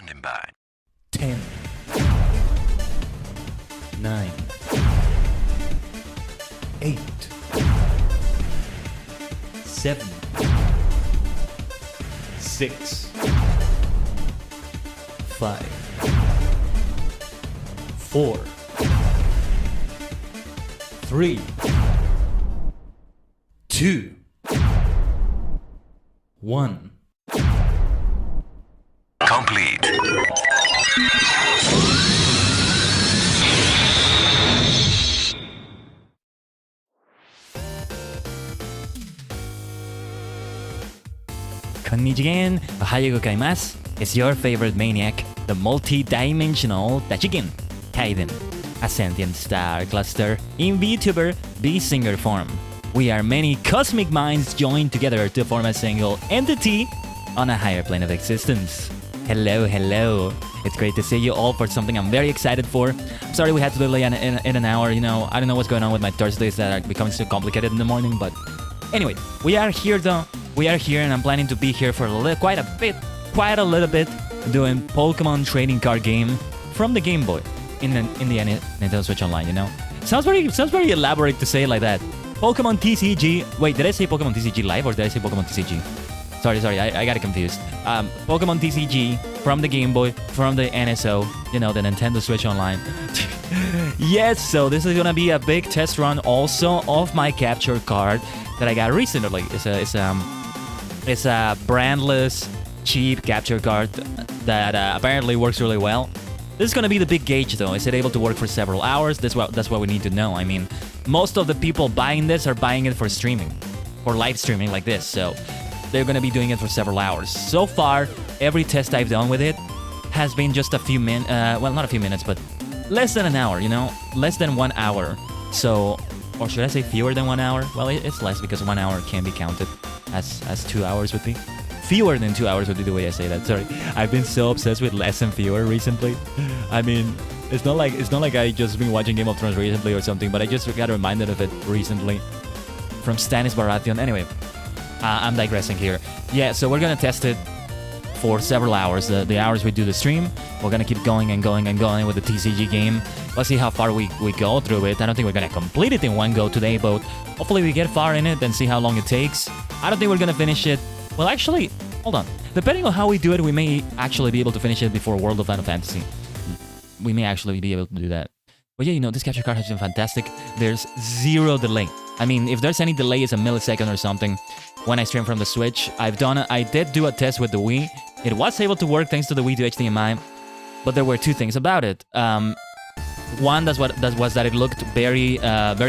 Standing by. 10, 9, 8, 7, 6, 5, 4, 3, 2, 1. Complete. Konnichiwa, ohayo gozaimasu. It's your favorite maniac, the multi-dimensional Tajigen, Khaiden, a sentient star cluster in VTuber VSinger form. We are many cosmic minds joined together to form a single entity on a higher plane of existence. Hello, hello. It's great to see you all for something I'm very excited for. I'm sorry we had to delay in an hour, you know, I don't know what's going on with my Thursdays that are becoming so complicated in the morning, but anyway, we are here though. We are here and I'm planning to be here for quite a little bit doing Pokemon trading card game from the Game Boy in the Nintendo Switch Online, you know? Sounds very elaborate to say it like that. Pokemon TCG. Wait, did I say Pokemon TCG Live or did I say Pokemon TCG? Sorry, I got it confused. Pokemon TCG from the Game Boy, from the NSO, you know, the Nintendo Switch Online. Yes, so this is gonna be a big test run also of my capture card that I got recently. It's a brandless, cheap capture card that apparently works really well. This is gonna be the big gauge though. Is it able to work for several hours? That's what we need to know. I mean, most of the people buying this are buying it for streaming, for live streaming like this. So they're gonna be doing it for several hours. So far, every test I've done with it has been just a few minutes. Well, not a few minutes, but less than an hour. You know, less than 1 hour. So, or should I say fewer than 1 hour? Well, it's less because 1 hour can be counted as 2 hours would be. Fewer than 2 hours would be the way I say that. Sorry, I've been so obsessed with less and fewer recently. I mean, it's not like I just been watching Game of Thrones recently or something, but I just got reminded of it recently from Stannis Baratheon. Anyway, I'm digressing here. Yeah, so we're gonna test it for several hours. The hours we do the stream, we're gonna keep going and going and going with the TCG game. Let's see how far we go through it. I don't think we're gonna complete it in one go today, but hopefully we get far in it and see how long it takes. I don't think we're gonna finish it. Well, actually, hold on. Depending on how we do it, we may actually be able to finish it before World of Final Fantasy. We may actually be able to do that. But yeah, you know, this capture card has been fantastic. There's zero delay. I mean, if there's any delay, it's a millisecond or something. When I stream from the Switch, I did do a test with the Wii. It was able to work thanks to the Wii to HDMI, but there were two things about it. One, that was that it looked very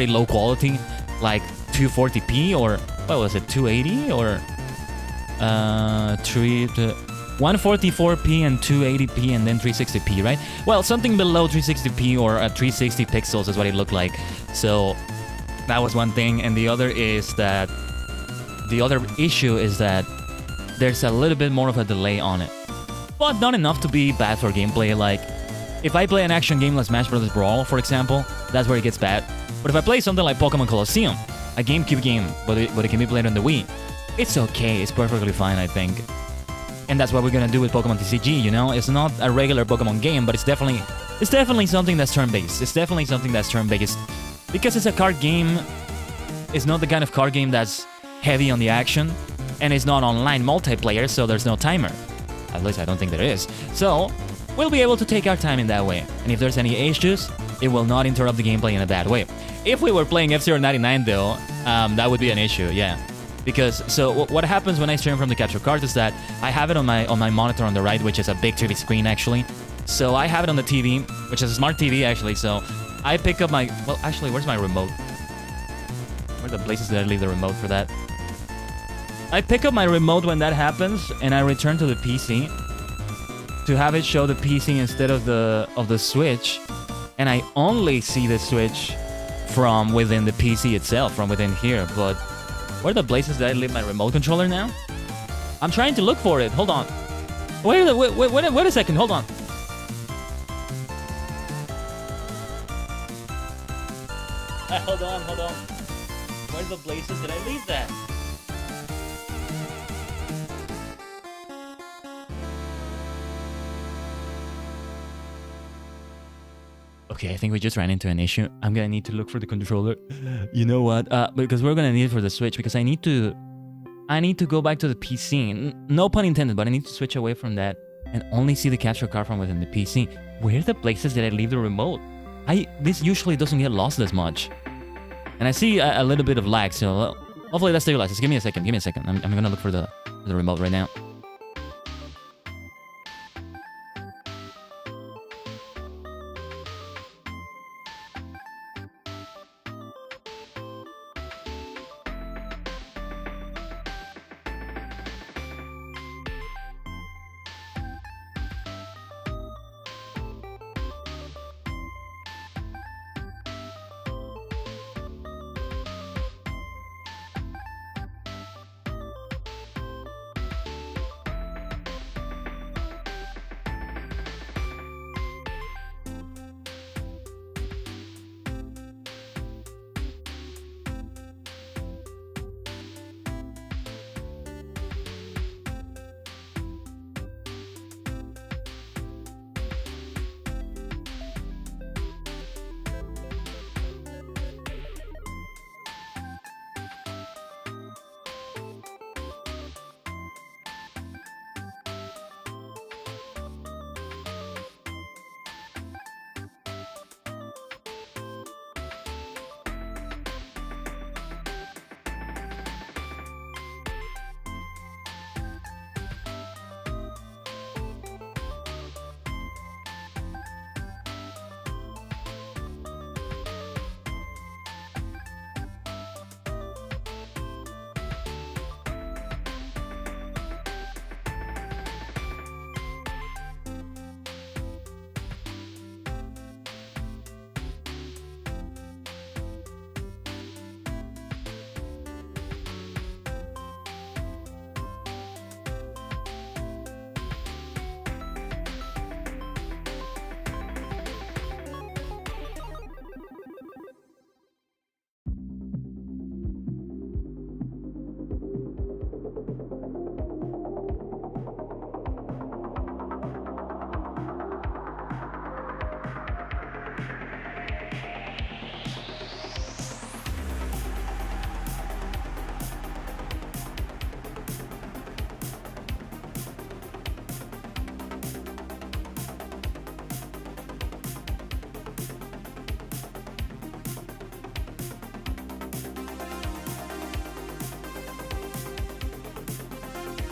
low quality, like 240p or what was it, 280 or 144p and 280p and then 360p, right? Well, something below 360p or 360 pixels is what it looked like. So that was one thing, and the other issue is that there's a little bit more of a delay on it, but not enough to be bad for gameplay. Like if I play an action game like Smash Bros. Brawl, for example, that's where it gets bad. But if I play something like Pokemon Colosseum, a GameCube game, but it can be played on the Wii, it's okay, it's perfectly fine, I think. And that's what we're gonna do with Pokemon TCG, you know? It's not a regular Pokemon game, but it's definitely something that's turn-based. It's definitely something that's turn-based. Because it's a card game, it's not the kind of card game that's heavy on the action, and it's not online multiplayer, so there's no timer. At least I don't think there is. So, we'll be able to take our time in that way. And if there's any issues, it will not interrupt the gameplay in a bad way. If we were playing F-Zero 99 though, that would be an issue, yeah. Because, so what happens when I stream from the capture card is that I have it on my monitor on the right, which is a big TV screen actually. So I have it on the TV, which is a smart TV actually, so I pick up my, well actually, where's my remote? Where the places did I leave the remote for that? I pick up my remote when that happens, and I return to the PC to have it show the PC instead of the Switch, and I only see the Switch from within the PC itself, from within here, but where the places did I leave my remote controller now? I'm trying to look for it. Hold on. Wait a second. Hold on. Hold on. Where's the places did I leave that? Okay, I think we just ran into an issue. I'm gonna need to look for the controller. You know what? Because we're gonna need it for the Switch, because I need to go back to the PC. No pun intended, but I need to switch away from that and only see the capture card from within the PC. Where are the places that I leave the remote? This usually doesn't get lost as much. And I see a little bit of lag, so hopefully that stabilizes. Give me a second. I'm gonna look for the remote right now.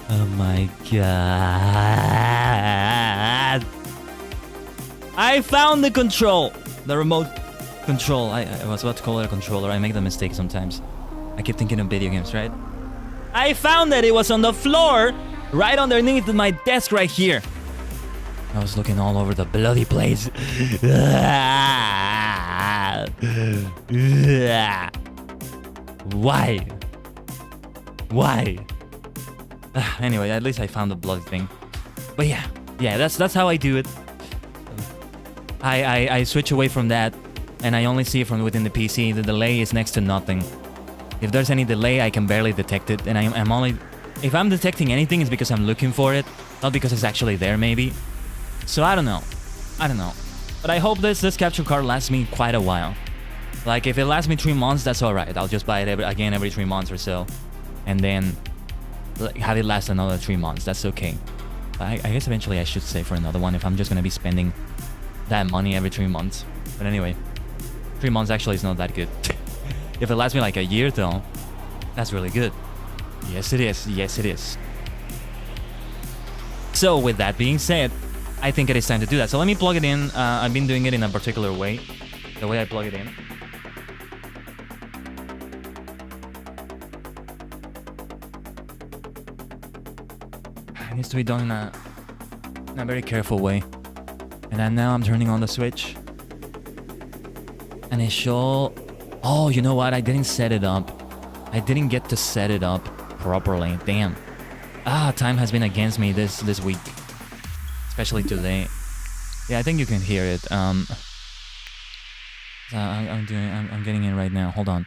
Oh my god. I found the control. The remote control. I was about to call it a controller. I make the mistake sometimes. I keep thinking of video games, right? I found that it was on the floor, right underneath my desk right here. I was looking all over the bloody place. Why? Why? Anyway, at least I found the bloody thing. But yeah, that's how I do it. I switch away from that, and I only see it from within the PC. The delay is next to nothing. If there's any delay, I can barely detect it, and I'm only... If I'm detecting anything, it's because I'm looking for it, not because it's actually there, maybe. So I don't know. But I hope this capture card lasts me quite a while. Like, if it lasts me 3 months, that's alright. I'll just buy it every 3 months or so. And then have it last another 3 months. That's okay. But I guess eventually I should save for another one if I'm just gonna be spending that money every 3 months. But anyway, 3 months actually is not that good. If it lasts me like a year though, that's really good. Yes it is. Yes it is. So with that being said, I think it is time to do that. So let me plug it in. I've been doing it in a particular way. The way I plug it in. It needs to be done in a very careful way. And then now I'm turning on the switch. And it show... Oh, you know what? I didn't set it up. I didn't get to set it up properly. Damn. Time has been against me this week. Especially today. Yeah, I think you can hear it. I'm getting in right now. Hold on.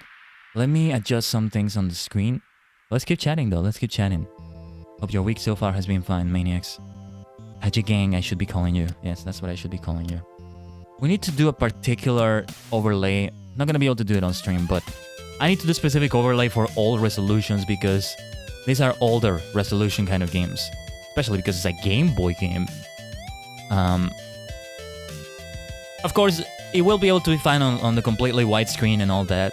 Let me adjust some things on the screen. Let's keep chatting though. Let's keep chatting. Hope your week so far has been fine, maniacs. Tajigen, I should be calling you. Yes, that's what I should be calling you. We need to do a particular overlay. Not gonna be able to do it on stream, but I need to do specific overlay for all resolutions because these are older resolution kind of games. Especially because it's a Game Boy game. Of course, it will be able to be fine on the completely widescreen and all that.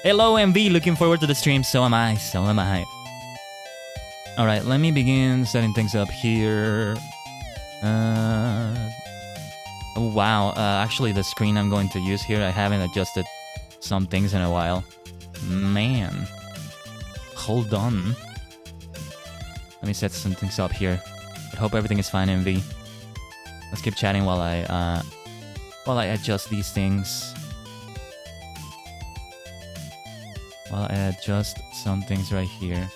Hello, MV. Looking forward to the stream. So am I. So am I. Alright, let me begin setting things up here. Oh, wow. Actually, the screen I'm going to use here, I haven't adjusted some things in a while. Man. Hold on. Let me set some things up here. I hope everything is fine, MV. Let's keep chatting while I adjust these things. While I adjust some things right here.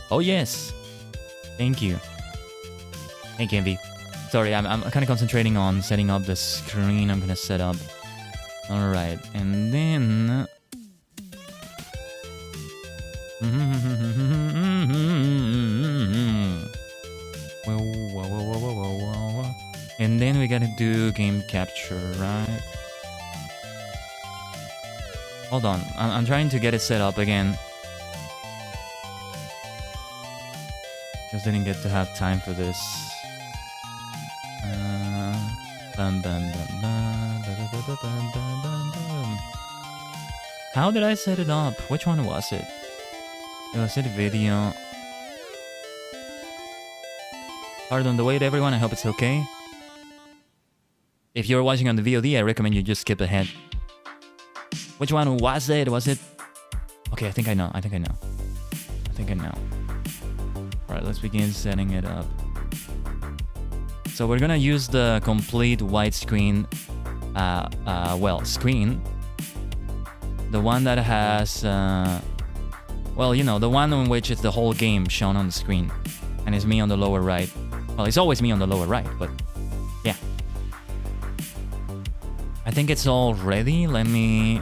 Oh yes! Thank you. Thank you, MV. Sorry, I'm kind of concentrating on setting up the screen I'm gonna set up. Alright, and then... Whoa. And then we gotta do game capture, right? Hold on, I'm trying to get it set up again. Just didn't get to have time for this. How did I set it up? Which one was it? Was it video? Pardon the wait, everyone. I hope it's okay. If you're watching on the VOD, I recommend you just skip ahead. Which one was it? Was it? Okay, I think I know. Alright, let's begin setting it up. So we're gonna use the complete widescreen, screen. The one that has, well, you know, the one in which it's the whole game shown on the screen. And it's me on the lower right. Well, it's always me on the lower right, but yeah. I think it's all ready. Let me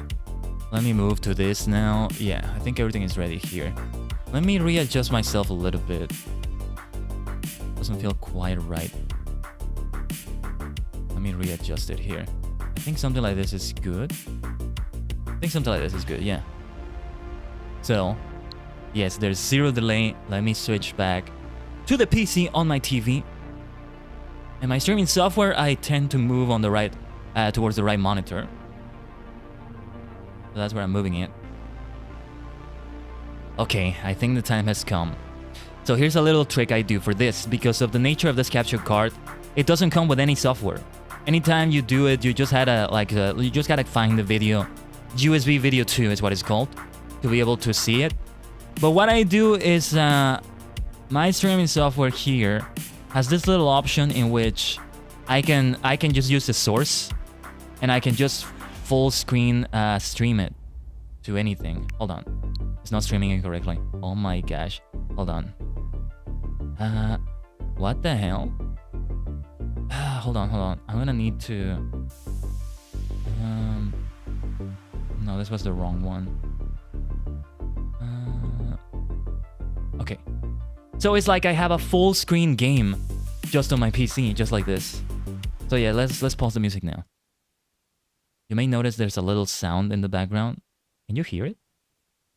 move to this now. Yeah, I think everything is ready here. Let me readjust myself a little bit. Doesn't feel quite right. Let me readjust it here. I think something like this is good. Yeah. So, yes, there's zero delay. Let me switch back to the PC on my TV. And my streaming software, I tend to move on the right, towards the right monitor. So that's where I'm moving it. Okay, I think the time has come. So here's a little trick I do for this. Because of the nature of this capture card, it doesn't come with any software. Anytime you do it, you just gotta find the video. USB video 2 is what it's called, to be able to see it. But what I do is, my streaming software here has this little option in which I can just use the source, and I can just full screen stream it to anything. Hold on, it's not streaming it correctly. Oh my gosh, hold on. What the hell? Hold on. I'm gonna need to. No, this was the wrong one. Okay. So it's like I have a full screen game just on my PC, just like this. So yeah, let's pause the music now. You may notice there's a little sound in the background. Can you hear it?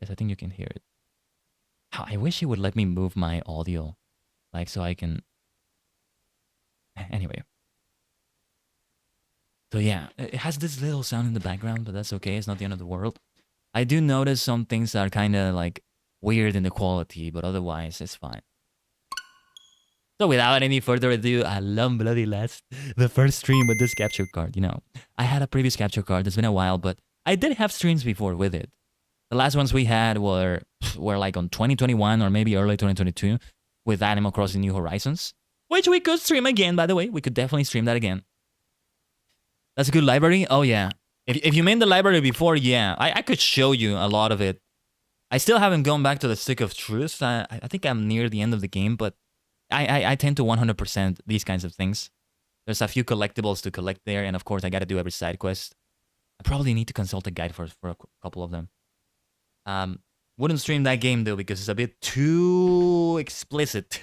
Yes, I think you can hear it. I wish it would let me move my audio, like so I can. Anyway. So yeah, it has this little sound in the background, but that's okay. It's not the end of the world. I do notice some things that are kind of like weird in the quality, but otherwise it's fine. So without any further ado, I love bloody last the first stream with this capture card. You know, I had a previous capture card. It's been a while, but I did have streams before with it. The last ones we had were like on 2021 or maybe early 2022 with Animal Crossing New Horizons, which we could stream again, by the way. We could definitely stream that again. That's a good library? Oh, yeah. If you made the library before, yeah. I could show you a lot of it. I still haven't gone back to the Stick of Truth. I think I'm near the end of the game, but I tend to 100% these kinds of things. There's a few collectibles to collect there, and of course, I gotta do every side quest. I probably need to consult a guide for a couple of them. Wouldn't stream that game, though, because it's a bit too explicit.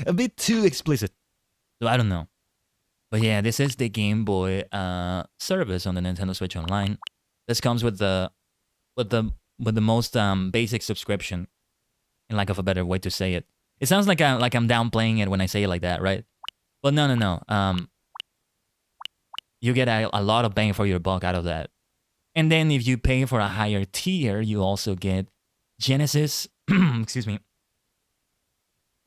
A bit too explicit. So I don't know. But yeah, this is the Game Boy service on the Nintendo Switch Online. This comes with the most basic subscription, in lack of a better way to say it. It sounds like I'm downplaying it when I say it like that, right? But no. You get a lot of bang for your buck out of that. And then if you pay for a higher tier, you also get Genesis. Excuse me.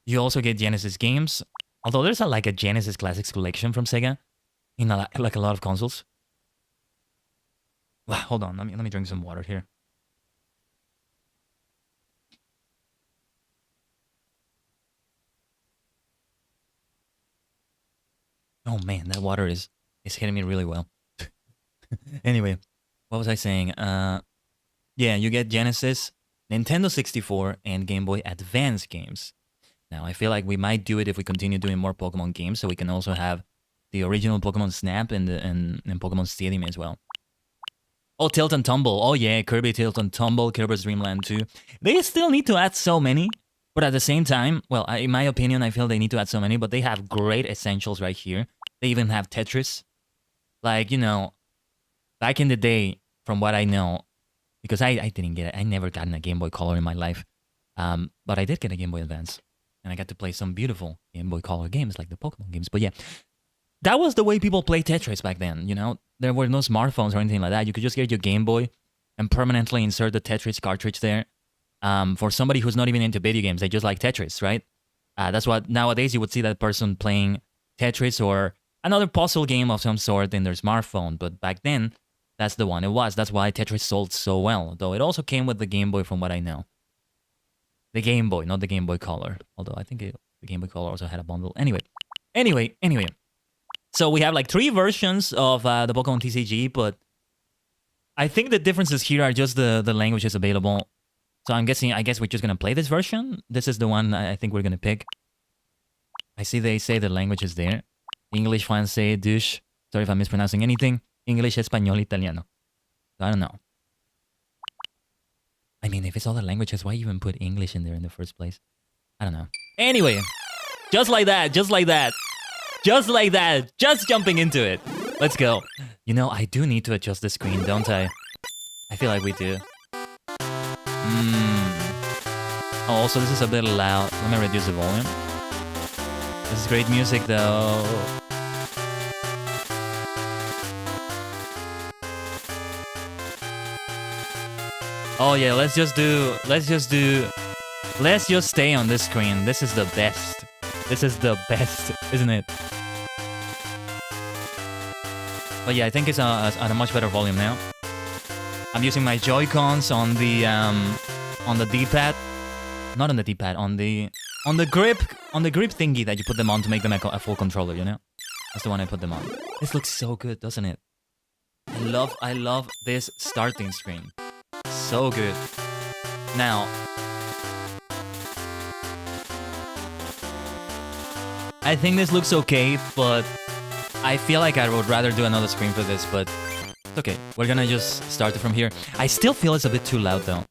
You also get Genesis games. Although there's like a Genesis Classics collection from Sega in like a lot of consoles. Wow, hold on, let me drink some water here. Oh man, that water is hitting me really well. Anyway, what was I saying? Yeah, you get Genesis, Nintendo 64, and Game Boy Advance games. Now, I feel like we might do it if we continue doing more Pokemon games, so we can also have the original Pokemon Snap and Pokemon Stadium as well. Oh, Tilt and Tumble. Oh yeah, Kirby Tilt and Tumble, Kirby's Dream Land 2. They still need to add so many, but at the same time, well, in my opinion, I feel they need to add so many, but they have great essentials right here. They even have Tetris. Like, you know, back in the day, from what I know, because I didn't get it. I never gotten a Game Boy Color in my life. But I did get a Game Boy Advance. And I got to play some beautiful Game Boy Color games like the Pokemon games. But yeah, that was the way people played Tetris back then, you know? There were no smartphones or anything like that. You could just get your Game Boy and permanently insert the Tetris cartridge there. For somebody who's not even into video games, they just like Tetris, right? That's what nowadays you would see that person playing Tetris or another puzzle game of some sort in their smartphone. But back then, that's the one it was. That's why Tetris sold so well. Though it also came with the Game Boy from what I know. The Game Boy, not the Game Boy Color. Although I think the Game Boy Color also had a bundle. Anyway. So we have like 3 versions of the Pokémon TCG, but I think the differences here are just the languages available. So I guess we're just going to play this version. This is the one I think we're going to pick. I see they say the language is there. English, Francais, douche. Sorry if I'm mispronouncing anything. English, Español, Italiano. So I don't know. I mean, if it's other languages, why even put English in there in the first place? I don't know. Anyway, just like that. Just jumping into it. Let's go. You know, I do need to adjust the screen, don't I? I feel like we do. Oh, also, this is a bit loud. Let me reduce the volume. This is great music, though. Oh yeah, let's just stay on this screen. This is the best. Isn't it? But yeah, I think it's at a much better volume now. I'm using my Joy-Cons on the D-pad. Not on the D-pad, on the grip thingy that you put them on to make them a full controller, you know? That's the one I put them on. This looks so good, doesn't it? I love this starting screen. So good. Now, I think this looks okay, but I feel like I would rather do another screen for this, but it's okay. We're gonna just start it from here. I still feel it's a bit too loud though.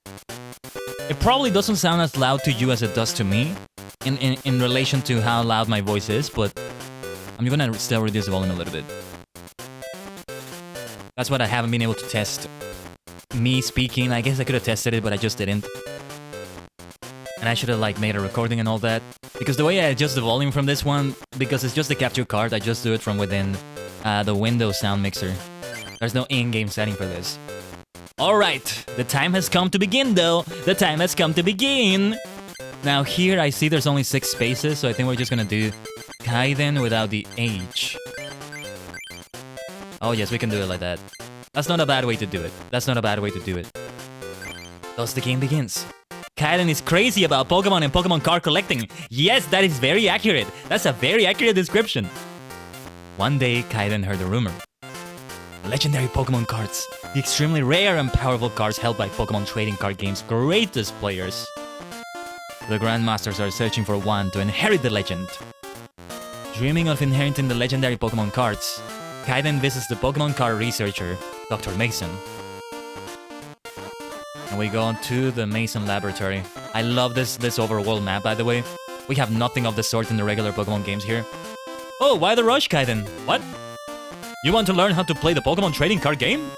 It probably doesn't sound as loud to you as it does to me in relation to how loud my voice is, but I'm gonna still reduce the volume a little bit. That's what I haven't been able to test. Me speaking, I guess I could have tested it, but I just didn't. And I should have like made a recording and all that. Because the way I adjust the volume from this one, because it's just the capture card, I just do it from within the Windows sound mixer. There's no in-game setting for this. Alright, the time has come to begin though. The time has come to begin. Now here I see there's only 6 spaces, so I think we're just gonna do Khaiden without the H. Oh yes, we can do it like that. That's not a bad way to do it. Thus the game begins. Khaiden is crazy about Pokemon and Pokemon card collecting. Yes, that is very accurate. That's a very accurate description. One day, Khaiden heard a rumor. Legendary Pokemon cards. The extremely rare and powerful cards held by Pokemon trading card game's greatest players. The Grandmasters are searching for one to inherit the legend. Dreaming of inheriting the legendary Pokemon cards, Khaiden visits the Pokemon card researcher, Dr. Mason. And we go on to the Mason Laboratory. I love this overworld map, by the way. We have nothing of the sort in the regular Pokemon games here. Oh, why the rush, Khaiden? What? You want to learn how to play the Pokemon trading card game?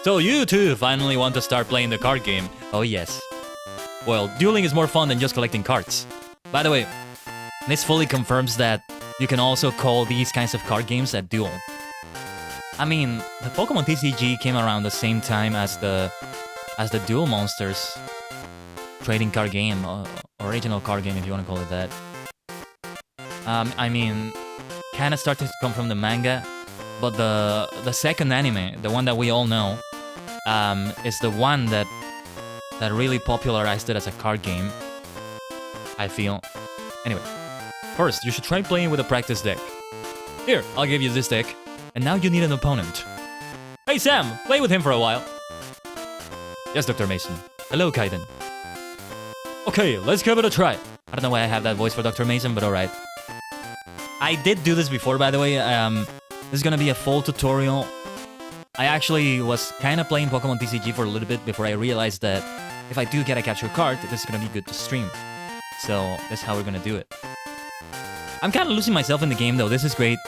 So you too finally want to start playing the card game. Oh yes. Well, dueling is more fun than just collecting cards. By the way, this fully confirms that you can also call these kinds of card games a duel. I mean, the Pokémon TCG came around the same time as the Duel Monsters trading card game, original card game if you want to call it that. I mean, kind of started to come from the manga, but the second anime, the one that we all know, is the one that really popularized it as a card game, I feel. Anyway, first, you should try playing with a practice deck. Here, I'll give you this deck, and now you need an opponent. Hey Sam, play with him for a while. Yes, Dr. Mason. Hello, Khaiden. Okay, let's give it a try. I don't know why I have that voice for Dr. Mason, but alright. I did do this before, by the way. This is gonna be a full tutorial. I actually was kind of playing Pokemon TCG for a little bit before I realized that if I do get a capture card, this is gonna be good to stream. So that's how we're gonna do it. I'm kind of losing myself in the game though. This is great.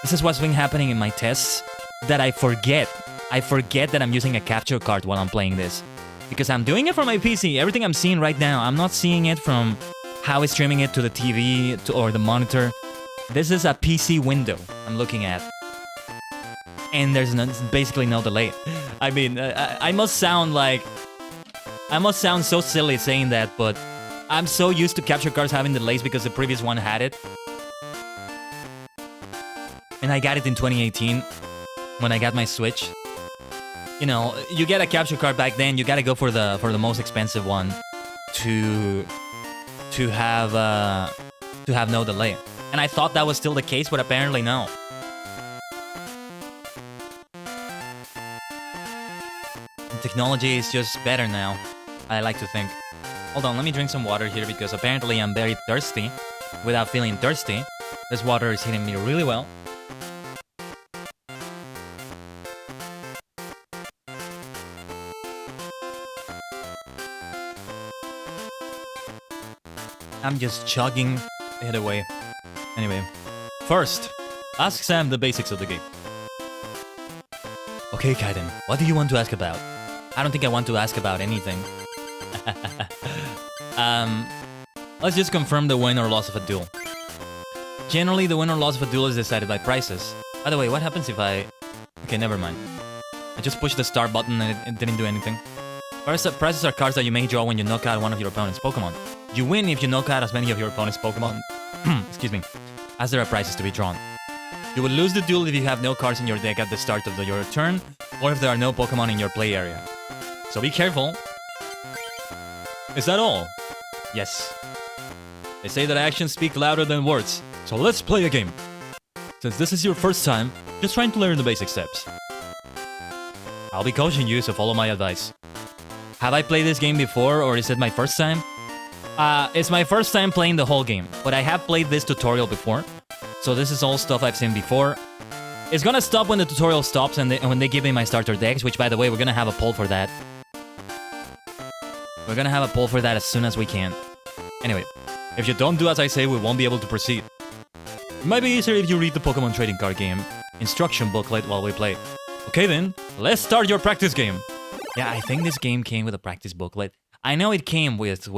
This is what's been happening in my tests, that I forget. I forget that I'm using a capture card while I'm playing this. Because I'm doing it from my PC. Everything I'm seeing right now, I'm not seeing it from how it's streaming it to the TV or the monitor. This is a PC window I'm looking at. And there's basically no delay. I mean, I must sound so silly saying that, but I'm so used to capture cards having delays because the previous one had it. And I got it in 2018 when I got my Switch. You know, you get a capture card back then, you gotta go for the most expensive one to have no delay. And I thought that was still the case, but apparently no. The technology is just better now, I like to think. Hold on, let me drink some water here because apparently I'm very thirsty without feeling thirsty. This water is hitting me really well. I'm just chugging it away. Anyway, first, ask Sam the basics of the game. Okay, Khaiden, what do you want to ask about? I don't think I want to ask about anything. Let's just confirm the win or loss of a duel. Generally, the win or loss of a duel is decided by prices. By the way, what happens if I... Okay, never mind. I just pushed the start button and it didn't do anything. First, prices are cards that you may draw when you knock out one of your opponent's Pokemon. You win if you knock out as many of your opponent's Pokemon, excuse me, as there are prizes to be drawn. You will lose the duel if you have no cards in your deck at the start of your turn, or if there are no Pokemon in your play area. So be careful. Is that all? Yes. They say that actions speak louder than words, so let's play a game. Since this is your first time, just trying to learn the basic steps. I'll be coaching you, so follow my advice. Have I played this game before, or is it my first time? It's my first time playing the whole game, but I have played this tutorial before, so this is all stuff I've seen before. It's gonna stop when the tutorial stops and when they give me my starter decks, which, by the way, we're gonna have a poll for that. We're gonna have a poll for that as soon as we can. Anyway, if you don't do as I say, we won't be able to proceed. It might be easier if you read the Pokemon trading card game instruction booklet while we play. Okay then, let's start your practice game. Yeah, I think this game came with a practice booklet. I know it came with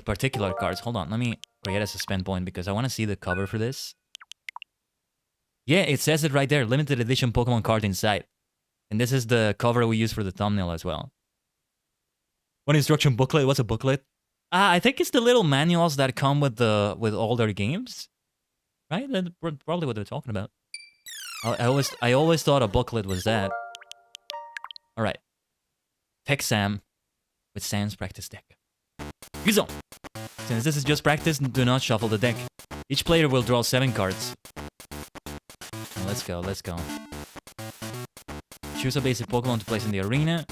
particular cards. Hold on, let me create a suspend point because I want to see the cover for this. Yeah, it says it right there. Limited edition Pokemon card inside. And this is the cover we use for the thumbnail as well. What instruction booklet? What's a booklet? I think it's the little manuals that come with all their games. Right? That's probably what they're talking about. I always thought a booklet was that. Alright. Pick Sam with Sam's practice deck. Go! Since this is just practice, do not shuffle the deck. Each player will draw 7 cards. Let's go, let's go. Choose a basic Pokemon to place in the arena.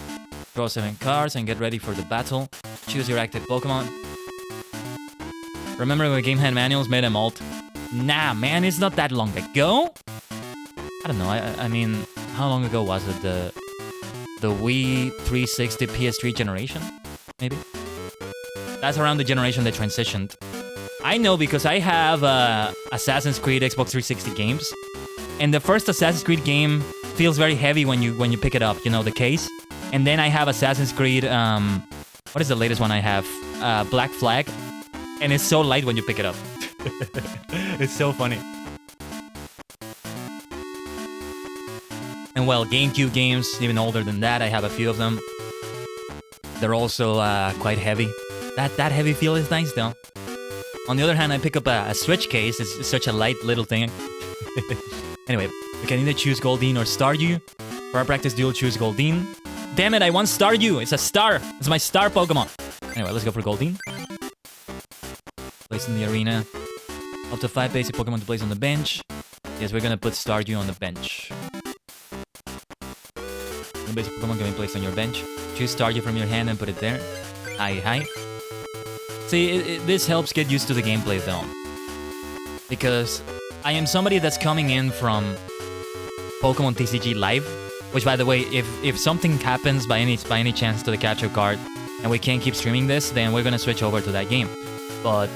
Draw 7 cards and get ready for the battle. Choose your active Pokemon. Remember when Game Hand Manuals made them alt? Nah, man, it's not that long ago. I don't know, I mean, how long ago was it? The Wii 360 PS3 generation? Maybe? That's around the generation they transitioned. I know because I have Assassin's Creed Xbox 360 games, and the first Assassin's Creed game feels very heavy when you pick it up. You know, the case. And then I have Assassin's Creed. What is the latest one I have? Black Flag, and it's so light when you pick it up. It's so funny. And well, GameCube games, even older than that, I have a few of them. They're also quite heavy. That heavy feel is nice though. On the other hand, I pick up a Switch case. It's such a light little thing. Anyway, we can either choose Goldeen or Staryu. For our practice duel, choose Goldeen. Damn it, I want Staryu! It's a star! It's my star Pokemon! Anyway, let's go for Goldeen. Place in the arena. Up to 5 basic Pokemon to place on the bench. Yes, we're gonna put Staryu on the bench. The basic Pokemon can be placed on your bench. Choose Staryu from your hand and put it there. Hi. See, this helps get used to the gameplay though. Because I am somebody that's coming in from Pokémon TCG Live. Which, by the way, if something happens by any chance to the capture card and we can't keep streaming this, then we're gonna switch over to that game. But,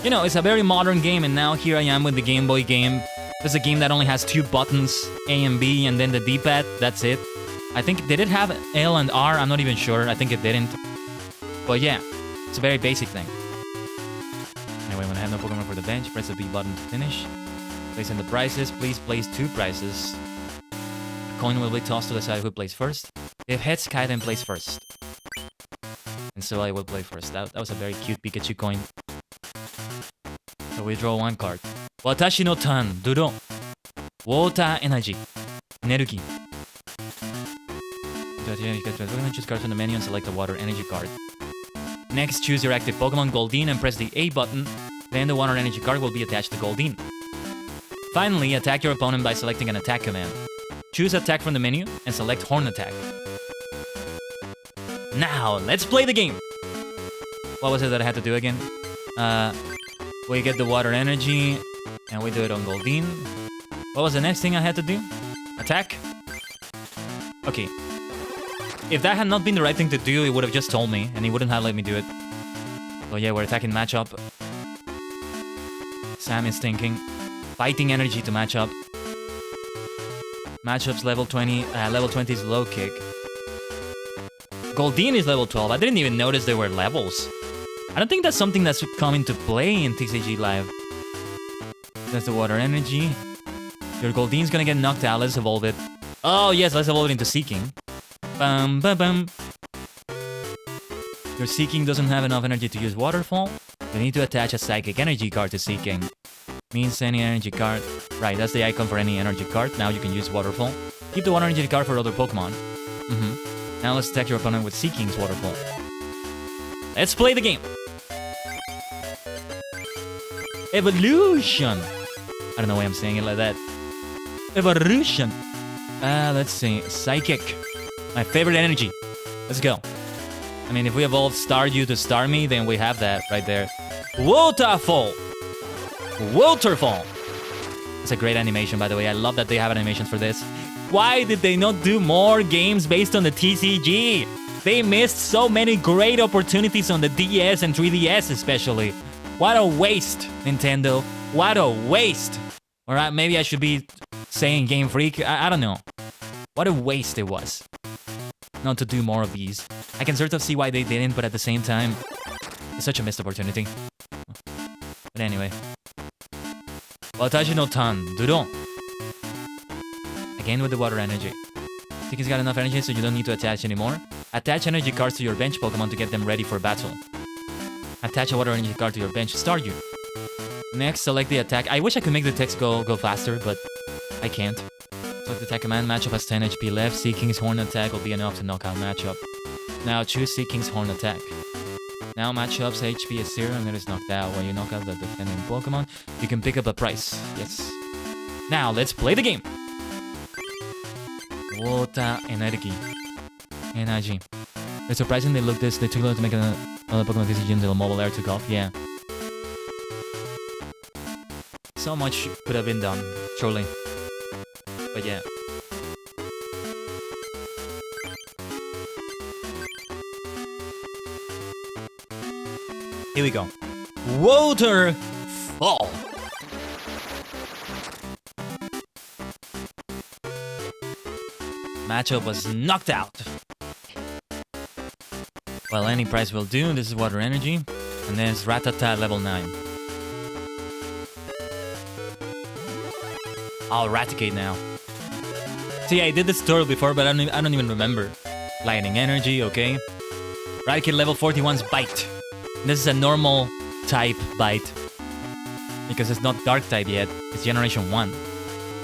you know, it's a very modern game, and now here I am with the Game Boy game. It's a game that only has 2 buttons, A and B, and then the D-pad. That's it. I think, did it have L and R? I'm not even sure. I think it didn't. But yeah, it's a very basic thing. Anyway, when I have no Pokemon for the bench, press the B button to finish. Place in the prizes. Please place 2 prizes. A coin will be tossed to decide who plays first. If heads, Khaiden plays first. And so I will play first. That was a very cute Pikachu coin. So we draw 1 card. Watashi no turn. Duro. Water energy. Energy. We're gonna choose cards from the menu and select the water energy card. Next, choose your active Pokemon Goldeen and press the A button. Then the water energy card will be attached to Goldeen. Finally, attack your opponent by selecting an attack command. Choose attack from the menu and select Horn Attack. Now, let's play the game! What was it that I had to do again? We get the water energy, and we do it on Goldeen. What was the next thing I had to do? Attack? Okay. If that had not been the right thing to do, it would have just told me, and he wouldn't have let me do it. So yeah, we're attacking matchup. Sam is thinking. Fighting energy to match up. Matchup's level 20. Level 20 is low kick. Goldeen is level 12. I didn't even notice there were levels. I don't think that's something that's come into play in TCG Live. That's the water energy. Your Goldeen's gonna get knocked out. Let's evolve it. Oh yes, let's evolve it into Seeking. Bum bum bum. Your Seeking doesn't have enough energy to use Waterfall. You need to attach a Psychic Energy card to Seeking. Means any energy card. Right, that's the icon for any energy card. Now you can use Waterfall. Keep the water energy card for other Pokemon. Now let's attack your opponent with Seeking's Waterfall. Let's play the game! Evolution! I don't know why I'm saying it like that. Evolution! Let's see. Psychic. My favorite energy. Let's go. I mean, if we evolve Staryu to Starmie, then we have that right there. Waterfall! Waterfall! It's a great animation, by the way. I love that they have animations for this. Why did they not do more games based on the TCG? They missed so many great opportunities on the DS and 3DS especially. What a waste, Nintendo. What a waste. Alright, maybe I should be saying Game Freak. I don't know. What a waste it was. Not to do more of these. I can sort of see why they didn't, but at the same time, it's such a missed opportunity. But anyway. Watashi no tan, Duro. Again with the water energy. I think he's got enough energy so you don't need to attach anymore. Attach energy cards to your bench Pokemon to get them ready for battle. Attach a water energy card to your bench Staryu. Next, select the attack. I wish I could make the text go faster, but I can't. Select the attack command. Matchup has 10 HP left. Seeking's Horn Attack will be enough to knock out matchup. Now choose Seeking's Horn Attack. Now matchup's HP is 0 and it is knocked out. When you knock out the defending Pokemon, you can pick up a prize. Yes. Now let's play the game. Water energy. Energy. It's surprising they took long to make another Pokemon TCG until Mobile Air took off. Yeah. So much could have been done, truly. But yeah. Here we go. Water Fall. Matchup was knocked out. Well, any price will do. This is water energy. And then it's Ratata level 9. I'll Raticate now. See, I did this tutorial before, but I don't even remember. Lightning energy, okay. Raticate level 41's Bite. This is a normal type Bite. Because it's not Dark type yet. It's Generation 1.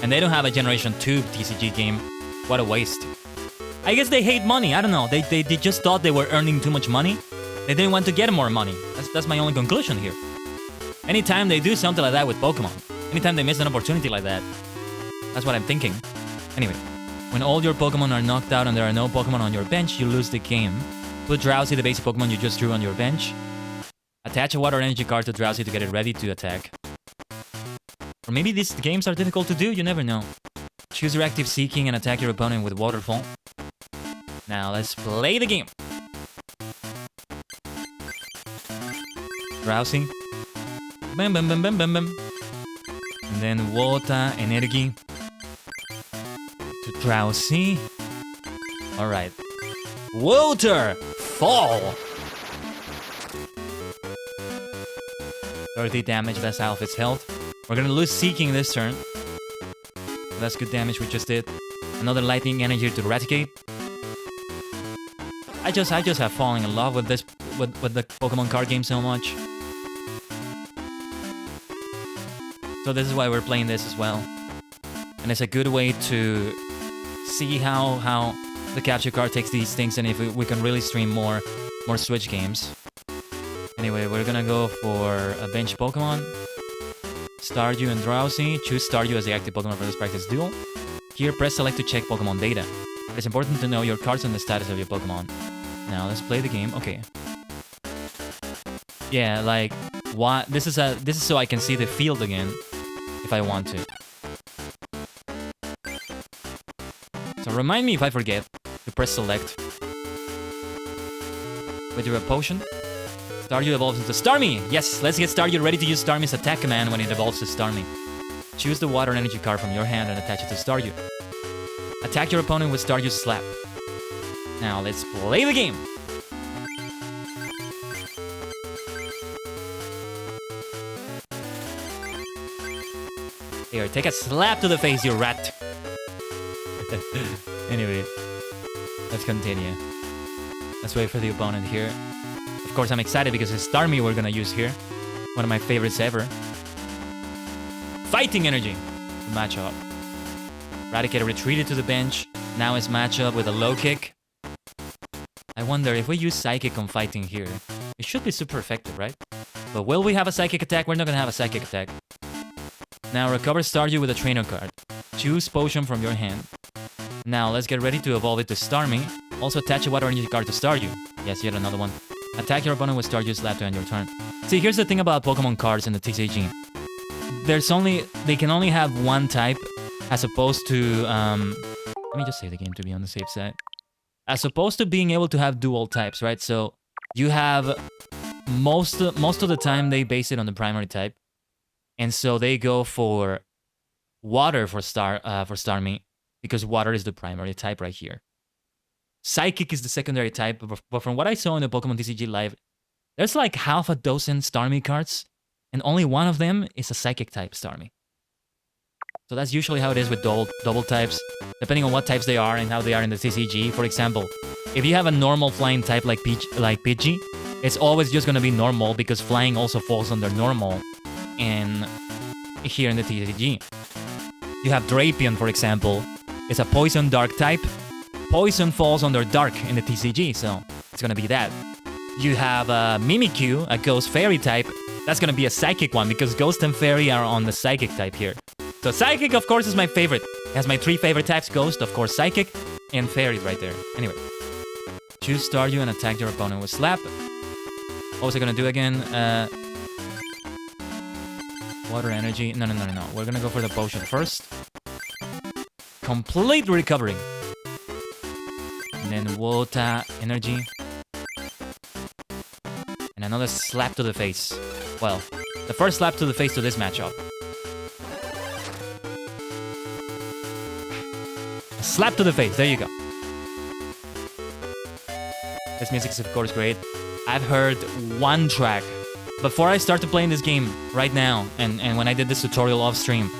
And they don't have a Generation 2 TCG game. What a waste. I guess they hate money. I don't know. They just thought they were earning too much money. They didn't want to get more money. That's my only conclusion here. Anytime they do something like that with Pokemon, anytime they miss an opportunity like that, that's what I'm thinking. Anyway, when all your Pokemon are knocked out and there are no Pokemon on your bench, you lose the game. Put Drowsy, the basic Pokemon you just drew, on your bench. Attach a water energy card to Drowsy to get it ready to attack. Or maybe these games are difficult to do, you never know. Choose your active Seeking and attack your opponent with Waterfall. Now let's play the game. Drowsy. Bam bam bam bam bam bam. And then Water Energy to Drowsy. Alright. Water Fall! 30 damage, that's half its health. We're gonna lose Seeking this turn. That's good damage we just did. Another Lightning Energy to Raticate. I just have fallen in love with this with the Pokemon card game so much. So this is why we're playing this as well. And it's a good way to see how the capture card takes these things and if we can really stream more Switch games. Anyway, we're gonna go for a bench Pokemon. Stardew and Drowsy. Choose Stardew as the active Pokemon for this practice duel. Here, press select to check Pokemon data. It's important to know your cards and the status of your Pokemon. Now, let's play the game. Okay. Yeah, like, what? This is so I can see the field again, if I want to. So remind me if I forget to press select. With your potion. Stardew evolves into Starmie! Yes, let's get Stardew ready to use Starmie's attack command when it evolves to Starmie. Choose the water energy card from your hand and attach it to Stardew. Attack your opponent with Stardew's Slap. Now let's play the game! Here, take a slap to the face, you rat! Anyway, let's continue. Let's wait for the opponent here. Of course, I'm excited because it's Starmie we're gonna use here. One of my favorites ever. Fighting Energy! Matchup. Raticator retreated to the bench. Now it's matchup with a low kick. I wonder if we use Psychic on Fighting here. It should be super effective, right? But will we have a Psychic attack? We're not gonna have a Psychic attack. Now recover Stardew with a Trainer card. Choose Potion from your hand. Now let's get ready to evolve it to Starmie. Also attach a Water Energy card to Stardew. Yes, yet another one. Attack your opponent with Stardew's Slap to end your turn. See, here's the thing about Pokemon cards in the TCG. They can only have one type, as opposed to, let me just save the game to be on the safe side. As opposed to being able to have dual types, right? So, you have, most of the time they base it on the primary type. And so they go for Water for Starmie, because Water is the primary type right here. Psychic is the secondary type, but from what I saw in the Pokemon TCG Live, there's like half a dozen Starmie cards, and only one of them is a Psychic type Starmie. So that's usually how it is with double types, depending on what types they are and how they are in the TCG. For example, if you have a normal flying type like Pidgey, it's always just going to be normal because flying also falls under normal and here in the TCG. You have Drapion, for example. It's a Poison Dark type. Poison falls under Dark in the TCG, so it's gonna be that. You have Mimikyu, a Ghost Fairy type. That's gonna be a Psychic one, because Ghost and Fairy are on the Psychic type here. So Psychic, of course, is my favorite. It has my 3 favorite types, Ghost, of course, Psychic, and Fairy right there. Anyway. Choose Stardew and attack your opponent with Slap. What was I gonna do again? Water Energy. No. We're gonna go for the Potion first. Complete recovery. And then Water Energy. And another slap to the face. Well, The first slap to the face to this matchup. A slap to the face, there you go. This music is of course great. I've heard one track before I started playing this game right now, and when I did this tutorial off stream.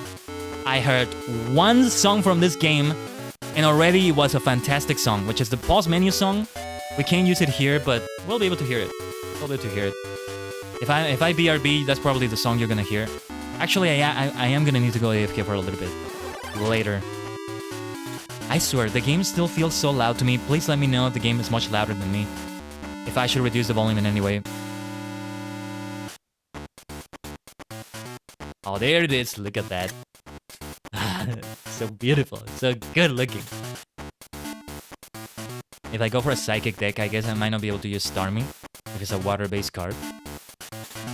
I heard one song from this game, and already it was a fantastic song, which is the pause menu song. We can't use it here, but we'll be able to hear it. We'll be able to hear it. If I BRB, that's probably the song you're gonna hear. Actually, I am gonna need to go AFK for a little bit later. I swear, the game still feels so loud to me. Please let me know if the game is much louder than me. If I should reduce the volume in any way. Oh, there it is. Look at that. So beautiful. So good looking. If I go for a psychic deck, I guess I might not be able to use Starmie if it's a water-based card.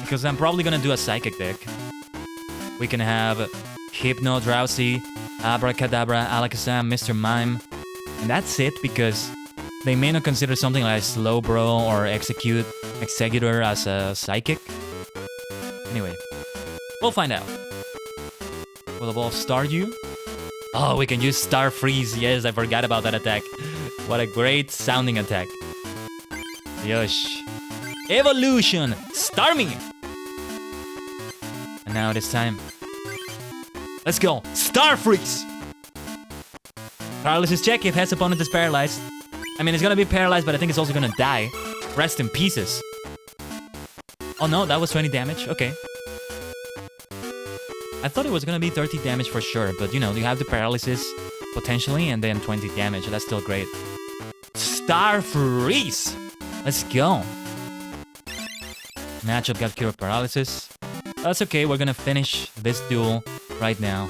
Because I'm probably gonna do a psychic deck. We can have Hypno, Drowsy, Abracadabra, Alakazam, Mr. Mime. And that's it, because they may not consider something like Slowbro or Executor as a psychic. Anyway, we'll find out. We'll evolve Staryu. Oh, we can use Star Freeze. Yes, I forgot about that attack. What a great sounding attack. Yosh. Evolution! Starmie! And now it is time. Let's go! Star Freeze! Paralysis check if his opponent is paralyzed. I mean, it's gonna be paralyzed, but I think it's also gonna die. Rest in pieces. Oh no, that was 20 damage? Okay. I thought it was gonna be 30 damage for sure, but you know, you have the paralysis potentially and then 20 damage. That's still great. Star Freeze! Let's go. Matchup got Cure of Paralysis. That's okay, we're gonna finish this duel right now.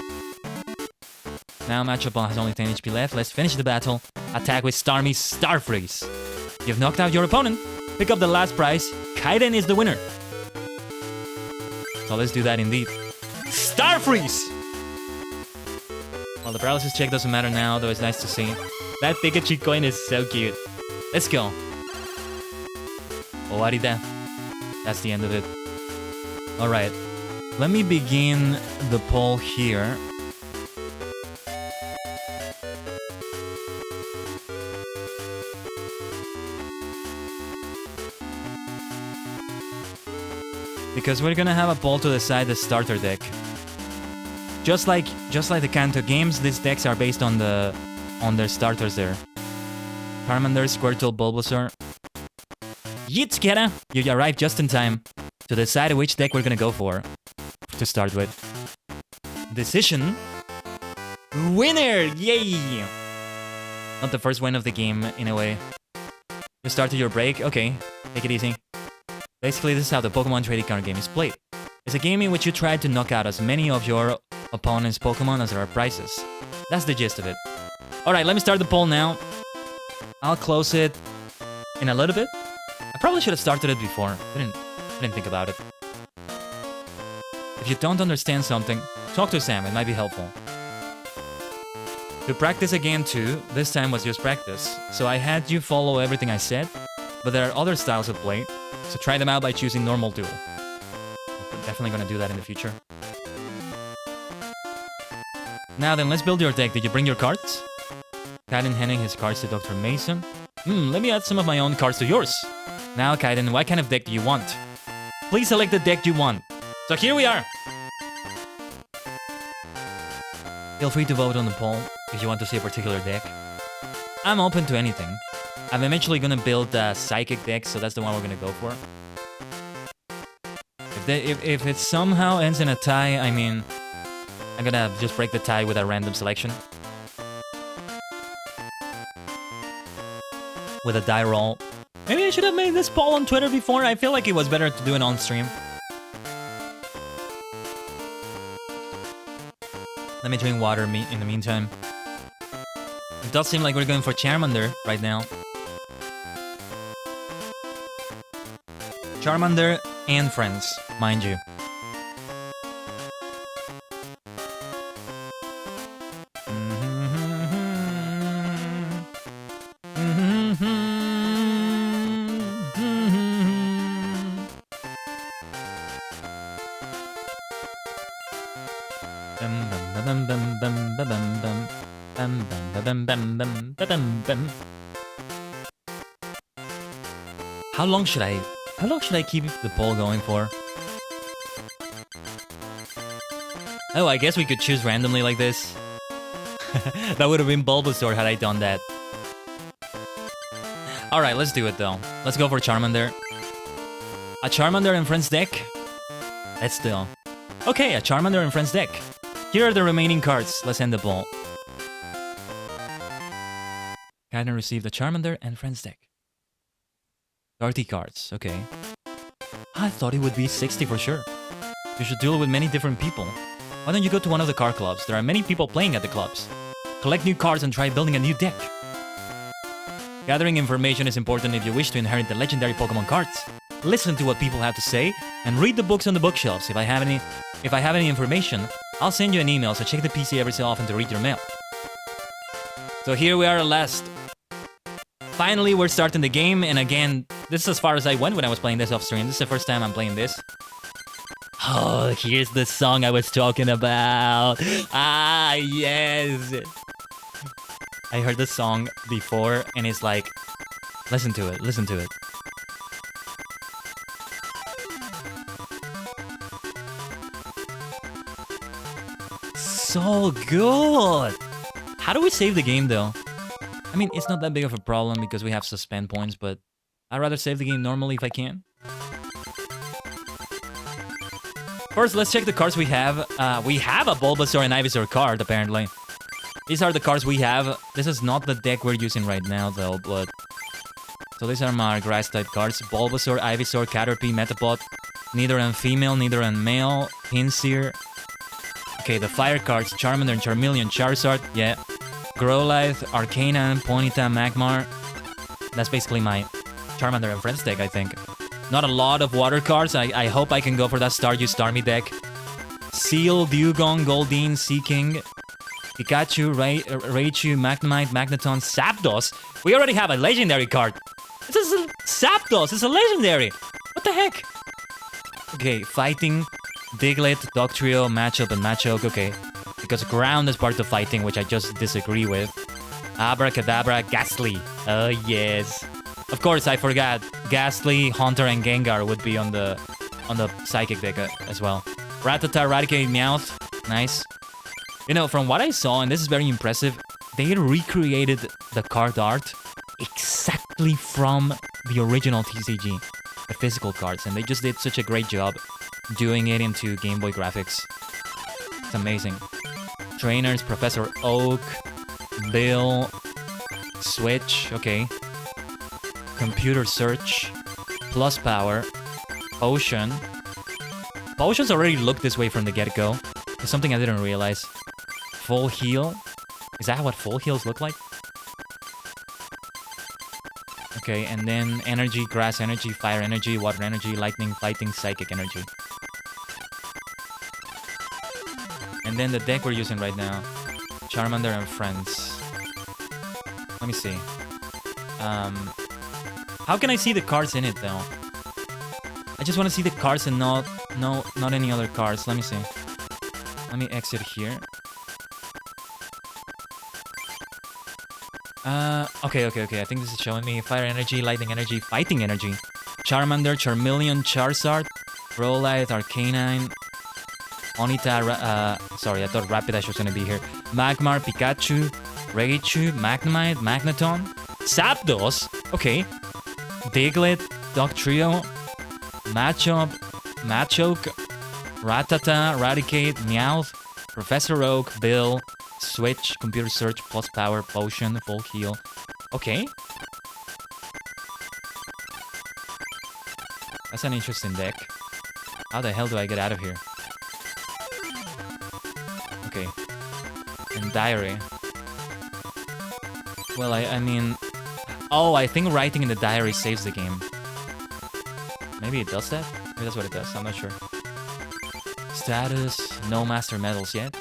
Now matchup has only 10 HP left. Let's finish the battle. Attack with Starmie's Star Freeze. You've knocked out your opponent. Pick up the last prize. Khaiden is the winner. So let's do that indeed. Star Freeze! Well, the paralysis check doesn't matter now, though it's nice to see. That Pikachu coin is so cute. Let's go. Owarida. That's the end of it. Alright. Let me begin the poll here. Because we're gonna have a poll to decide the starter deck. Just like the Kanto games, these decks are based on their starters there. Charmander, Squirtle, Bulbasaur. Yitskera! You arrived just in time to decide which deck we're gonna go for to start with. Decision. Winner! Yay! Not the first win of the game, in a way. You started your break? Okay, take it easy. Basically, this is how the Pokemon trading card game is played. It's a game in which you try to knock out as many of your opponent's Pokemon as there are prizes. That's the gist of it. Alright, let me start the poll now. I'll close it in a little bit. I probably should have started it before. I didn't think about it. If you don't understand something, talk to Sam, it might be helpful. To practice again too, this time was just practice. So I had you follow everything I said, but there are other styles of play, so try them out by choosing normal duel. I'm definitely gonna do that in the future. Now then, let's build your deck. Did you bring your cards? Khaiden handing his cards to Dr. Mason. Let me add some of my own cards to yours. Now, Khaiden, what kind of deck do you want? Please select the deck you want. So here we are. Feel free to vote on the poll if you want to see a particular deck. I'm open to anything. I'm eventually gonna build a psychic deck, so that's the one we're gonna go for. If it somehow ends in a tie, I mean, I'm gonna just break the tie with a random selection. With a die roll. Maybe I should have made this poll on Twitter before. I feel like it was better to do it on stream. Let me drink water in the meantime. It does seem like we're going for Charmander right now. Charmander and friends, mind you. How long should I keep the poll going for? Oh, I guess we could choose randomly like this. That would have been Bulbasaur had I done that. Alright, let's do it though. Let's go for Charmander. A Charmander and Friends deck? Let's do. Okay, a Charmander and Friends deck. Here are the remaining cards. Let's end the poll. Khaiden received a Charmander and Friends deck. 30 cards, okay. I thought it would be 60 for sure. You should duel with many different people. Why don't you go to one of the card clubs? There are many people playing at the clubs. Collect new cards and try building a new deck. Gathering information is important if you wish to inherit the legendary Pokemon cards. Listen to what people have to say and read the books on the bookshelves. If I have any information, I'll send you an email, so check the PC every so often to read your mail. So here we are at last. Finally, we're starting the game, and again, this is as far as I went when I was playing this off stream. This is the first time I'm playing this. Oh, here's the song I was talking about. Ah, yes. I heard the song before, and it's like, listen to it, listen to it. So good! How do we save the game, though? I mean, it's not that big of a problem because we have suspend points, but I'd rather save the game normally if I can. First, let's check the cards we have. We have a Bulbasaur and Ivysaur card, apparently. These are the cards we have. This is not the deck we're using right now, though, but... So these are my Grass-type cards. Bulbasaur, Ivysaur, Caterpie, Metapod. Neither and female, neither and male. Pinsir. Okay, the fire cards. Charmander, Charmeleon, Charizard. Yeah. Growlithe, Arcanine, Ponyta, Magmar. That's basically my Charmander and Friends deck, I think. Not a lot of water cards. I hope I can go for that Staryu Starmie deck. Seal, Dewgong, Goldeen, Seaking, Pikachu, Raichu, Magnemite, Magneton, Zapdos. We already have a legendary card. This is a Zapdos. It's a legendary. What the heck? Okay, fighting, Diglett, Dugtrio, Matchup, and Machoke. Okay, because ground is part of fighting, which I just disagree with. Abracadabra, Ghastly. Oh yes. Of course, I forgot. Ghastly, Haunter, and Gengar would be on the Psychic deck as well. Rattata, Raticate, Meowth. Nice. You know, from what I saw, and this is very impressive, they recreated the card art exactly from the original TCG, the physical cards, and they just did such a great job doing it into Game Boy graphics. It's amazing. Trainers, Professor Oak, Bill, Switch, okay. Computer Search, Plus Power, Potion. Potions already look this way from the get-go. It's something I didn't realize. Full Heal. Is that what full heals look like? Okay, and then Energy, Grass Energy, Fire Energy, Water Energy, Lightning, Fighting, Psychic Energy. And then the deck we're using right now. Charmander and Friends. Let me see. How can I see the cards in it, though? I just want to see the cards and not any other cards. Let me see. Let me exit here. Okay. I think this is showing me Fire Energy, Lightning Energy, Fighting Energy. Charmander, Charmeleon, Charizard, Growlithe, Arcanine, Ponyta, sorry, I thought Rapidash was gonna be here. Magmar, Pikachu, Raichu, Magnemite, Magneton, Zapdos, okay. Diglett, Dugtrio, Machoke, Rattata, Raticate, Meowth, Professor Oak, Bill, Switch, Computer Search, Plus Power, Potion, Full Heal. Okay. That's an interesting deck. How the hell do I get out of here? Okay. And Diary. Well, I mean... Oh, I think writing in the diary saves the game. Maybe it does that? Maybe that's what it does, I'm not sure. Status, no master medals yet.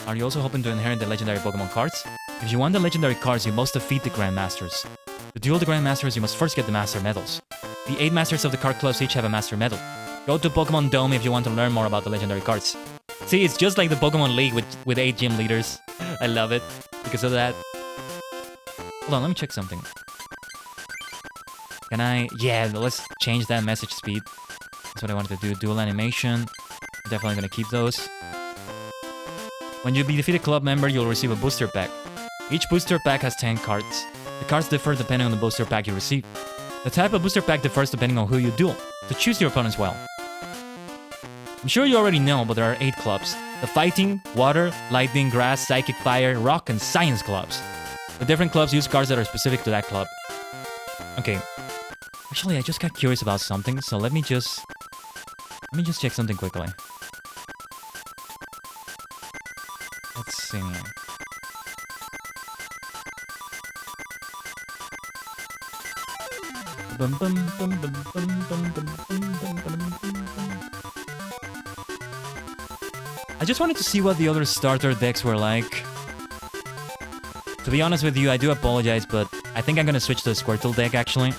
Are you also hoping to inherit the legendary Pokemon cards? If you want the legendary cards, you must defeat the Grandmasters. To duel the Grandmasters, you must first get the Master Medals. The 8 Masters of the card clubs each have a Master Medal. Go to Pokemon Dome if you want to learn more about the legendary cards. See, it's just like the Pokemon League with 8 gym leaders. I love it because of that. Hold on, let me check something. Can I... Yeah, let's change that message speed. That's what I wanted to do. Dual animation. Definitely gonna keep those. When you defeat a club member, you'll receive a booster pack. Each booster pack has 10 cards. The cards differ depending on the booster pack you receive. The type of booster pack differs depending on who you duel, so choose your opponents well. I'm sure you already know, but there are 8 clubs. The Fighting, Water, Lightning, Grass, Psychic, Fire, Rock, and Science clubs. The different clubs use cards that are specific to that club. Okay. Actually, I just got curious about something, so let me just check something quickly. Let's see. I just wanted to see what the other starter decks were like. To be honest with you, I do apologize, but I think I'm gonna switch to the Squirtle deck, actually.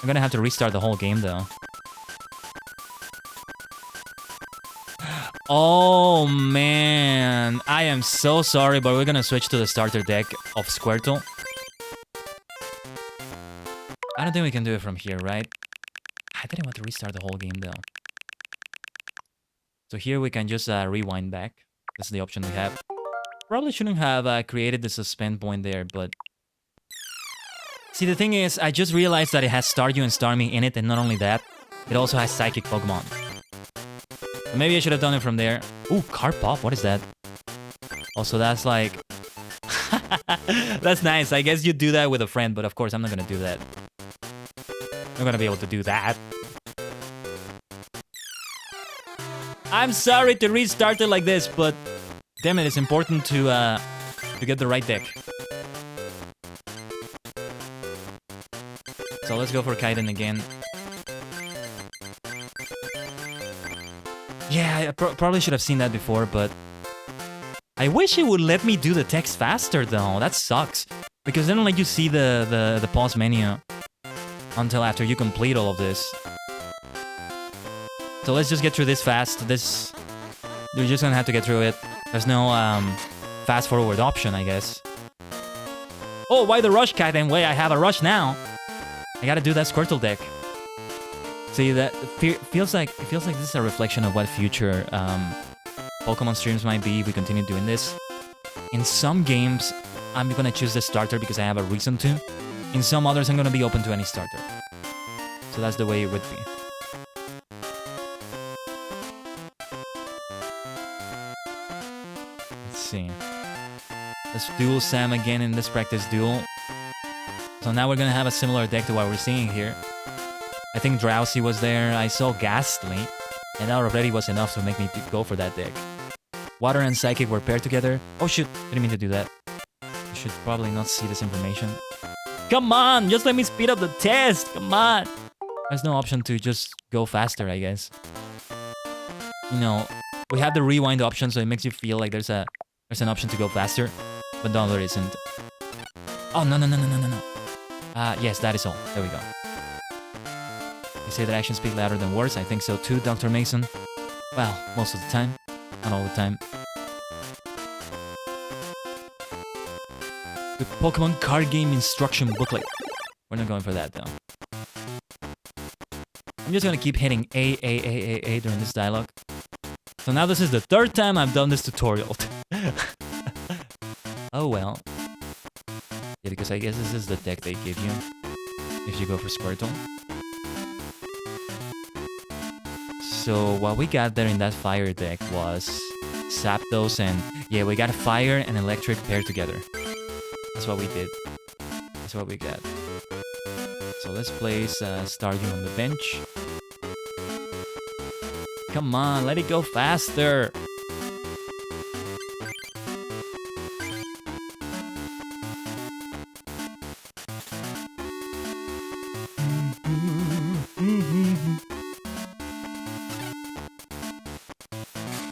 I'm gonna have to restart the whole game, though. Oh, man. I am so sorry, but we're gonna switch to the starter deck of Squirtle. I don't think we can do it from here, right? I didn't want to restart the whole game, though. So here we can just rewind back. This is the option we have. Probably shouldn't have created the suspend point there, but... See, the thing is, I just realized that it has Staryu and Starmie in it, and not only that, it also has Psychic Pokemon. So maybe I should have done it from there. Ooh, Card Pop, what is that? Also, that's like... That's nice. I guess you do that with a friend, but of course I'm not gonna do that. I'm not gonna be able to do that. I'm sorry to restart it like this, but damn it, it's important to get the right deck. So let's go for Khaiden again. Yeah, I probably should have seen that before, but I wish it would let me do the text faster though. That sucks. Because then like you see the pause menu until after you complete all of this. So let's just get through this fast. You're just gonna have to get through it. There's no fast forward option, I guess. Oh, why the rush, Khaiden? Wait, I have a rush now. I gotta do that Squirtle deck. See, that feels like this is a reflection of what future Pokemon streams might be if we continue doing this. In some games, I'm gonna choose the starter because I have a reason to. In some others, I'm gonna be open to any starter. So that's the way it would be. Let's see. Let's duel Sam again in this practice duel. So now we're gonna have a similar deck to what we're seeing here. I think Drowsy was there, I saw Ghastly, and that already was enough to make me go for that deck. Water and Psychic were paired together. Oh shoot, didn't mean to do that. You should probably not see this information. Come on, just let me speed up the test, come on! There's no option to just go faster, I guess. You know, we have the rewind option, so it makes you feel like there's an option to go faster, but no, there isn't. Oh, no. Yes, that is all. There we go. You say that actions speak louder than words. I think so too, Dr. Mason. Well, most of the time. Not all the time. The Pokemon card game instruction booklet. We're not going for that, though. I'm just gonna keep hitting A during this dialogue. So now this is the 3rd time I've done this tutorial. Oh well. Yeah, because I guess this is the deck they give you if you go for Squirtle. So what we got there in that fire deck was Zapdos and... Yeah, we got fire and electric paired together. That's what we did. That's what we got. So let's place Staryu on the bench. Come on, let it go faster!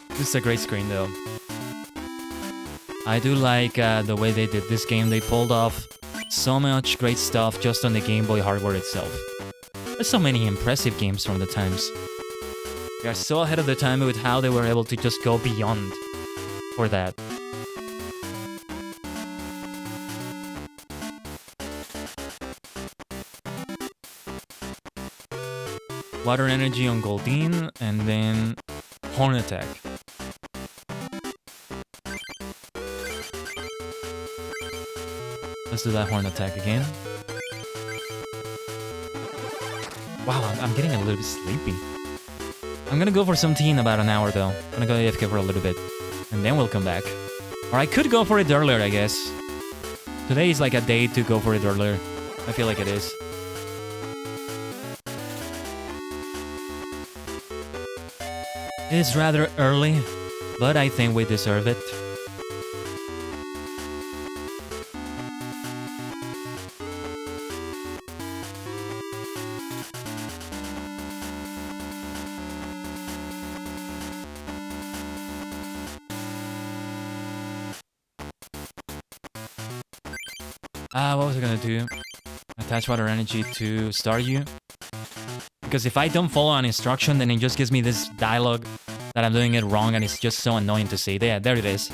This is a great screen though. I do like the way they did this game. They pulled off so much great stuff just on the Game Boy hardware itself. There's so many impressive games from the times. They are so ahead of the time with how they were able to just go beyond for that. Water energy on Goldeen, and then Horn Attack. Let's do that Horn Attack again. Wow, I'm getting a little bit sleepy. I'm gonna go for some tea in about an hour though. I'm gonna go AFK for a little bit, and then we'll come back. Or I could go for it earlier, I guess. Today is like a day to go for it earlier. I feel like it is. It's rather early, but I think we deserve it. What was I gonna do? Attach water energy to Staryu. Because if I don't follow an instruction, then it just gives me this dialogue that I'm doing it wrong, and it's just so annoying to see. There it is.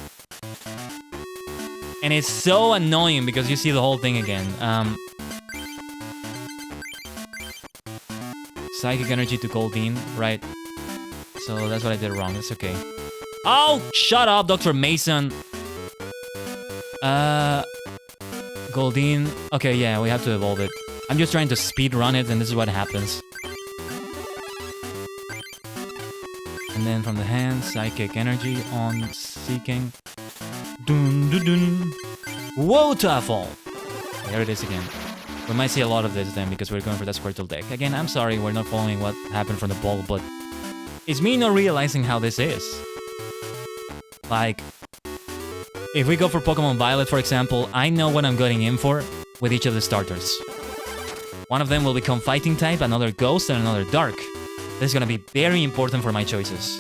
And it's so annoying because you see the whole thing again. Psychic energy to Goldeen, right? So that's what I did wrong. It's okay. Oh, shut up, Dr. Mason. Goldeen. Okay, yeah, we have to evolve it. I'm just trying to speed run it, and this is what happens. And then from the hand, Psychic Energy on Seeking. Dun dun dun. Waterfall! There it is again. We might see a lot of this then because we're going for that Squirtle deck. Again, I'm sorry we're not following what happened from the ball, but it's me not realizing how this is. Like, if we go for Pokemon Violet, for example, I know what I'm going in for with each of the starters. One of them will become Fighting type, another Ghost, and another Dark. This is going to be very important for my choices.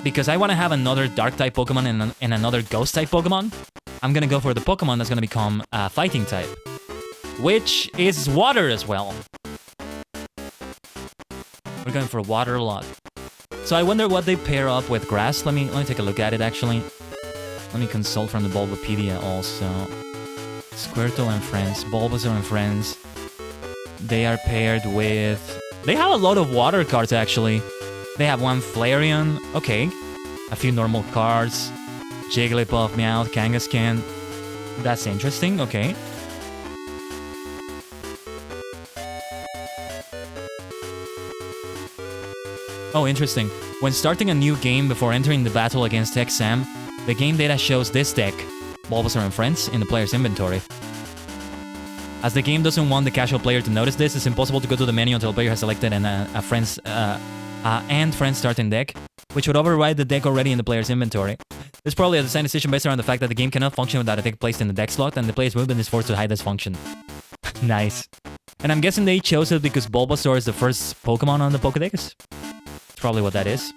Because I want to have another Dark-type Pokemon and another Ghost-type Pokemon, I'm going to go for the Pokemon that's going to become Fighting type. Which is Water as well. We're going for Water a lot. So I wonder what they pair up with Grass. Let me take a look at it, actually. Let me consult from the Bulbapedia also. Squirtle and friends. Bulbasaur and friends. They are paired with... They have a lot of water cards, actually. They have one Flareon. Okay. A few normal cards. Jigglypuff, Meowth, Kangaskhan. That's interesting. Okay. Oh, interesting. When starting a new game before entering the battle against Exam, the game data shows this deck, Bulbasaur and friends, in the player's inventory. As the game doesn't want the casual player to notice this, it's impossible to go to the menu until the player has selected a friend's starting deck, which would override the deck already in the player's inventory. This is probably a design decision based around the fact that the game cannot function without a deck placed in the deck slot, and the player's movement is forced to hide this function. Nice. And I'm guessing they chose it because Bulbasaur is the first Pokemon on the Pokédex. That's probably what that is.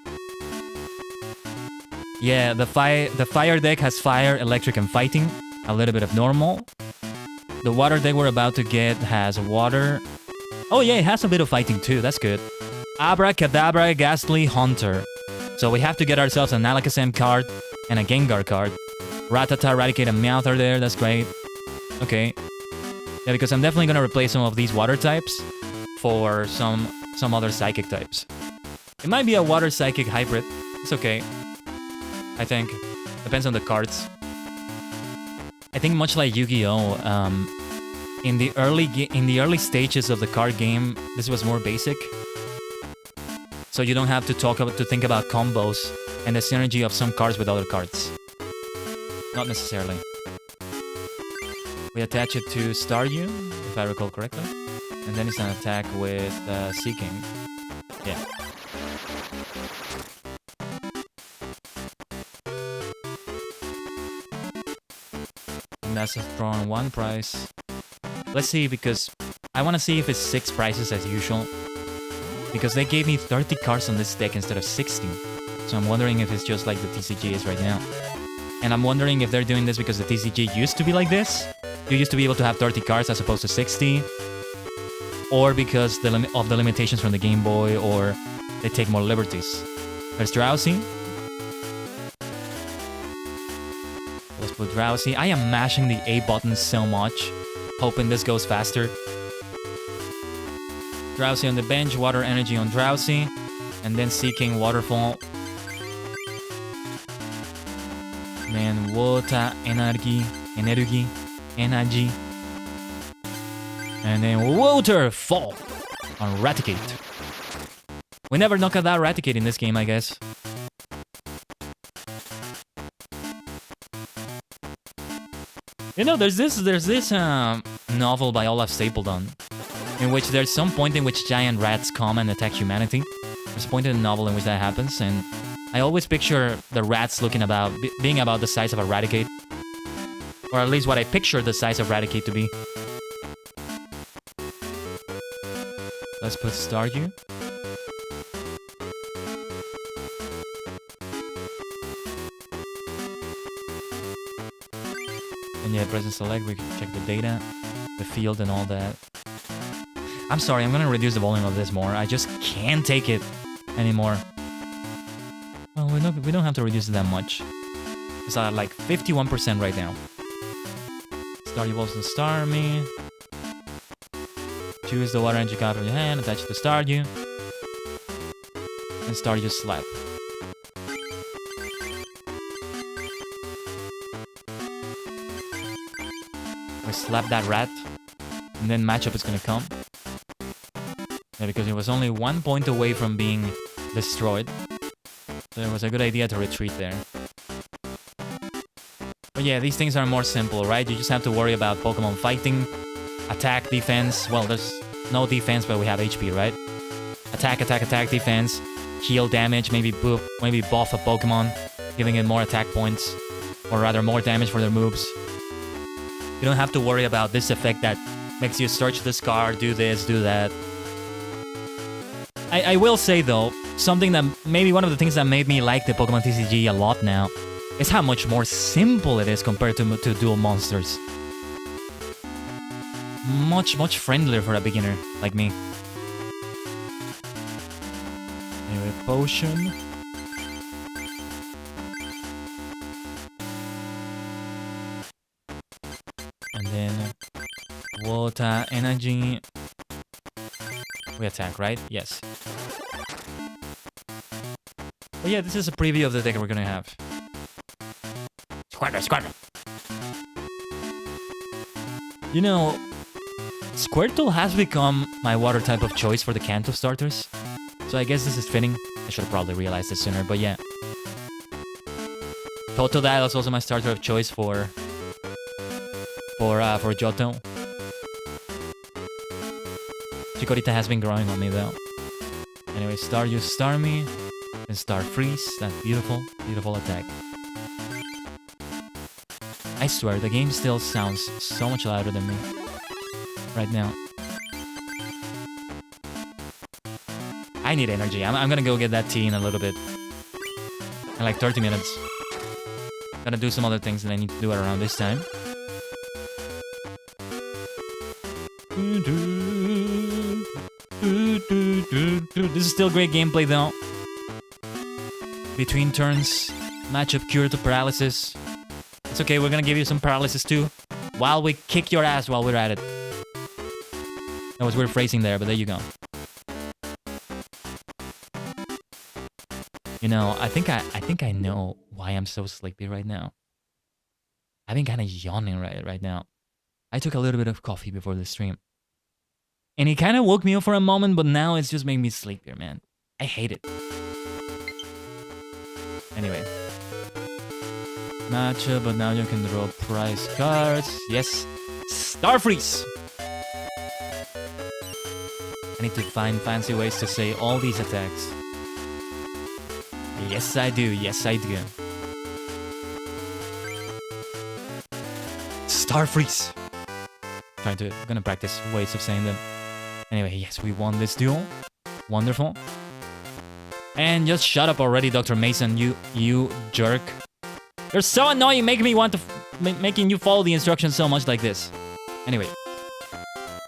Yeah, the fire deck has fire, electric, and fighting. A little bit of normal. The water deck we're about to get has water. Oh yeah, it has a bit of fighting too. That's good. Abracadabra, Ghastly, Hunter. So we have to get ourselves an Alakazam card and a Gengar card. Rattata, Raticate, and Meowth are there. That's great. Okay. Yeah, because I'm definitely gonna replace some of these water types for some other psychic types. It might be a water psychic hybrid. It's okay. I think. Depends on the cards. I think much like Yu-Gi-Oh! In the early stages of the card game, this was more basic. So you don't have to think about combos and the synergy of some cards with other cards. Not necessarily. We attach it to Staryu, if I recall correctly. And then it's an attack with Seeking. Yeah. That's a throw on one price. Let's see, because I want to see if it's 6 prices as usual. Because they gave me 30 cards on this deck instead of 60. So I'm wondering if it's just like the TCG is right now. And I'm wondering if they're doing this because the TCG used to be like this. You used to be able to have 30 cards as opposed to 60. or because of the limitations from the Game Boy, or they take more liberties. There's Drowsy. Let's put Drowsy. I am mashing the A button so much, hoping this goes faster. Drowsy on the bench, water energy on Drowsy, and then seeking waterfall. Then water energy, energy. And then waterfall on Raticate. We never knock out that Raticate in this game, I guess. You know, there's this novel by Olaf Stapledon, in which there's some point in which giant rats come and attack humanity. There's a point in the novel in which that happens, and I always picture the rats being about the size of a Raticate. Or at least what I picture the size of Raticate to be. Let's put Stardew. And yeah, press and select, we can check the data, the field and all that. I'm sorry, I'm gonna reduce the volume of this more. I just can't take it anymore. Well, we don't have to reduce it that much. It's at like 51% right now. Stardew Wolves to star me. Choose the water energy card from your hand, attach it to Stardew. And Stardew slap. We slap that rat. And then matchup is gonna come. Yeah, because it was only 1 point away from being destroyed. So it was a good idea to retreat there. But yeah, these things are more simple, right? You just have to worry about Pokemon fighting, attack, defense. Well, there's no defense, but we have HP, right? Attack, defense, heal damage, maybe buff a Pokemon, giving it more attack points, or rather more damage for their moves. You don't have to worry about this effect that makes you search this card, do this, do that. I will say though, something that maybe one of the things that made me like the Pokemon TCG a lot now is how much more simple it is compared to Duel Monsters. Much friendlier for a beginner like me. Anyway, potion. And then water energy. We attack, right? Yes. But yeah, this is a preview of the deck we're gonna have. Squirtle. You know, Squirtle has become my water type of choice for the Kanto starters. So I guess this is fitting. I should have probably realized this sooner, but yeah. Totodile is also my starter of choice for Johto. Chikorita has been growing on me though. Anyway, Staryu, Starmie, and Starfreeze. That beautiful attack. I swear, the game still sounds so much louder than me right now. I need energy. I'm gonna go get that tea in a little bit. In like 30 minutes. Gonna do some other things that I need to do around this time. This is still great gameplay though. Between turns, matchup cure to paralysis. It's okay, we're gonna give you some paralysis too, while we kick your ass while we're at it. That was weird phrasing there, but there you go. You know, I think I know why I'm so sleepy right now. I've been kind of yawning right now. I took a little bit of coffee before the stream. And it kind of woke me up for a moment, but now it's just made me sleepier, man. I hate it. Anyway. Matchup, but now you can draw prize cards. Yes. Starfreeze! I need to find fancy ways to say all these attacks. Yes, I do. Yes, I do. Starfreeze! Gonna practice ways of saying them. Anyway, yes, we won this duel. Wonderful. And just shut up already, Dr. Mason, you jerk. You're so annoying, making me want to making you follow the instructions so much like this. Anyway,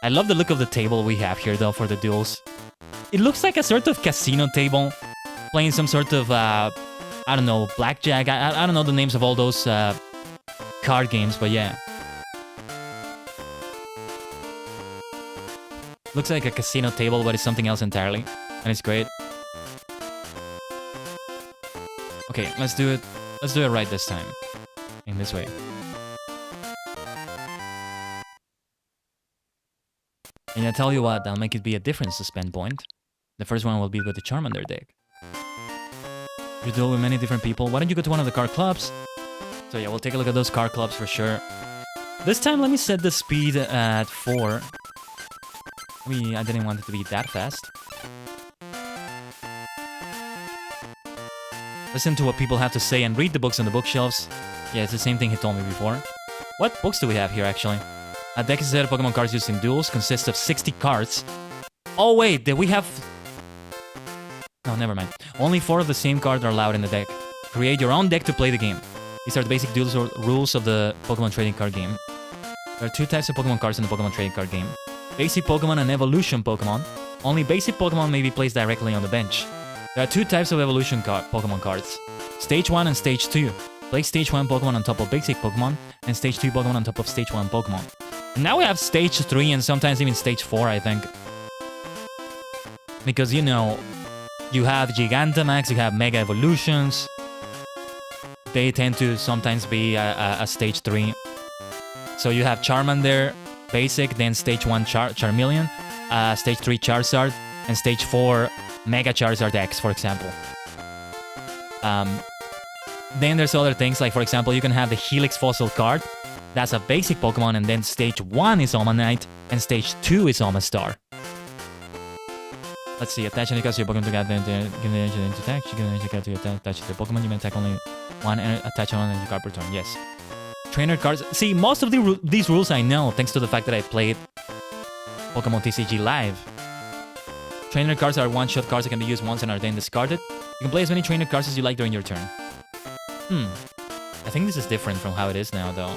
I I love the look of the table we have here, though, for the duels. It looks like a sort of casino table, playing some sort of, I don't know, blackjack. I don't know the names of all those card games, but yeah. Looks like a casino table, but it's something else entirely. And it's great. Okay, let's do it. Let's do it right this time. In this way. And I tell you what, I'll make it be a different suspend point. The first one will be with the Charmander deck. You deal with many different people. Why don't you go to one of the card clubs? So yeah, we'll take a look at those card clubs for sure. This time, let me set the speed at 4. I didn't want it to be that fast. Listen to what people have to say and read the books on the bookshelves. Yeah, it's the same thing he told me before. What books do we have here, actually? A deck set of Pokemon cards used in duels consists of 60 cards. Oh, wait, did we have... No, never mind. Only 4 of the same cards are allowed in the deck. Create your own deck to play the game. These are the basic rules of the Pokemon trading card game. There are 2 types of Pokemon cards in the Pokemon trading card game. Basic Pokemon and Evolution Pokemon. Only basic Pokemon may be placed directly on the bench. There are 2 types of Evolution Pokemon cards. Stage 1 and Stage 2. Place Stage 1 Pokemon on top of basic Pokemon, and Stage 2 Pokemon on top of Stage 1 Pokemon. And now we have Stage 3 and sometimes even Stage 4, I think. Because, you know, you have Gigantamax, you have Mega Evolutions. They tend to sometimes be a Stage 3. So you have Charmander, Basic, then Stage 1 Charmeleon, Stage 3 Charizard, and Stage 4 Mega Charizard X, for example. Then there's other things, like for example, you can have the Helix Fossil card. That's a basic Pokemon, and then Stage 1 is Omanite, and Stage 2 is Omastar. Let's see, attach any cards to your Pokemon to get them to attack. You can attach to attach the Pokemon. You may attack only one and attach one energy card per turn. Yes. Trainer cards. See, most of these rules I know, thanks to the fact that I played Pokémon TCG live. Trainer cards are one-shot cards that can be used once and are then discarded. You can play as many trainer cards as you like during your turn. I think this is different from how it is now, though.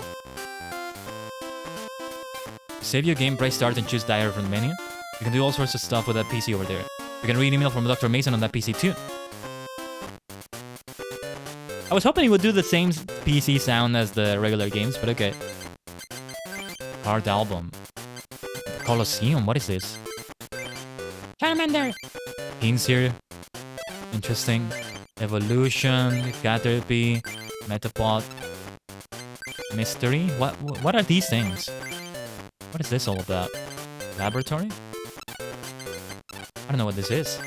Save your game, press start, and choose diary from the menu. You can do all sorts of stuff with that PC over there. You can read email from Dr. Mason on that PC too. I was hoping it would do the same PC sound as the regular games, but okay. Card album. Colosseum, what is this? Charmander! Hints here. Interesting. Evolution, Caterpie, Metapod. Mystery? What are these things? What is this all about? Laboratory? I don't know what this is.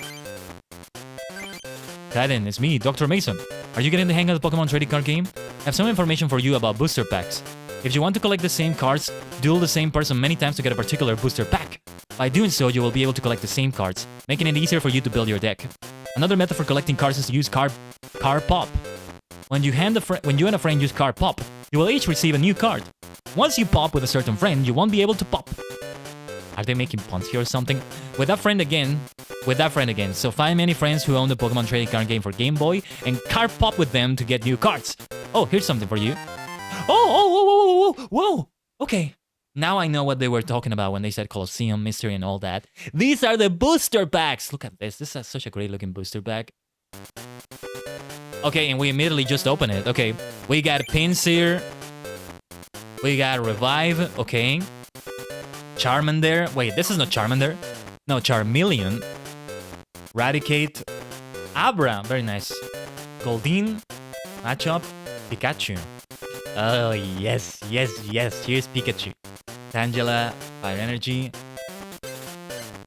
Khaiden, it's me, Dr. Mason. Are you getting the hang of the Pokemon trading card game? I have some information for you about booster packs. If you want to collect the same cards, duel the same person many times to get a particular booster pack. By doing so, you will be able to collect the same cards, making it easier for you to build your deck. Another method for collecting cards is to use card pop. When you and a friend use card pop, you will each receive a new card. Once you pop with a certain friend, you won't be able to pop. Are they making puns here or something? With that friend again. So find many friends who own the Pokemon trading card game for Game Boy and card pop with them to get new cards. Oh, here's something for you. Whoa. Okay. Now I know what they were talking about when they said Colosseum, Mystery, and all that. These are the booster packs. Look at this. This is such a great looking booster pack. Okay, and we immediately just open it. Okay, we got Pinsir. We got Revive. Okay. Charmander. Wait, this is not Charmander. No, Charmeleon. Radicate. Abra. Very nice. Goldeen. Machop. Pikachu. Oh, yes. Here's Pikachu. Tangela. Fire Energy.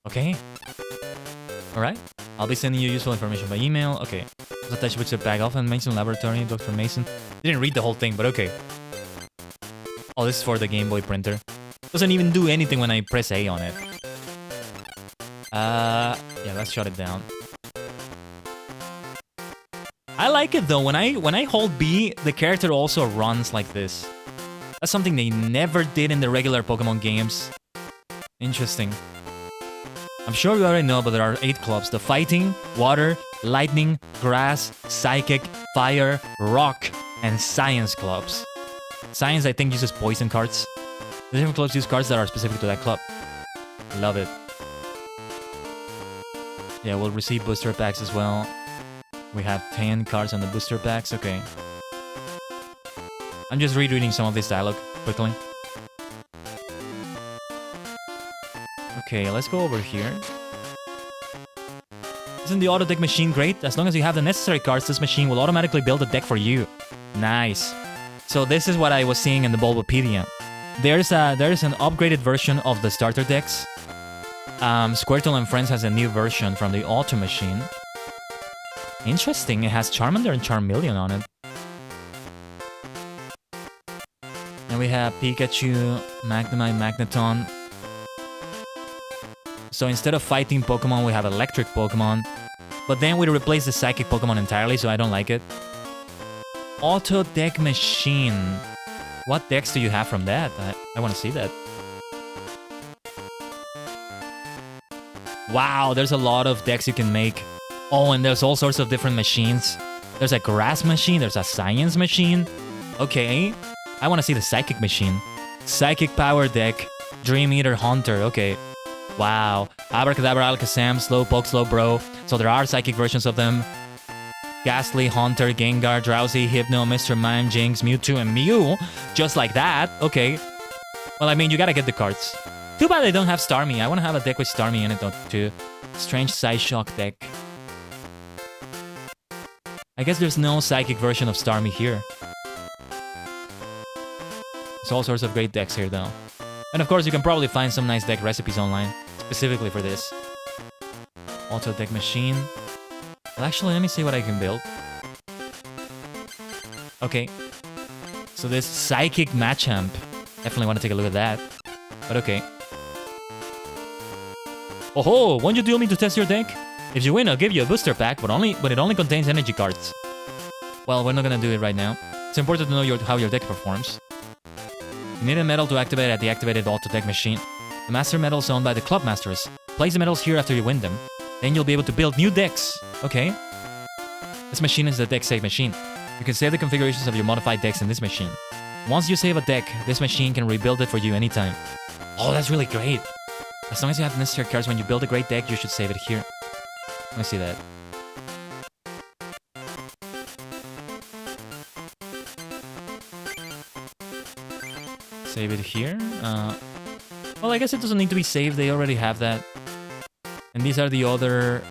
Okay. Alright. I'll be sending you useful information by email. Okay. Attach booster bag off and Mason Laboratory. Dr. Mason. Didn't read the whole thing, but okay. Oh, this is for the Game Boy printer. Doesn't even do anything when I press A on it. Yeah, let's shut it down. I like it though. When I hold B, the character also runs like this. That's something they never did in the regular Pokemon games. Interesting. I'm sure you already know, but there are 8 clubs. The Fighting, Water, Lightning, Grass, Psychic, Fire, Rock, and Science clubs. Science, I think, uses poison cards. The different clubs use cards that are specific to that club. Love it. Yeah, we'll receive booster packs as well. We have 10 cards on the booster packs. Okay. I'm just rereading some of this dialogue quickly. Okay, let's go over here. Isn't the auto deck machine great? As long as you have the necessary cards, this machine will automatically build a deck for you. Nice. So this is what I was seeing in the Bulbapedia. There's an upgraded version of the starter decks. Squirtle and Friends has a new version from the auto machine. Interesting, it has Charmander and Charmeleon on it. And we have Pikachu, Magnemite, Magneton. So instead of fighting Pokemon, we have electric Pokemon. But then we replace the psychic Pokemon entirely, so I don't like it. Auto deck machine. What decks do you have from that? I want to see that. Wow, there's a lot of decks you can make. Oh, and there's all sorts of different machines. There's a grass machine, there's a science machine. Okay, I want to see the psychic machine. Psychic power deck, Dream Eater Hunter, okay. Wow, Abracadabra, Alakazam, Slowpoke, Slowbro. So there are psychic versions of them. Ghastly, Haunter, Gengar, Drowsy, Hypno, Mr. Mime, Jinx, Mewtwo, and Mew. Just like that, okay. Well, I mean, you gotta get the cards. Too bad I don't have Starmie. I want to have a deck with Starmie in it too. Strange Psyshock deck. I guess there's no psychic version of Starmie here. There's all sorts of great decks here though. And of course you can probably find some nice deck recipes online, specifically for this. Auto deck machine. Well, actually, let me see what I can build. Okay. So this Psychic Machamp. Definitely want to take a look at that. But okay. Oh ho! Won't you deal me to test your deck? If you win, I'll give you a booster pack, but it only contains energy cards. Well, we're not gonna do it right now. It's important to know how your deck performs. You need a medal to activate at the activated auto deck machine. The master medal is owned by the club masters. Place the medals here after you win them. Then you'll be able to build new decks. Okay. This machine is the deck save machine. You can save the configurations of your modified decks in this machine. Once you save a deck, this machine can rebuild it for you anytime. Oh, that's really great. As long as you have the necessary cards when you build a great deck, you should save it here. Let me see that. Save it here. Well, I guess it doesn't need to be saved. They already have that. And these are the other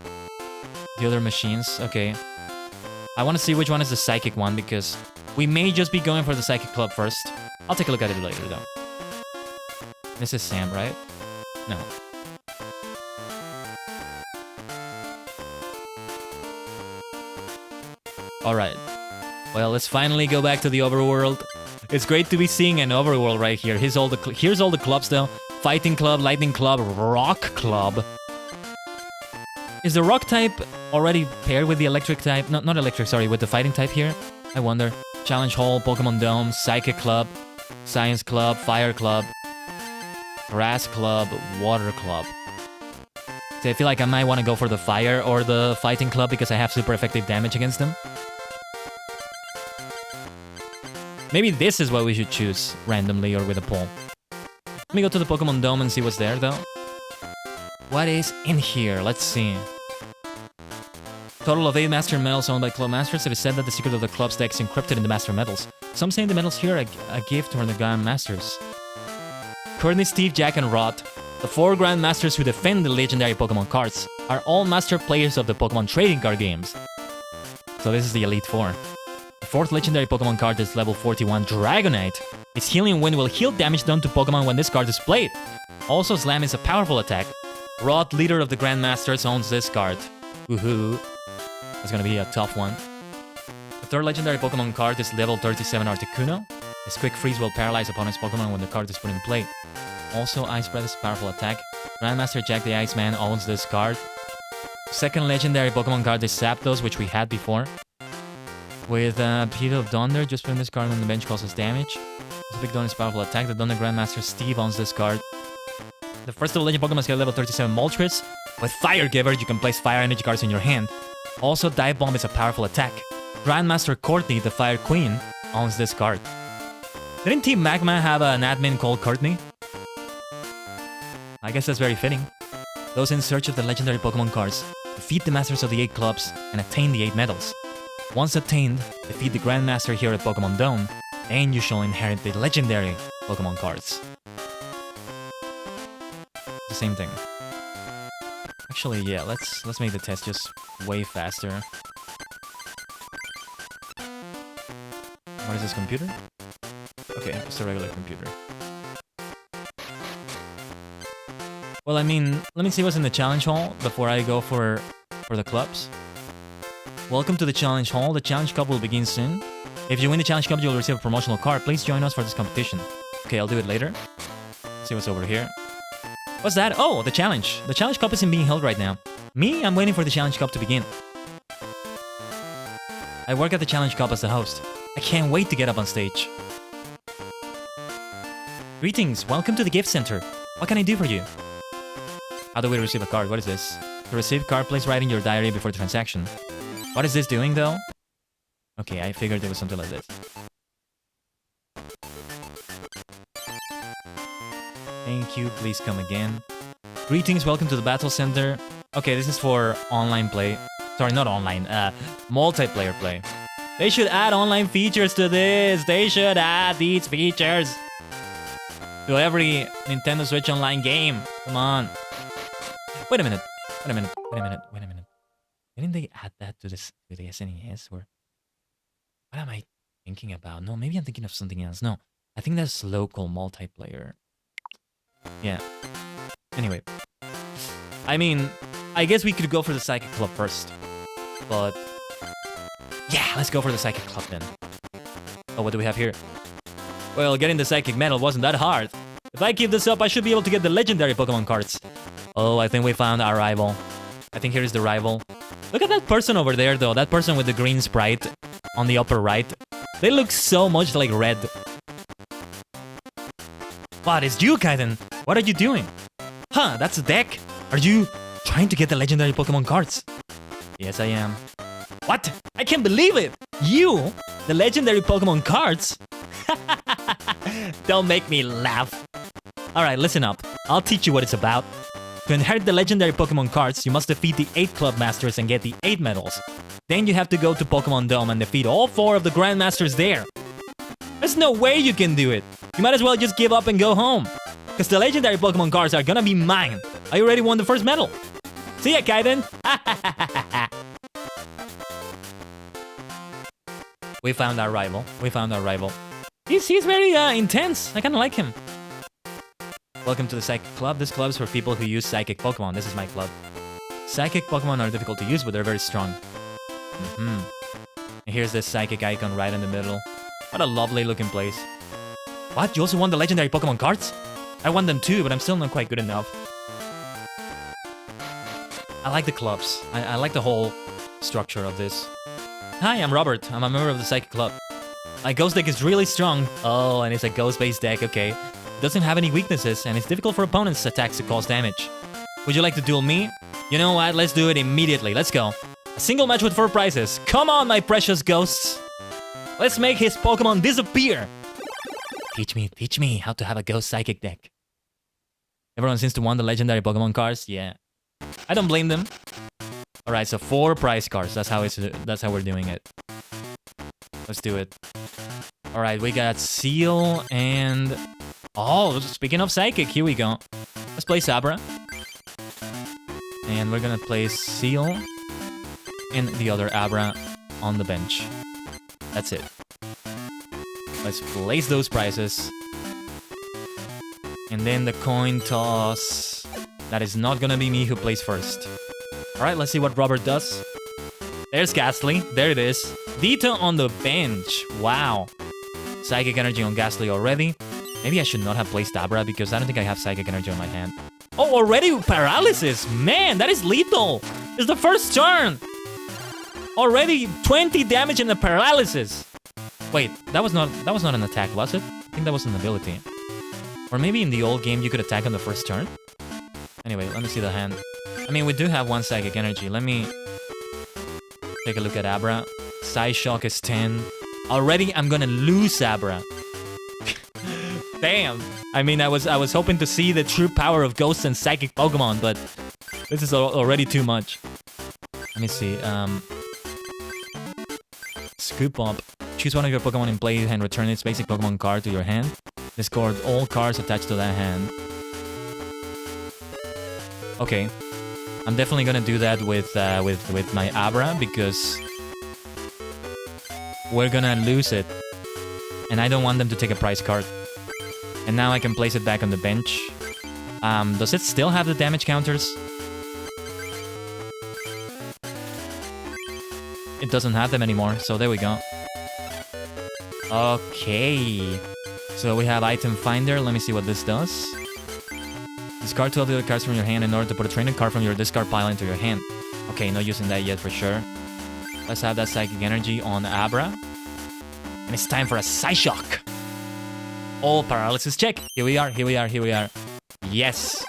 machines. Okay. I want to see which one is the psychic one because we may just be going for the psychic club first. I'll take a look at it later though. This is Sam, right? No. Alright. Well, let's finally go back to the overworld. It's great to be seeing an overworld right here. Here's all the clubs though. Fighting Club, Lightning Club, Rock Club. Is the Rock type already paired with the Electric type? No, not Electric, sorry, with the Fighting type here? I wonder. Challenge Hall, Pokemon Dome, Psychic Club, Science Club, Fire Club, Grass Club, Water Club. So I feel like I might want to go for the Fire or the Fighting Club because I have super effective damage against them. Maybe this is what we should choose randomly or with a poll. Let me go to the Pokemon Dome and see what's there though. What is in here? Let's see. Total of 8 Master Medals owned by Club Masters. It is said that the secret of the club's deck is encrypted in the Master Medals. Some say the medals here are a gift from the Grand Masters. Courtney, Steve, Jack, and Rod, the 4 Grand Masters who defend the legendary Pokemon cards, are all master players of the Pokemon trading card games. So this is the Elite 4. The 4th legendary Pokemon card is level 41, Dragonite. Its Healing Wind will heal damage done to Pokemon when this card is played. Also, Slam is a powerful attack. Rod, leader of the Grandmasters, owns this card. Woohoo. That's gonna be a tough one. The 3rd legendary Pokemon card is level 37, Articuno. Its Quick Freeze will paralyze opponent's Pokemon when the card is put in play. Also, Ice Breath is a powerful attack. Grandmaster Jack the Iceman owns this card. 2nd legendary Pokemon card is Zapdos, which we had before. With Peter of Thunder, just putting this card on the bench causes damage. Also, Big Dawn is a powerful attack. The Thunder Grandmaster Steve owns this card. The first of the legend Pokemon is level 37 Moltres. With Fire Giver, you can place fire energy cards in your hand. Also, Dive Bomb is a powerful attack. Grandmaster Courtney, the Fire Queen, owns this card. Didn't Team Magma have an admin called Courtney? I guess that's very fitting. Those in search of the legendary Pokemon cards defeat the Masters of the 8 clubs and attain the 8 medals. Once attained, defeat the Grandmaster here at Pokemon Dome, and you shall inherit the legendary Pokemon cards. The same thing. Actually, yeah, let's make the test just way faster. What is this computer? Okay, it's a regular computer. Well, I mean, let me see what's in the challenge hall before I go for the clubs. Welcome to the challenge hall. The challenge cup will begin soon. If you win the challenge cup, you'll receive a promotional card. Please join us for this competition. Okay, I'll do it later. See what's over here. What's that? Oh, the challenge. The challenge cup isn't being held right now. Me, I'm waiting for the challenge cup to begin. I work at the challenge cup as the host. I can't wait to get up on stage. Greetings, welcome to the gift center. What can I do for you? How do we receive a card? What is this? To receive card, please write in your diary before the transaction. What is this doing though? Okay, I figured it was something like this. Thank you, please come again. Greetings, welcome to the battle center. Okay, this is for online play. Sorry, not online, multiplayer play. They should add online features to this. They should add these features to every Nintendo Switch Online game. Come on. Wait a minute. Didn't they add that to the SNES? Or what am I thinking about? No, maybe I'm thinking of something else. No, I think that's local multiplayer. Yeah. Anyway. I mean, I guess we could go for the Psychic Club first. But yeah, let's go for the Psychic Club then. Oh, what do we have here? Well, getting the Psychic Medal wasn't that hard. If I keep this up, I should be able to get the legendary Pokemon cards. Oh, I think we found our rival. I think here is the rival. Look at that person over there, though. That person with the green sprite on the upper right. They look so much like Red. What is you, Khaiden? What are you doing? Huh, that's a deck. Are you trying to get the legendary Pokemon cards? Yes, I am. What? I can't believe it! You? The legendary Pokemon cards? Don't make me laugh. Alright, listen up. I'll teach you what it's about. To inherit the legendary Pokemon cards, you must defeat the 8 Club Masters and get the 8 medals. Then you have to go to Pokemon Dome and defeat all 4 of the Grandmasters there. There's no way you can do it. You might as well just give up and go home. Because the legendary Pokemon cards are gonna be mine. I already won the first medal. See ya, Khaiden. We found our rival. He's very intense. I kinda like him. Welcome to the Psychic Club. This club is for people who use Psychic Pokemon. This is my club. Psychic Pokemon are difficult to use, but they're very strong. And here's this Psychic icon right in the middle. What a lovely looking place. What? You also won the legendary Pokemon cards? I won them too, but I'm still not quite good enough. I like the clubs. I like the whole structure of this. Hi, I'm Robert. I'm a member of the Psychic Club. My ghost deck is really strong. Oh, and it's a ghost-based deck, okay. It doesn't have any weaknesses, and it's difficult for opponents' attacks to cause damage. Would you like to duel me? You know what? Let's do it immediately. Let's go. A single match with 4 prizes. Come on, my precious ghosts. Let's make his Pokemon disappear. Teach me how to have a ghost psychic deck. Everyone seems to want the legendary Pokemon cards. Yeah. I don't blame them. Alright, so 4 prize cards. That's how we're doing it. Let's do it. Alright, we got Seal and... Oh, speaking of Psychic, here we go. Let's play Sabra. And we're gonna play Seal and the other Abra on the bench. That's it. Let's place those prizes. And then the coin toss. That is not gonna be me who plays first. Alright, let's see what Robert does. There's Ghastly. There it is. Dito on the bench. Wow. Psychic Energy on Ghastly already. Maybe I should not have placed Abra because I don't think I have Psychic Energy on my hand. Oh, already Paralysis! Man, that is lethal! It's the first turn! Already 20 damage in the Paralysis! Wait, that was not an attack, was it? I think that was an ability. Or maybe in the old game you could attack on the first turn? Anyway, let me see the hand. I mean, we do have 1 Psychic Energy. Let me take a look at Abra. Psyshock is 10. Already I'm gonna lose Abra. Damn, I mean, I was hoping to see the true power of ghosts and psychic Pokemon, but this is already too much. Let me see. Scoop up. Choose one of your Pokemon in play and return its basic Pokemon card to your hand. Discard all cards attached to that hand. Okay. I'm definitely gonna do that with my Abra because we're gonna lose it. And I don't want them to take a prize card. And now I can place it back on the bench. Does it still have the damage counters? It doesn't have them anymore, so there we go. Okay. So we have Item Finder. Let me see what this does. Discard 2 of the other cards from your hand in order to put a trainer card from your discard pile into your hand. Okay, not using that yet for sure. Let's have that Psychic Energy on Abra. And it's time for a Psyshock. All paralysis check. Here we are, here we are, here we are. Yes.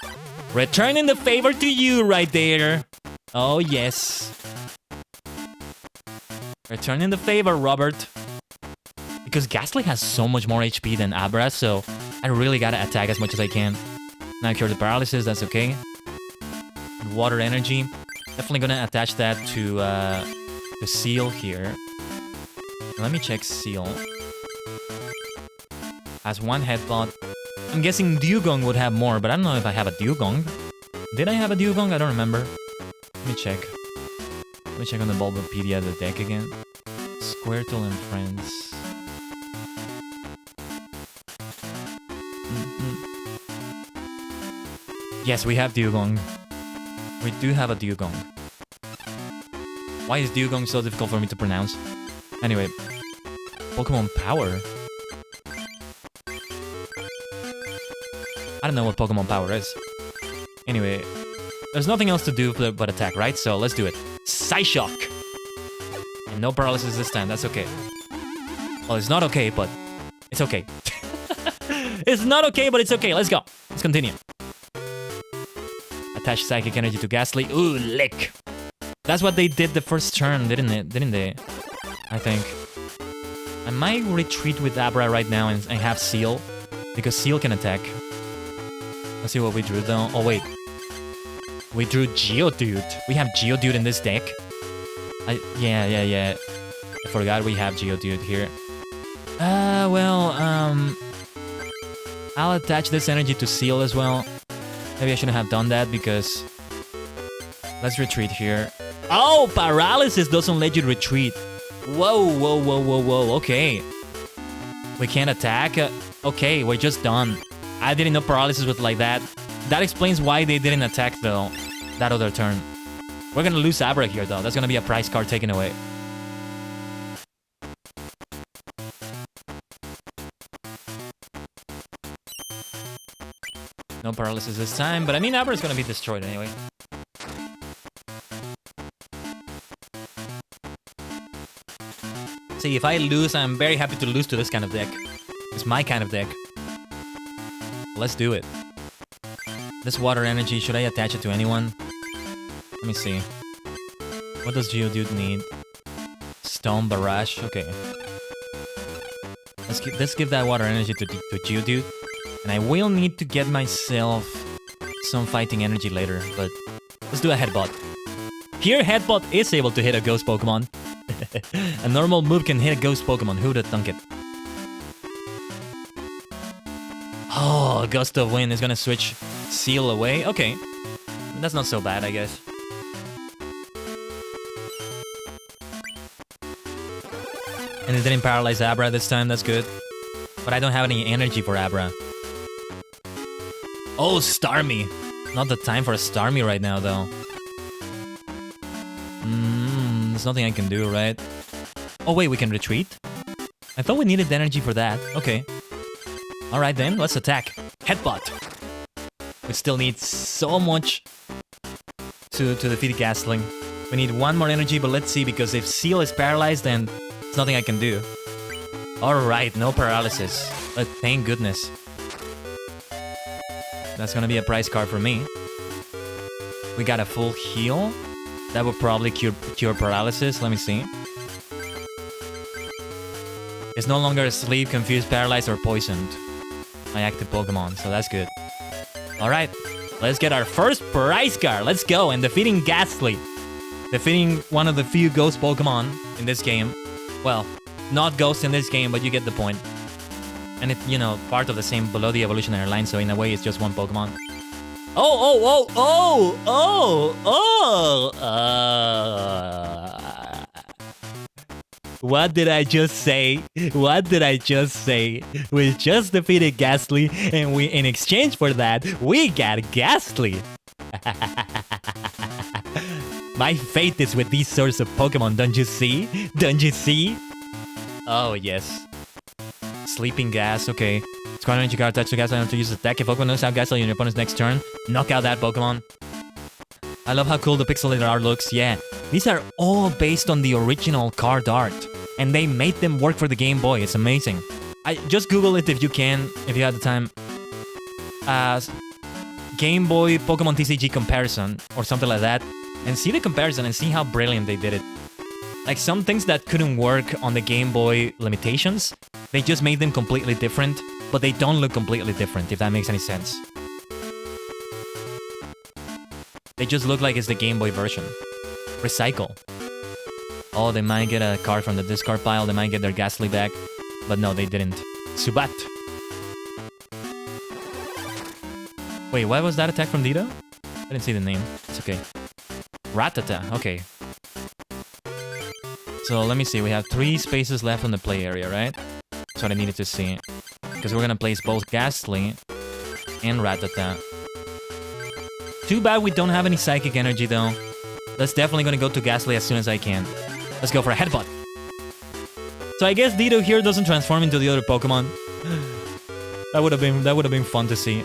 Returning the favor to you right there. Oh, yes. Returning the favor, Robert. Because Ghastly has so much more HP than Abra, so I really gotta attack as much as I can. Now cure the paralysis, that's okay. Water energy. Definitely gonna attach that to the Seal here. Let me check Seal. Has one headbutt. I'm guessing Dugong would have more, but I don't know if I have a Dugong. Did I have a Dugong? I don't remember. Let me check. Let me check on the Bulbapedia, the deck again. Squirtle and Friends. Yes, we have Dugong. We do have a Dugong. Why is Dugong so difficult for me to pronounce? Anyway. Pokemon Power? I don't know what Pokemon Power is. Anyway. There's nothing else to do but attack, right? So let's do it. Psyshock! And no paralysis this time, that's okay. Well, it's not okay, but it's okay. It's not okay, but it's okay. Let's go. Let's continue. Attach Psychic Energy to Ghastly. Ooh, lick. That's what they did the first turn, didn't they? I think. I might retreat with Abra right now and have Seal. Because Seal can attack. Let's see what we drew though. Oh, wait. We drew Geodude. We have Geodude in this deck. Yeah. I forgot we have Geodude here. I'll attach this energy to Seal as well. Maybe I shouldn't have done that because... Let's retreat here. Oh, paralysis doesn't let you retreat. Whoa. Okay. We can't attack. Okay, we're just done. I didn't know paralysis was like that. That explains why they didn't attack though. That other turn. We're gonna lose Abra here though. That's gonna be a prize card taken away. No paralysis this time, but I mean Abra is gonna be destroyed anyway. See, if I lose, I'm very happy to lose to this kind of deck. It's my kind of deck. Let's do it. This water energy, should I attach it to anyone? Let me see. What does Geodude need? Stone Barrage, okay. Let's give that water energy to Geodude. And I will need to get myself some fighting energy later, but let's do a Headbutt. Here, Headbutt is able to hit a ghost Pokemon. A normal move can hit a ghost Pokemon, who'd have thunk it? Oh, Gust of Wind is gonna switch Seal away. Okay, that's not so bad, I guess. And it didn't paralyze Abra this time, that's good. But I don't have any energy for Abra. Oh, Starmie! Not the time for a Starmie right now, though. There's nothing I can do, right? Oh wait, we can retreat? I thought we needed energy for that. Okay. Alright then, let's attack. Headbutt! We still need so much to defeat Ghastling. We need one more energy, but let's see, because if Seal is paralyzed, then there's nothing I can do. Alright, no paralysis. But thank goodness. That's gonna be a prize card for me. We got a full heal. That would probably cure paralysis. Let me see. It's no longer asleep, confused, paralyzed, or poisoned. my active Pokemon, so that's good. Alright, let's get our first prize card. Let's go. And defeating Ghastly. Defeating one of the few ghost Pokemon in this game. Well, not ghost in this game, but you get the point. And it's, you know, part of the same below the evolutionary line, so in a way it's just one Pokemon. What did I just say? What did I just say? We just defeated Ghastly, and we, in exchange for that, we got Ghastly. My fate is with these sorts of Pokemon, don't you see? Don't you see? Oh, yes. Sleeping Gas, okay. Squad energy card attached to Gas, I have to use attack. If Pokemon knows how Ghastly on your opponent's next turn, knock out that Pokemon. I love how cool the pixelated art looks, yeah. These are all based on the original card art, and they made them work for the Game Boy. It's amazing. Just Google it if you can, if you have the time. Game Boy Pokemon TCG comparison, or something like that, and see the comparison and see how brilliant they did it. Like some things that couldn't work on the Game Boy limitations, they just made them completely different, but they don't look completely different, if that makes any sense. They just look like it's the Game Boy version. Recycle. Oh, they might get a card from the discard pile, they might get their Ghastly back, but no, they didn't. Subat. Wait, what was that attack from Dido? I didn't see the name. It's okay. Rattata, okay. So let me see, we have 3 spaces left on the play area, right? That's what I needed to see. Because we're gonna place both Ghastly and Rattata. Too bad we don't have any Psychic Energy though. That's definitely gonna go to Ghastly as soon as I can. Let's go for a Headbutt. So I guess Dido here doesn't transform into the other Pokemon. That would have been fun to see.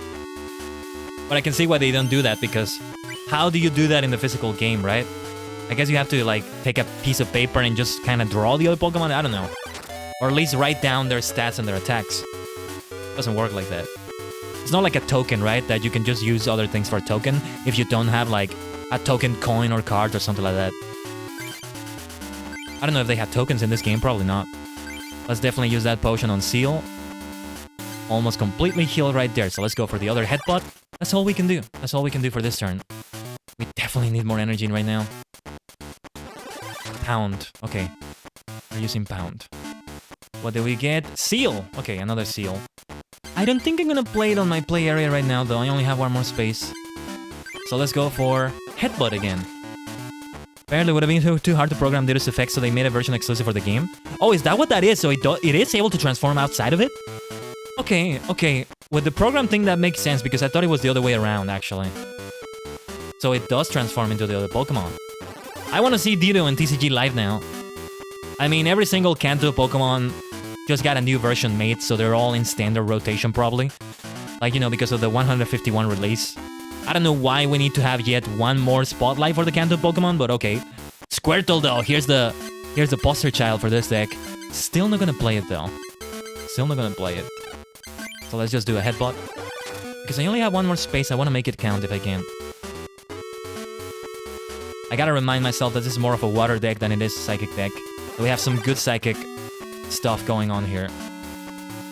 But I can see why they don't do that, because how do you do that in the physical game, right? I guess you have to like take a piece of paper and just kind of draw the other Pokemon, I don't know. Or at least write down their stats and their attacks. Doesn't work like that. It's not like a token, right? That you can just use other things for a token if you don't have like a token coin or card or something like that. I don't know if they have tokens in this game, probably not. Let's definitely use that potion on Seal. Almost completely healed right there, so let's go for the other Headbutt. That's all we can do. That's all we can do for this turn. We definitely need more energy right now. Pound. Okay. We're using Pound. What did we get? Seal! Okay, another Seal. I don't think I'm gonna play it on my play area right now, though. I only have one more space. So let's go for Headbutt again. Apparently, it would have been too hard to program Dido's effects, so they made a version exclusive for the game. Oh, is that what that is? So it is able to transform outside of it? Okay, okay. With the program thing, that makes sense, because I thought it was the other way around, actually. So it does transform into the other Pokemon. I want to see Dido in TCG Live now. I mean, every single Kanto Pokemon just got a new version made, so they're all in standard rotation, probably. Like, you know, because of the 151 release. I don't know why we need to have yet one more spotlight for the Kanto Pokemon, but okay. Squirtle, though. Here's the poster child for this deck. Still not gonna play it, though. Still not gonna play it. So let's just do a Headbutt. Because I only have one more space, I want to make it count if I can. I gotta remind myself that this is more of a water deck than it is a psychic deck. We have some good psychic stuff going on here.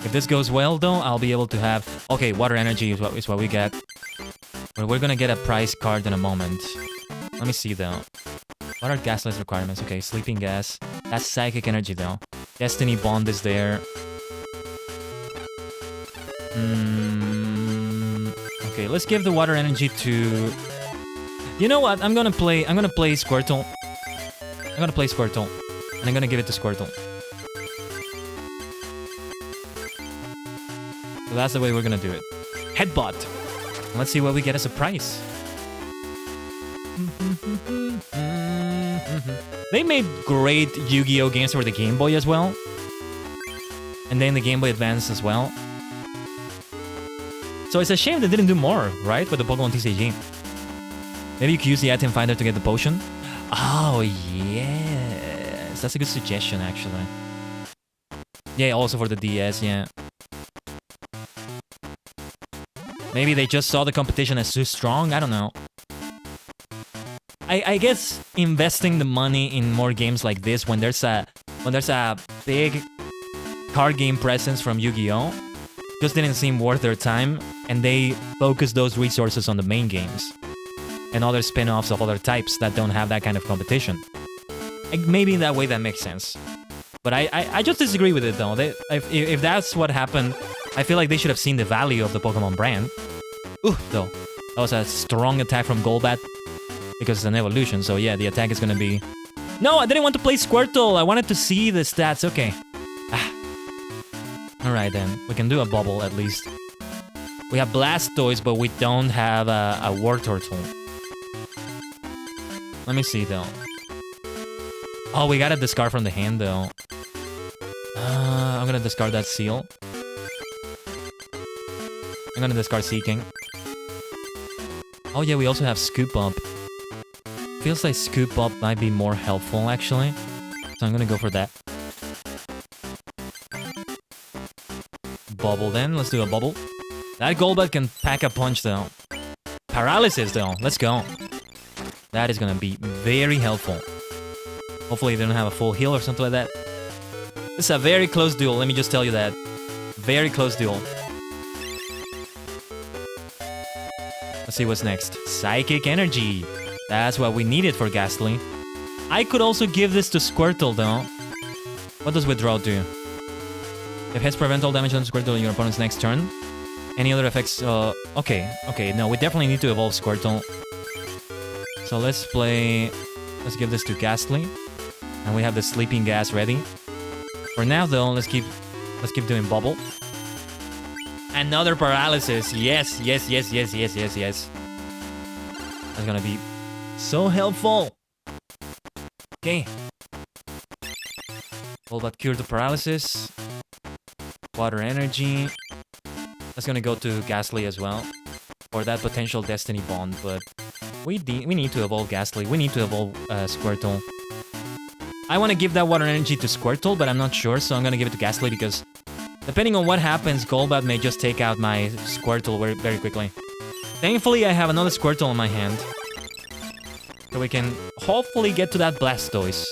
If this goes well, though, I'll be able to have... Okay, water energy is what we get. But we're gonna get a prize card in a moment. Let me see, though. What are Ghastly's requirements? Okay, Sleeping Gas. That's psychic energy, though. Destiny Bond is there. Okay, let's give the water energy to... You know what? I'm gonna play Squirtle. I'm gonna play Squirtle. And I'm gonna give it to Squirtle. So that's the way we're gonna do it. Headbutt! Let's see what we get as a prize. They made great Yu-Gi-Oh! Games for the Game Boy as well. And then the Game Boy Advance as well. So it's a shame they didn't do more, right? With the Pokemon TCG. Maybe you could use the item finder to get the potion? Oh, yes. That's a good suggestion, actually. Yeah, also for the DS, yeah. Maybe they just saw the competition as too strong? I don't know. I guess investing the money in more games like this when there's a big card game presence from Yu-Gi-Oh! just didn't seem worth their time, and they focused those resources on the main games and other spin-offs of other types that don't have that kind of competition. Like, maybe in that way that makes sense. But I just disagree with it though. If that's what happened, I feel like they should have seen the value of the Pokemon brand. Ooh, though. That was a strong attack from Golbat because it's an evolution, so yeah, the attack is gonna be... No, I didn't want to play Squirtle. I wanted to see the stats. Okay. Alright then, we can do a bubble at least. We have Blastoise, but we don't have a War Turtle. Let me see though. Oh, we gotta discard from the hand though. I'm gonna discard that Seal. I'm gonna discard Seeking. Oh yeah, we also have Scoop Up. Feels like Scoop Up might be more helpful actually. So I'm gonna go for that. Bubble then, let's do a bubble. That Golbat can pack a punch though. Paralysis though, let's go. That is gonna be very helpful. Hopefully they don't have a full heal or something like that. It's a very close duel, let me just tell you that. Very close duel. Let's see what's next. Psychic Energy. That's what we needed for Ghastly. I could also give this to Squirtle though. What does Withdraw do? If hits prevent all damage on Squirtle in your opponent's next turn. Any other effects? Okay, no, we definitely need to evolve Squirtle. So let's give this to Ghastly. And we have the Sleeping Gas ready. For now though, let's keep doing Bubble. Another Paralysis. Yes. That's gonna be so helpful. Okay. Golbat Cure to Paralysis. Water Energy. That's gonna go to Ghastly as well. For that potential Destiny Bond, but we need to evolve Ghastly. We need to evolve Squirtle. I want to give that Water Energy to Squirtle, but I'm not sure, so I'm gonna give it to Ghastly because depending on what happens, Golbat may just take out my Squirtle very quickly. Thankfully, I have another Squirtle in my hand. So we can hopefully get to that Blastoise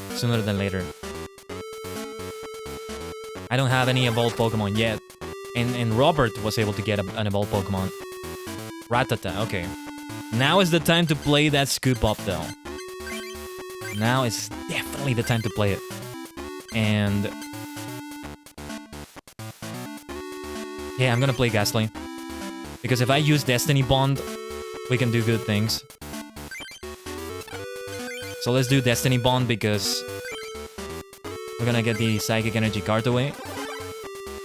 sooner than later. I don't have any evolved Pokemon yet. And Robert was able to get an evolved Pokemon. Rattata, okay. Now is the time to play that Scoop Up though. Now is definitely the time to play it. And... yeah, I'm gonna play Ghastly. Because if I use Destiny Bond, we can do good things. So let's do Destiny Bond because we're gonna get the Psychic Energy card away.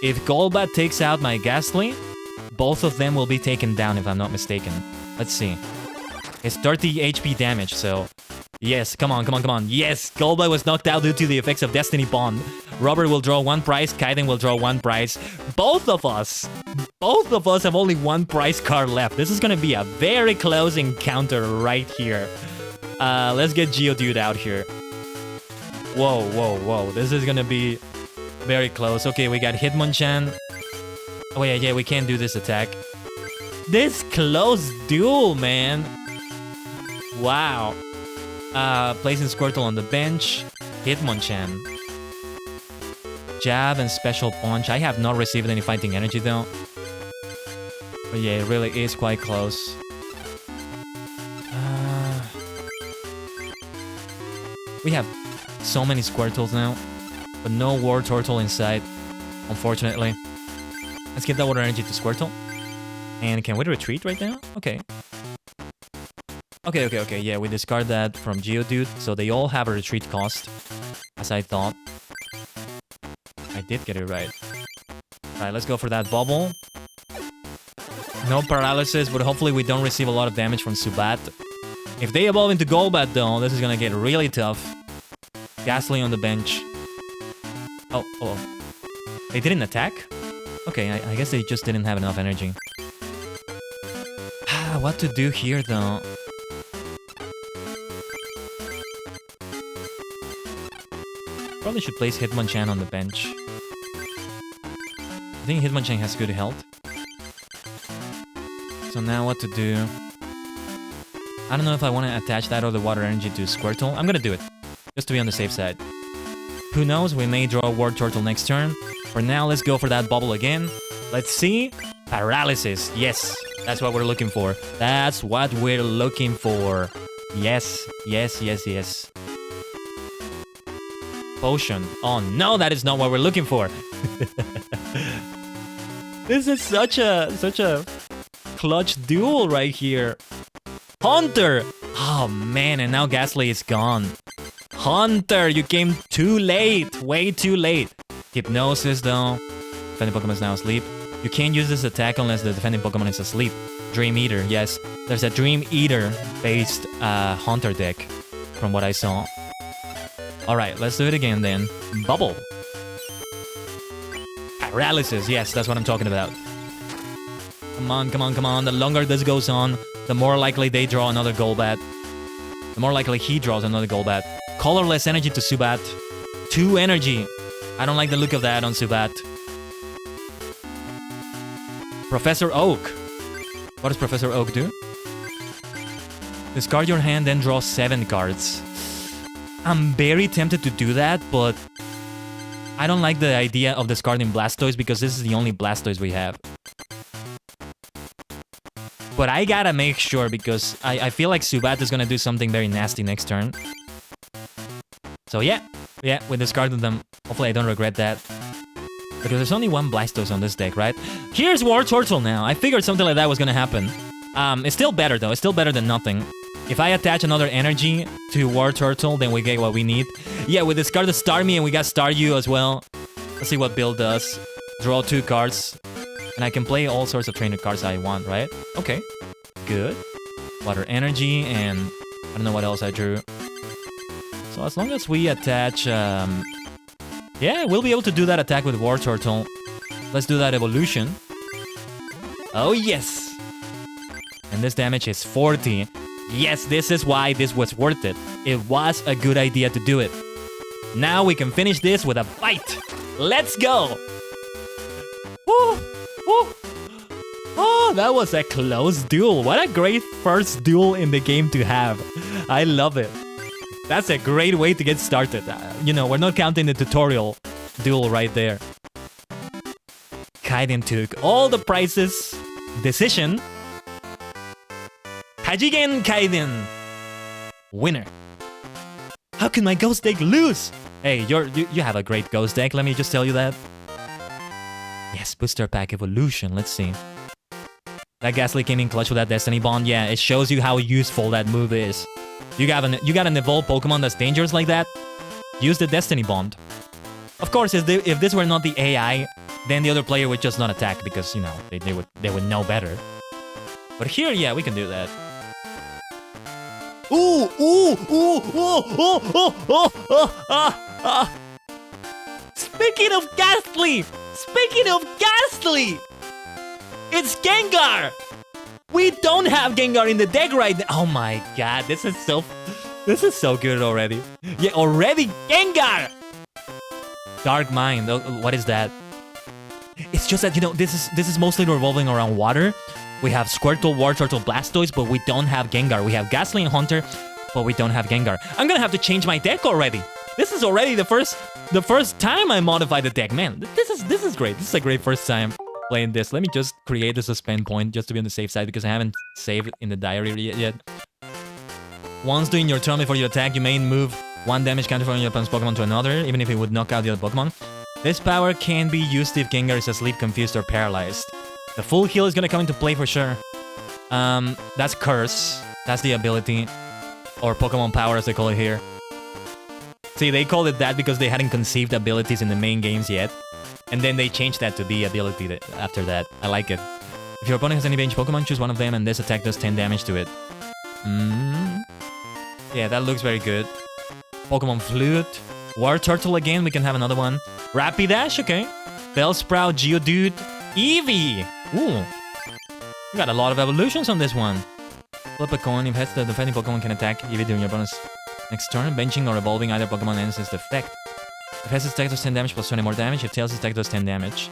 If Golbat takes out my Ghastly, both of them will be taken down if I'm not mistaken. Let's see. It's 30 HP damage, so... yes, come on. Yes, Golbat was knocked out due to the effects of Destiny Bond. Robert will draw one prize, Khaiden will draw one prize. Both of us have only one prize card left. This is gonna be a very close encounter right here. Let's get Geodude out here. Whoa. This is gonna be very close. Okay, we got Hitmonchan. Oh, yeah, we can't do this attack. This close duel, man. Wow. Placing Squirtle on the bench. Hitmonchan. Jab and Special Punch. I have not received any fighting energy, though. But yeah, it really is quite close. We have so many Squirtles now, but no War Turtle inside, unfortunately. Let's give that Water Energy to Squirtle. And can we retreat right now? Okay. Okay. Yeah, we discard that from Geodude, so they all have a retreat cost, as I thought. I did get it right. Alright, let's go for that Bubble. No Paralysis, but hopefully we don't receive a lot of damage from Zubat. If they evolve into Golbat, though, this is gonna get really tough. Ghastly on the bench. Oh. They didn't attack? Okay, I guess they just didn't have enough energy. What to do here, though? Probably should place Hitmonchan on the bench. I think Hitmonchan has good health. So now what to do? I don't know if I want to attach that other Water Energy to Squirtle. I'm gonna do it, just to be on the safe side. Who knows, we may draw a War Turtle next turn. For now, let's go for that Bubble again. Let's see. Paralysis. Yes, that's what we're looking for. That's what we're looking for. Yes, yes, yes, yes. Potion. Oh no, that is not what we're looking for. This is such a clutch duel right here. Hunter. Oh man, and now Ghastly is gone. Hunter, you came too late. Way too late. Hypnosis though. Defending Pokemon is now asleep. You can't use this attack unless the defending Pokemon is asleep. Dream Eater, yes. There's a Dream Eater based Hunter deck from what I saw. Alright, let's do it again then. Bubble. Paralysis, yes, that's what I'm talking about. Come on, come on, come on. The longer this goes on, the more likely they draw another Golbat. The more likely he draws another Golbat. Colorless energy to Zubat. 2 energy. I don't like the look of that on Zubat. Professor Oak. What does Professor Oak do? Discard your hand, then draw 7 cards. I'm very tempted to do that, but I don't like the idea of discarding Blastoise because this is the only Blastoise we have. But I gotta make sure because I feel like Zubat is gonna do something very nasty next turn. So yeah, we discarded them. Hopefully I don't regret that. Because there's only one Blastoise on this deck, right? Here's War Turtle now. I figured something like that was gonna happen. It's still better though. It's still better than nothing. If I attach another energy to War Turtle, then we get what we need. Yeah, we discard the Starmie and we got Staryu as well. Let's see what Bill does. Draw 2 cards. And I can play all sorts of trainer cards I want, right? Okay. Good. Water energy and I don't know what else I drew. So as long as we attach... yeah, we'll be able to do that attack with War Turtle. Let's do that evolution. Oh yes! And this damage is 40. Yes, this is why this was worth it. It was a good idea to do it. Now we can finish this with a bite. Let's go! Woo! Woo! Oh, that was a close duel. What a great first duel in the game to have. I love it. That's a great way to get started. You know, we're not counting the tutorial duel right there. Khaiden took all the prizes. Decision. Tajigen Khaiden. Winner. How can my ghost deck lose? Hey, you have a great ghost deck, let me just tell you that. Yes, booster pack evolution, let's see. That Ghastly came in clutch with that Destiny Bond. Yeah, it shows you how useful that move is. You got an evolved Pokemon that's dangerous like that? Use the Destiny Bond. Of course, if this were not the AI, then the other player would just not attack because, you know, they would know better. But here, yeah, we can do that. Ooh, ooh, ooh, ooh. Speaking of Ghastly! Speaking of Ghastly! It's Gengar! We don't have Gengar in the deck right now. Oh my god, this is so good already. Yeah, already Gengar! Dark Mind, what is that? It's just that, you know, this is mostly revolving around water. We have Squirtle, War Turtle, Blastoise, but we don't have Gengar. We have Ghastly and Hunter, but we don't have Gengar. I'm gonna have to change my deck already. This is already the first time I modified the deck. Man, this is great. This is a great first time playing this. Let me just create a suspend point just to be on the safe side because I haven't saved it in the diary yet. Once during your turn before you attack, you may move 1 damage counter from your opponent's Pokemon to another, even if it would knock out the other Pokemon. This power can be used if Gengar is asleep, confused, or paralyzed. The full heal is gonna come into play for sure. That's Curse. That's the ability. Or Pokemon Power as they call it here. See, they called it that because they hadn't conceived abilities in the main games yet. And then they changed that to be ability after that. I like it. If your opponent has any range Pokemon, choose one of them and this attack does 10 damage to it. Yeah, that looks very good. Pokemon Flute. War Turtle again, we can have another one. Rapidash, okay. Bellsprout, Geodude, Eevee. Ooh. We got a lot of evolutions on this one. Flip a coin. If hits, the defending Pokemon can attack Eevee during your bonus next turn. Benching or evolving either Pokemon ends its effect. If Hess's attack does 10 damage plus 20 more damage. If Tails' attack does 10 damage.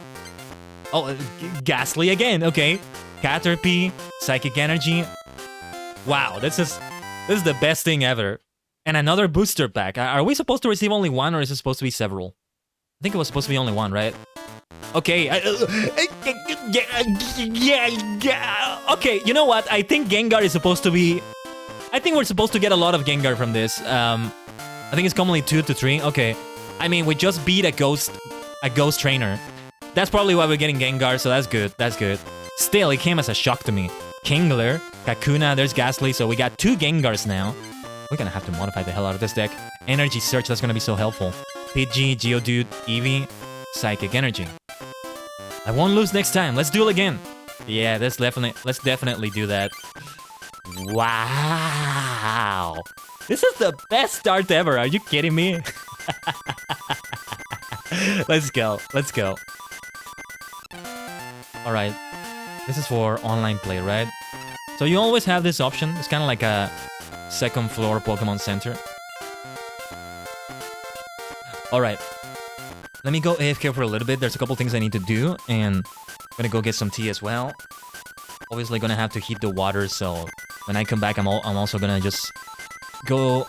Oh, Ghastly again. Okay. Caterpie, Psychic Energy. Wow, this is the best thing ever. And another booster pack. Are we supposed to receive only one or is it supposed to be several? I think it was supposed to be only one, right? Okay. Okay, you know what? I think Gengar is supposed to be... I think we're supposed to get a lot of Gengar from this. I think it's commonly 2 to 3. Okay. I mean, we just beat a ghost trainer. That's probably why we're getting Gengar, so that's good. That's good. Still, it came as a shock to me. Kingler, Kakuna, there's Ghastly, so we got 2 Gengars now. We're gonna have to modify the hell out of this deck. Energy Search, that's gonna be so helpful. Pidgey, Geodude, Eevee, Psychic Energy. I won't lose next time. Let's do it again. Yeah, let's definitely do that. Wow. This is the best start ever. Are you kidding me? Let's go. Let's go. All right. This is for online play, right? So you always have this option. It's kind of like a second floor Pokemon Center. All right. Let me go AFK for a little bit. There's a couple things I need to do, and I'm gonna go get some tea as well. Obviously gonna have to heat the water, so when I come back, I'm also gonna just go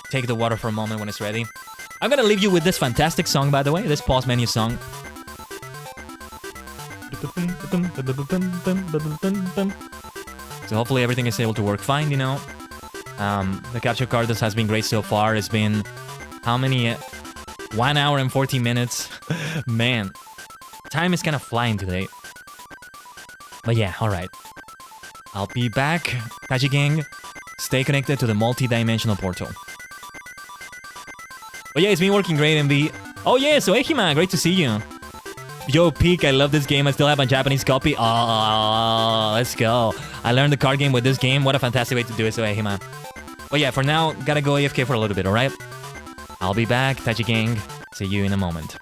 take the water for a moment when it's ready. I'm gonna leave you with this fantastic song, by the way, this pause menu song. So hopefully everything is able to work fine, you know. The capture card has been great so far. It's been how many? 1 hour and 14 minutes. Man, time is kind of flying today. But yeah, alright. I'll be back. Tajigen, stay connected to the multi-dimensional portal. Oh yeah, it's been working great, MV. Oh yeah, so Ehima, great to see you. Yo, Peak, I love this game. I still have a Japanese copy. Oh, let's go. I learned the card game with this game. What a fantastic way to do it, so Ehima. But yeah, for now, gotta go AFK for a little bit, alright? I'll be back, Tajigen. See you in a moment.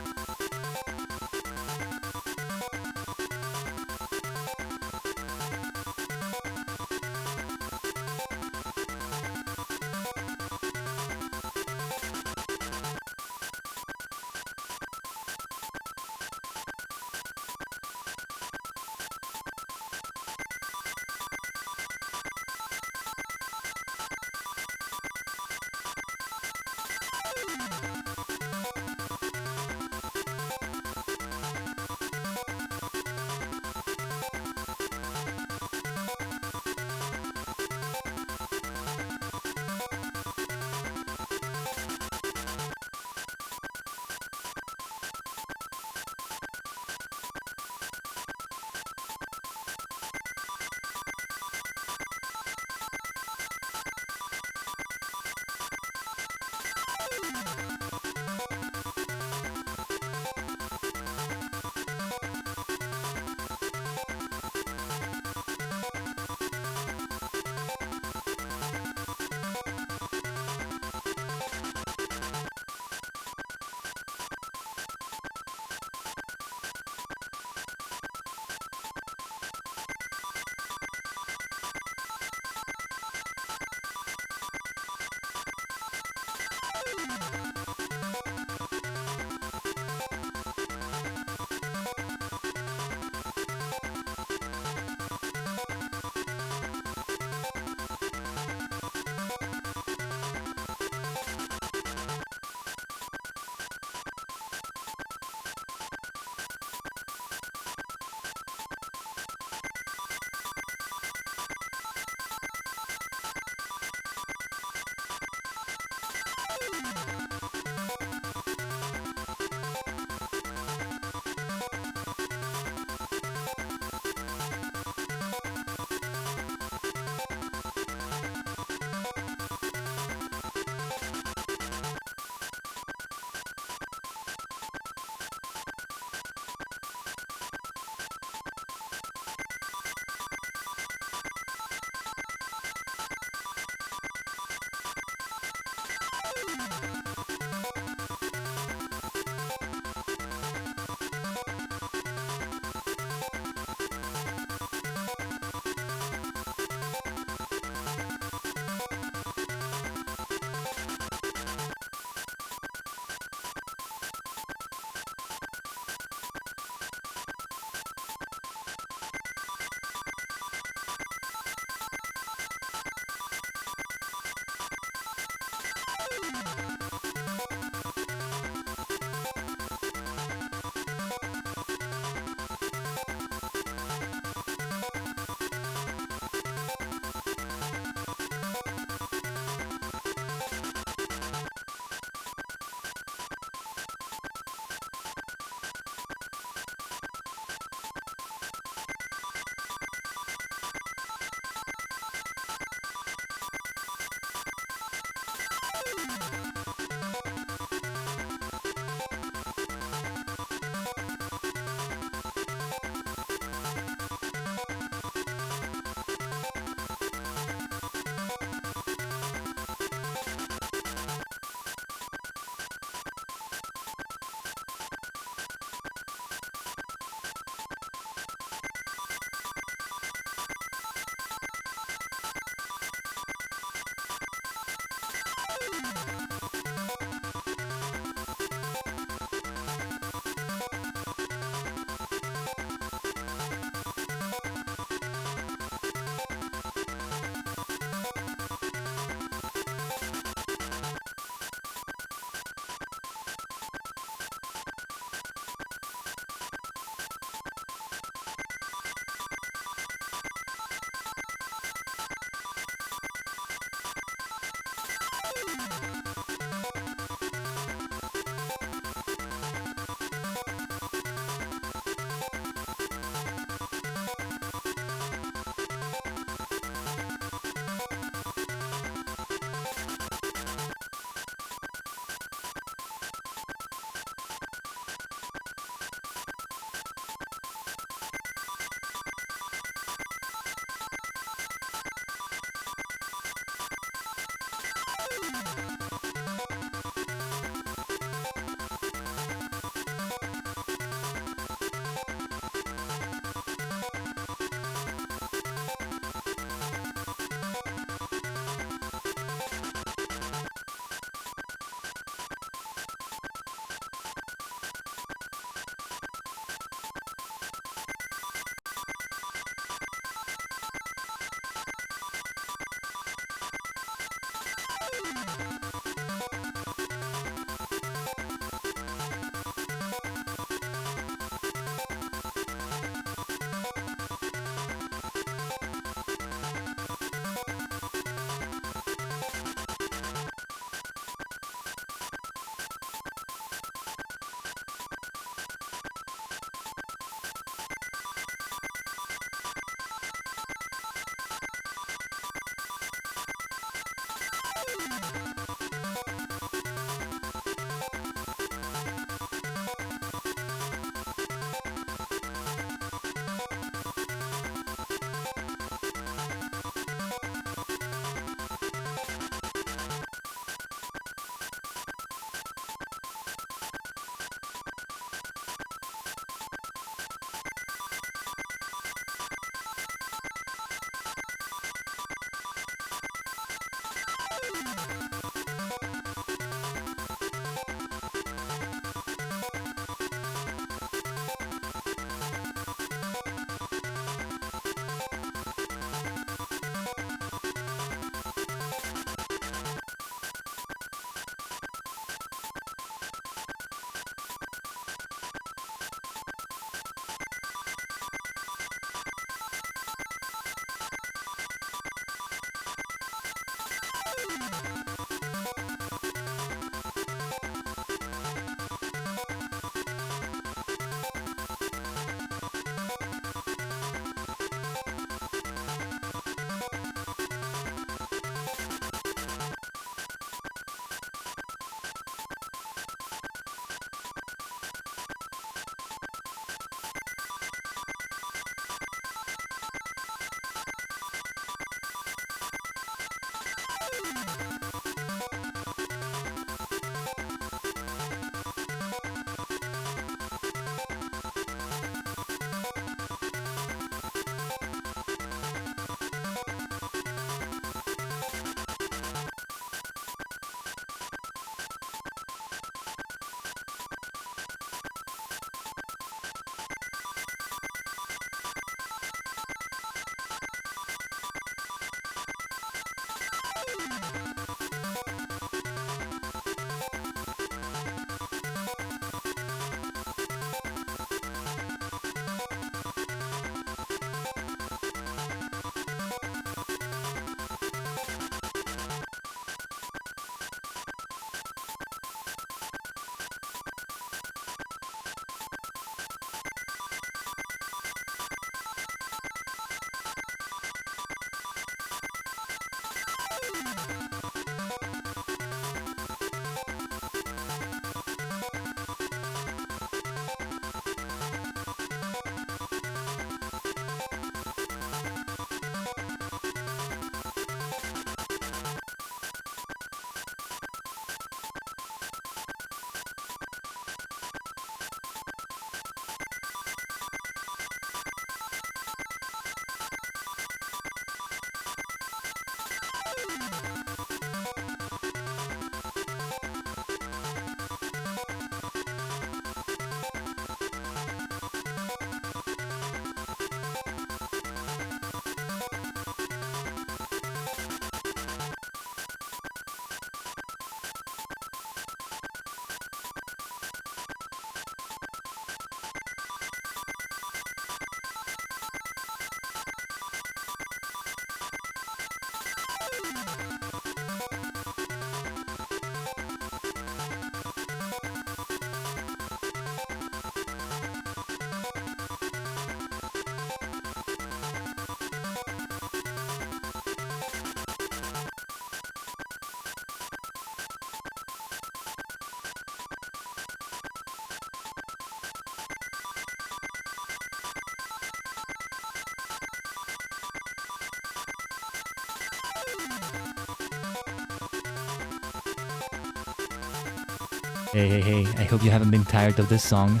Hey, I hope you haven't been tired of this song.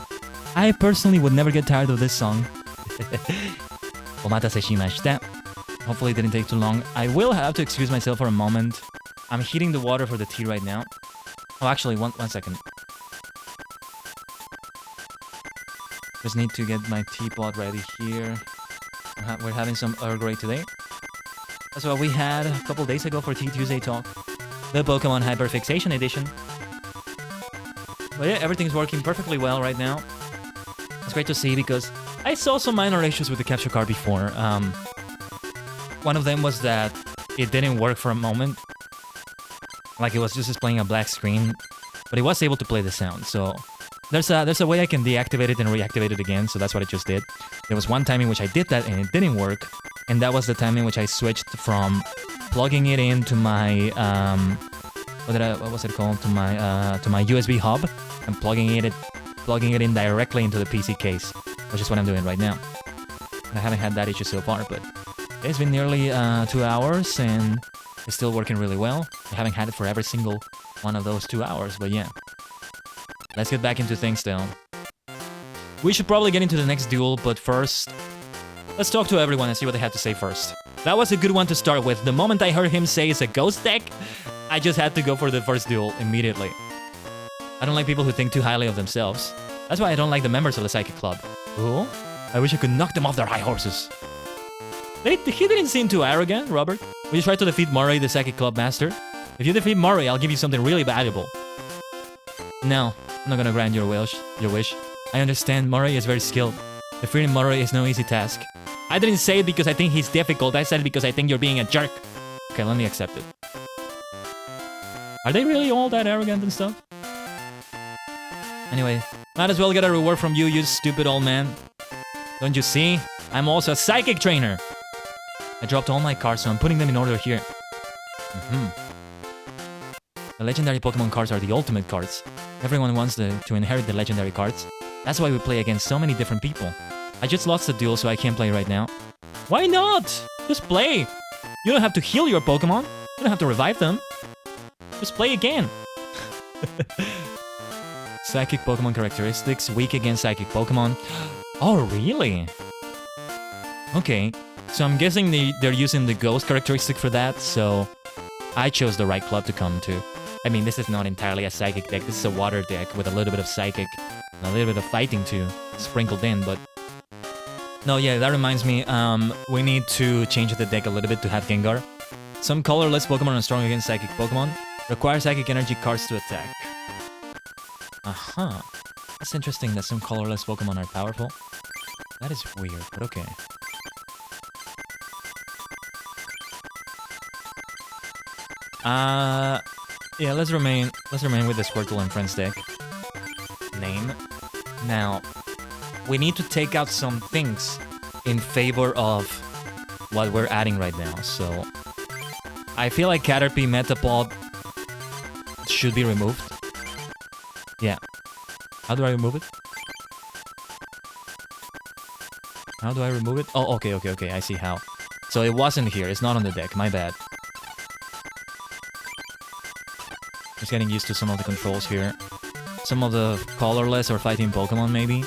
I personally would never get tired of this song. Omatase shimashita. Hopefully it didn't take too long. I will have to excuse myself for a moment. I'm heating the water for the tea right now. Oh, actually, one second. Just need to get my teapot ready here. We're having some Earl Grey today. That's what we had a couple days ago for Tea Tuesday Talk. The Pokemon Hyperfixation Edition. But yeah, everything's working perfectly well right now. It's great to see because I saw some minor issues with the capture card before. One of them was that it didn't work for a moment. Like it was just displaying a black screen, but it was able to play the sound. So there's a way I can deactivate it and reactivate it again. So that's what I just did. There was one time in which I did that and it didn't work, and that was the time in which I switched from plugging it into my what was it called, to my USB hub and plugging it in directly into the PC case, which is what I'm doing right now. And I haven't had that issue so far, but it's been nearly 2 hours and it's still working really well. I haven't had it for every single one of those 2 hours, but yeah. Let's get back into things though. We should probably get into the next duel, but first, let's talk to everyone and see what they have to say first. That was a good one to start with. The moment I heard him say it's a ghost deck, I just had to go for the first duel immediately. I don't like people who think too highly of themselves. That's why I don't like the members of the Psychic Club. Ooh, I wish I could knock them off their high horses. He didn't seem too arrogant, Robert. Will you try to defeat Murray, the Psychic Club Master? If you defeat Murray, I'll give you something really valuable. No, I'm not gonna grant your wish. I understand Murray is very skilled. Defeating Murray is no easy task. I didn't say it because I think he's difficult. I said it because I think you're being a jerk. Okay, let me accept it. Are they really all that arrogant and stuff? Anyway, might as well get a reward from you, you stupid old man. Don't you see? I'm also a psychic trainer. I dropped all my cards, so I'm putting them in order here. The legendary Pokemon cards are the ultimate cards. Everyone wants to inherit the legendary cards. That's why we play against so many different people. I just lost the duel, so I can't play right now. Why not? Just play. You don't have to heal your Pokemon. You don't have to revive them. Just play again. Psychic Pokemon characteristics, weak against Psychic Pokemon. Oh, really? Okay, so I'm guessing they're using the Ghost characteristic for that, so I chose the right club to come to. I mean, this is not entirely a Psychic deck, this is a Water deck with a little bit of Psychic and a little bit of Fighting too, sprinkled in, but... No, yeah, that reminds me, we need to change the deck a little bit to have Gengar. Some colorless Pokemon are strong against Psychic Pokemon. Require Psychic Energy cards to attack. Aha. That's interesting that some colorless Pokemon are powerful. That is weird, but okay. Yeah, let's remain with the Squirtle and Friends deck. Name. Now, we need to take out some things in favor of what we're adding right now, so... I feel like Caterpie Metapod should be removed. Yeah. How do I remove it? How do I remove it? Oh, okay, I see how. So it wasn't here, it's not on the deck, my bad. Just getting used to some of the controls here. Some of the colorless or fighting Pokemon, maybe.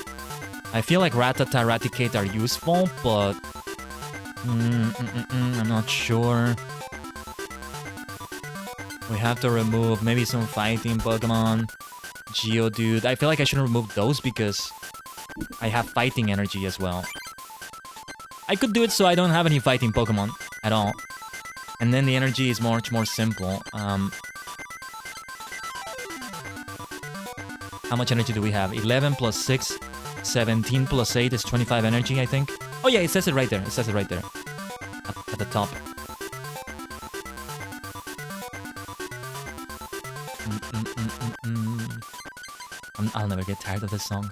I feel like Rattata, Raticate are useful, but... I'm not sure. We have to remove maybe some fighting Pokemon. Geodude. I feel like I shouldn't remove those because I have fighting energy as well. I could do it so I don't have any fighting Pokemon at all. And then the energy is much more simple. How much energy do we have? 11 plus 6, 17 plus 8 is 25 energy, I think. Oh yeah, it says it right there. It says it right there. At the top. I'll never get tired of this song.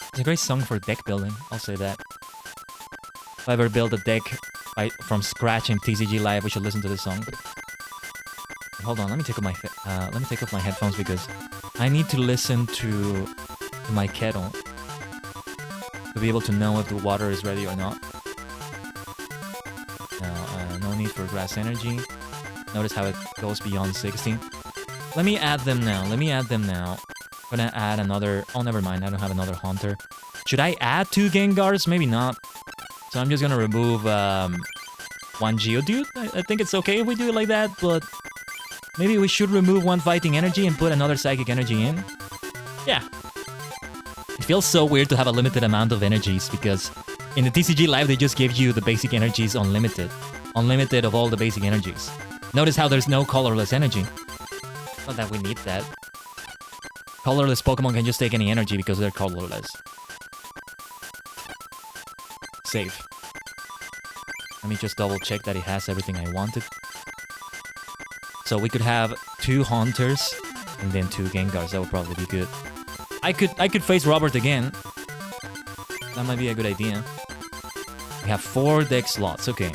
It's a great song for deck building, I'll say that. If I ever build a deck from scratch in TCG Live, we should listen to this song. Hold on, let me take off my headphones because I need to listen to my kettle to be able to know if the water is ready or not. Now, no need for grass energy. Notice how it goes beyond 16. Let me add them now. Gonna add another... Oh, never mind. I don't have another Hunter. Should I add 2 Gengars? Maybe not. So I'm just gonna remove 1 Geodude. I think it's okay if we do it like that, but... Maybe we should remove 1 Fighting Energy and put another Psychic Energy in. Yeah. It feels so weird to have a limited amount of energies, because in the TCG Live, they just give you the basic energies unlimited. Unlimited of all the basic energies. Notice how there's no colorless energy. Not that we need that. Colorless Pokemon can just take any energy because they're colorless. Save. Let me just double check that it has everything I wanted. So we could have 2 Hunters and then 2 Gengars. That would probably be good. I could face Robert again. That might be a good idea. We have 4 deck slots. Okay.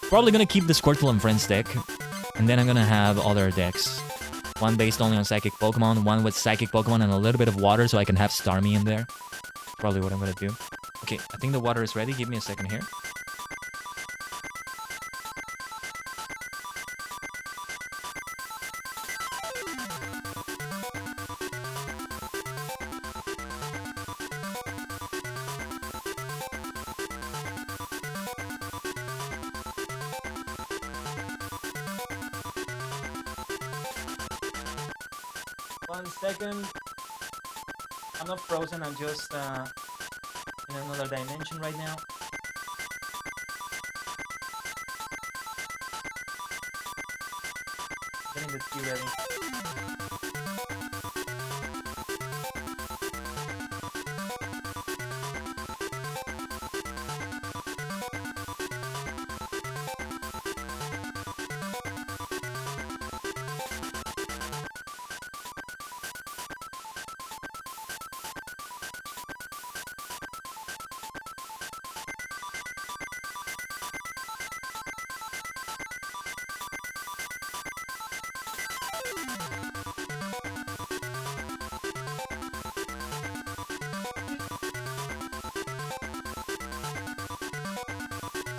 Probably gonna keep the Squirtle and Friends deck. And then I'm gonna have other decks. 1 based only on Psychic Pokemon, 1 with Psychic Pokemon and a little bit of water so I can have Starmie in there. Probably what I'm gonna do. Okay, I think the water is ready. Give me a second here. One second. I'm not frozen, I'm just in another dimension right now. Getting the tea ready.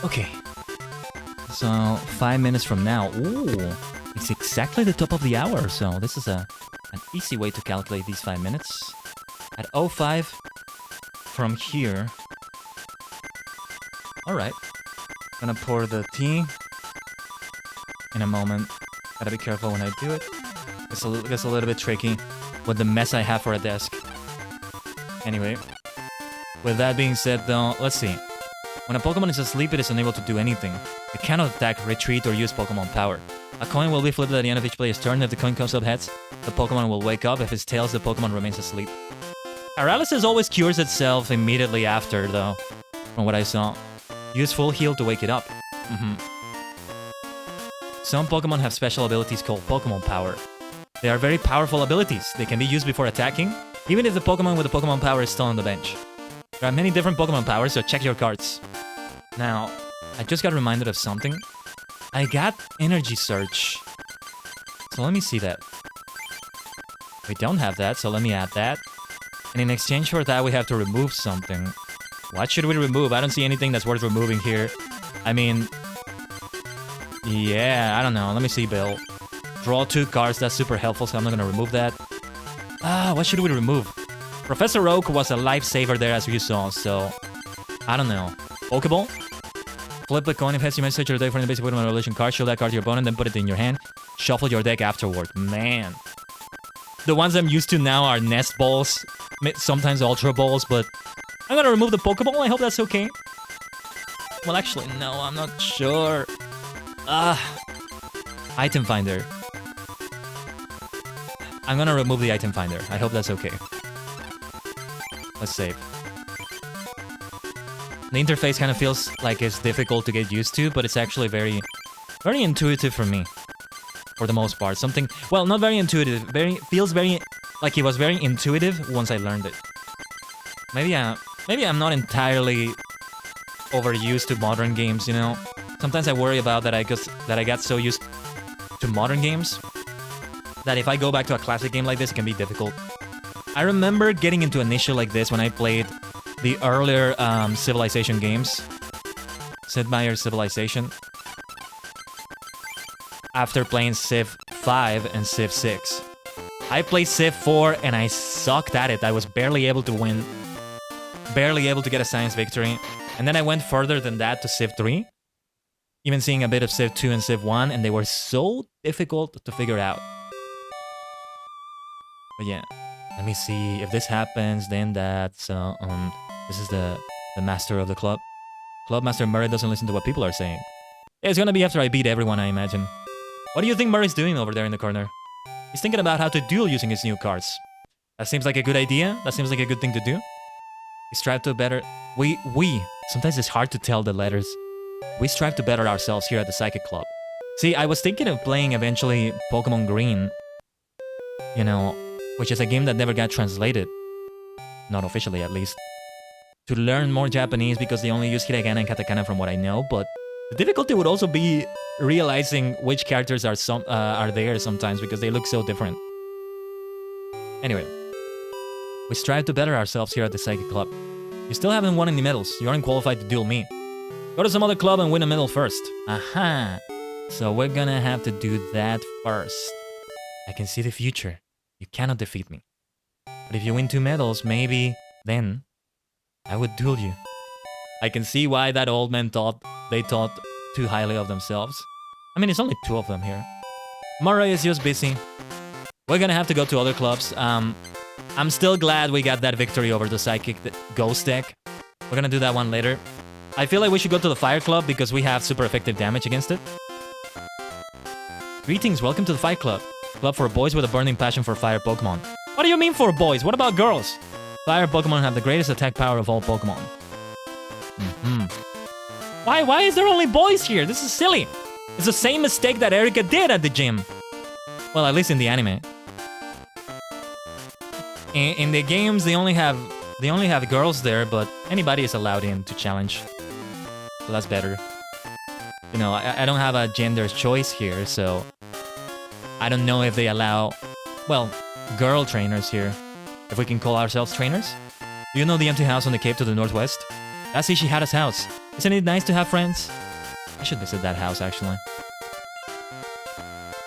Okay, so 5 minutes from now, ooh, it's exactly the top of the hour, so this is an easy way to calculate these 5 minutes. At 05 from here, alright, gonna pour the tea in a moment. Gotta be careful when I do it. It's a little bit tricky with the mess I have for a desk. Anyway, with that being said though, let's see. When a Pokemon is asleep, it is unable to do anything. It cannot attack, retreat, or use Pokemon power. A coin will be flipped at the end of each player's turn. If the coin comes up heads, the Pokemon will wake up. If it's tails, the Pokemon remains asleep. Paralysis always cures itself immediately after, though, from what I saw. Use full heal to wake it up. Some Pokemon have special abilities called Pokemon power. They are very powerful abilities. They can be used before attacking, even if the Pokemon with the Pokemon power is still on the bench. There are many different Pokemon powers, so check your cards. Now, I just got reminded of something. I got Energy Search. So let me see that. We don't have that, so let me add that. And in exchange for that, we have to remove something. What should we remove? I don't see anything that's worth removing here. I mean... Yeah, I don't know. Let me see, Bill. Draw 2 cards, that's super helpful, so I'm not gonna remove that. What should we remove? Professor Oak was a lifesaver there, as you saw, so... I don't know. Pokeball? Flip the coin if heads, you may search your deck for any basic Pokemon relation card. Show that card to your opponent, then put it in your hand. Shuffle your deck afterward. Man. The ones I'm used to now are Nest Balls, sometimes Ultra Balls, but... I'm gonna remove the Pokeball, I hope that's okay. Well, actually, no, I'm not sure. Item Finder. I'm gonna remove the Item Finder. I hope that's okay. Let's save. The interface kind of feels like it's difficult to get used to, but it's actually very intuitive for me. For the most part. Something... Well, not very intuitive. Feels very... Like it was very intuitive once I learned it. Maybe I'm not entirely overused to modern games, you know? Sometimes I worry about that I got so used to modern games that if I go back to a classic game like this, it can be difficult. I remember getting into an issue like this when I played the earlier Civilization games. Sid Meier's Civilization. After playing Civ 5 and Civ 6. I played Civ 4 and I sucked at it. I was barely able to win. Barely able to get a science victory. And then I went further than that to Civ 3. Even seeing a bit of Civ 2 and Civ 1, and they were so difficult to figure out. But yeah, let me see. If this happens, then that's... this is the master of the club. Club Master Murray doesn't listen to what people are saying. It's gonna be after I beat everyone, I imagine. What do you think Murray's doing over there in the corner? He's thinking about how to duel using his new cards. That seems like a good idea. That seems like a good thing to do. We strive to better... We... Sometimes it's hard to tell the letters. We strive to better ourselves here at the Psychic Club. See, I was thinking of playing eventually Pokémon Green. You know, which is a game that never got translated. Not officially, at least. To learn more Japanese because they only use hiragana and katakana from what I know, but the difficulty would also be realizing which characters are there sometimes because they look so different. Anyway, we strive to better ourselves here at the Psychic Club. You still haven't won any medals. You aren't qualified to duel me. Go to some other club and win a medal first. Aha! So we're gonna have to do that first. I can see the future. You cannot defeat me. But if you win 2 medals, maybe then I would duel you. I can see why that old man thought too highly of themselves. I mean, it's only 2 of them here. Murray is just busy. We're gonna have to go to other clubs. I'm still glad we got that victory over the Psychic Ghost deck. We're gonna do that one later. I feel like we should go to the Fire Club because we have super effective damage against it. Greetings, welcome to the Fire Club. Club for boys with a burning passion for fire Pokemon. What do you mean for boys? What about girls? Fire Pokemon have the greatest attack power of all Pokemon. Why is there only boys here? This is silly. It's the same mistake that Erika did at the gym. Well, at least in the anime. In the games, they only have girls there, but anybody is allowed in to challenge. So that's better. You know, I don't have a gender choice here, so I don't know if they allow, well, girl trainers here. If we can call ourselves trainers? Do you know the empty house on the cape to the northwest? That's Ishihara's house. Isn't it nice to have friends? I should visit that house, actually.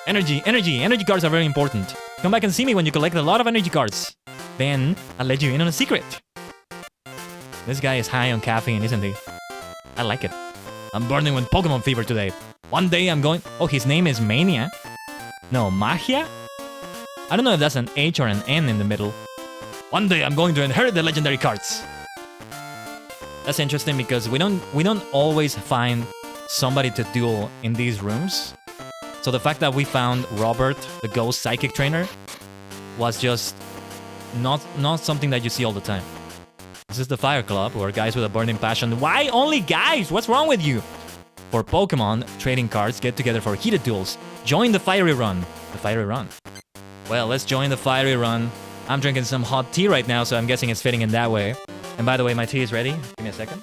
Energy cards are very important. Come back and see me when you collect a lot of energy cards. Then, I'll let you in on a secret. This guy is high on caffeine, isn't he? I like it. I'm burning with Pokemon fever today. One day I'm going... Oh, his name is Mania? No, Magia? I don't know if that's an H or an N in the middle. One day I'm going to inherit the legendary cards. That's interesting because we don't always find somebody to duel in these rooms. So the fact that we found Robert, the ghost psychic trainer, was just not something that you see all the time. This is the Fire Club, where guys with a burning passion... Why only guys? What's wrong with you? For Pokemon, trading cards get together for heated duels. Join the Fiery Run. The Fiery Run. Well, let's join the Fiery Run. I'm drinking some hot tea right now, so I'm guessing it's fitting in that way. And by the way, my tea is ready. Give me a second.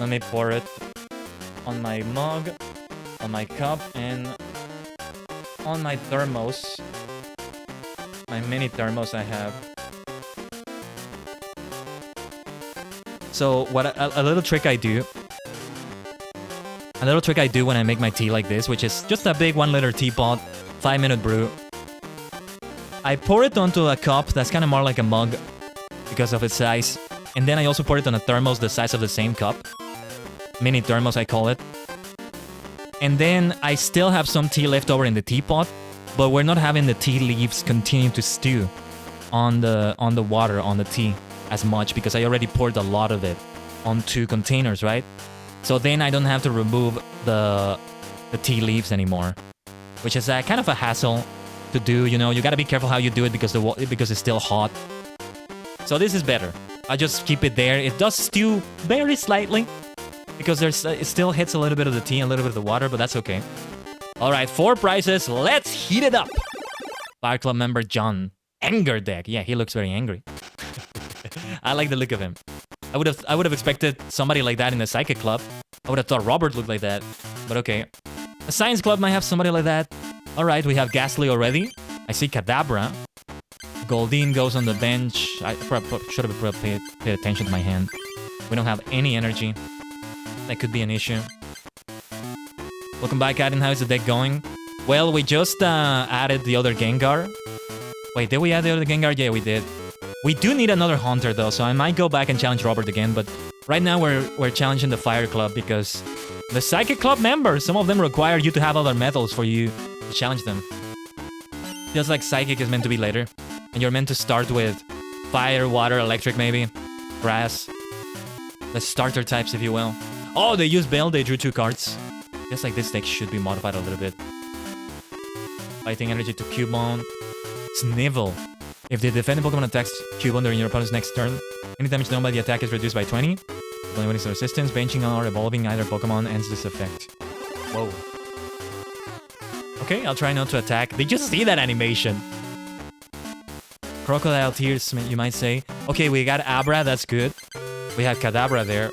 Let me pour it on my mug, on my cup, and on my thermos. My mini thermos I have. So what a little trick I do. A little trick I do when I make my tea like this, which is just a big 1 liter teapot, 5-minute brew. I pour it onto a cup that's kind of more like a mug because of its size. And then I also pour it on a thermos the size of the same cup. Mini thermos, I call it. And then I still have some tea left over in the teapot, but we're not having the tea leaves continue to stew on the water, on the tea as much because I already poured a lot of it onto containers, right? So then I don't have to remove the tea leaves anymore, which is kind of a hassle to do. You know, you gotta be careful how you do it because it's still hot. So this is better. I just keep it there. It does stew very slightly because it still hits a little bit of the tea and a little bit of the water, but that's okay. All right, 4 prizes. Let's heat it up. Fire Club member John. Anger deck. Yeah, he looks very angry. I like the look of him. I would have expected somebody like that in the Psychic Club. I would have thought Robert looked like that. But okay. The Science Club might have somebody like that. Alright, we have Ghastly already. I see Kadabra. Goldeen goes on the bench. I should have paid attention to my hand. We don't have any energy. That could be an issue. Welcome back, Khaiden. How is the deck going? Well, we just added the other Gengar. Wait, did we add the other Gengar? Yeah, we did. We do need another Haunter though, so I might go back and challenge Robert again, but right now we're challenging the Fire Club because the Psychic Club members, some of them require you to have other metals for you to challenge them. Just like Psychic is meant to be later, and you're meant to start with Fire, Water, Electric maybe, Grass. The starter types, if you will. Oh, they used Bell, they drew 2 cards. Just like this deck should be modified a little bit. Fighting Energy to Cubone. Snivel. If the defending Pokemon attacks Cubone during your opponent's next turn, any damage done by the attack is reduced by 20. When it's resistance, benching or evolving either Pokemon ends this effect. Whoa. Okay, I'll try not to attack. Did you see that animation? Crocodile Tears, you might say. Okay, we got Abra, that's good. We had Kadabra there.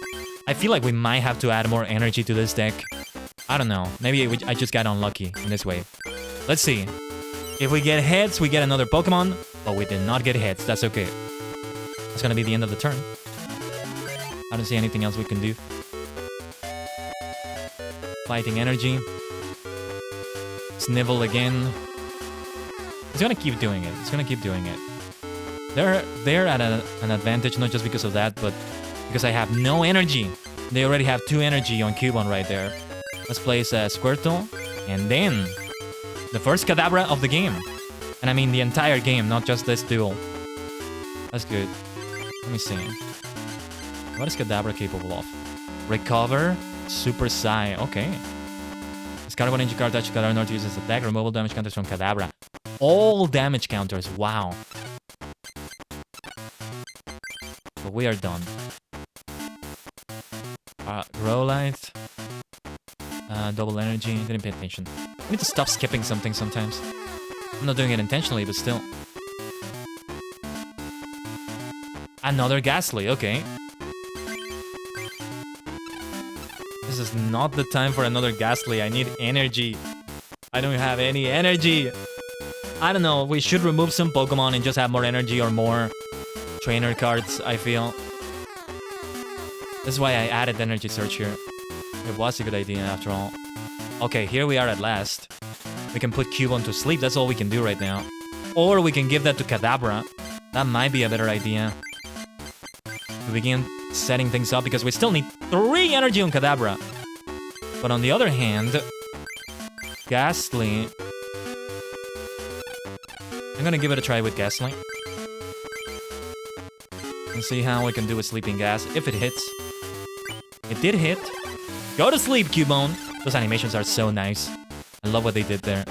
I feel like we might have to add more energy to this deck. I don't know. Maybe I just got unlucky in this way. Let's see. If we get hits, we get another Pokemon. But we did not get hits. That's okay. That's gonna be the end of the turn. I don't see anything else we can do. Fighting Energy. Snivel again. It's gonna keep doing it. It's gonna keep doing it. They're at an advantage, not just because of that, but because I have no energy. They already have 2 energy on Cubone right there. Let's place Squirtle. And then the first Kadabra of the game. And I mean the entire game, not just this duel. That's good. Let me see. What is Kadabra capable of? Recover, Super Psy. Okay. Discard one energy card, touch Kadabra in order to use its attack. Removal damage counters from Kadabra. All damage counters. Wow. But we are done. Growlite. Double energy. Didn't pay attention. I need to stop skipping something sometimes. I'm not doing it intentionally, but still. Another Ghastly, okay. This is not the time for another Ghastly. I need energy. I don't have any energy. I don't know, we should remove some Pokemon and just have more energy or more trainer cards, I feel. This is why I added Energy Search here. It was a good idea after all. Okay, here we are at last. We can put Cubone to sleep, that's all we can do right now. Or we can give that to Kadabra. That might be a better idea. To begin setting things up, because we still need 3 energy on Kadabra. But on the other hand, Ghastly... I'm gonna give it a try with Ghastly. And see how we can do with Sleeping Gas, if it hits. It did hit. Go to sleep, Cubone! Those animations are so nice. I love what they did there.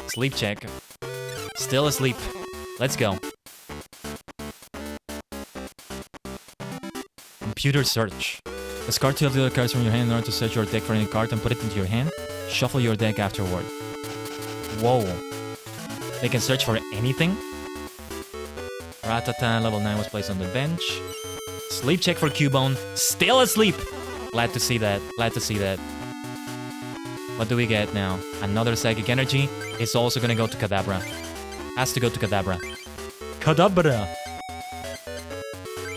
Sleep check. Still asleep. Let's go. Computer search. Discard 2 of the other cards from your hand in order to search your deck for any card and put it into your hand. Shuffle your deck afterward. Whoa. They can search for anything? Rattata, level 9 was placed on the bench. Sleep check for Cubone. Still asleep! Glad to see that. Glad to see that. What do we get now? Another Psychic Energy. It's also gonna go to Kadabra. Has to go to Kadabra. Kadabra!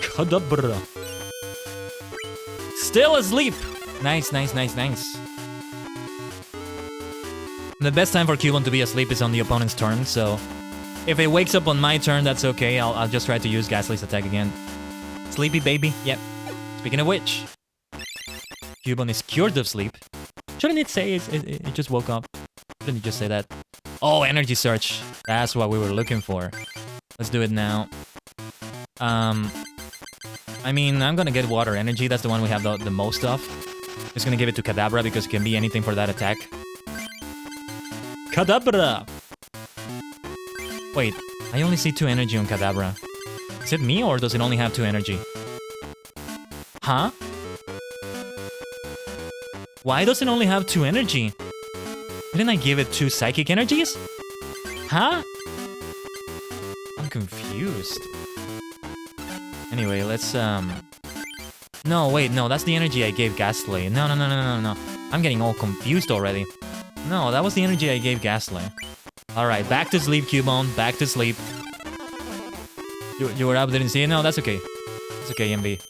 Kadabra! Still asleep! Nice, nice, nice, nice. The best time for Cubone to be asleep is on the opponent's turn, so... if it wakes up on my turn, that's okay. I'll just try to use Ghastly's attack again. Sleepy baby? Yep. Speaking of which... Cubone is cured of sleep. Shouldn't it say it just woke up? Shouldn't it just say that? Oh, Energy Search. That's what we were looking for. Let's do it now. I mean, I'm gonna get Water Energy. That's the one we have the most of. Just gonna give it to Kadabra because it can be anything for that attack. Kadabra! Wait, I only see 2 energy on Kadabra. Is it me or does it only have 2 energy? Huh? Why does it only have 2 energy? Didn't I give it 2 psychic energies? Huh? I'm confused. Anyway, let's no, wait, no, that's the energy I gave Ghastly. No. I'm getting all confused already. No, that was the energy I gave Ghastly. Alright, back to sleep, Cubone. Back to sleep. You were up, didn't see it? No, that's okay. It's okay, MB.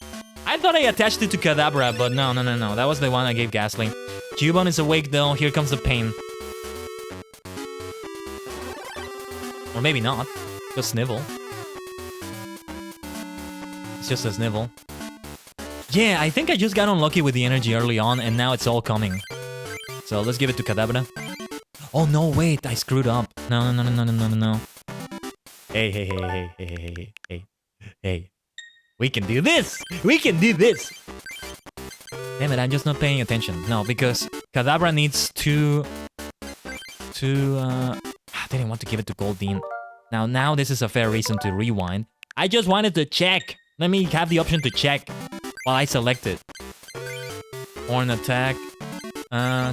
I thought I attached it to Kadabra, but no. That was the one I gave Ghastly. Cubone is awake though. Here comes the pain. Or maybe not. Just Snivel. It's just a Snivel. Yeah, I think I just got unlucky with the energy early on, and now it's all coming. So let's give it to Kadabra. Oh no, wait, I screwed up. No. Hey. We can do this! We can do this! Damn it, I'm just not paying attention. No, because Kadabra needs to... I didn't want to give it to Goldeen. Now this is a fair reason to rewind. I just wanted to check. Let me have the option to check while I select it. Horn attack.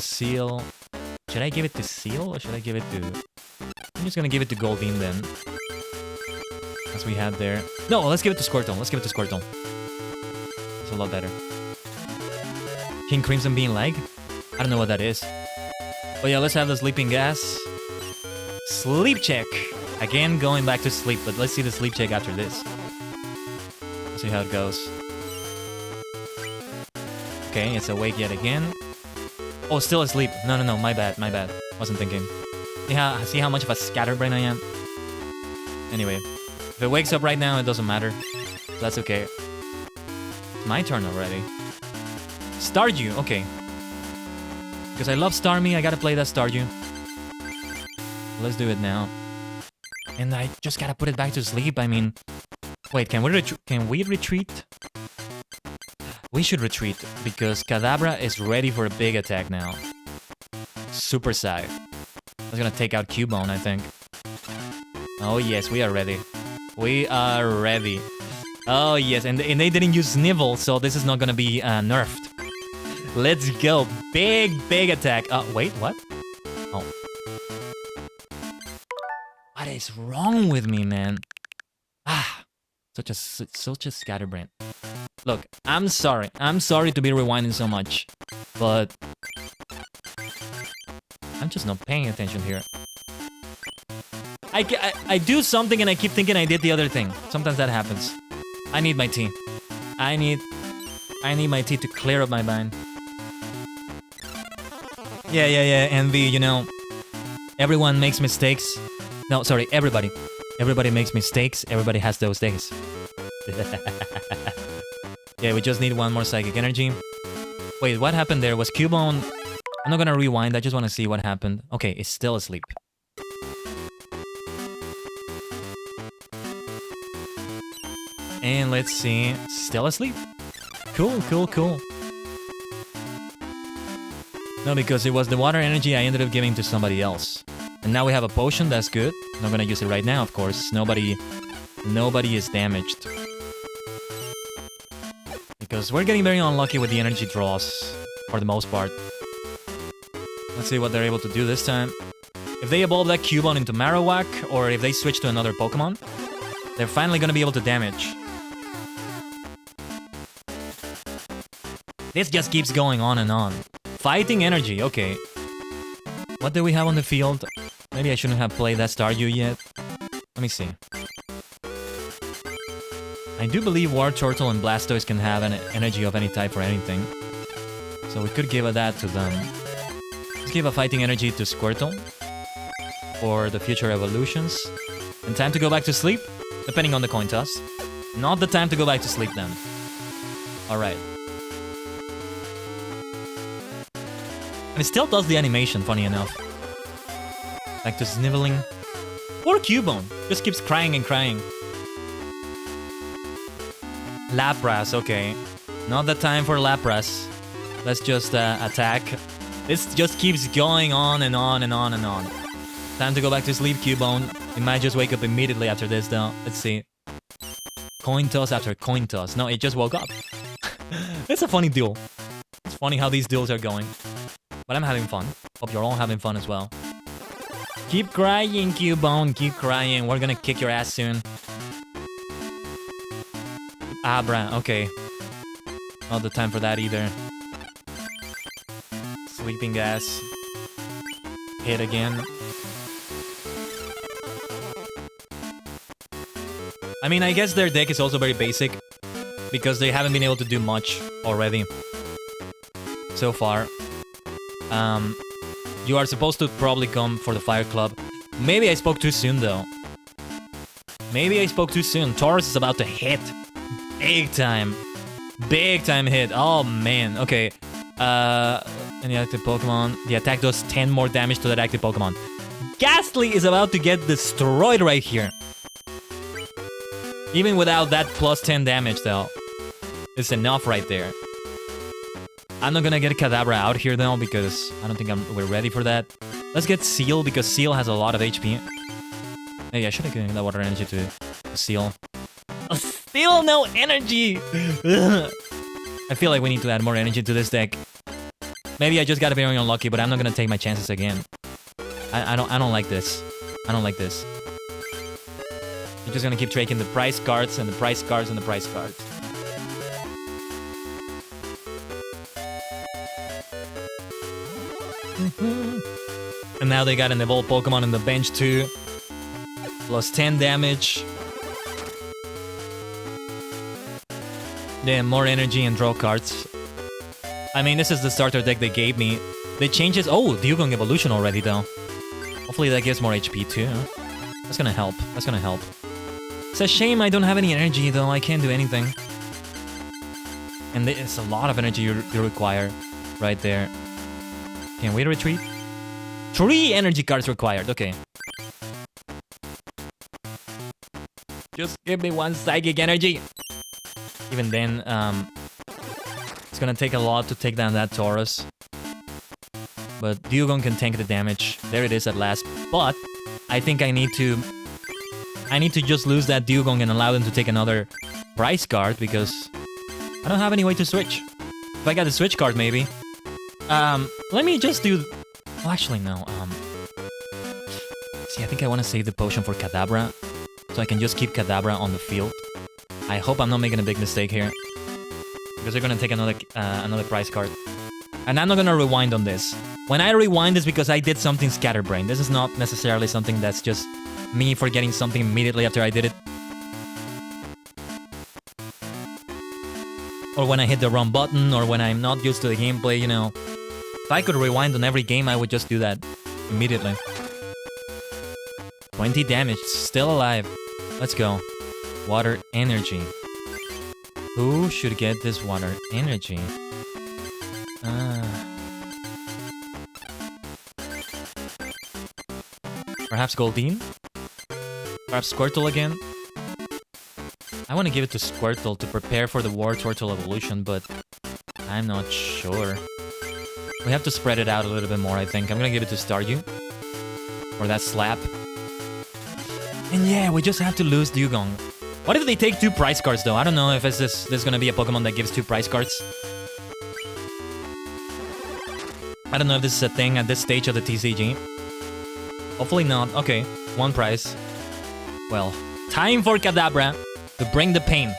Seal. Should I give it to Seal or should I give it to... I'm just gonna give it to Goldeen then. As we had there. No, let's give it to Squirtle. Let's give it to Squirtle. It's a lot better. King Crimson being lag? I don't know what that is. But yeah, let's have the Sleeping Gas. Sleep check. Again, going back to sleep, but let's see the sleep check after this. Let's see how it goes. Okay, it's awake yet again. Oh, still asleep. No, my bad. Wasn't thinking. See how much of a scatterbrain I am? Anyway, if it wakes up right now, it doesn't matter. That's okay. It's my turn already. Stardew, okay. Because I love Starmie, I gotta play that Stardew. Let's do it now. And I just gotta put it back to sleep, I mean... Wait, can we retreat? We should retreat, because Kadabra is ready for a big attack now. Super Scythe. That's gonna take out Cubone, I think. Oh yes, we are ready. We are ready. Oh yes, and they didn't use Snivel, so this is not gonna be nerfed. Let's go. Big attack. Wait, what? Oh. What is wrong with me, man? Such a scatterbrain. Look, I'm sorry. I'm sorry to be rewinding so much, but I'm just not paying attention here. I do something and I keep thinking I did the other thing. Sometimes that happens. I need my tea. I need my tea to clear up my mind. Yeah, Envy, you know, everyone makes mistakes. No, sorry, everybody. Everybody makes mistakes. Everybody has those days. Yeah, we just need one more Psychic Energy. Wait, what happened there? Was Cubone... I'm not gonna rewind, I just want to see what happened. Okay, it's still asleep. And let's see... Still asleep. Cool. No, because it was the water energy I ended up giving to somebody else. And now we have a potion, that's good. Not gonna use it right now, of course. Nobody is damaged. Because we're getting very unlucky with the energy draws, for the most part. Let's see what they're able to do this time. If they evolve that Cubone into Marowak, or if they switch to another Pokemon, they're finally gonna be able to damage. This just keeps going on and on. Fighting energy, okay. What do we have on the field? Maybe I shouldn't have played that Stardew yet. Let me see. I do believe War Turtle and Blastoise can have an energy of any type or anything. So we could give that to them. Let's give a fighting energy to Squirtle for the future evolutions. And time to go back to sleep, depending on the coin toss. Not the time to go back to sleep then. Alright. And it still does the animation, funny enough. Back to sniveling. Poor Cubone. Just keeps crying and crying. Lapras, okay. Not the time for Lapras. Let's just attack. This just keeps going on and on and on and on. Time to go back to sleep, Cubone. You might just wake up immediately after this, though. Let's see. Coin toss after coin toss. No, it just woke up. It's a funny duel. It's funny how these duels are going. But I'm having fun. Hope you're all having fun as well. Keep crying, Cubone. Keep crying. We're gonna kick your ass soon. Abra, okay. Not the time for that either. Sleeping Gas. Hit again. I mean, I guess their deck is also very basic. Because they haven't been able to do much already. So far. You are supposed to probably come for the Fire Club. Maybe I spoke too soon though. Maybe I spoke too soon. Taurus is about to hit. Big time. Big time hit. Oh, man. Okay. Any active Pokemon. The attack does 10 more damage to that active Pokemon. Ghastly is about to get destroyed right here. Even without that plus 10 damage, though. It's enough right there. I'm not gonna get a Kadabra out here, though, because I don't think we're ready for that. Let's get Seal, because Seal has a lot of HP. Hey, I should have given that water energy to Seal. Oh, still no energy! I feel like we need to add more energy to this deck. Maybe I just got very unlucky, but I'm not gonna take my chances again. I don't like this. I don't like this. You're just gonna keep taking the price cards and the price cards and the price cards. And now they got an evolved Pokemon in the bench too. Plus 10 damage. Then more energy and draw cards. I mean, this is the starter deck they gave me. They changed it. Oh, Dugong evolution already though. Hopefully that gives more HP too. That's gonna help. That's gonna help. It's a shame I don't have any energy though. I can't do anything. And it's a lot of energy you require right there. Can we retreat? 3 energy cards required. Okay. Just give me 1 psychic energy. Even then, it's gonna take a lot to take down that Taurus. But Dugong can tank the damage. There it is at last. But I think I need to just lose that Dugong and allow them to take another price card because I don't have any way to switch. If I got the switch card, maybe. Let me just do... Well, actually, no. See, I think I want to save the potion for Kadabra. So I can just keep Kadabra on the field. I hope I'm not making a big mistake here. Because they're gonna take another prize card. And I'm not gonna rewind on this. When I rewind, it's because I did something scatterbrained. This is not necessarily something that's just me forgetting something immediately after I did it. Or when I hit the wrong button, or when I'm not used to the gameplay, you know. If I could rewind on every game, I would just do that immediately. 20 damage, still alive. Let's go. Water energy. Who should get this water energy? Perhaps Goldeen? Perhaps Squirtle again? I want to give it to Squirtle to prepare for the War Turtle evolution, but I'm not sure. We have to spread it out a little bit more, I think. I'm gonna give it to Staryu. Or that Slap. And yeah, we just have to lose Dugong. What if they take 2 prize cards, though? I don't know if there's gonna be a Pokemon that gives 2 prize cards. I don't know if this is a thing at this stage of the TCG. Hopefully not. Okay, 1 prize. Well, time for Kadabra to bring the pain.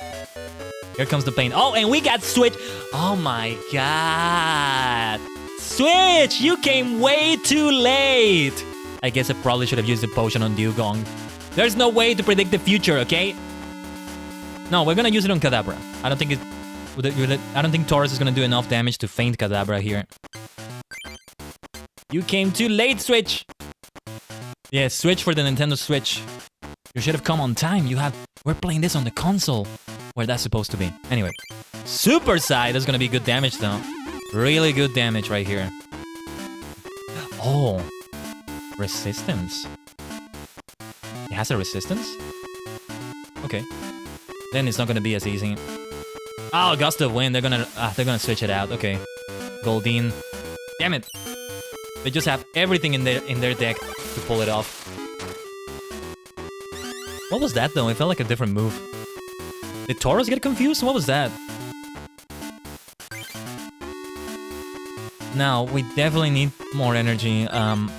Here comes the pain. Oh, and we got Switch. Oh my god. Switch, you came way too late. I guess I probably should have used the potion on Dugong. There's no way to predict the future, okay? No, we're gonna use it on Kadabra. I don't think Taurus is gonna do enough damage to feint Kadabra here. You came too late, Switch. Yeah, Switch for the Nintendo Switch. You should have come on time. We're playing this on the console, where that's supposed to be. Anyway, Super Side. That's gonna be good damage though. Really good damage right here. Oh, resistance. It has a resistance? Okay. Then it's not gonna be as easy. Oh, Gust of Wind. They're gonna switch it out. Okay. Goldeen. Damn it. They just have everything in their deck to pull it off. What was that though? It felt like a different move. Did Taurus get confused? What was that? Now, we definitely need more energy. I'm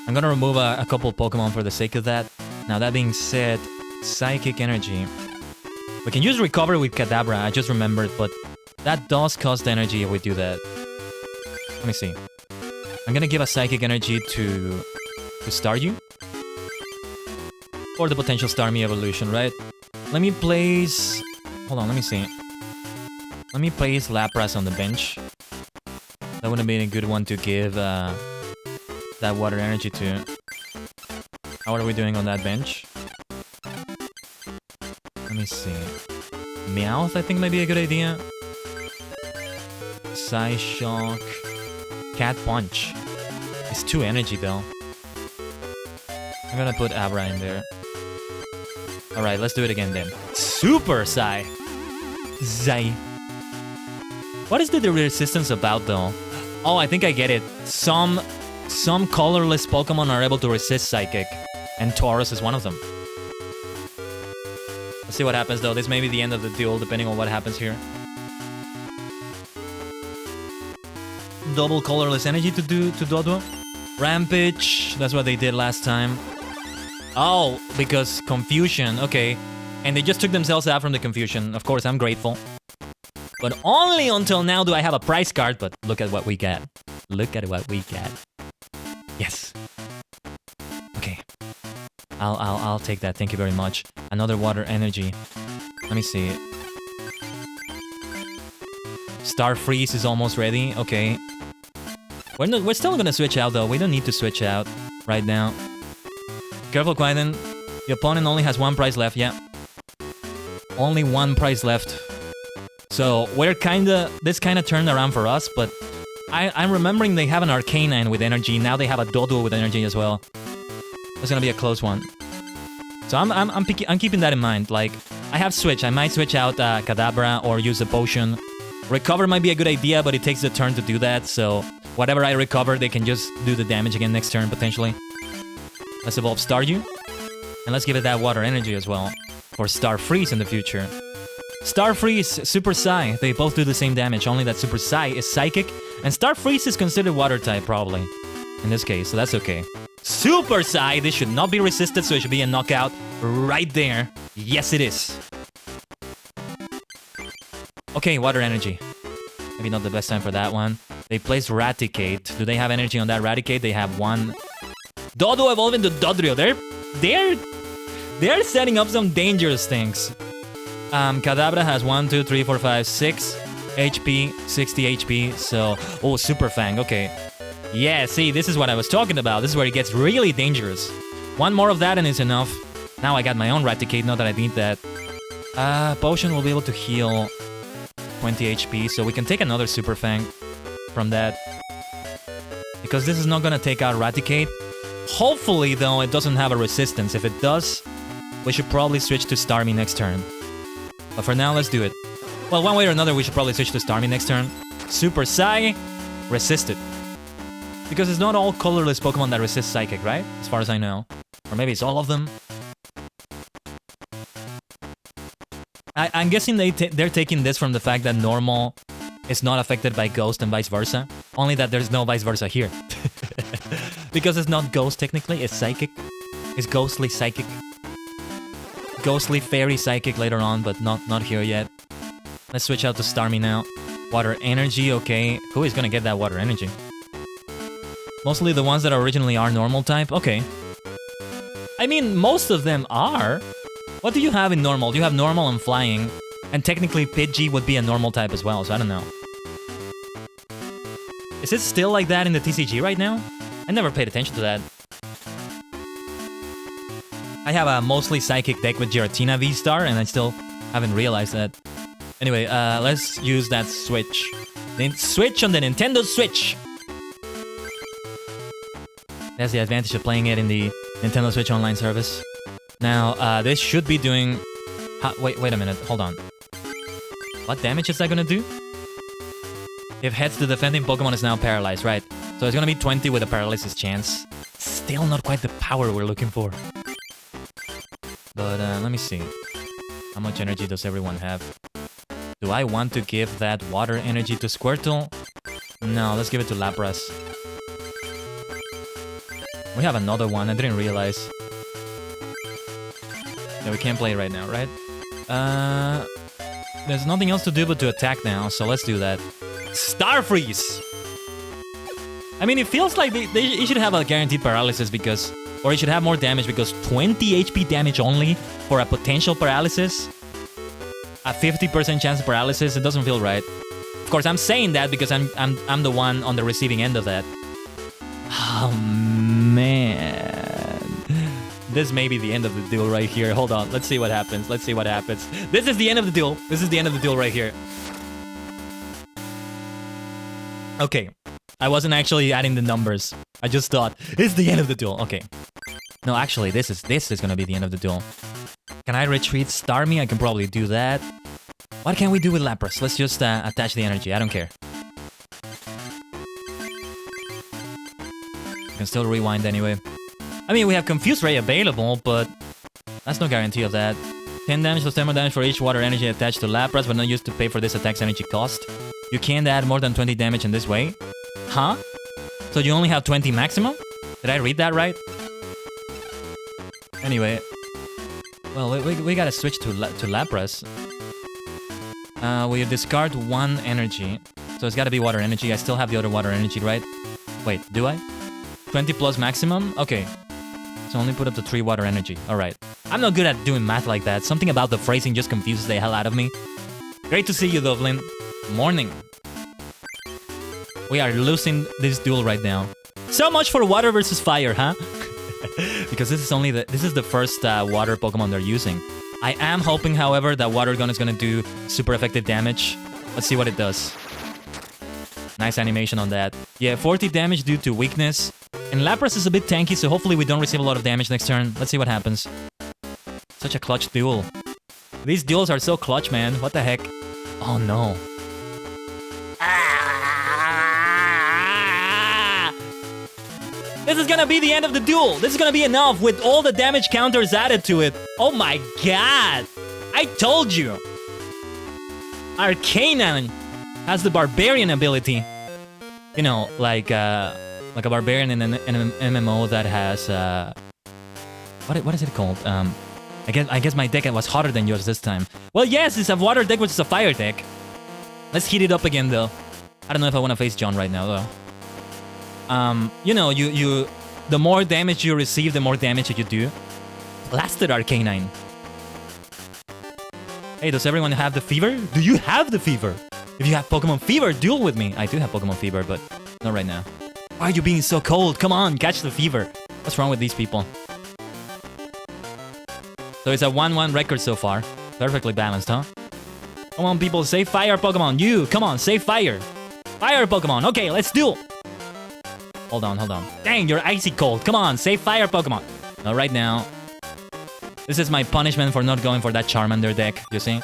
gonna remove a couple of Pokemon for the sake of that. Now, that being said, Psychic Energy. We can use Recover with Kadabra, I just remembered, but that does cost energy if we do that. Let me see. I'm gonna give a Psychic Energy to Staryu. Or the potential Starmie evolution, right? Let me place... Hold on, let me see. Let me place Lapras on the bench. That would have been a good one to give that water energy to. How are we doing on that bench? Let me see. Meowth, I think, might be a good idea. Psy Shock. Cat Punch. It's 2 energy, though. I'm gonna put Abra in there. Alright, let's do it again then. Super Psy! Zai. What is the resistance about, though? Oh, I think I get it. Some colorless Pokemon are able to resist Psychic. And Tauros is one of them. Let's see what happens, though. This may be the end of the duel, depending on what happens here. Double colorless energy to Doduo. Rampage. That's what they did last time. Oh, because confusion. Okay. And they just took themselves out from the confusion. Of course, I'm grateful. But only until now do I have a prize card. But look at what we get. Look at what we get. Yes. Okay. I'll take that. Thank you very much. Another water energy. Let me see. Star Freeze is almost ready. Okay. We're still gonna switch out, though. We don't need to switch out right now. Careful, Khaiden. The opponent only has 1 prize left. Yeah. Only 1 prize left. So we're this kinda turned around for us, but I'm remembering they have an Arcanine with energy. Now they have a Doduo with energy as well. It's gonna be a close one. So I'm keeping that in mind. Like, I have switch. I might switch out Kadabra or use a potion. Recover might be a good idea, but it takes the turn to do that. So whatever I recover, they can just do the damage again next turn potentially. Let's evolve Staryu, and let's give it that water energy as well for Star Freeze in the future. Star Freeze, Super Psy, they both do the same damage, only that Super Psy is Psychic, and Star Freeze is considered Water type, probably, in this case, so that's okay. Super Psy, this should not be resisted, so it should be a knockout right there. Yes, it is. Okay, Water Energy. Maybe not the best time for that one. They place Raticate. Do they have energy on that Raticate? They have 1. Dodo evolve into Dodrio. They're setting up some dangerous things. Kadabra has 1, 2, 3, 4, 5, 6 HP, 60 HP, so... Oh, Super Fang, okay. Yeah, see, this is what I was talking about. This is where it gets really dangerous. 1 more of that and it's enough. Now I got my own Raticate, not that I need that. Potion will be able to heal 20 HP, so we can take another Super Fang from that. Because this is not gonna take out Raticate. Hopefully, though, it doesn't have a resistance. If it does, we should probably switch to Starmie next turn. But for now, let's do it. Well, one way or another, we should probably switch to Starmie next turn. Super Psy, resist it. Because it's not all colorless Pokemon that resist Psychic, right? As far as I know. Or maybe it's all of them. I'm guessing they're taking this from the fact that normal is not affected by Ghost and vice versa. Only that there's no vice versa here. Because it's not Ghost technically, it's Psychic. It's Ghostly Psychic. Ghostly Fairy Psychic later on, but not here yet. Let's switch out to Starmie now. Water Energy, okay. Who is gonna get that Water Energy? Mostly the ones that originally are normal type? Okay. I mean, most of them are. What do you have in normal? You have normal and flying. And technically Pidgey would be a normal type as well, so I don't know. Is it still like that in the TCG right now? I never paid attention to that. I have a mostly Psychic deck with Giratina V-Star, and I still haven't realized that. Anyway, let's use that Switch. The Switch on the Nintendo Switch! That's the advantage of playing it in the Nintendo Switch Online service. Now, this should be doing... Wait a minute, hold on. What damage is that gonna do? If heads, the defending Pokemon is now paralyzed, right? So it's gonna be 20 with a paralysis chance. Still not quite the power we're looking for. But let me see. How much energy does everyone have? Do I want to give that water energy to Squirtle? No, let's give it to Lapras. We have another one, I didn't realize. Yeah, we can't play right now, right? There's nothing else to do but to attack now, so let's do that. Star Freeze! I mean, it feels like they should have a guaranteed paralysis because... Or it should have more damage because 20 HP damage only for a potential paralysis? A 50% chance of paralysis? It doesn't feel right. Of course, I'm saying that because I'm the one on the receiving end of that. Oh, man. this may be the end of the duel right here. Hold on, let's see what happens. Let's see what happens. This is the end of the duel. This is the end of the duel right here. Okay, I wasn't actually adding the numbers. I just thought, it's the end of the duel. Okay. No, actually, this is gonna be the end of the duel. Can I retreat Starmie? I can probably do that. What can we do with Lapras? Let's just attach the energy. I don't care. You can still rewind anyway. I mean, we have Confused Ray available, but that's no guarantee of that. 10 damage plus 10 more damage for each water energy attached to Lapras, but not used to pay for this attack's energy cost. You can't add more than 20 damage in this way. Huh? So you only have 20 maximum? Did I read that right? Anyway. Well, we gotta switch to Lapras. We discard 1 energy. So it's gotta be water energy. I still have the other water energy, right? Wait, do I? 20 plus maximum? Okay. So only put up to 3 water energy. Alright. I'm not good at doing math like that. Something about the phrasing just confuses the hell out of me. Great to see you, Dublin. Morning. We are losing this duel right now. So much for water versus fire, huh? Because this is the first water Pokemon they're using. I am hoping, however, that Water Gun is gonna do super effective damage. Let's see what it does. Nice animation on that. Yeah, 40 damage due to weakness. And Lapras is a bit tanky, so hopefully we don't receive a lot of damage next turn. Let's see what happens. Such a clutch duel. These duels are so clutch, man. What the heck? Oh no. This is gonna be the end of the duel. This is gonna be enough with all the damage counters added to it. Oh my god. I told you. Arcanine has the Barbarian ability. You know, like a Barbarian in an MMO that has... What is it called? I guess my deck was hotter than yours this time. Well, yes, it's a water deck, which is a fire deck. Let's heat it up again, though. I don't know if I want to face John right now, though. You know, the more damage you receive, the more damage you do. Blasted Arcanine. Hey, does everyone have the fever? Do you have the fever? If you have Pokemon Fever, duel with me. I do have Pokemon Fever, but not right now. Why are you being so cold? Come on, catch the fever. What's wrong with these people? So it's a 1-1 record so far. Perfectly balanced, huh? Come on, people, save fire Pokemon. You, come on, save fire. Fire Pokemon. Okay, let's duel. Hold on, hold on. Dang, you're icy cold. Come on, save fire Pokemon. Not right now. This is my punishment for not going for that Charmander deck, you see?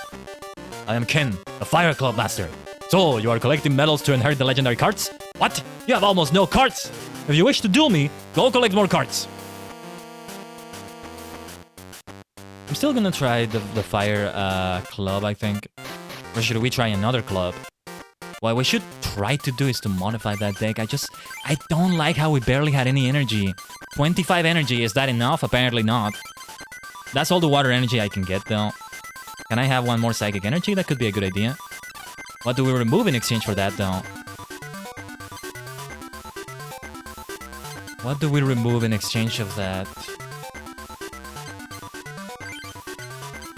I am Ken, the Fire Club Master. So, you are collecting medals to inherit the legendary cards? What? You have almost no cards! If you wish to duel me, go collect more cards. I'm still gonna try the Fire Club, I think. Or should we try another club? What we should try to do is to modify that deck. I don't like how we barely had any energy. 25 energy, is that enough? Apparently not. That's all the water energy I can get, though. Can I have one more psychic energy? That could be a good idea. What do we remove in exchange for that, though? What do we remove in exchange of that?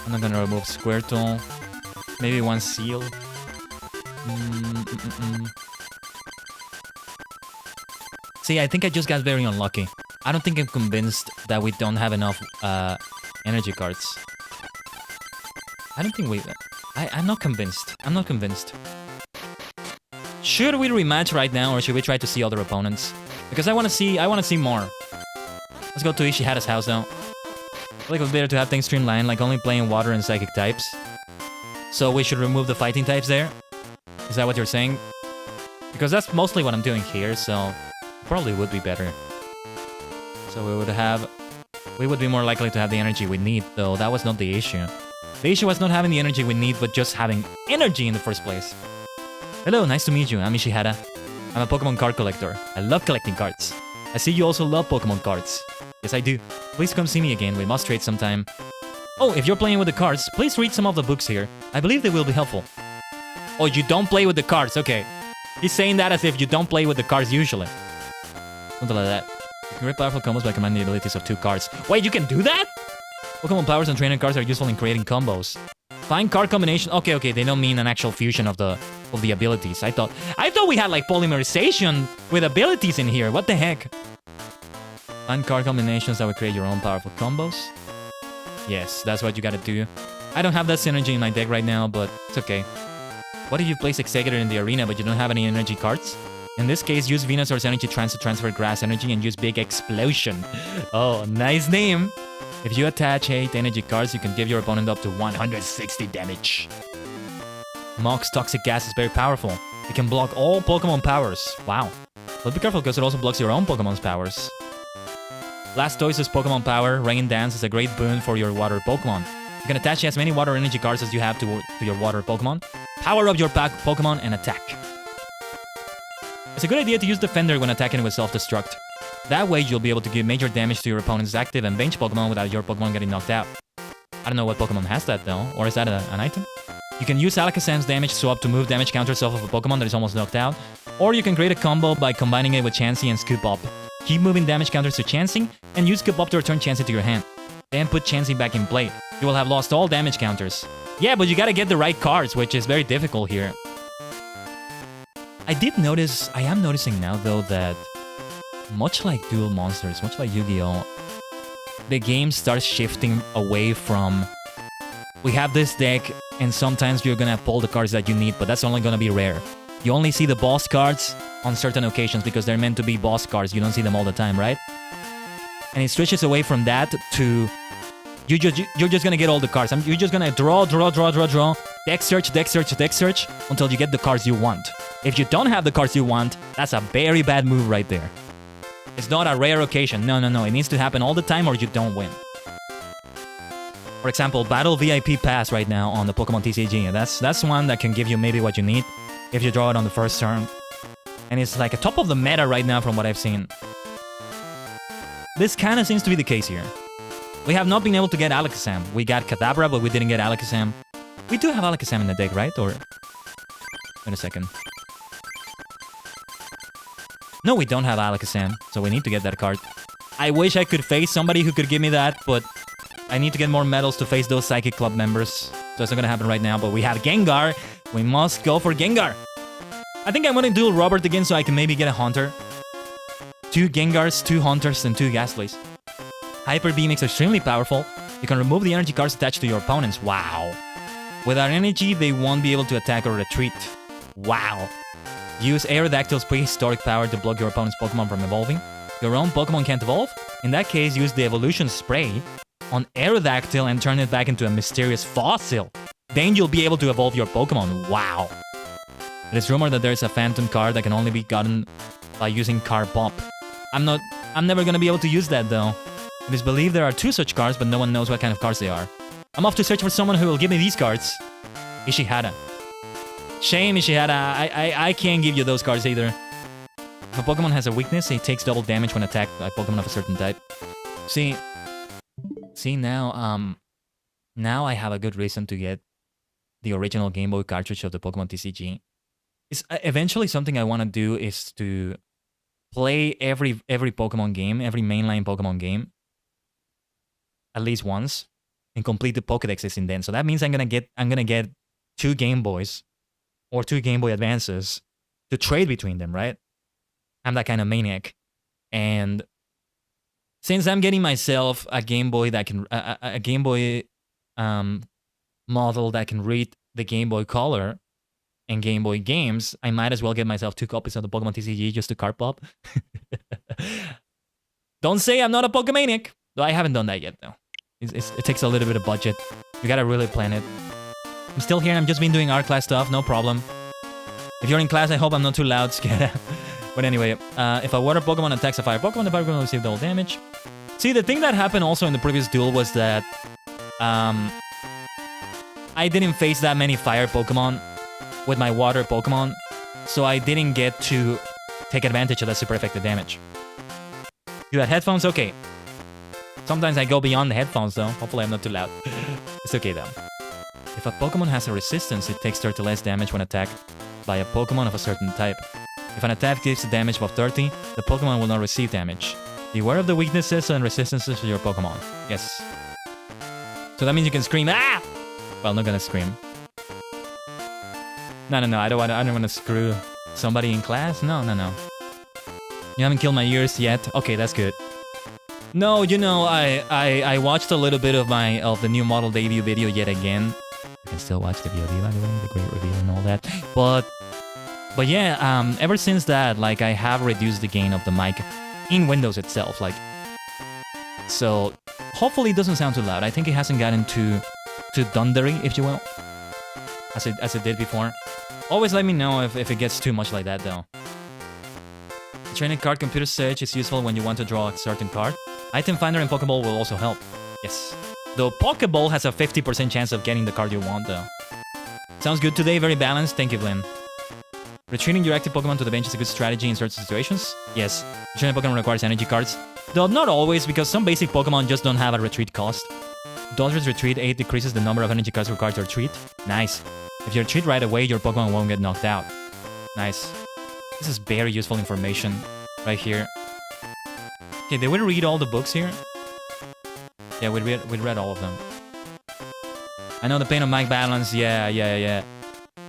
I'm not gonna remove Squirtle. Maybe one Seal. See, I think I just got very unlucky. I don't think I'm convinced that we don't have enough energy cards. I don't think we... I'm not convinced. I'm not convinced. Should we rematch right now, or should we try to see other opponents? Because I want to see more. Let's go to Ishihara's house now. I feel like it's better to have things streamlined, like only playing water and psychic types. So we should remove the fighting types there? Is that what you're saying? Because that's mostly what I'm doing here, so probably would be better. So we would be more likely to have the energy we need, though that was not the issue. The issue was not having the energy we need, but just having energy in the first place. Hello, nice to meet you. I'm Ishihara. I'm a Pokemon card collector. I love collecting cards. I see you also love Pokemon cards. Yes, I do. Please come see me again. We must trade sometime. Oh, if you're playing with the cards, please read some of the books here. I believe they will be helpful. Oh, you don't play with the cards. Okay. He's saying that as if you don't play with the cards usually. Something like that. You can create powerful combos by combining the abilities of 2 cards. Wait, you can do that? Pokemon powers and training cards are useful in creating combos. Find card combination. Okay, they don't mean an actual fusion of the abilities. I thought we had like polymerization with abilities in here. What the heck? Find card combinations that will create your own powerful combos. Yes, that's what you gotta do. I don't have that synergy in my deck right now, but it's okay. What if you place Executor in the arena but you don't have any energy cards? In this case, use Venusaur's energy trance to transfer grass energy and use Big Explosion. Oh, nice name! If you attach 8 energy cards, you can give your opponent up to 160 damage. Mock's Toxic Gas is very powerful. It can block all Pokemon powers. Wow. But be careful because it also blocks your own Pokemon's powers. Blastoise's Pokemon power, Rain Dance, is a great boon for your water Pokemon. You can attach as many water energy cards as you have to your water Pokemon. Power up your Pokemon and attack. It's a good idea to use Defender when attacking with Self-Destruct. That way you'll be able to give major damage to your opponent's active and bench Pokemon without your Pokemon getting knocked out. I don't know what Pokemon has that though, or is that an item? You can use Alakazam's damage swap to move damage counters off of a Pokemon that is almost knocked out, or you can create a combo by combining it with Chansey and Scoop Up. Keep moving damage counters to Chansey, and use Scoop Up to return Chansey to your hand. Then put Chansey back in play. You will have lost all damage counters. Yeah, but you gotta get the right cards, which is very difficult here. I am noticing now though that much like Duel Monsters, much like Yu-Gi-Oh!, the game starts shifting away from we have this deck and sometimes you're gonna pull the cards that you need, but that's only gonna be rare. You only see the boss cards on certain occasions because they're meant to be boss cards. You don't see them all the time, right? And it switches away from that to you're just gonna get all the cards. You're just gonna draw, deck search until you get the cards you want. If you don't have the cards you want, that's a very bad move right there. It's not a rare occasion. No. It needs to happen all the time or you don't win. For example, Battle VIP Pass right now on the Pokémon TCG. That's one that can give you maybe what you need if you draw it on the first turn. And it's like a top of the meta right now from what I've seen. This kind of seems to be the case here. We have not been able to get Alakazam. We got Kadabra, but we didn't get Alakazam. We do have Alakazam in the deck, right? Or... wait a second. No, we don't have Alakazam, so we need to get that card. I wish I could face somebody who could give me that, but I need to get more medals to face those Psychic Club members. So it's not gonna happen right now, but we have Gengar. We must go for Gengar. I think I'm gonna duel Robert again so I can maybe get a Haunter. 2 Gengars, 2 Haunters, and 2 Gastlys. Hyper Beam is extremely powerful. You can remove the energy cards attached to your opponents. Wow. Without energy, they won't be able to attack or retreat. Wow. Use Aerodactyl's prehistoric power to block your opponent's Pokemon from evolving. Your own Pokemon can't evolve? In that case, use the Evolution Spray on Aerodactyl and turn it back into a mysterious fossil. Then you'll be able to evolve your Pokemon. Wow. It is rumored that there is a Phantom card that can only be gotten by using Card Pop. I'm never gonna be able to use that though. It is believed there are 2 such cards, but no one knows what kind of cards they are. I'm off to search for someone who will give me these cards. Ishihara. Shame, Ishihara. I can't give you those cards either. If a Pokemon has a weakness, it takes double damage when attacked by a Pokemon of a certain type. See now, now I have a good reason to get the original Game Boy cartridge of the Pokemon TCG. It's eventually something I want to do is to play every Pokemon game, every mainline Pokemon game, at least once, and complete the Pokédexes in then. So that means I'm gonna get 2 Game Boys or 2 Game Boy Advances to trade between them, right? I'm that kind of maniac. And since I'm getting myself a Game Boy that can a Game Boy model that can read the Game Boy Color and Game Boy games, I might as well get myself 2 copies of the Pokemon TCG just to card pop. Don't say I'm not a Pokemaniac. Though I haven't done that yet though. It takes a little bit of budget. You gotta really plan it. I'm still here. I'm just been doing art class stuff. No problem. If you're in class, I hope I'm not too loud. Scared. But anyway, if a water Pokemon attacks a fire Pokemon, the fire Pokemon will receive double damage. See, the thing that happened also in the previous duel was that I didn't face that many fire Pokemon with my water Pokemon, so I didn't get to take advantage of that super effective damage. You had headphones? Okay. Sometimes I go beyond the headphones though. Hopefully I'm not too loud. It's okay though. If a Pokemon has a resistance, it takes 30 less damage when attacked by a Pokemon of a certain type. If an attack gives a damage above 30, the Pokemon will not receive damage. Beware of the weaknesses and resistances of your Pokemon. Yes. So that means you can scream, ah! Well, I'm not gonna scream. No, I don't want to screw somebody in class. No. You haven't killed my ears yet. Okay, that's good. No, you know, I watched a little bit of the new model debut video yet again. You can still watch the VOD, by the way, the great reveal and all that. But yeah, ever since that, like, I have reduced the gain of the mic in Windows itself, like. So hopefully it doesn't sound too loud. I think it hasn't gotten too thundery, if you will, as it did before. Always let me know if it gets too much like that, though. The training card computer search is useful when you want to draw a certain card. Item Finder and Pokeball will also help. Yes. Though Pokeball has a 50% chance of getting the card you want, though. Sounds good today, very balanced. Thank you, Glenn. Retreating your active Pokemon to the bench is a good strategy in certain situations. Yes. Retreating Pokemon requires energy cards. Though not always, because some basic Pokemon just don't have a retreat cost. Dodger's Retreat 8 decreases the number of energy cards required to retreat. Nice. If you retreat right away, your Pokemon won't get knocked out. Nice. This is very useful information right here. Okay, did we read all the books here? Yeah, we read all of them. I know the pain of mic balance. Yeah.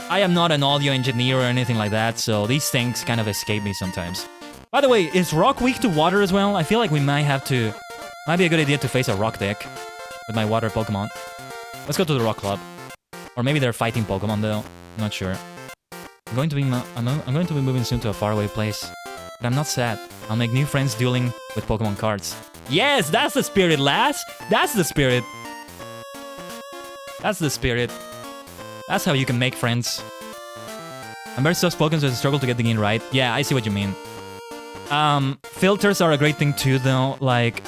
I am not an audio engineer or anything like that, so these things kind of escape me sometimes. By the way, is rock weak to water as well? I feel like we might be a good idea to face a rock deck with my water Pokemon. Let's go to the rock club. Or maybe they're fighting Pokemon though. I'm not sure. I'm going to be moving soon to a faraway place. But I'm not sad. I'll make new friends dueling with Pokemon cards. Yes, that's the spirit, lass! That's the spirit! That's the spirit. That's how you can make friends. I'm very soft-spoken, so it's a struggle to get the game right. Yeah, I see what you mean. Filters are a great thing too, though. Like,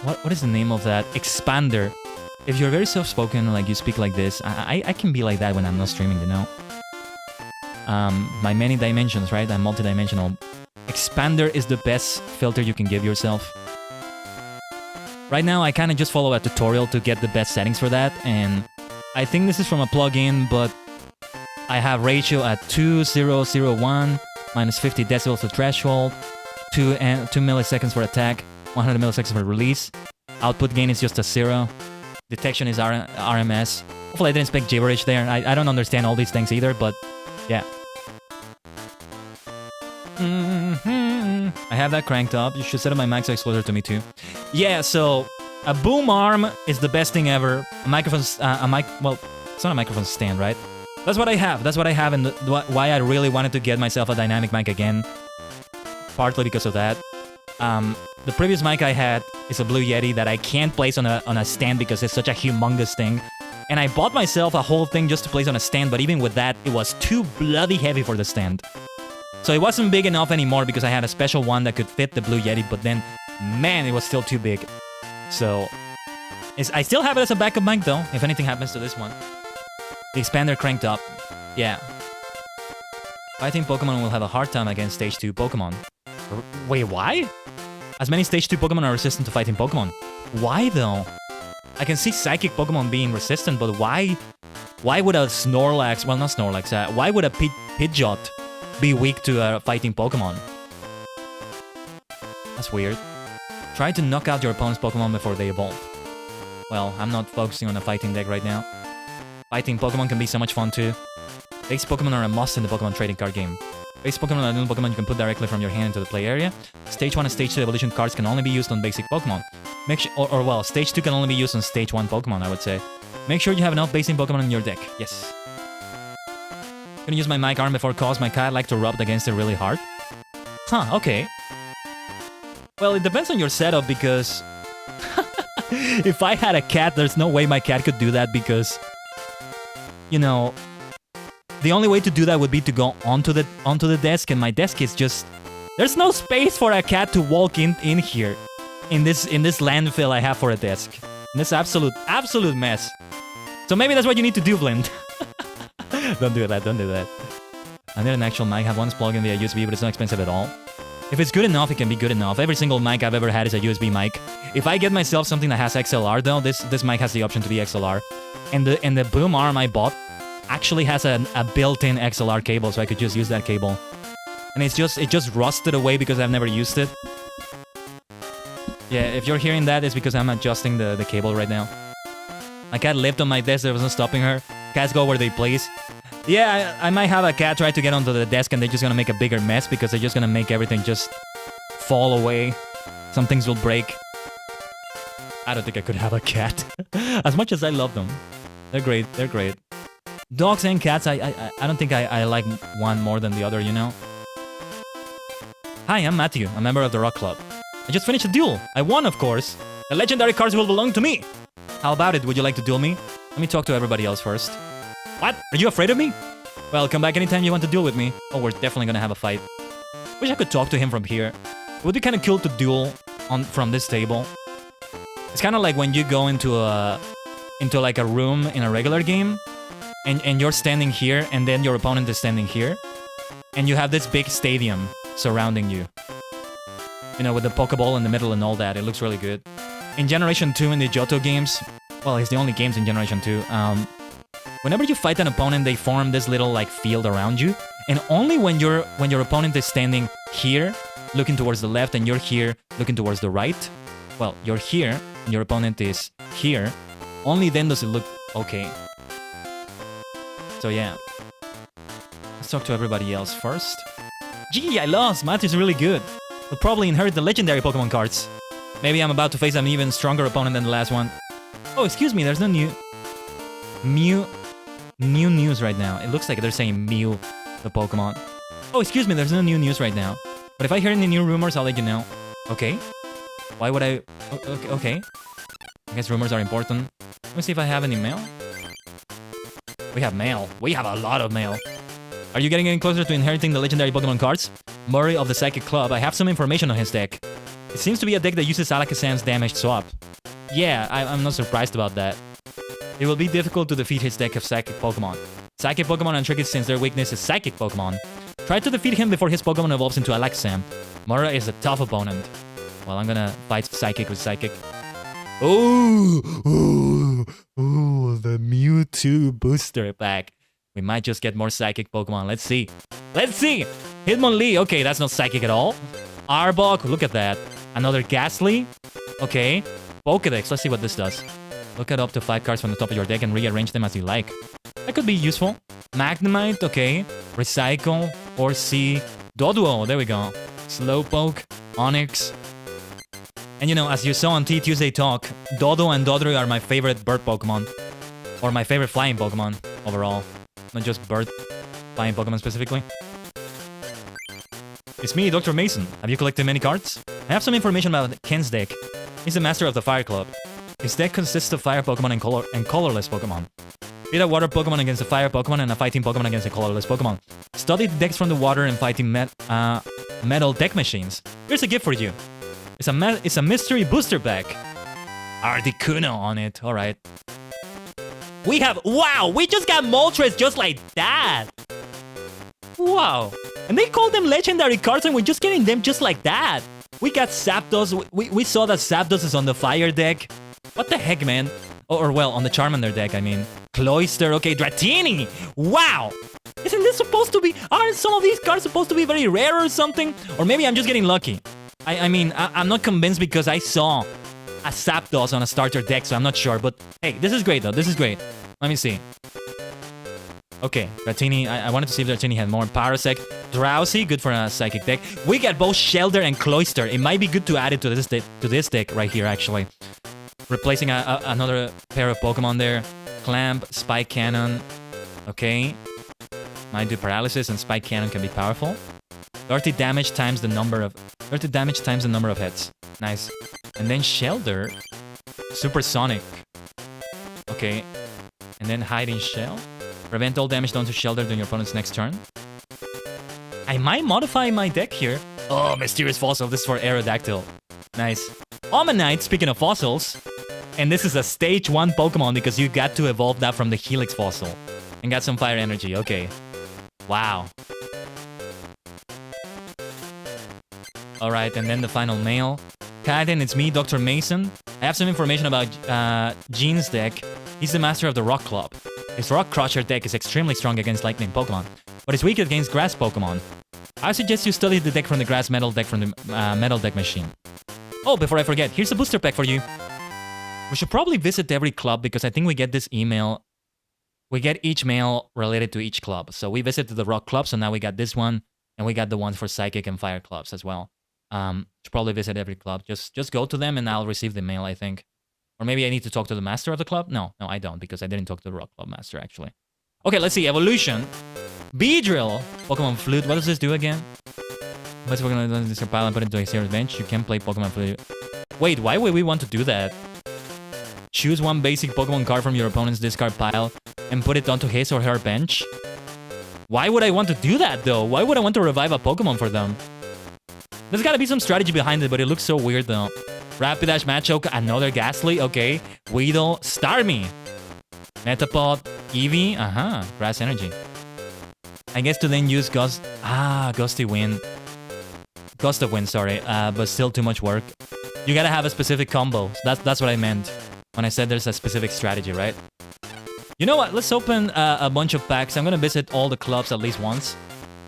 what is the name of that? Expander. If you're very soft-spoken, like you speak like this, I can be like that when I'm not streaming, you know? My many dimensions, right? I'm multidimensional. Expander is the best filter you can give yourself. Right now, I kind of just follow a tutorial to get the best settings for that, and I think this is from a plugin, but I have ratio at 2001, minus 50 decibels to threshold, 2 milliseconds for attack, 100 milliseconds for release. Output gain is just a 0. Detection is RMS. Hopefully I didn't speak gibberish there. I don't understand all these things either, but yeah. I have that cranked up. You should set up my mic so it's closer to me too. Yeah, so a boom arm is the best thing ever. A microphone, well, it's not a microphone stand, right? That's what I have. That's what I have, and why I really wanted to get myself a dynamic mic again. Partly because of that. The previous mic I had is a Blue Yeti that I can't place on a stand because it's such a humongous thing. And I bought myself a whole thing just to place on a stand, but even with that, it was too bloody heavy for the stand. So it wasn't big enough anymore because I had a special one that could fit the Blue Yeti, but then, man, it was still too big. So, I still have it as a backup mic though, if anything happens to this one. The expander cranked up. Yeah. I think Pokemon will have a hard time against Stage 2 Pokemon. Wait, why? As many Stage 2 Pokemon are resistant to fighting Pokemon. Why though? I can see Psychic Pokemon being resistant, but why? Why would a Snorlax, well not Snorlax, why would a Pidgeot be weak to fighting Pokemon? That's weird. Try to knock out your opponent's Pokemon before they evolve. Well, I'm not focusing on a fighting deck right now. Fighting Pokemon can be so much fun too. Basic Pokemon are a must in the Pokemon trading card game. Basic Pokemon are new Pokemon you can put directly from your hand into the play area. Stage 1 and Stage 2 evolution cards can only be used on basic Pokemon. Make sure, well, Stage 2 can only be used on Stage 1 Pokemon, I would say. Make sure you have enough basic Pokemon in your deck. Yes. Gonna use my mic arm before cause my cat like to rub against it really hard. Huh, okay. Well, it depends on your setup because if I had a cat, there's no way my cat could do that because, you know, the only way to do that would be to go onto the desk, and my desk is just, there's no space for a cat to walk in here, in this landfill I have for a desk. In this absolute mess. So maybe that's what you need to do, Blend. Don't do that, don't do that. I need an actual mic. I have one plug in via USB, but it's not expensive at all. If it's good enough, it can be good enough. Every single mic I've ever had is a USB mic. If I get myself something that has XLR though, this mic has the option to be XLR. And the boom arm I bought actually has a built-in XLR cable, so I could just use that cable. And it just rusted away because I've never used it. Yeah, if you're hearing that, it's because I'm adjusting the cable right now. My cat lived on my desk, there wasn't stopping her. Cats go where they please. Yeah, I might have a cat try to get onto the desk and they're just gonna make a bigger mess because they're just gonna make everything just fall away. Some things will break. I don't think I could have a cat. As much as I love them. They're great, they're great. Dogs and cats, I don't think I like one more than the other, you know? Hi, I'm Matthew, a member of the Rock Club. I just finished a duel. I won, of course. The legendary cards will belong to me. How about it? Would you like to duel me? Let me talk to everybody else first. What? Are you afraid of me? Well, come back anytime you want to duel with me. Oh, we're definitely gonna have a fight. Wish I could talk to him from here. It would be kind of cool to duel from this table. It's kind of like when you go into like a room in a regular game, and you're standing here, and then your opponent is standing here, and you have this big stadium surrounding you. You know, with the Pokeball in the middle and all that. It looks really good. In Generation 2 in the Johto games, well, it's the only games in Generation 2. Whenever you fight an opponent, they form this little like field around you, and only when your opponent is standing here, looking towards the left, and you're here, looking towards the right. Well, you're here, and your opponent is here. Only then does it look okay. So yeah. Let's talk to everybody else first. Gee, I lost! Matthew's really good. He'll probably inherit the legendary Pokemon cards. Maybe I'm about to face an even stronger opponent than the last one. Oh, excuse me, there's no new news right now. It looks like they're saying Mew, the Pokemon. Oh, excuse me, there's no new news right now. But if I hear any new rumors, I'll let you know. Okay. Why would I... Okay. I guess rumors are important. Let me see if I have any mail. We have mail. We have a lot of mail. Are you getting any closer to inheriting the legendary Pokemon cards? Murray of the Psychic Club, I have some information on his deck. It seems to be a deck that uses Alakazam's damage swap. Yeah, I'm not surprised about that. It will be difficult to defeat his deck of Psychic Pokemon. Psychic Pokemon are tricky since their weakness is Psychic Pokemon. Try to defeat him before his Pokemon evolves into Alakazam. Mura is a tough opponent. Well, I'm gonna fight Psychic with Psychic. Oh, the Mewtwo booster pack. We might just get more Psychic Pokemon. Let's see. Let's see! Hitmonlee. Okay, that's not Psychic at all. Arbok. Look at that. Another Ghastly. Okay. Pokédex. Let's see what this does. Look at up to 5 cards from the top of your deck and rearrange them as you like. That could be useful. Magnemite. Okay. Recycle. Horsea. Doduo. There we go. Slowpoke. Onyx. And you know, as you saw on Tuesday Talk, Dodo and Dodrio are my favorite bird Pokemon. Or my favorite flying Pokemon overall. Not just bird flying Pokemon specifically. It's me, Dr. Mason. Have you collected many cards? I have some information about Ken's deck. He's the master of the Fire Club. His deck consists of fire Pokemon and colorless Pokemon. Beat a water Pokemon against a fire Pokemon and a fighting Pokemon against a colorless Pokemon. Study the decks from the water and fighting metal deck machines. Here's a gift for you. It's a mystery booster pack. Articuno on it. Alright. We have... Wow! We just got Moltres just like that! Wow! And they call them legendary cards and we're just getting them just like that! We got Zapdos. We saw that Zapdos is on the fire deck. What the heck, man? Or well, on the Charmander deck, I mean. Cloyster. Okay, Dratini! Wow! Isn't this supposed to be... Aren't some of these cards supposed to be very rare or something? Or maybe I'm just getting lucky. I mean, I'm not convinced because I saw a Zapdos on a starter deck, so I'm not sure. But hey, this is great though. This is great. Let me see. Okay, Dratini. I wanted to see if Dratini had more. Parasect. Drowsy, good for a Psychic deck. We got both Shelter and Cloyster. It might be good to add it to this deck right here, actually. Replacing another pair of Pokemon there. Clamp, Spike Cannon. Okay. Might do Paralysis, and Spike Cannon can be powerful. 30 damage times the number of hits. Nice. And then Shelter. Supersonic. Okay. And then Hiding Shell. Prevent all damage done to Shelter during your opponent's next turn. I might modify my deck here. Oh, Mysterious Fossil. This is for Aerodactyl. Nice. Omanite, speaking of fossils. And this is a stage 1 Pokemon because you got to evolve that from the Helix fossil. And got some fire energy. Okay. Wow. Alright, and then the final mail. Khaiden, it's me, Dr. Mason. I have some information about Gene's deck. He's the master of the Rock Club. His Rock Crusher deck is extremely strong against lightning Pokemon, but is weak against grass Pokemon. I suggest you study the deck from the grass metal deck from the metal deck machine. Oh, before I forget, here's a booster pack for you. We should probably visit every club because I think we get this email. We get each mail related to each club. So we visited the Rock Club, so now we got this one, and we got the ones for Psychic and Fire clubs as well. Should probably visit every club. Just go to them and I'll receive the mail, I think. Or maybe I need to talk to the master of the club? No, I don't, because I didn't talk to the rock club master, actually. Okay, let's see. Evolution. Beedrill. Pokemon Flute. What does this do again? Let's Pokemon this pile and put it into a serious bench. You can play Pokemon Flute. Wait, why would we want to do that? Choose one basic Pokemon card from your opponent's discard pile and put it onto his or her bench? Why would I want to do that, though? Why would I want to revive a Pokemon for them? There's gotta be some strategy behind it, but it looks so weird, though. Rapidash, Machoke, another Ghastly, okay. Weedle, Starmie. Metapod, Eevee, Grass Energy. I guess to then use Gusty Wind. Gust of Wind, sorry, but still too much work. You gotta have a specific combo. That's what I meant when I said there's a specific strategy, right? You know what? Let's open a bunch of packs. I'm gonna visit all the clubs at least once.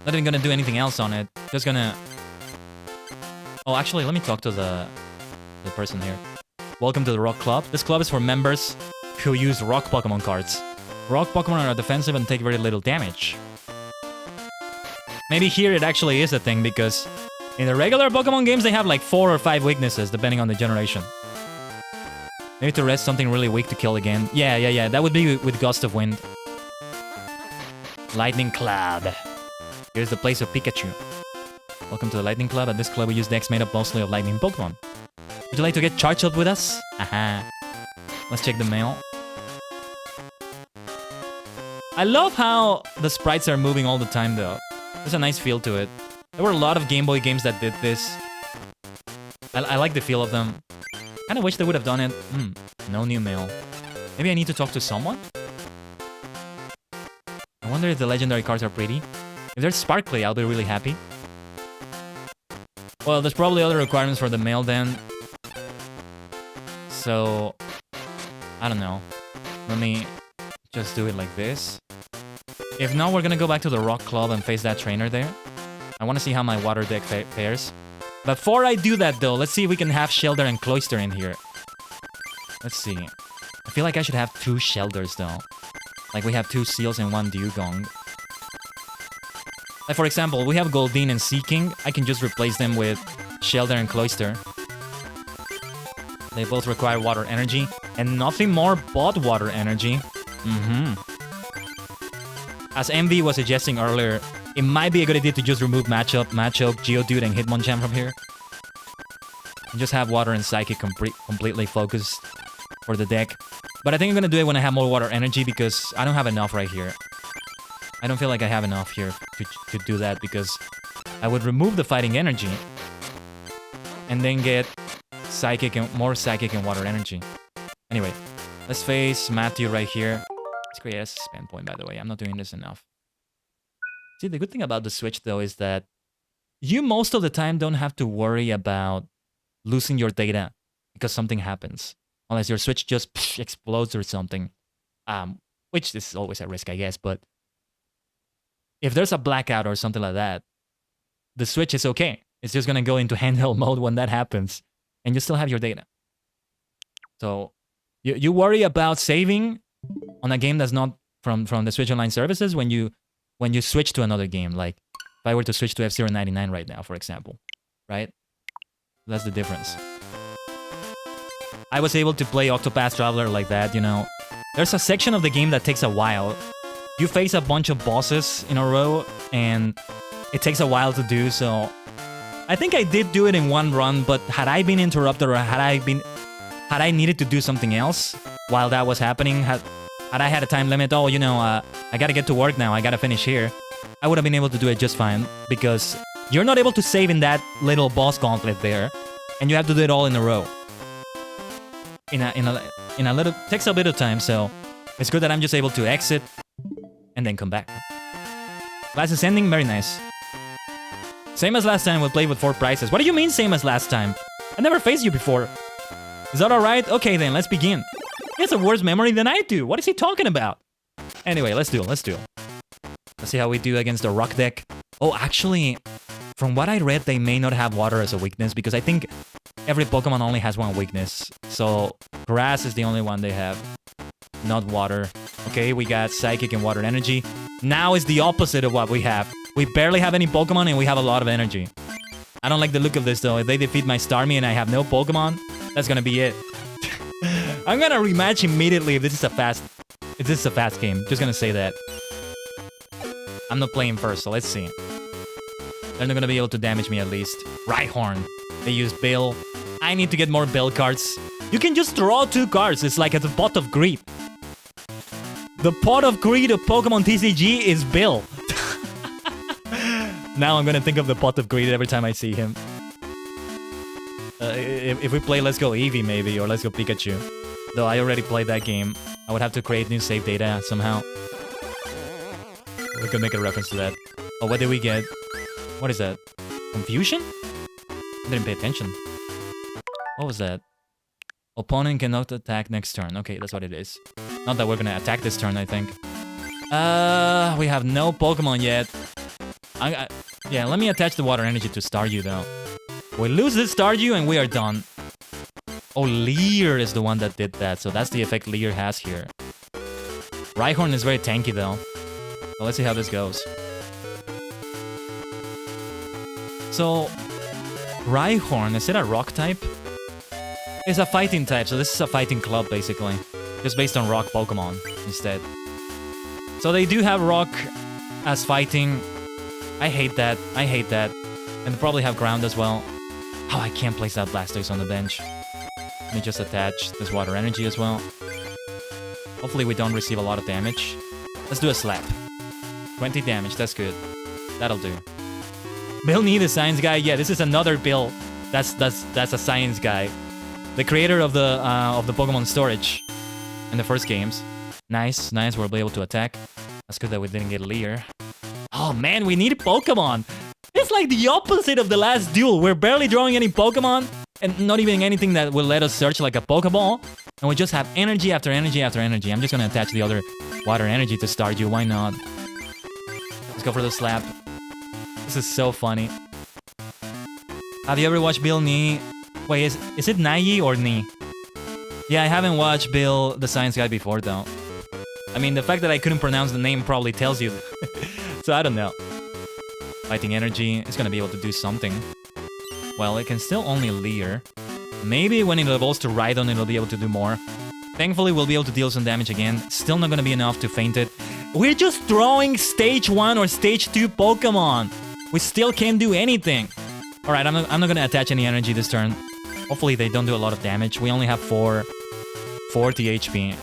Not even gonna do anything else on it. Just gonna... Oh, actually, let me talk to the person here. Welcome to the Rock Club. This club is for members who use Rock Pokemon cards. Rock Pokemon are defensive and take very little damage. Maybe here it actually is a thing, because in the regular Pokemon games, they have like 4 or 5 weaknesses, depending on the generation. Maybe to rest something really weak to kill again. Yeah. That would be with Gust of Wind. Lightning Club. Here's the place of Pikachu. Welcome to the Lightning Club. At this club, we use decks made up mostly of lightning Pokemon. Would you like to get charged up with us? Let's check the mail. I love how the sprites are moving all the time, though. There's a nice feel to it. There were a lot of Game Boy games that did this. I like the feel of them. Kinda wish they would have done it. No new mail. Maybe I need to talk to someone? I wonder if the legendary cards are pretty. If they're sparkly, I'll be really happy. Well, there's probably other requirements for the mail then. So... I don't know. Let me just do it like this. If not, we're gonna go back to the Rock Club and face that trainer there. I want to see how my water deck fares. Before I do that, though, let's see if we can have Shelter and Cloyster in here. Let's see. I feel like I should have 2 Shelters, though. Like we have 2 Seals and 1 Dugong. Like, for example, we have Goldeen and Seaking. I can just replace them with Shelter and Cloyster. They both require water energy. And nothing more but water energy. As MV was suggesting earlier, it might be a good idea to just remove Machoke, Geodude, and Hitmonchan from here. And just have Water and Psychic completely focused for the deck. But I think I'm gonna do it when I have more water energy, because I don't have enough right here. I don't feel like I have enough here to do that, because I would remove the fighting energy and then get more Psychic and water energy. Anyway, let's face Matthew right here. Let's create a spam point, by the way. I'm not doing this enough. See, the good thing about the Switch, though, is that you most of the time don't have to worry about losing your data because something happens. Unless your Switch just explodes or something. Which is always a risk, I guess, but if there's a blackout or something like that, the Switch is okay. It's just gonna go into handheld mode when that happens, and you still have your data. So you worry about saving on a game that's not from the Switch Online services when you switch to another game. Like if I were to switch to F-Zero 99 right now, for example, right? That's the difference. I was able to play Octopath Traveler like that, you know. There's a section of the game that takes a while. You face a bunch of bosses in a row, and it takes a while to do, so... I think I did do it in one run, but had I been interrupted or had I needed to do something else while that was happening, had I had a time limit, oh, you know, I gotta get to work now, I gotta finish here, I would have been able to do it just fine, because you're not able to save in that little boss gauntlet there, and you have to do it all in a row. In a little... takes a bit of time, so it's good that I'm just able to exit and then come back. Last Ascending, very nice. Same as last time, we'll play with 4 prizes. What do you mean same as last time? I never faced you before. Is that alright? Okay then, let's begin. He has a worse memory than I do. What is he talking about? Anyway, let's do it. Let's see how we do against the rock deck. Oh, actually, from what I read, they may not have water as a weakness, because I think every Pokemon only has one weakness. So, grass is the only one they have, not water. Okay, we got Psychic and Water Energy. Now is the opposite of what we have. We barely have any Pokemon and we have a lot of energy. I don't like the look of this though. If they defeat my Starmie and I have no Pokemon, that's gonna be it. I'm gonna rematch immediately if this is a fast game. Just gonna say that. I'm not playing first, so let's see. They're not gonna be able to damage me at least. Rhyhorn. They use Bill. I need to get more Bill cards. You can just draw 2 cards. It's like a pot of greed. The pot of greed of Pokemon TCG is Bill. Now I'm gonna think of the pot of greed every time I see him. If we play Let's Go Eevee maybe, or Let's Go Pikachu. Though I already played that game. I would have to create new save data somehow. We could make a reference to that. Oh, what did we get? What is that? Confusion? I didn't pay attention. What was that? Opponent cannot attack next turn. Okay, that's what it is. Not that we're gonna attack this turn, I think. We have no Pokemon yet. Yeah, let me attach the water energy to Staryu, though. We lose this Staryu and we are done. Oh, Leer is the one that did that, so that's the effect Leer has here. Rhyhorn is very tanky, though. So let's see how this goes. So, Rhyhorn, is it a rock type? It's a fighting type, so this is a fighting club, basically. Just based on rock Pokemon, instead. So they do have rock as fighting. I hate that. I hate that. And they probably have ground as well. Oh, I can't place that Blastoise on the bench. Let me just attach this water energy as well. Hopefully we don't receive a lot of damage. Let's do a slap. 20 damage, that's good. That'll do. Bill Need, the science guy. Yeah, this is another Bill. That's a science guy. The creator of the Pokemon storage in the first games. Nice, nice. We'll be able to attack. That's good that we didn't get Leer. Oh man, we need Pokemon. It's like the opposite of the last duel. We're barely drawing any Pokemon, and not even anything that will let us search like a Pokeball. And we just have energy after energy after energy. I'm just gonna attach the other water energy to Staryu. Why not? Let's go for the slap. This is so funny. Have you ever watched Bill Nee? Wait, is it Nai or Nee? Yeah, I haven't watched Bill the Science Guy before, though. I mean, the fact that I couldn't pronounce the name probably tells you. So I don't know. Fighting energy, it's gonna be able to do something. Well, it can still only Leer. Maybe when it evolves to Rhydon, it'll be able to do more. Thankfully, we'll be able to deal some damage again. Still not gonna be enough to faint it. We're just drawing Stage 1 or Stage 2 Pokemon. We still can't do anything. Alright, I'm not gonna attach any energy this turn. Hopefully they don't do a lot of damage. We only have 40 HP.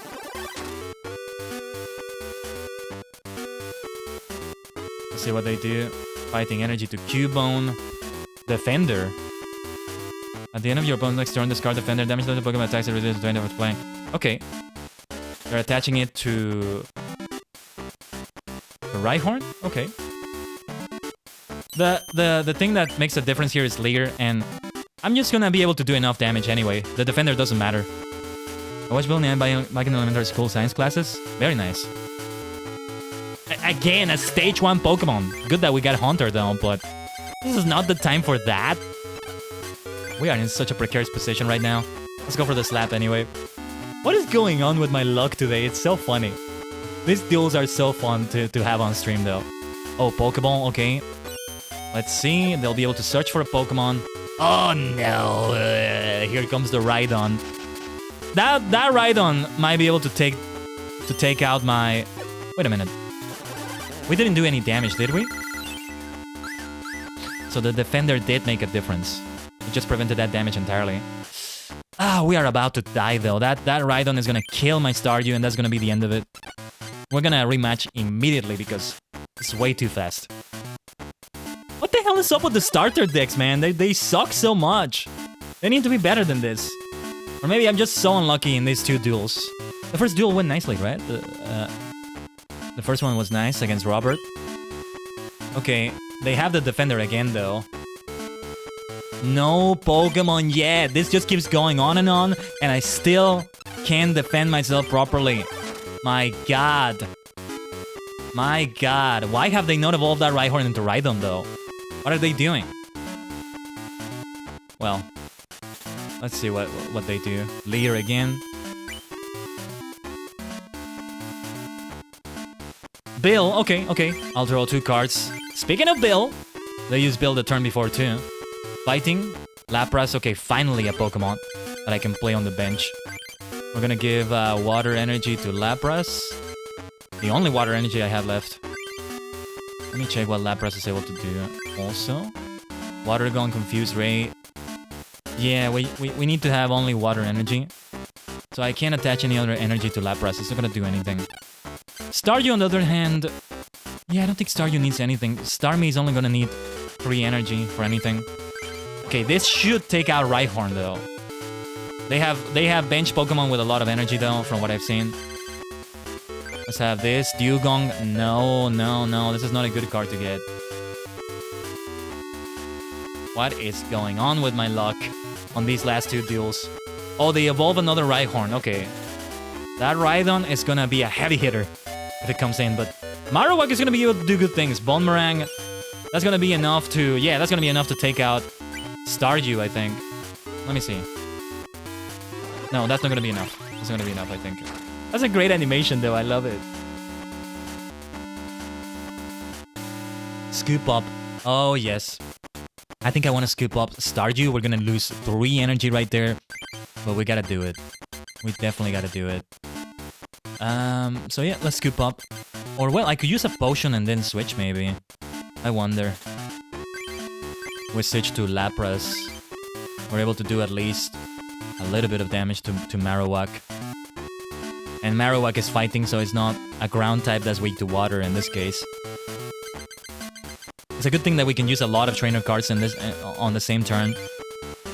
Let's see what they do. Fighting energy to Cubone. Defender. At the end of your opponent's next turn, discard Defender. Damage to the Pokemon attacks and reduces the drain of its playing. Okay. They're attaching it to Rhyhorn? Okay. The thing that makes a difference here is Leer, and I'm just gonna be able to do enough damage anyway. The Defender doesn't matter. I watched Bill Nye back in elementary school science classes. Very nice. Again, a Stage 1 Pokemon. Good that we got Haunter though, but this is not the time for that. We are in such a precarious position right now. Let's go for the slap anyway. What is going on with my luck today? It's so funny. These duels are so fun to have on stream though. Oh, Pokeball, okay. Let's see, they'll be able to search for a Pokemon. Oh no, here comes the Rhydon. That Rhydon might be able to take out my... Wait a minute. We didn't do any damage, did we? So the Defender did make a difference. It just prevented that damage entirely. Ah, we are about to die though. That Rhydon is gonna kill my Staryu and that's gonna be the end of it. We're gonna rematch immediately because it's way too fast. What the hell is up with the starter decks, man? They suck so much. They need to be better than this. Or maybe I'm just so unlucky in these two duels. The first duel went nicely, right? The first one was nice against Robert. Okay, they have the Defender again, though. No Pokemon yet. This just keeps going on, and I still can't defend myself properly. My god. My god. Why have they not evolved that Rhyhorn into Rhydon, though? What are they doing? Well, let's see what they do. Leer again. Bill, okay. I'll draw 2 cards. Speaking of Bill, they used Bill the turn before too. Fighting. Lapras. Okay, finally a Pokemon that I can play on the bench. We're gonna give water energy to Lapras. The only water energy I have left. Let me check what Lapras is able to do. Also, Water Gun, Confuse Ray. Yeah, we need to have only water energy. So I can't attach any other energy to Lapras. It's not gonna do anything. Staryu, on the other hand... Yeah, I don't think Staryu needs anything. Starmie is only gonna need 3 energy for anything. Okay, this should take out Rhyhorn, though. They have bench Pokemon with a lot of energy, though, from what I've seen. Let's have this. Dewgong. No, no, no. This is not a good card to get. What is going on with my luck on these last 2 duels? Oh, they evolve another Rhyhorn. Okay. That Rhydon is gonna be a heavy hitter if it comes in, but Marowak is gonna be able to do good things. Bone Meringue, that's gonna be enough to... Yeah, that's gonna be enough to take out Staryu, I think. Let me see. No, that's not gonna be enough. That's not gonna be enough, I think. That's a great animation, though. I love it. Scoop up. Oh, yes. I think I want to scoop up Staryu. We're gonna lose 3 energy right there. But we gotta do it. We definitely gotta do it. So yeah, let's scoop up. Or, well, I could use a potion and then switch, maybe. I wonder. We switch to Lapras. We're able to do at least a little bit of damage to Marowak. And Marowak is fighting, so it's not a ground type that's weak to water in this case. It's a good thing that we can use a lot of trainer cards in this on the same turn.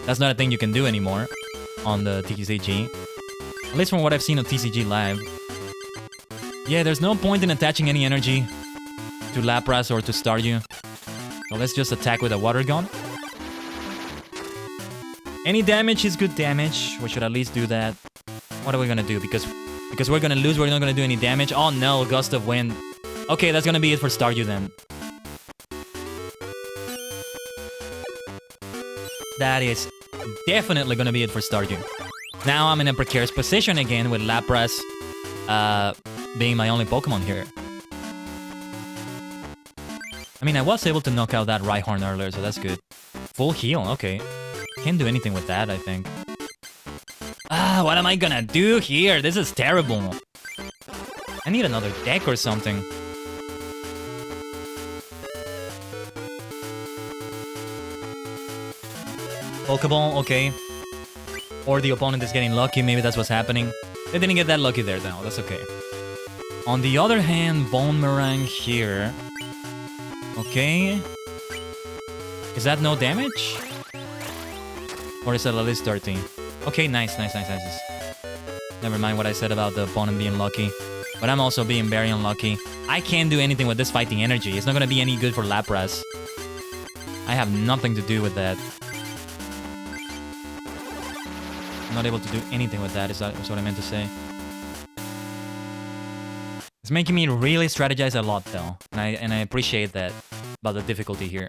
That's not a thing you can do anymore on the TCG. At least from what I've seen on TCG Live. Yeah, there's no point in attaching any energy to Lapras or to Staryu. So let's just attack with a Water Gun. Any damage is good damage. We should at least do that. What are we gonna do? Because we're gonna lose, we're not gonna do any damage. Oh no, Gust of Wind. Okay, that's gonna be it for Staryu then. That is definitely gonna be it for Staryu. Now I'm in a precarious position again with Lapras being my only Pokemon here. I mean, I was able to knock out that Rhyhorn earlier, so that's good. Full heal, okay. Can't do anything with that, I think. Ah, what am I gonna do here? This is terrible. I need another deck or something. Pokeball, okay. Or the opponent is getting lucky, maybe that's what's happening. They didn't get that lucky there, though, that's okay. On the other hand, Bone Meringue here. Okay. Is that no damage? Or is it at least 13? Okay, nice. Never mind what I said about the opponent being lucky. But I'm also being very unlucky. I can't do anything with this fighting energy. It's not gonna be any good for Lapras. I have nothing to do with that. I'm not able to do anything with that, is what I meant to say. It's making me really strategize a lot, though. And I appreciate that about the difficulty here.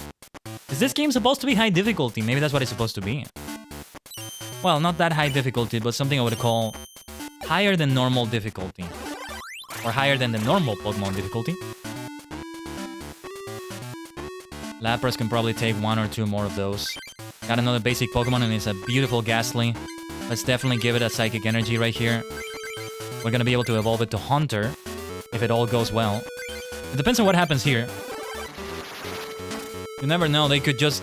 Is this game supposed to be high difficulty? Maybe that's what it's supposed to be. Well, not that high difficulty, but something I would call higher than normal difficulty. Or higher than the normal Pokemon difficulty. Lapras can probably take 1 or 2 more of those. Got another basic Pokemon and it's a beautiful Ghastly. Let's definitely give it a Psychic Energy right here. We're gonna be able to evolve it to Haunter, if it all goes well. It depends on what happens here. You never know, they could just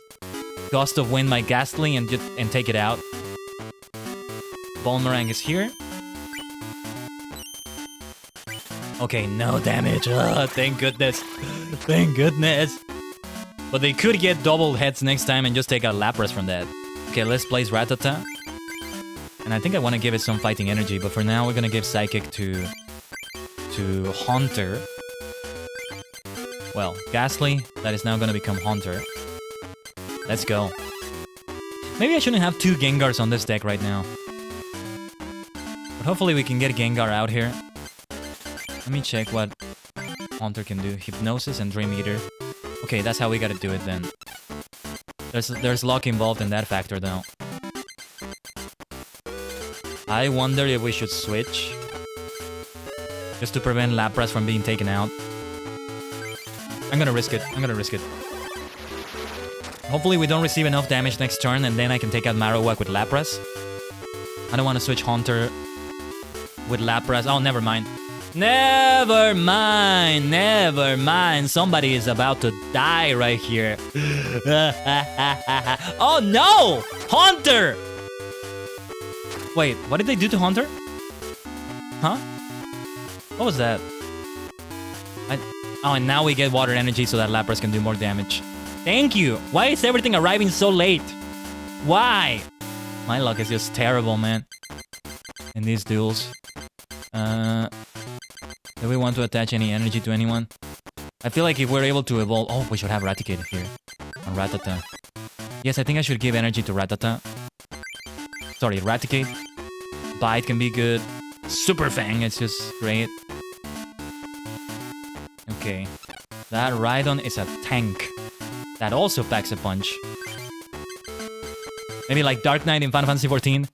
Gust of Wind my Ghastly and take it out. Bone Meringue is here. Okay, no damage. Thank goodness. Thank goodness. But they could get double heads next time and just take out Lapras from that. Okay, let's place Rattata. And I think I want to give it some fighting energy, but for now we're gonna give Psychic to Haunter. Well, Ghastly, that is now gonna become Haunter. Let's go. Maybe I shouldn't have 2 Gengars on this deck right now. But hopefully we can get Gengar out here. Let me check what Haunter can do. Hypnosis and Dream Eater. Okay, that's how we gotta do it then. There's luck involved in that factor though. I wonder if we should switch. Just to prevent Lapras from being taken out. I'm gonna risk it. Hopefully we don't receive enough damage next turn, and then I can take out Marowak with Lapras. I don't want to switch Haunter with Lapras. Oh, never mind. Never mind. Never mind. Somebody is about to die right here. Oh no! Haunter! Wait, what did they do to Haunter? Huh? What was that? Oh, and now we get water energy so that Lapras can do more damage. Thank you! Why is everything arriving so late? Why? My luck is just terrible, man. In these duels. Do we want to attach any energy to anyone? I feel like if we're able to evolve... Oh, we should have Raticate here. On Rattata. Yes, I think I should give energy to Rattata. Sorry, Raticate. Bite can be good. Super Fang, it's just great. Okay. That Rhydon is a tank. That also packs a punch. Maybe like Dark Knight in Final Fantasy XIV.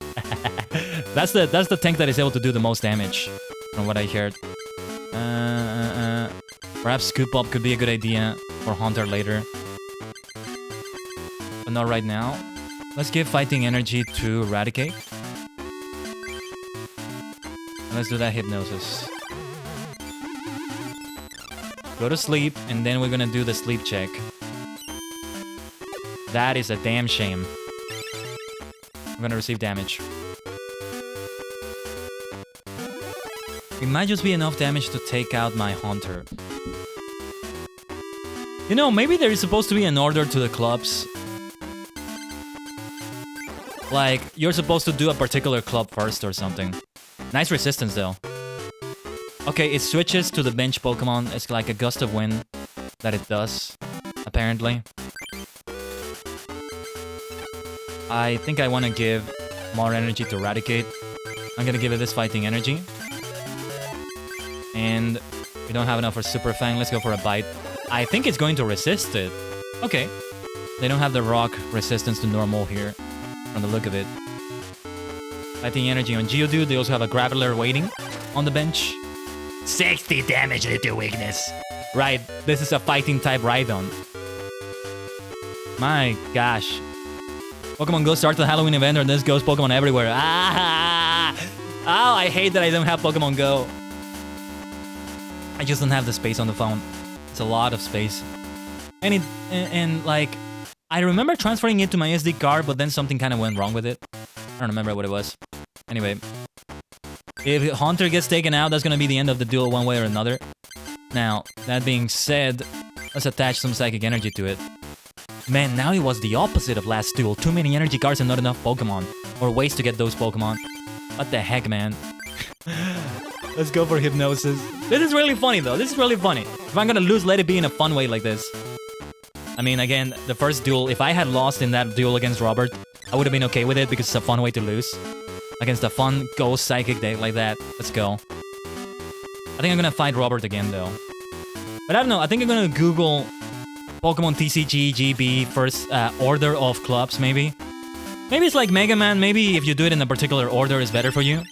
That's the tank that is able to do the most damage, from what I heard. Perhaps Scoop Up could be a good idea for Haunter later. But not right now. Let's give Fighting Energy to Raticate. And let's do that Hypnosis. Go to sleep, and then we're gonna do the sleep check. That is a damn shame. I'm gonna receive damage. It might just be enough damage to take out my Haunter. You know, maybe there is supposed to be an order to the clubs. Like, you're supposed to do a particular club first or something. Nice resistance, though. Okay, it switches to the bench Pokemon. It's like a gust of wind that it does, apparently. I think I want to give more energy to Raticate. I'm gonna give it this Fighting Energy. And we don't have enough for Super Fang. Let's go for a Bite. I think it's going to resist it. Okay. They don't have the rock resistance to normal here, from the look of it. Fighting Energy on Geodude. They also have a Graveler waiting on the bench. 60 damage to weakness. Right, this is a fighting type Rhydon. My gosh. Pokemon Go starts the Halloween event, or this goes Pokemon everywhere. Ah! Oh, I hate that I don't have Pokemon Go. I just don't have the space on the phone. It's a lot of space. And like, I remember transferring it to my SD card, but then something kind of went wrong with it. I don't remember what it was. Anyway. If Haunter gets taken out, that's gonna be the end of the duel one way or another. Now, that being said, let's attach some Psychic Energy to it. Man, now it was the opposite of last duel. Too many energy cards and not enough Pokemon. Or ways to get those Pokemon. What the heck, man? Let's go for Hypnosis. This is really funny, though. This is really funny. If I'm gonna lose, let it be in a fun way like this. I mean, again, the first duel, if I had lost in that duel against Robert, I would have been okay with it because it's a fun way to lose. Against a fun Ghost Psychic deck like that. Let's go. I think I'm gonna fight Robert again, though. But I don't know. I think I'm gonna Google Pokemon TCG, GB, first order of clubs, maybe. Maybe it's like Mega Man. Maybe if you do it in a particular order, it's better for you.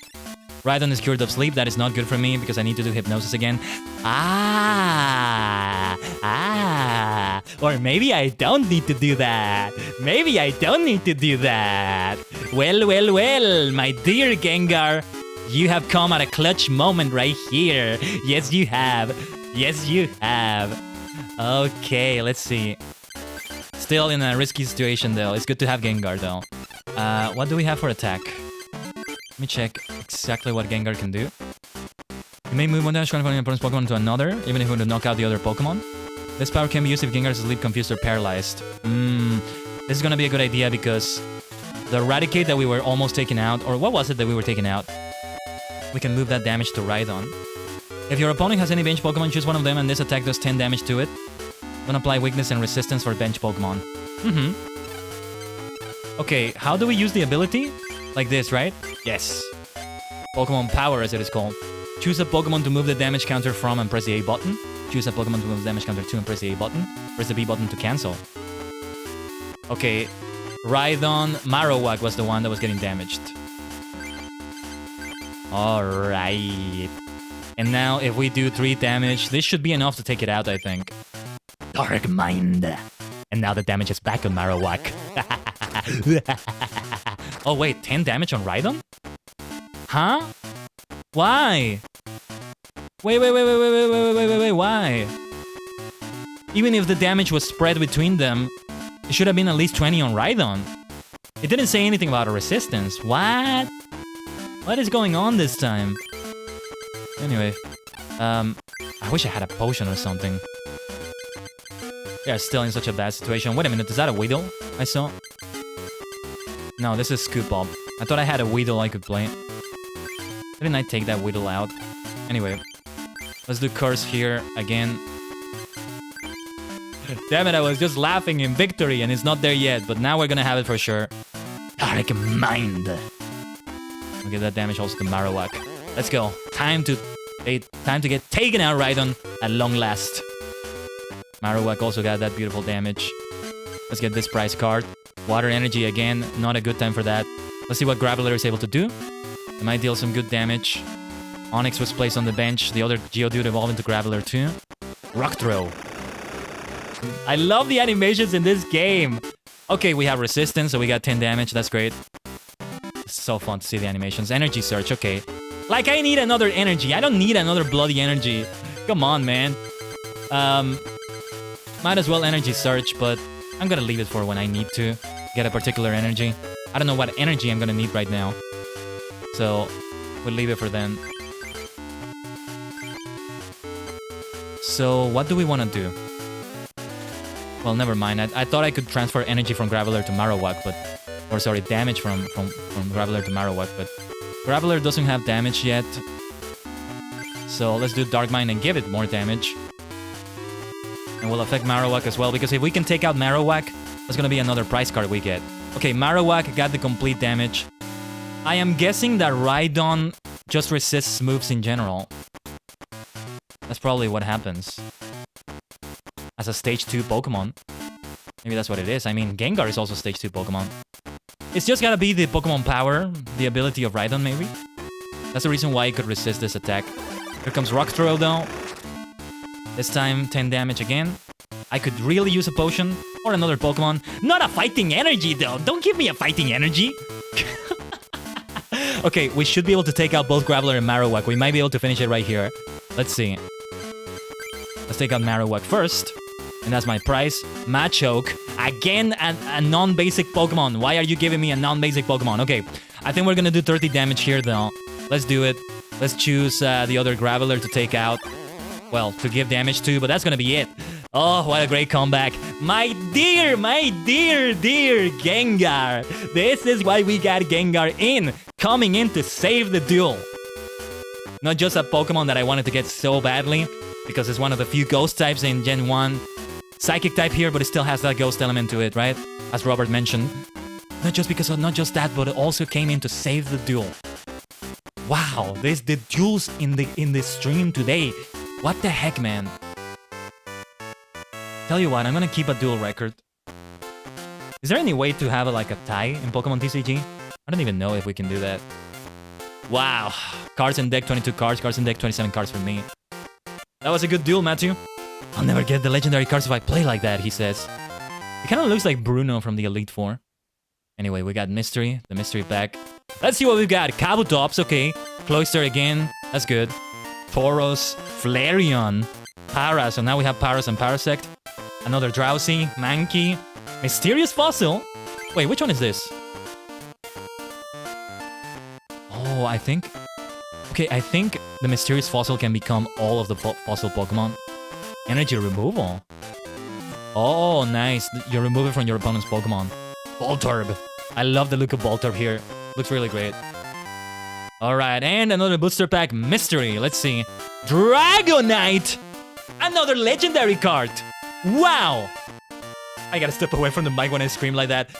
Rhydon is cured of sleep. That is not good for me because I need to do Hypnosis again. Or maybe I don't need to do that. Maybe I don't need to do that. Well, well, well, my dear Gengar. You have come at a clutch moment right here. Yes, you have. Yes, you have. Okay, let's see. Still in a risky situation, though. It's good to have Gengar, though. What do we have for attack? Let me check exactly what Gengar can do. You may move one damage from an opponent's Pokemon to another, even if you want to knock out the other Pokemon. This power can be used if Gengar is asleep, confused, or paralyzed. This is gonna be a good idea because the Raticate that we were almost taking out, or what was it that we were taking out? We can move that damage to Rhydon. If your opponent has any bench Pokemon, choose one of them and this attack does 10 damage to it. Then apply weakness and resistance for bench Pokemon. Okay, how do we use the ability? Like this, right? Yes. Pokemon Power, as it is called. Choose a Pokemon to move the damage counter from and press the A button. Choose a Pokemon to move the damage counter to and press the A button. Press the B button to cancel. Okay, Rhydon Marowak was the one that was getting damaged. Alright. And now if we do 3 damage, this should be enough to take it out, I think. Dark Mind. And now the damage is back on Marowak. Oh wait, 10 damage on Rhydon? Huh? Why? Wait, why? Even if the damage was spread between them, it should have been at least 20 on Rhydon. It didn't say anything about a resistance. What? What is going on this time? Anyway, I wish I had a potion or something. They are still in such a bad situation. Wait a minute, is that a Weedle I saw? No, this is Scoop Up. I thought I had a Weedle I could play. Didn't I take that Weedle out? Anyway, let's do Curse here again. Damn it, I was just laughing in victory and it's not there yet, but now we're gonna have it for sure. Dark Mind. We'll give that damage also to Marowak. Let's go. Time to get taken out, Rhydon, at long last. Marowak also got that beautiful damage. Let's get this prize card. Water Energy again, not a good time for that. Let's see what Graveler is able to do. It might deal some good damage. Onyx was placed on the bench. The other Geodude evolved into Graveler too. Rock Throw. I love the animations in this game. Okay, we have Resistance, so we got 10 damage. That's great. It's so fun to see the animations. Energy Search, okay. Like, I need another energy. I don't need another bloody energy. Come on, man. Might as well Energy Search, but I'm gonna leave it for when I need to get a particular energy. I don't know what energy I'm gonna need right now. So, we'll leave it for then. So, what do we want to do? Well, never mind. I thought I could transfer energy from Graveler to Marowak, but... Or sorry, damage from Graveler to Marowak, but... Graveler doesn't have damage yet. So let's do Dark Mind and give it more damage. And we'll affect Marowak as well, because if we can take out Marowak, that's gonna be another prize card we get. Okay, Marowak got the complete damage. I am guessing that Rhydon just resists moves in general. That's probably what happens. As a stage 2 Pokemon. Maybe that's what it is. I mean, Gengar is also stage 2 Pokemon. It's just gotta be the Pokemon power, the ability of Rhydon, maybe. That's the reason why it could resist this attack. Here comes Rock Throw, though. This time, 10 damage again. I could really use a potion or another Pokemon. Not a fighting energy, though. Don't give me a fighting energy. Okay, we should be able to take out both Graveler and Marowak. We might be able to finish it right here. Let's see. Let's take out Marowak first. And that's my prize. Machoke. Again, a non-basic Pokemon. Why are you giving me a non-basic Pokemon? Okay, I think we're gonna do 30 damage here, though. Let's do it. Let's choose the other Graveler to take out. Well, to give damage to, but that's gonna be it. Oh, what a great comeback. My dear Gengar. This is why we got Gengar in. Coming in to save the duel. Not just a Pokemon that I wanted to get so badly, because it's one of the few Ghost types in Gen 1. Psychic type here, but it still has that Ghost element to it, right? As Robert mentioned. Not just that, but it also came in to save the duel. Wow, there's the duels in the stream today. What the heck, man? Tell you what, I'm gonna keep a duel record. Is there any way to have a tie in Pokemon TCG? I don't even know if we can do that. Wow. Cards in deck, 22 cards. Cards in deck, 27 cards for me. That was a good duel, Matthew. I'll never get the legendary cards if I play like that, he says. It kind of looks like Bruno from the Elite Four. Anyway, we got Mystery, the Mystery pack. Let's see what we've got. Kabutops, okay. Cloyster again, that's good. Tauros, Flareon, Para, so now we have Paras and Parasect. Another Drowsy, Mankey, Mysterious Fossil. Wait, which one is this? Oh, I think... Okay, I think the Mysterious Fossil can become all of the fossil Pokemon. Energy removal. Oh, nice. You remove it from your opponent's Pokemon. Voltorb. I love the look of Voltorb here. Looks really great. Alright, and another booster pack. Mystery. Let's see. Dragonite! Another legendary card! Wow! I gotta step away from the mic when I scream like that.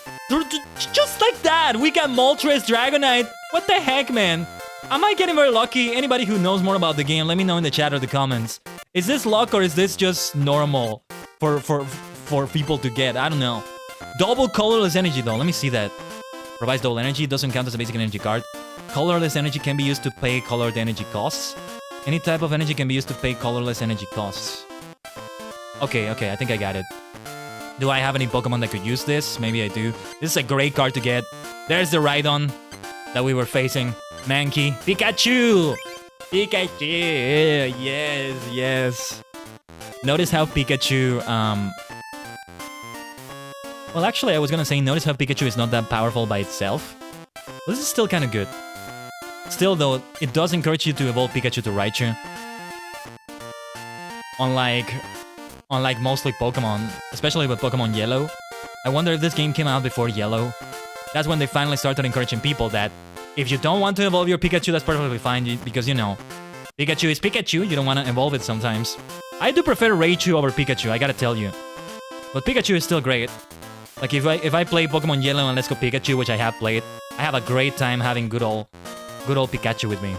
Just like that! We got Moltres Dragonite! What the heck, man? Am I getting very lucky? Anybody who knows more about the game, let me know in the chat or the comments. Is this luck or is this just normal for people to get? I don't know. Double colorless energy though. Let me see that. Provides double energy. Doesn't count as a basic energy card. Colorless energy can be used to pay colored energy costs. Any type of energy can be used to pay colorless energy costs. Okay, I think I got it. Do I have any Pokemon that could use this? Maybe I do. This is a great card to get. There's the Rhydon that we were facing. Mankey. Pikachu! Pikachu! Yes, yes. Notice how Pikachu, well, actually, I was gonna say, notice how Pikachu is not that powerful by itself. This is still kind of good. Still, though, it does encourage you to evolve Pikachu to Raichu. Unlike mostly Pokemon, especially with Pokemon Yellow. I wonder if this game came out before Yellow. That's when they finally started encouraging people that if you don't want to evolve your Pikachu, that's perfectly fine, because, you know, Pikachu is Pikachu, you don't want to evolve it sometimes. I do prefer Raichu over Pikachu, I gotta tell you. But Pikachu is still great. Like, if I play Pokemon Yellow and Let's Go Pikachu, which I have played, I have a great time having good old Pikachu with me.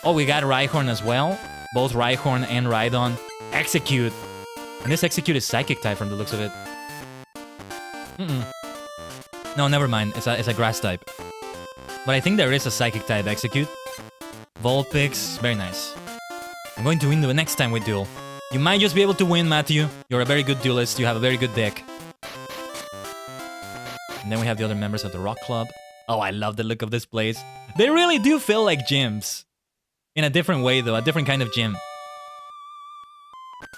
Oh, we got Rhyhorn as well. Both Rhyhorn and Rhydon. Execute. And this Execute is Psychic type from the looks of it. No, never mind. It's a Grass type. But I think there is a Psychic type Execute. Vulpix. Very nice. I'm going to win the next time we duel. You might just be able to win, Matthew. You're a very good duelist. You have a very good deck. And then we have the other members of the Rock Club. Oh, I love the look of this place. They really do feel like gyms. In a different way, though. A different kind of gym.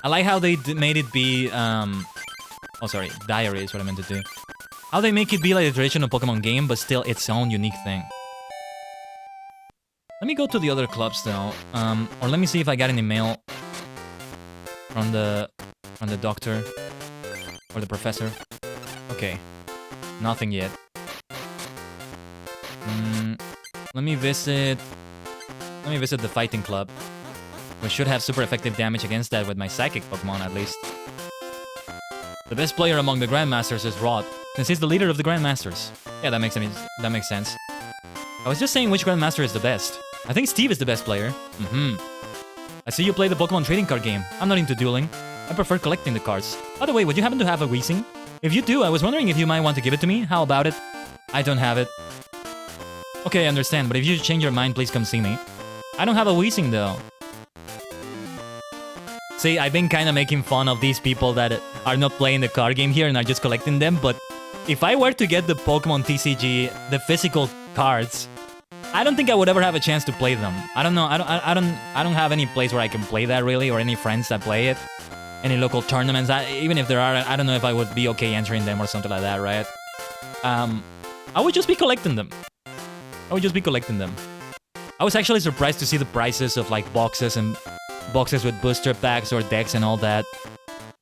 I like how they made it be, oh, sorry. Diary is what I meant to do. How they make it be like the traditional Pokemon game, but still its own unique thing. Let me go to the other clubs, though. Or let me see if I got any mail from the doctor or the professor. Okay. Nothing yet. Let me visit the fighting club. We should have super effective damage against that with my psychic Pokemon at least. The best player among the Grandmasters is Rod, since he's the leader of the Grandmasters. Yeah, that makes sense. I was just saying which Grandmaster is the best. I think Steve is the best player. I see you play the Pokemon trading card game. I'm not into dueling. I prefer collecting the cards. By the way, would you happen to have a VSing? If you do, I was wondering if you might want to give it to me. How about it? I don't have it. Okay, I understand, but if you change your mind, please come see me. I don't have a VSing though. See, I've been kind of making fun of these people that are not playing the card game here and are just collecting them, but if I were to get the Pokémon TCG, the physical cards, I don't think I would ever have a chance to play them. I don't know. I don't have any place where I can play that really, or any friends that play it. Any local tournaments. Even if there are, I don't know if I would be okay entering them or something like that, right? I would just be collecting them. I was actually surprised to see the prices of like boxes with booster packs or decks and all that.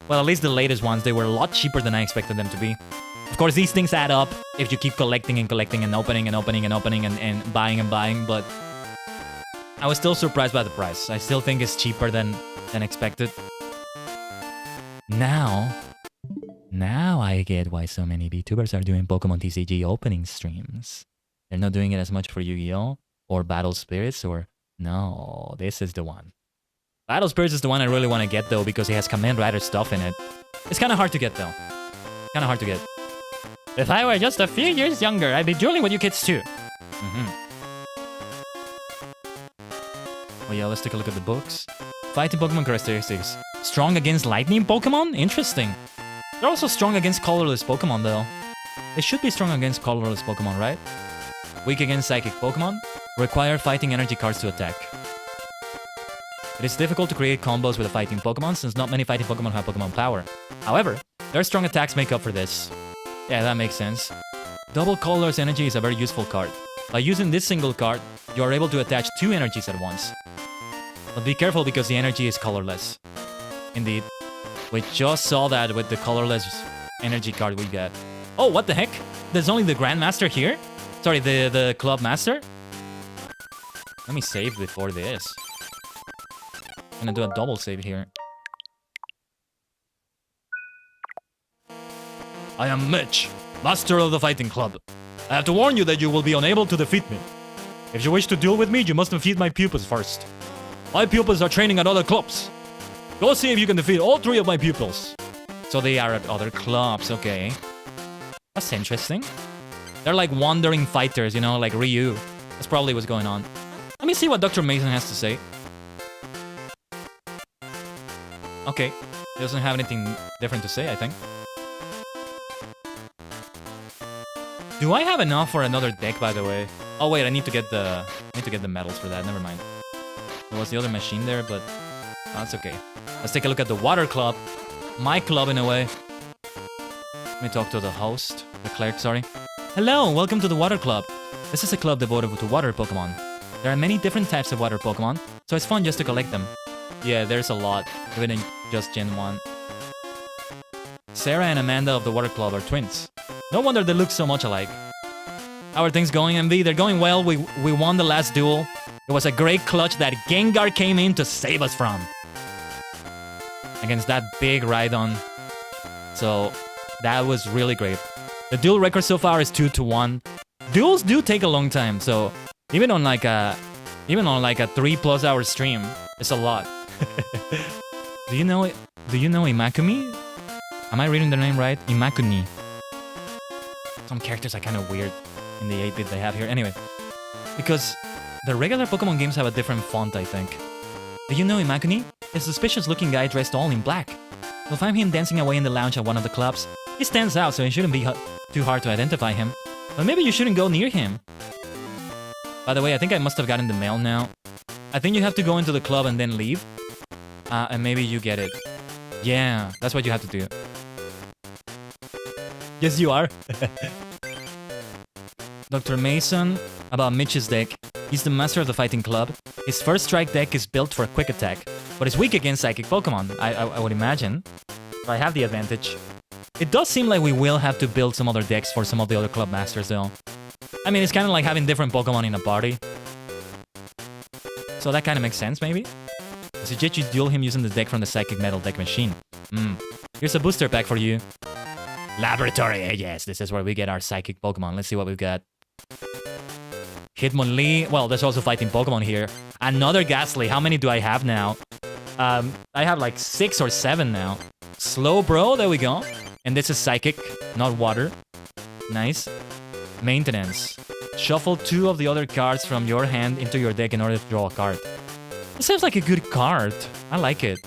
Well, at least the latest ones, they were a lot cheaper than I expected them to be. Of course, these things add up if you keep collecting and collecting and opening and opening and opening and buying, but I was still surprised by the price. I still think it's cheaper than expected. Now I get why so many VTubers are doing Pokemon TCG opening streams. They're not doing it as much for Yu-Gi-Oh! Or Battle Spirits or... No, this is the one. Battle Spirits is the one I really want to get though because it has Command Rider stuff in it. It's kind of hard to get though. If I were just a few years younger, I'd be dueling with you kids too. Oh yeah, let's take a look at the books. Fighting Pokemon characteristics. Strong against lightning Pokemon? Interesting. They're also strong against colorless Pokemon though. They should be strong against colorless Pokemon, right? Weak against psychic Pokemon. Require fighting energy cards to attack. It is difficult to create combos with a fighting Pokemon since not many fighting Pokemon have Pokemon power. However, their strong attacks make up for this. Yeah, that makes sense. Double Colorless Energy is a very useful card. By using this single card, you are able to attach 2 energies at once. But be careful because the energy is colorless. Indeed. We just saw that with the colorless energy card we got. Oh, what the heck? There's only the Grandmaster here? Sorry, the Club Master? Let me save before this. I'm gonna do a double save here. I am Mitch, Master of the Fighting Club. I have to warn you that you will be unable to defeat me. If you wish to duel with me, you must defeat my pupils first. My pupils are training at other clubs. Go see if you can defeat all 3 of my pupils. So they are at other clubs, okay. That's interesting. They're like wandering fighters, you know, like Ryu. That's probably what's going on. Let me see what Dr. Mason has to say. Okay. He doesn't have anything different to say, I think. Do I have enough for another deck, by the way? Oh wait, I need to get the medals for that. Never mind. There was the other machine there, but that's okay. Let's take a look at the water club. My club, in a way. Let me talk to the host, the clerk, sorry. Hello, welcome to the water club. This is a club devoted to water Pokemon. There are many different types of water Pokemon, so it's fun just to collect them. Yeah, there's a lot, even in just Gen 1. Sarah and Amanda of the water club are twins. No wonder they look so much alike. How are things going, MV? They're going well. We won the last duel. It was a great clutch that Gengar came in to save us from. Against that big Rhydon. So, that was really great. The duel record so far is 2-1. Duels do take a long time, so even on like a 3+ hour stream, it's a lot. Do you know Imakumi? Am I reading the name right? Imakuni. Some characters are kind of weird in the 8-bit they have here. Anyway, because the regular Pokemon games have a different font, I think. Do you know Imakuni? A suspicious-looking guy dressed all in black. You'll find him dancing away in the lounge at one of the clubs. He stands out, so it shouldn't be too hard to identify him. But maybe you shouldn't go near him. By the way, I think I must have gotten the mail now. I think you have to go into the club and then leave. And maybe you get it. Yeah, that's what you have to do. Yes, you are. Dr. Mason, about Mitch's deck. He's the master of the fighting club. His first strike deck is built for a quick attack, but is weak against psychic Pokemon, I would imagine. I have the advantage. It does seem like we will have to build some other decks for some of the other club masters, though. I mean, it's kind of like having different Pokemon in a party. So that kind of makes sense, maybe? I suggest you duel him using the deck from the Psychic Metal deck machine. Here's a booster pack for you. Laboratory, yes, this is where we get our Psychic Pokemon. Let's see what we've got. Hitmonlee. Well, there's also fighting Pokemon here. Another Ghastly. How many do I have now? I have like 6 or 7 now. Slowbro, there we go. And this is Psychic, not Water. Nice. Maintenance. Shuffle 2 of the other cards from your hand into your deck in order to draw a card. This seems like a good card. I like it.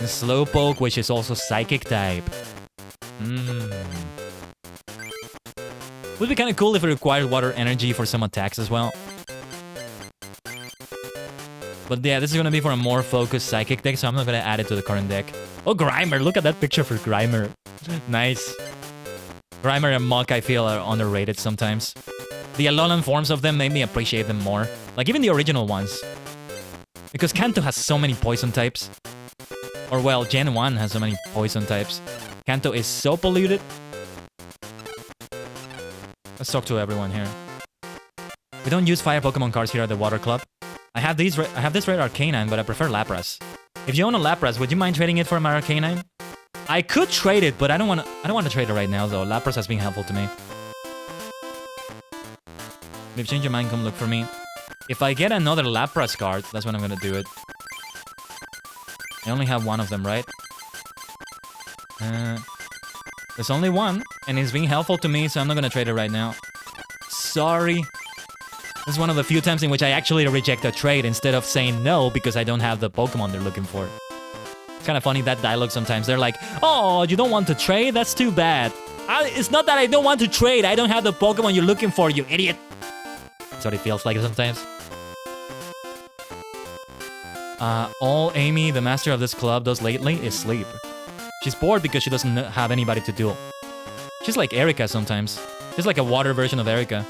And Slowpoke, which is also Psychic type. Would be kind of cool if it required water energy for some attacks as well. But yeah, this is going to be for a more focused Psychic deck, so I'm not going to add it to the current deck. Oh, Grimer! Look at that picture for Grimer. Nice. Grimer and Muk, I feel, are underrated sometimes. The Alolan forms of them made me appreciate them more. Like, even the original ones. Because Kanto has so many poison types. Or, well, Gen 1 has so many poison types. Kanto is so polluted. Let's talk to everyone here. We don't use fire Pokemon cards here at the Water Club. I have this red Arcanine, but I prefer Lapras. If you own a Lapras, would you mind trading it for my Arcanine? I could trade it, but I don't want to trade it right now, though. Lapras has been helpful to me. If you change your mind, come look for me. If I get another Lapras card, that's when I'm gonna do it. I only have one of them, right? There's only one, and it's being helpful to me, so I'm not gonna trade it right now. Sorry. This is one of the few times in which I actually reject a trade instead of saying no because I don't have the Pokemon they're looking for. It's kind of funny, that dialogue sometimes. They're like, oh, you don't want to trade? That's too bad. It's not that I don't want to trade. I don't have the Pokemon you're looking for, you idiot. That's what it feels like sometimes. All Amy, the master of this club, does lately is sleep. She's bored because she doesn't have anybody to duel. She's like Erika sometimes. She's like a water version of Erika.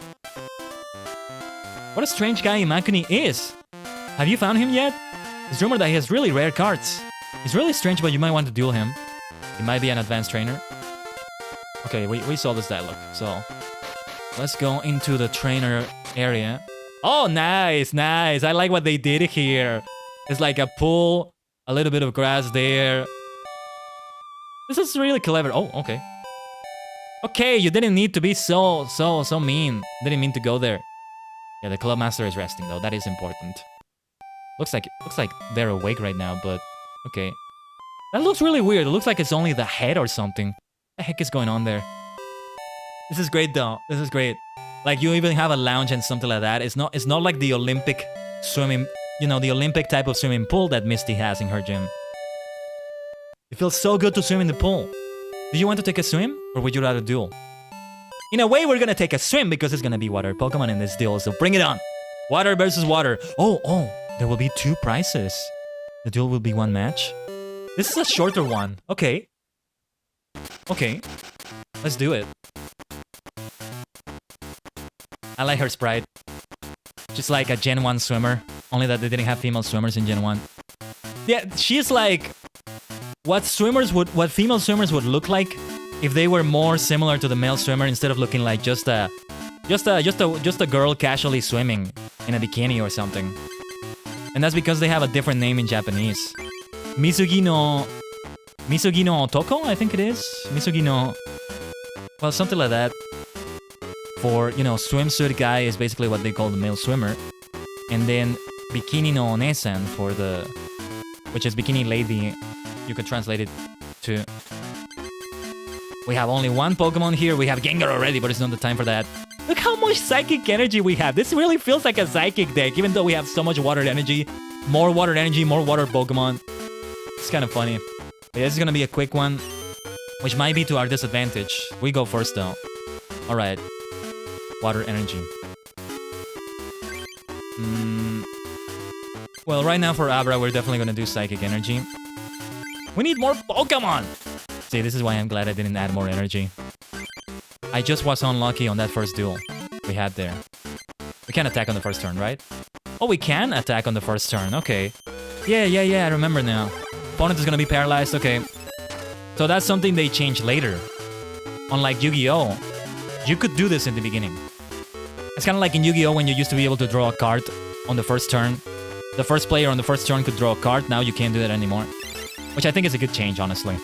What a strange guy Imakuni is. Have you found him yet? It's rumored that he has really rare cards. He's really strange, but you might want to duel him. He might be an advanced trainer. Okay, we saw this dialogue, so let's go into the trainer area. Oh, nice, nice. I like what they did here. It's like a pool, a little bit of grass there. This is really clever. Oh, okay. Okay, you didn't need to be so mean. Didn't mean to go there. Yeah, the club master is resting though. That is important. Looks like they're awake right now, but okay. That looks really weird. It looks like it's only the head or something. What the heck is going on there? This is great though. This is great. Like you even have a lounge and something like that. It's not like the Olympic swimming, you know, the Olympic type of swimming pool that Misty has in her gym. It feels so good to swim in the pool. Do you want to take a swim or would you rather duel? In a way, we're gonna take a swim because it's gonna be water Pokemon in this duel, so bring it on. Water versus water. Oh, there will be 2 prizes. The duel will be 1 match. This is a shorter one. Okay. Let's do it. I like her sprite. Just like a Gen 1 swimmer. Only that they didn't have female swimmers in Gen 1. Yeah, she's like what female swimmers would look like if they were more similar to the male swimmer instead of looking like just a girl casually swimming in a bikini or something. And that's because they have a different name in Japanese. Misugi no Otoko, I think it is. Misugi no... Well, something like that. For, swimsuit guy is basically what they call the male swimmer. And then Bikini no Onesan for the... Which is bikini lady. You could translate it to... We have only 1 Pokemon here. We have Gengar already, but it's not the time for that. Look how much psychic energy we have. This really feels like a psychic deck, even though we have so much water energy. More water energy, more water Pokemon. It's kind of funny. But yeah, this is gonna be a quick one, which might be to our disadvantage. We go first though. Alright. Water energy. Well, right now for Abra, we're definitely gonna do psychic energy. We need more Pokemon! See, this is why I'm glad I didn't add more energy. I just was unlucky on that first duel we had there. We can't attack on the first turn, right? Oh, we can attack on the first turn. Okay. Yeah, I remember now. Opponent is gonna be paralyzed. Okay. So that's something they changed later. Unlike Yu-Gi-Oh! You could do this in the beginning. It's kind of like in Yu-Gi-Oh! When you used to be able to draw a card on the first turn. The first player on the first turn could draw a card. Now you can't do that anymore. Which I think is a good change, honestly.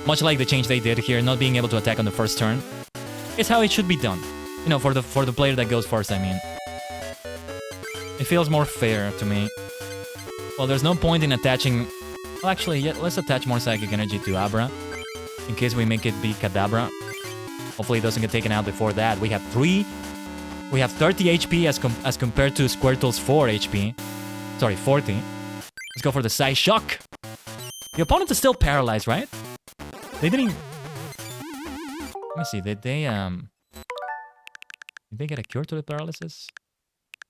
Much like the change they did here, not being able to attack on the first turn. It's how it should be done. For the player that goes first, I mean. It feels more fair to me. Well, there's no point in attaching... Well, actually, yeah, let's attach more psychic energy to Abra. In case we make it be Kadabra. Hopefully it doesn't get taken out before that. We have 30 HP as compared to Squirtle's 4 HP. Sorry, 40. Let's go for the Psy Shock. The opponent is still paralyzed, right? They didn't... Let me see, did they get a cure to the paralysis?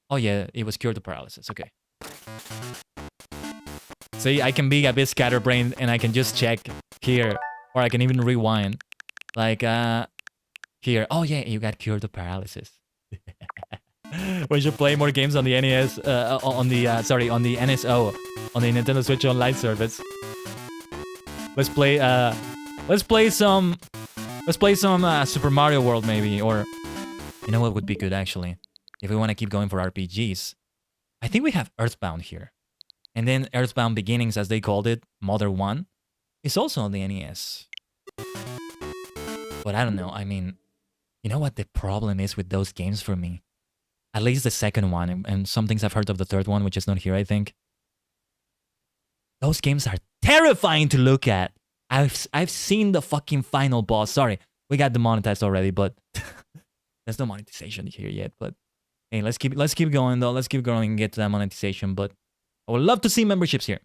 Oh yeah, it was cure to paralysis, okay. See, I can be a bit scatterbrained and I can just check here. Or I can even rewind. Like, here. Oh yeah, you got cure to paralysis. We should play more games on the NES, on the NSO. On the Nintendo Switch Online service. Let's play some Super Mario World maybe, or you know what would be good actually, if we want to keep going for RPGs. I think we have Earthbound here, and then Earthbound Beginnings, as they called it, Mother 1, is also on the NES. But I don't know. I mean, you know what the problem is with those games for me? At least the second one, and some things I've heard of the third one, which is not here, I think. Those games are terrifying to look at. I've seen the fucking final boss. Sorry, we got demonetized already, but there's no monetization here yet. But hey, let's keep going though. Let's keep going and get to that monetization. But I would love to see memberships here.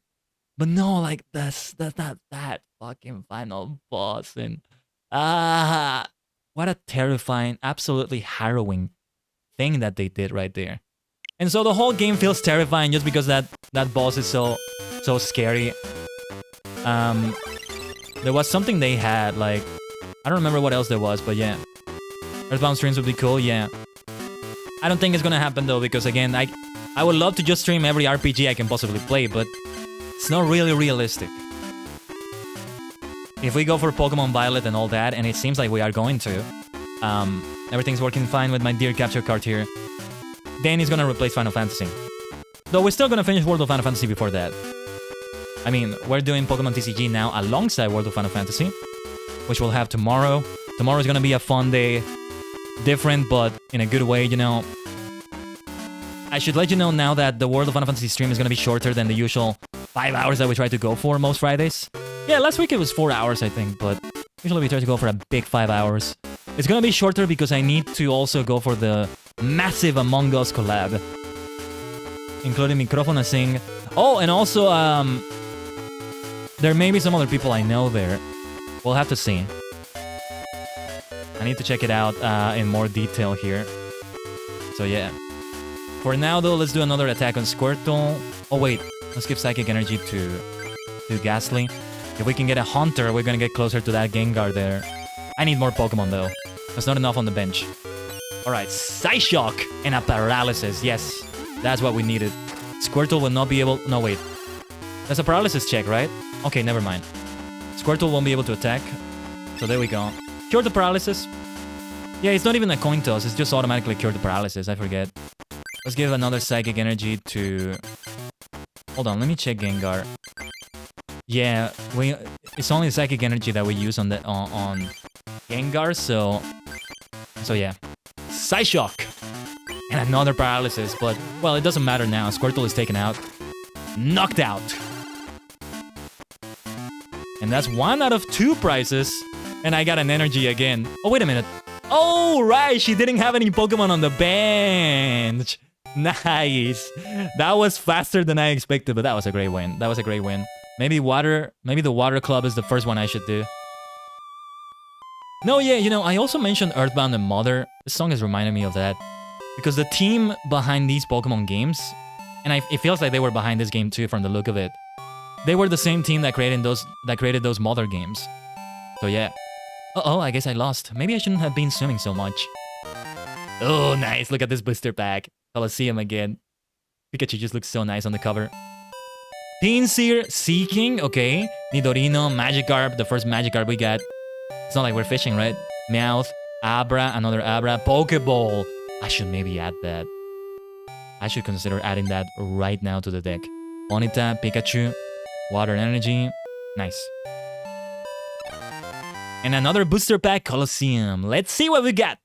But no, like that's not that fucking final boss. And what a terrifying, absolutely harrowing thing that they did right there. And so the whole game feels terrifying just because that boss is so scary. There was something they had, like, I don't remember what else there was, but yeah. Earthbound streams would be cool, yeah. I don't think it's gonna happen though, because again, I would love to just stream every RPG I can possibly play, but it's not really realistic. If we go for Pokemon Violet and all that, and it seems like we are going to, everything's working fine with my dear capture card here, then he's gonna replace Final Fantasy. Though we're still gonna finish World of Final Fantasy before that. I mean, we're doing Pokémon TCG now alongside World of Final Fantasy, which we'll have tomorrow. Tomorrow's gonna be a fun day. Different, but in a good way, you know. I should let you know now that the World of Final Fantasy stream is gonna be shorter than the usual 5 hours that we try to go for most Fridays. Yeah, last week it was 4 hours, I think, but usually we try to go for a big 5 hours. It's gonna be shorter because I need to also go for the massive Among Us collab, including Microphone Sing. Oh, and also, there may be some other people I know there. We'll have to see. I need to check it out in more detail here. So yeah. For now though, let's do another attack on Squirtle. Oh wait, let's give Psychic Energy to Ghastly. If we can get a Haunter, we're gonna get closer to that Gengar there. I need more Pokemon though. There's not enough on the bench. Alright, Psyshock and a Paralysis. Yes, that's what we needed. Squirtle will not be able... No, wait. That's a Paralysis check, right? Okay, never mind. Squirtle won't be able to attack. So there we go. Cure the Paralysis. Yeah, it's not even a coin toss. It's just automatically cure the Paralysis. I forget. Let's give another Psychic Energy to... Hold on, let me check Gengar. Yeah, it's only Psychic Energy that we use on the on Gengar, so yeah. Psyshock! And another Paralysis, but, well, it doesn't matter now. Squirtle is taken out. Knocked out! And that's 1 out of 2 prizes. And I got an energy again. Oh, wait a minute. Oh, right, she didn't have any Pokemon on the bench. Nice. That was faster than I expected, but that was a great win. That was a great win. Maybe the Water Club is the first one I should do. No, yeah, you know, I also mentioned Earthbound and Mother. This song is reminding me of that. Because the team behind these Pokemon games, and it feels like they were behind this game too from the look of it. They were the same team that created those Mother games. So yeah. Uh-oh, I guess I lost. Maybe I shouldn't have been swimming so much. Oh, nice. Look at this booster pack. Coliseum again. Pikachu just looks so nice on the cover. Pinsir, Seeking, okay. Nidorino, Magikarp, the first Magikarp we got. It's not like we're fishing, right? Meowth, Abra, another Abra, Pokeball. I should maybe add that. I should consider adding that right now to the deck. Ponyta, Pikachu, Water Energy. Nice. And another booster pack, Coliseum. Let's see what we got.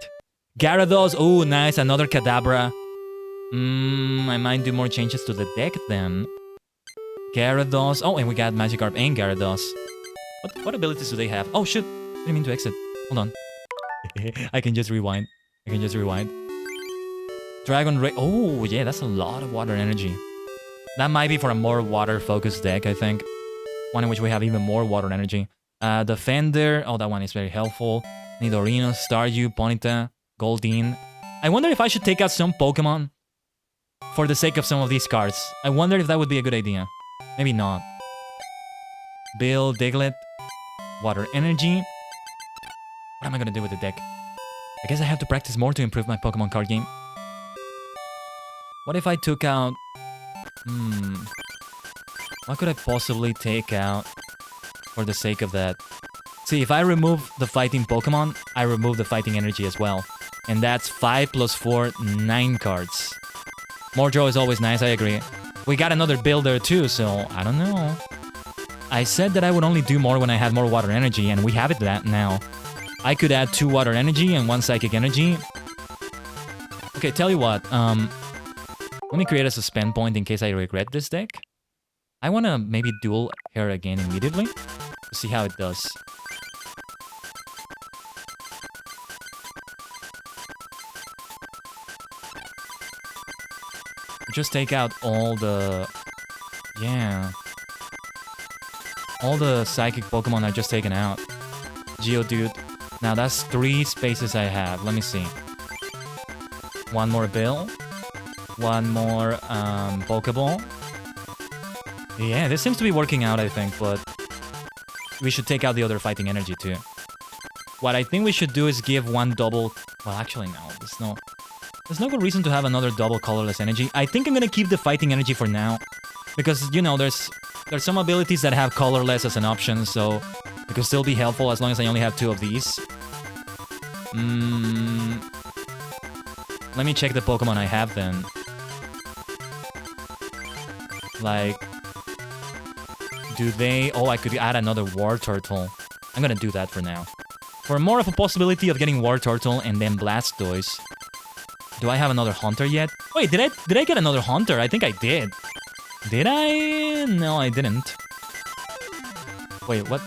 Gyarados, oh nice, another Kadabra. I might do more changes to the deck then. Gyarados. Oh, and we got Magikarp and Gyarados. What abilities do they have? Oh, shit. Didn't mean to exit. Hold on. I can just rewind. Dragon Ray. Oh, yeah, that's a lot of water energy. That might be for a more water-focused deck, I think. One in which we have even more water energy. Defender. Oh, that one is very helpful. Nidorino, Staryu, Ponyta, Goldeen. I wonder if I should take out some Pokemon for the sake of some of these cards. I wonder if that would be a good idea. Maybe not. Bill, Diglett, Water Energy. What am I gonna do with the deck? I guess I have to practice more to improve my Pokemon card game. What if I took out... What could I possibly take out for the sake of that? See, if I remove the fighting Pokemon, I remove the fighting energy as well. And that's 5 plus 4, 9 cards. More draw is always nice, I agree. We got another builder too, so I don't know. I said that I would only do more when I had more water energy, and we have it that now. I could add 2 water energy and 1 psychic energy. Okay, tell you what, let me create a suspend point in case I regret this deck. I want to maybe duel her again immediately to see how it does. Just take out all the... Yeah. All the psychic Pokemon are just taken out. Geodude. Now that's 3 spaces I have. Let me see. 1 more Bill. 1 more Pokeball. Yeah, this seems to be working out, I think, but... we should take out the other fighting energy too. What I think we should do is give 1 double... Well, actually, no. There's no good reason to have another double colorless energy. I think I'm gonna keep the fighting energy for now. Because, you know, there's some abilities that have colorless as an option, so it could still be helpful as long as I only have 2 of these. Let me check the Pokemon I have then. Like... do they... Oh, I could add another War Turtle. I'm gonna do that for now. For more of a possibility of getting War Turtle and then Blastoise. Do I have another Haunter yet? Wait, did I get another Haunter? I think I did. Did I? No, I didn't. Wait, what?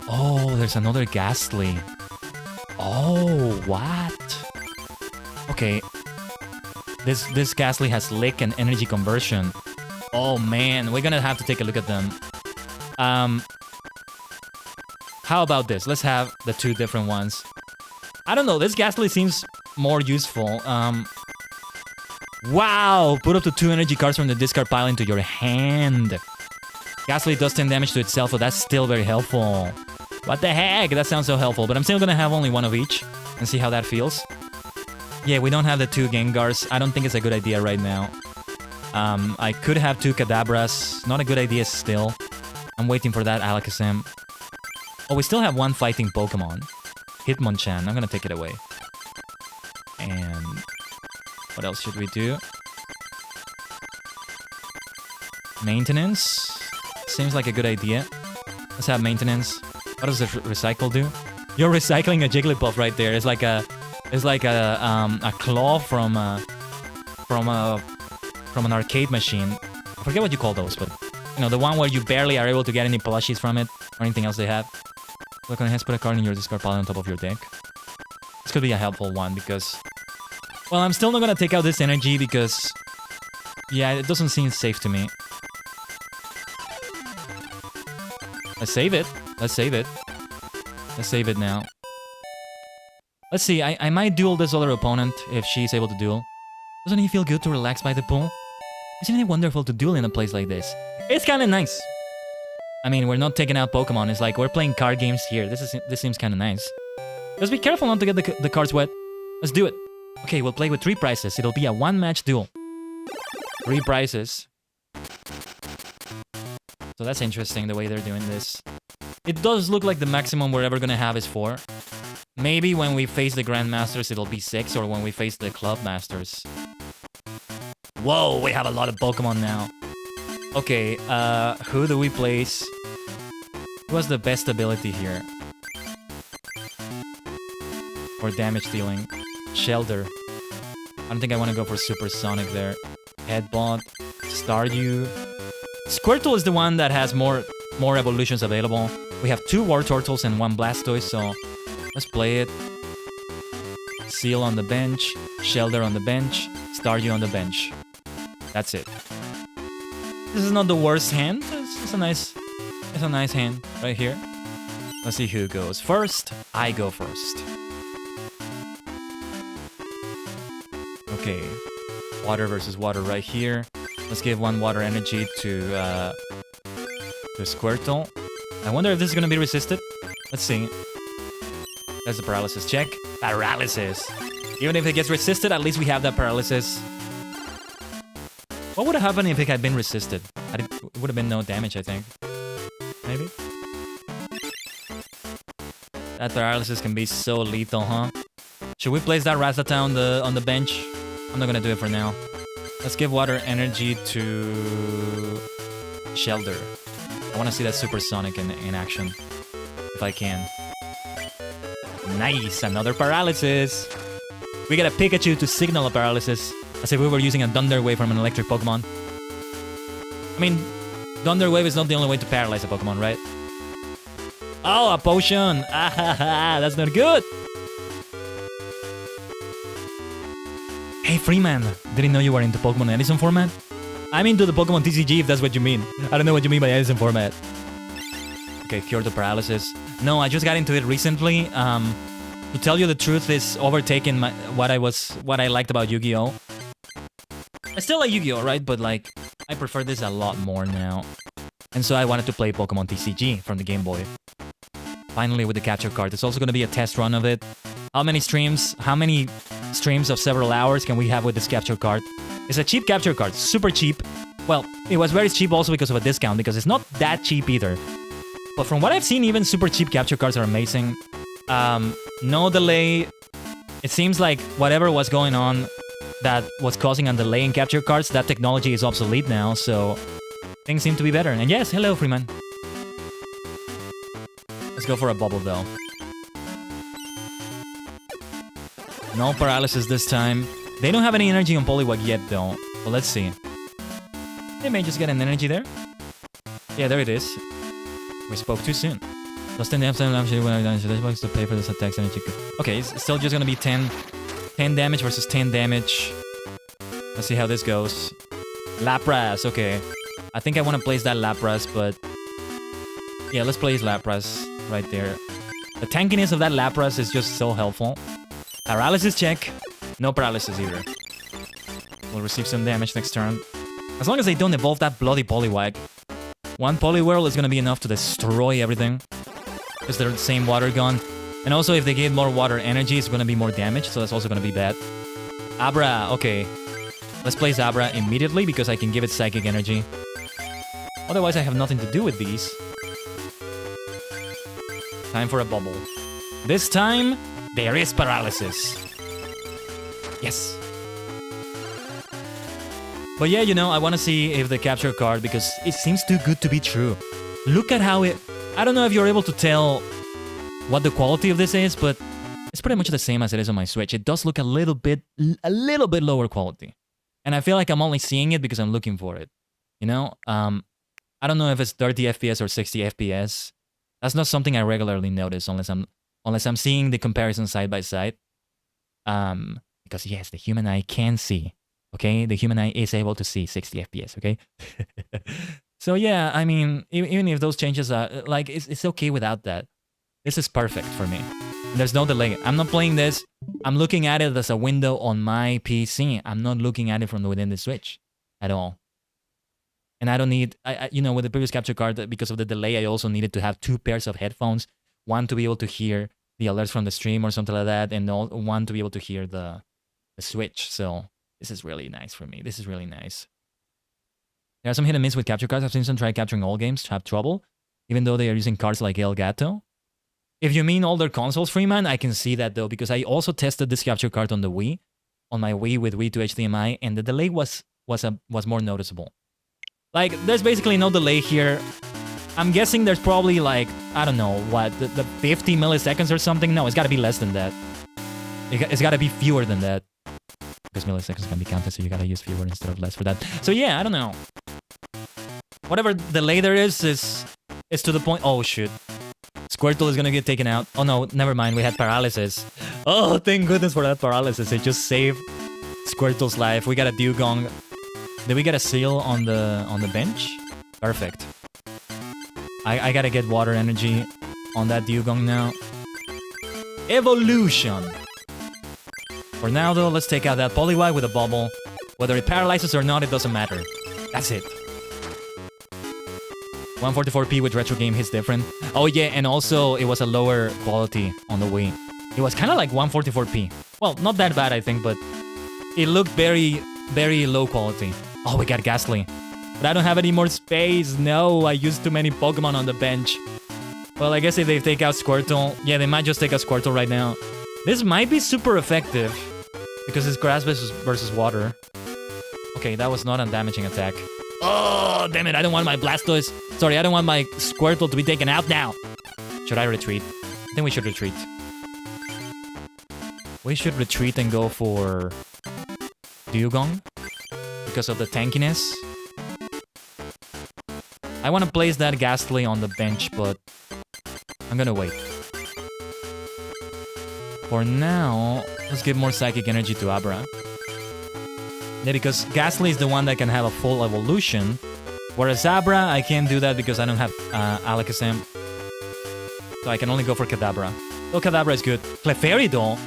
Oh, there's another Ghastly. Oh, what? Okay. This Ghastly has Lick and Energy Conversion. Oh man, we're gonna have to take a look at them. How about this? Let's have the two different ones. I don't know. This Ghastly seems more useful. Wow! Put up to 2 energy cards from the discard pile into your hand. Ghastly does 10 damage to itself, so that's still very helpful. What the heck? That sounds so helpful, but I'm still gonna have only one of each and see how that feels. Yeah, we don't have the 2 Gengars. I don't think it's a good idea right now. I could have 2 Kadabras. Not a good idea still. I'm waiting for that Alakazam. Oh, we still have 1 fighting Pokemon. Hitmonchan. I'm gonna take it away. And what else should we do? Maintenance. Seems like a good idea. Let's have maintenance. What does the recycle do? You're recycling a Jigglypuff right there. It's like a claw from an arcade machine. I forget what you call those, but you know, the one where you barely are able to get any plushies from it or anything else they have. Look on hands, put a card in your discard pile on top of your deck. This could be a helpful one because, well, I'm still not gonna take out this energy because, yeah, it doesn't seem safe to me. Let's save it. Let's save it. Let's save it now. Let's see, I might duel this other opponent if she's able to duel. Doesn't it feel good to relax by the pool? Isn't it wonderful to duel in a place like this? It's kinda nice. I mean, we're not taking out Pokemon. It's like we're playing card games here. This seems kinda nice. Just be careful not to get the cards wet. Let's do it. Okay, we'll play with 3 prizes. It'll be a 1-match duel. 3 prizes. So that's interesting, the way they're doing this. It does look like the maximum we're ever gonna have is 4. Maybe when we face the Grandmasters, it'll be 6, or when we face the Club Masters. Whoa, we have a lot of Pokemon now. Okay, who do we place? Who has the best ability here? For damage dealing. Shelter. I don't think I want to go for Supersonic there. Headbutt. Stardew. Squirtle is the one that has more evolutions available. We have 2 War Turtles and 1 Blastoise, so let's play it. Seal on the bench, Shelter on the bench, Stardew on the bench. That's it. This is not the worst hand. It's a nice hand right here. Let's see who goes first. I go first. Okay, water versus water right here. Let's give 1 water energy to Squirtle. I wonder if this is gonna be resisted. Let's see. That's the paralysis check. Paralysis. Even if it gets resisted, at least we have that paralysis. What would have happened if it had been resisted? It would have been no damage, I think. Maybe? That paralysis can be so lethal, huh? Should we place that Rattata on the bench? I'm not gonna do it for now. Let's give water energy to Shelter. I want to see that Supersonic in action, if I can. Nice, another paralysis. We got a Pikachu to signal a paralysis, as if we were using a Thunder Wave from an electric Pokemon. I mean, Thunder Wave is not the only way to paralyze a Pokemon, right? Oh, a potion! Ah, that's not good! Hey, Freeman! Didn't know you were into Pokemon Edison format? I'm into the Pokemon TCG, if that's what you mean. I don't know what you mean by Edison format. Okay, cure the paralysis. No, I just got into it recently. To tell you the truth, it's overtaken what I liked about Yu-Gi-Oh! I still like Yu-Gi-Oh, right? But like, I prefer this a lot more now. And so I wanted to play Pokemon TCG from the Game Boy. Finally with the capture card. It's also going to be a test run of it. How many streams of several hours can we have with this capture card? It's a cheap capture card, super cheap. Well, it was very cheap also because of a discount, because it's not that cheap either. But from what I've seen, even super cheap capture cards are amazing. No delay. It seems like whatever was going on that was causing a delay in capture cards, that technology is obsolete now, so things seem to be better. And yes, hello, Freeman. Let's go for a bubble, though. No paralysis this time. They don't have any energy on Poliwag yet, though. But let's see. They may just get an energy there. Yeah, there it is. We spoke too soon. Plus 10 damage when I damage to pay for this attack's energy. Okay, it's still just gonna be 10 damage versus 10 damage. Let's see how this goes. Lapras, okay. I think I want to place that Lapras, but... yeah, let's place Lapras. right there. The tankiness of that Lapras is just so helpful. Paralysis check. No paralysis either. We'll receive some damage next turn. As long as they don't evolve that bloody Poliwag. One Poliwhirl is gonna be enough to destroy everything. Because they're the same water gun. And also if they get more water energy, it's gonna be more damage, so that's also gonna be bad. Abra, okay. Let's place Abra immediately because I can give it psychic energy. Otherwise I have nothing to do with these. Time for a bubble. This time, there is paralysis. Yes. But yeah, you know, I want to see if the capture card, because it seems too good to be true. Look at how it... I don't know if you're able to tell what the quality of this is, but it's pretty much the same as it is on my Switch. It does look a little bit lower quality. And I feel like I'm only seeing it because I'm looking for it. You know? I don't know if it's 30 FPS or 60 FPS. That's not something I regularly notice unless I'm seeing the comparison side by side. Because yes, the human eye can see. Okay, the human eye is able to see 60 FPS. Okay, so yeah, I mean, even if those changes are like, it's okay without that. This is perfect for me. There's no delay. I'm not playing this. I'm looking at it as a window on my PC. I'm not looking at it from within the Switch at all. And I don't need, you know, with the previous capture card, because of the delay, I also needed to have 2 pairs of headphones. One to be able to hear the alerts from the stream or something like that, and one to be able to hear the Switch. So this is really nice for me. This is really nice. There are some hit and miss with capture cards. I've seen some try capturing all games, have trouble, even though they are using cards like El Gato. If you mean older consoles, Freeman, I can see that though, because I also tested this capture card on the Wii, on my Wii with Wii to HDMI, and the delay was more noticeable. Like, there's basically no delay here. I'm guessing there's probably like, I don't know, what, the 50 milliseconds or something? No, it's gotta be less than that. It's gotta be fewer than that. Because milliseconds can be counted, so you gotta use fewer instead of less for that. So yeah, I don't know. Whatever delay there is to the point. Oh shoot. Squirtle is gonna get taken out. Oh no, never mind, we had paralysis. Oh, thank goodness for that paralysis. It just saved Squirtle's life. We got a Dugong. Did we get a seal on the bench? Perfect. I gotta get water energy on that Dugong now. Evolution! For now though, let's take out that Poliwag with a bubble. Whether it paralyzes or not, it doesn't matter. That's it. 144p with retro game hits different. Oh yeah, and also it was a lower quality on the Wii. It was kind of like 144p. Well, not that bad I think, but it looked very, very low quality. Oh, we got Ghastly. But I don't have any more space. No, I used too many Pokemon on the bench. Well, I guess if they take out Squirtle... Yeah, they might just take out Squirtle right now. This might be super effective. Because it's grass versus water. Okay, that was not a damaging attack. Oh, damn it. I don't want my Blastoise... Sorry, I don't want my Squirtle to be taken out now. Should I retreat? I think we should retreat. We should retreat and go for... Dugong. Because of the tankiness. I want to place that Ghastly on the bench, but I'm gonna wait. For now, let's give more Psychic Energy to Abra. Yeah, because Ghastly is the one that can have a full evolution, whereas Abra, I can't do that because I don't have Alakazam. So I can only go for Kadabra. Oh, Kadabra is good. Clefairy Doll.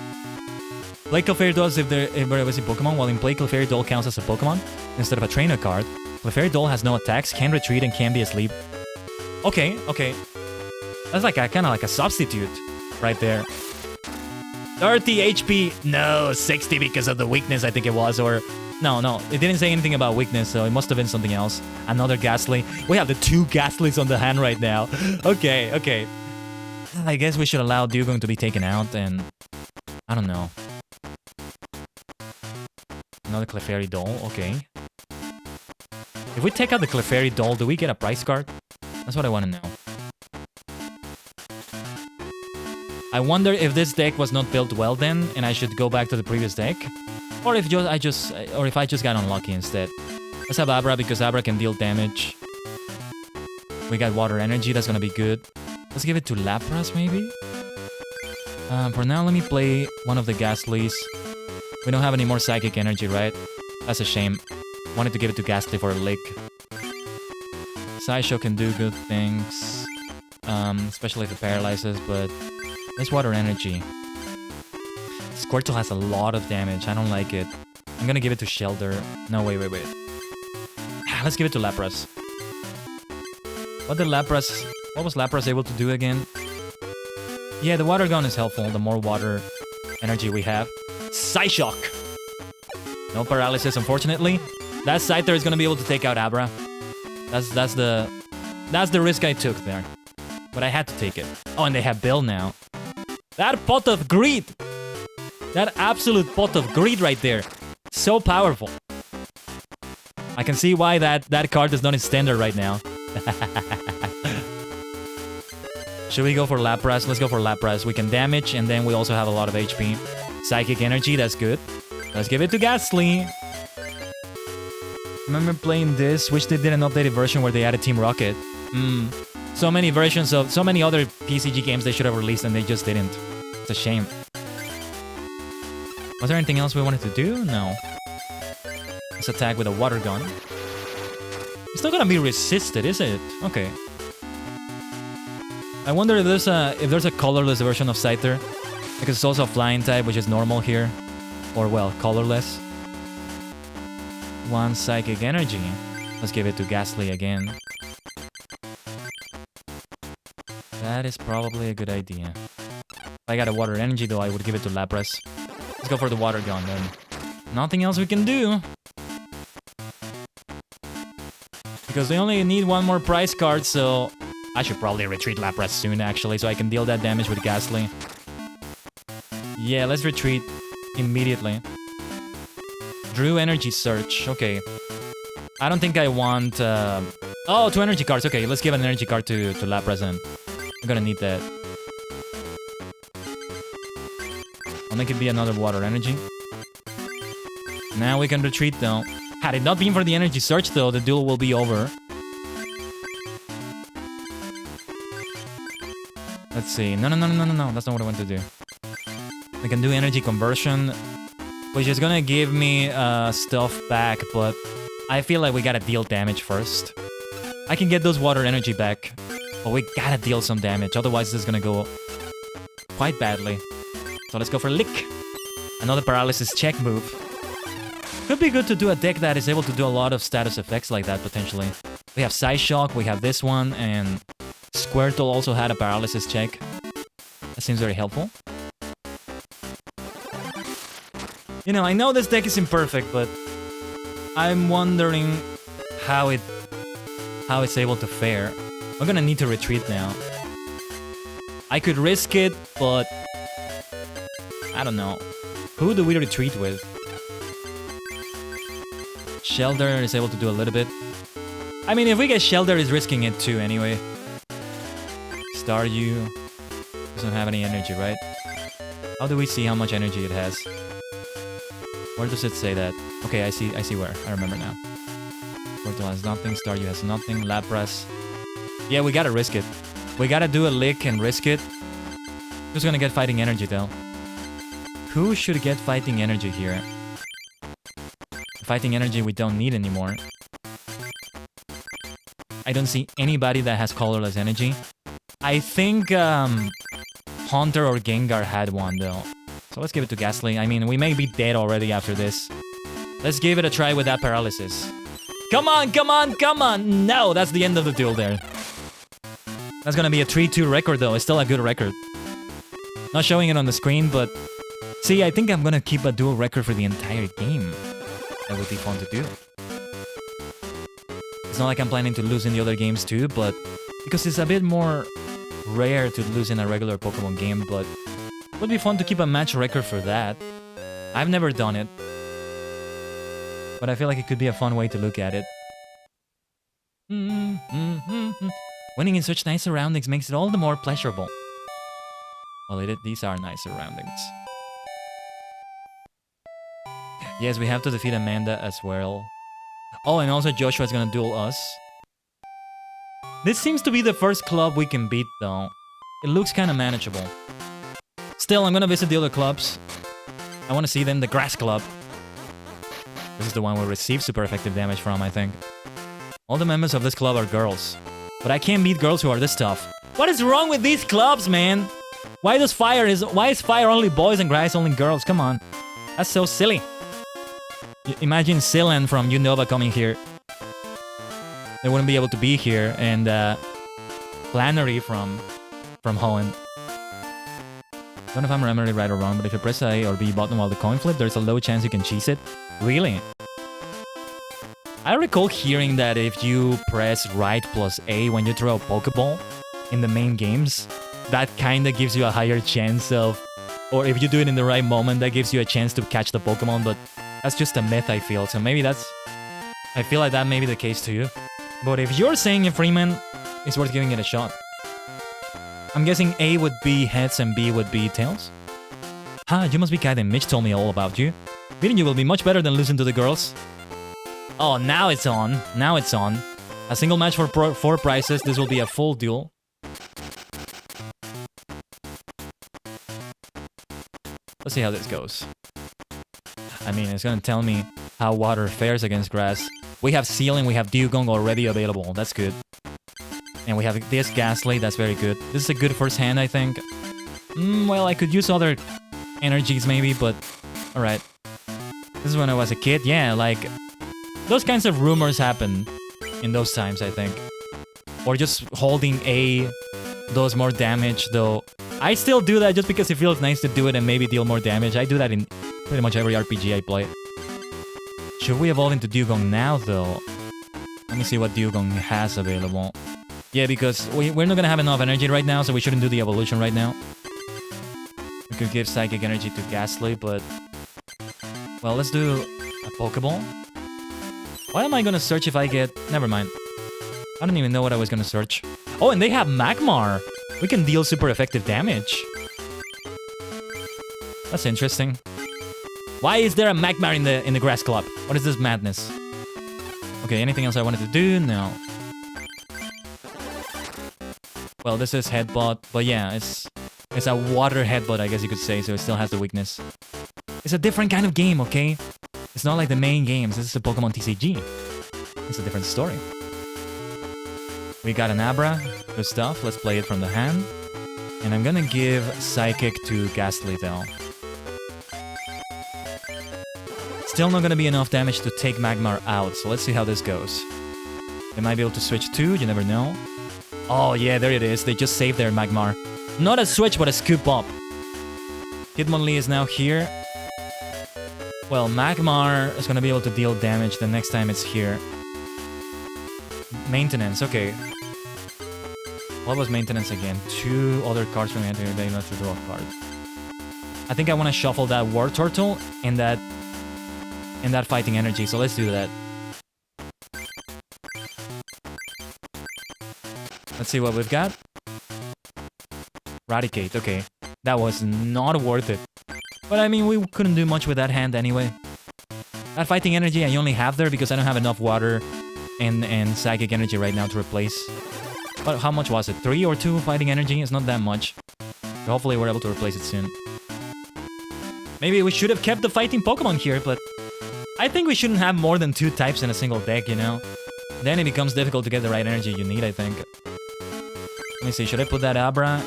Play Clefairy Doll as if they're evolving Pokemon, while in play Clefairy Doll counts as a Pokemon instead of a trainer card. Clefairy Doll has no attacks, can retreat, and can be asleep. Okay, okay. That's like kind of like a substitute right there. 30 HP. No, 60 because of the weakness, I think it was. Or no, it didn't say anything about weakness, so it must have been something else. Another Ghastly. We have the 2 Ghastlys on the hand right now. Okay, okay. I guess we should allow Dugong to be taken out, and I don't know. Another Clefairy Doll, okay. If we take out the Clefairy Doll, do we get a prize card? That's what I want to know. I wonder if this deck was not built well then, and I should go back to the previous deck, or if I just got unlucky instead. Let's have Abra because Abra can deal damage. We got Water Energy, that's gonna be good. Let's give it to Lapras maybe. For now, let me play one of the Ghastlys. We don't have any more Psychic Energy, right? That's a shame. Wanted to give it to Ghastly for a lick. Sideshow can do good things. especially if it paralyzes, but let's water energy. Squirtle has a lot of damage. I don't like it. I'm gonna give it to Shelter. No, wait. Let's give it to Lapras. What was Lapras able to do again? Yeah, the water gun is helpful. The more water energy we have. Psyshock! No paralysis, unfortunately. That Scyther is gonna be able to take out Abra. That's the risk I took there. But I had to take it. Oh, and they have Bill now. That pot of greed! That absolute pot of greed right there. So powerful. I can see why that card is not in standard right now. Should we go for Lapras? Let's go for Lapras. We can damage, and then we also have a lot of HP. Psychic Energy, that's good. Let's give it to Ghastly. Remember playing this? Wish they did an updated version where they added Team Rocket. So many versions of so many other TCG games they should have released and they just didn't. It's a shame. Was there anything else we wanted to do? No. Let's attack with a water gun. It's not gonna be resisted, is it? Okay. I wonder if there's a colorless version of Scyther. Because it's also a flying type, which is normal here. Or, well, colorless. One Psychic Energy. Let's give it to Ghastly again. That is probably a good idea. If I got a Water Energy, though, I would give it to Lapras. Let's go for the Water Gun, then. Nothing else we can do. Because they only need one more prize card, so... I should probably retreat Lapras soon, actually, so I can deal that damage with Ghastly. Yeah, let's retreat immediately. Drew Energy Search. Okay. I don't think I want... Oh, 2 energy cards. Okay, let's give an energy card to Lapras then. I'm gonna need that. I'll make it be another Water Energy. Now we can retreat, though. Had it not been for the Energy Search, though, the duel will be over. Let's see. No. That's not what I want to do. We can do Energy Conversion, which is gonna give me stuff back, but I feel like we gotta deal damage first. I can get those Water Energy back, but we gotta deal some damage, otherwise this is gonna go quite badly. So let's go for Lick. Another Paralysis check move. Could be good to do a deck that is able to do a lot of status effects like that, potentially. We have Psyshock, we have this one, and Squirtle also had a Paralysis check. That seems very helpful. You know, I know this deck is imperfect, but I'm wondering how it's able to fare. I'm gonna need to retreat now. I could risk it, but I don't know. Who do we retreat with? Shelter is able to do a little bit. I mean, if we get Shelter, is risking it too anyway. Staryu doesn't have any energy, right? How do we see how much energy it has? Where does it say that? Okay, I see where. I remember now. Squirtle has nothing, Staryu has nothing, Lapras. Yeah, we gotta risk it. We gotta do a Lick and risk it. Who's gonna get Fighting Energy, though? Who should get Fighting Energy here? Fighting Energy we don't need anymore. I don't see anybody that has Colorless Energy. I think Haunter or Gengar had one, though. So let's give it to Ghastly. I mean, we may be dead already after this. Let's give it a try with that Paralysis. Come on! No, that's the end of the duel there. That's gonna be a 3-2 record, though. It's still a good record. Not showing it on the screen, but... See, I think I'm gonna keep a duel record for the entire game. That would be fun to do. It's not like I'm planning to lose in the other games too, but... Because it's a bit more rare to lose in a regular Pokemon game, but... It would be fun to keep a match record for that. I've never done it. But I feel like it could be a fun way to look at it. Winning in such nice surroundings makes it all the more pleasurable. Well, these are nice surroundings. Yes, we have to defeat Amanda as well. Oh, and also Joshua's gonna duel us. This seems to be the first club we can beat, though. It looks kind of manageable. Still, I'm gonna visit the other clubs. I want to see them. The Grass Club. This is the one we receive super effective damage from, I think. All the members of this club are girls. But I can't beat girls who are this tough. What is wrong with these clubs, man? Why is fire only boys and grass only girls? Come on. That's so silly. Imagine Silen from Unova coming here. They wouldn't be able to be here, and Flannery from Holland. Don't know if I'm remembering right or wrong, but if you press A or B button while the coin flip, there's a low chance you can cheese it. Really? I recall hearing that if you press right plus A when you throw a Pokeball in the main games, that kinda gives you a higher chance of... Or if you do it in the right moment, that gives you a chance to catch the Pokemon, but that's just a myth, I feel. So maybe that's... I feel like that may be the case to you. But if you're saying a Freeman, it's worth giving it a shot. I'm guessing A would be heads and B would be tails. Ha, you must be Khaiden. Mitch told me all about you. Beating you will be much better than losing to the girls. Oh, now it's on. Now it's on. A single match for 4 prizes. This will be a full duel. Let's see how this goes. I mean, it's gonna tell me how water fares against grass. We have Sealing, we have Dugong already available. That's good. And we have this Ghastly. That's very good. This is a good first hand, I think. Well, I could use other energies maybe, but... Alright. This is when I was a kid. Yeah, like... Those kinds of rumors happen in those times, I think. Or just holding A does more damage, though. I still do that just because it feels nice to do it and maybe deal more damage. I do that in pretty much every RPG I play. Should we evolve into Dugong now, though? Let me see what Dugong has available. Yeah, because we're not gonna have enough energy right now, so we shouldn't do the evolution right now. We could give Psychic Energy to Ghastly, but... Well, let's do a Pokeball. Why am I gonna search if I get... Never mind. I don't even know what I was gonna search. Oh, and they have Magmar! We can deal super effective damage. That's interesting. Why is there a Magmar in the Grass Club? What is this madness? Okay, anything else I wanted to do? No. Well, this is Headbutt, but yeah, it's a water Headbutt, I guess you could say, so it still has the weakness. It's a different kind of game, okay? It's not like the main games. This is a Pokémon TCG. It's a different story. We got an Abra. Good stuff. Let's play it from the hand. And I'm gonna give Psychic to Ghastly, though. Still not gonna be enough damage to take Magmar out, so let's see how this goes. They might be able to switch too, you never know. Oh yeah, there it is. They just saved their Magmar. Not a switch, but a scoop up. Hitmonlee is now here. Well, Magmar is gonna be able to deal damage the next time it's here. Maintenance, okay. What was maintenance again? 2 other cards from entering the not to draw a card. I think I want to shuffle that War Turtle and that Fighting Energy, so let's do that. Let's see what we've got. Eradicate, okay. That was not worth it. But I mean, we couldn't do much with that hand anyway. That Fighting Energy I only have there because I don't have enough water and Psychic Energy right now to replace. But how much was it? 3 or 2 Fighting Energy? It's not that much. So hopefully we're able to replace it soon. Maybe we should have kept the Fighting Pokemon here, but... I think we shouldn't have more than 2 types in a single deck, you know? Then it becomes difficult to get the right energy you need, I think. Let me see, should I put that Abra?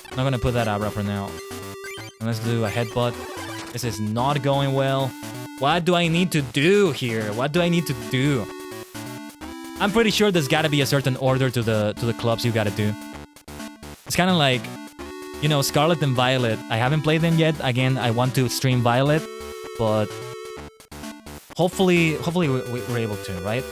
I'm not gonna put that Abra for now. And let's do a Headbutt. This is not going well. What do I need to do here? What do I need to do? I'm pretty sure there's gotta be a certain order to the clubs you gotta do. It's kinda like, you know, Scarlet and Violet. I haven't played them yet. Again, I want to stream Violet, but hopefully we're able to, right?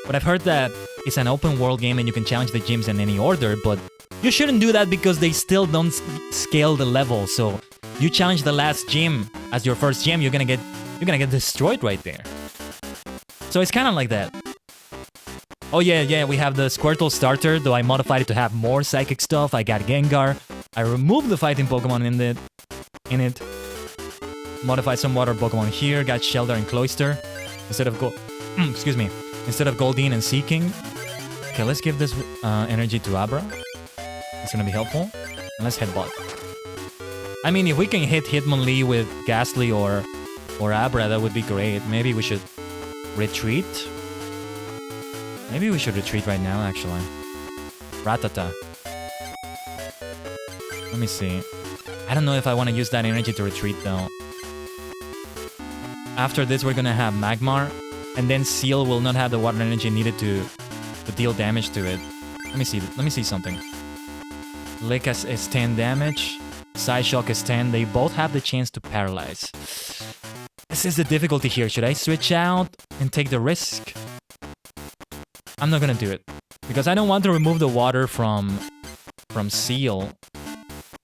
But I've heard that it's an open world game and you can challenge the gyms in any order, but you shouldn't do that because they still don't scale the level. So you challenge the last gym as your first gym, you're gonna get destroyed right there. So it's kind of like that. Oh yeah, we have the Squirtle starter, though I modified it to have more psychic stuff. I got Gengar. I removed the fighting Pokemon in it. Modified some water Pokemon here. Got Shelter and Cloyster instead of excuse me, instead of Goldeen and Seaking. Okay, let's give this energy to Abra. It's gonna be helpful. And let's Headbutt. I mean, if we can hit Hitmonlee with Ghastly or Abra, that would be great. Maybe we should retreat. Maybe we should retreat right now, actually. Ratata. Let me see. I don't know if I want to use that energy to retreat though. After this, we're gonna have Magmar, and then Seal will not have the water energy needed to deal damage to it. Let me see. Let me see something. Lick is 10 damage. Side Shock is 10. They both have the chance to paralyze. This is the difficulty here. Should I switch out and take the risk? I'm not gonna do it because I don't want to remove the water from Seal.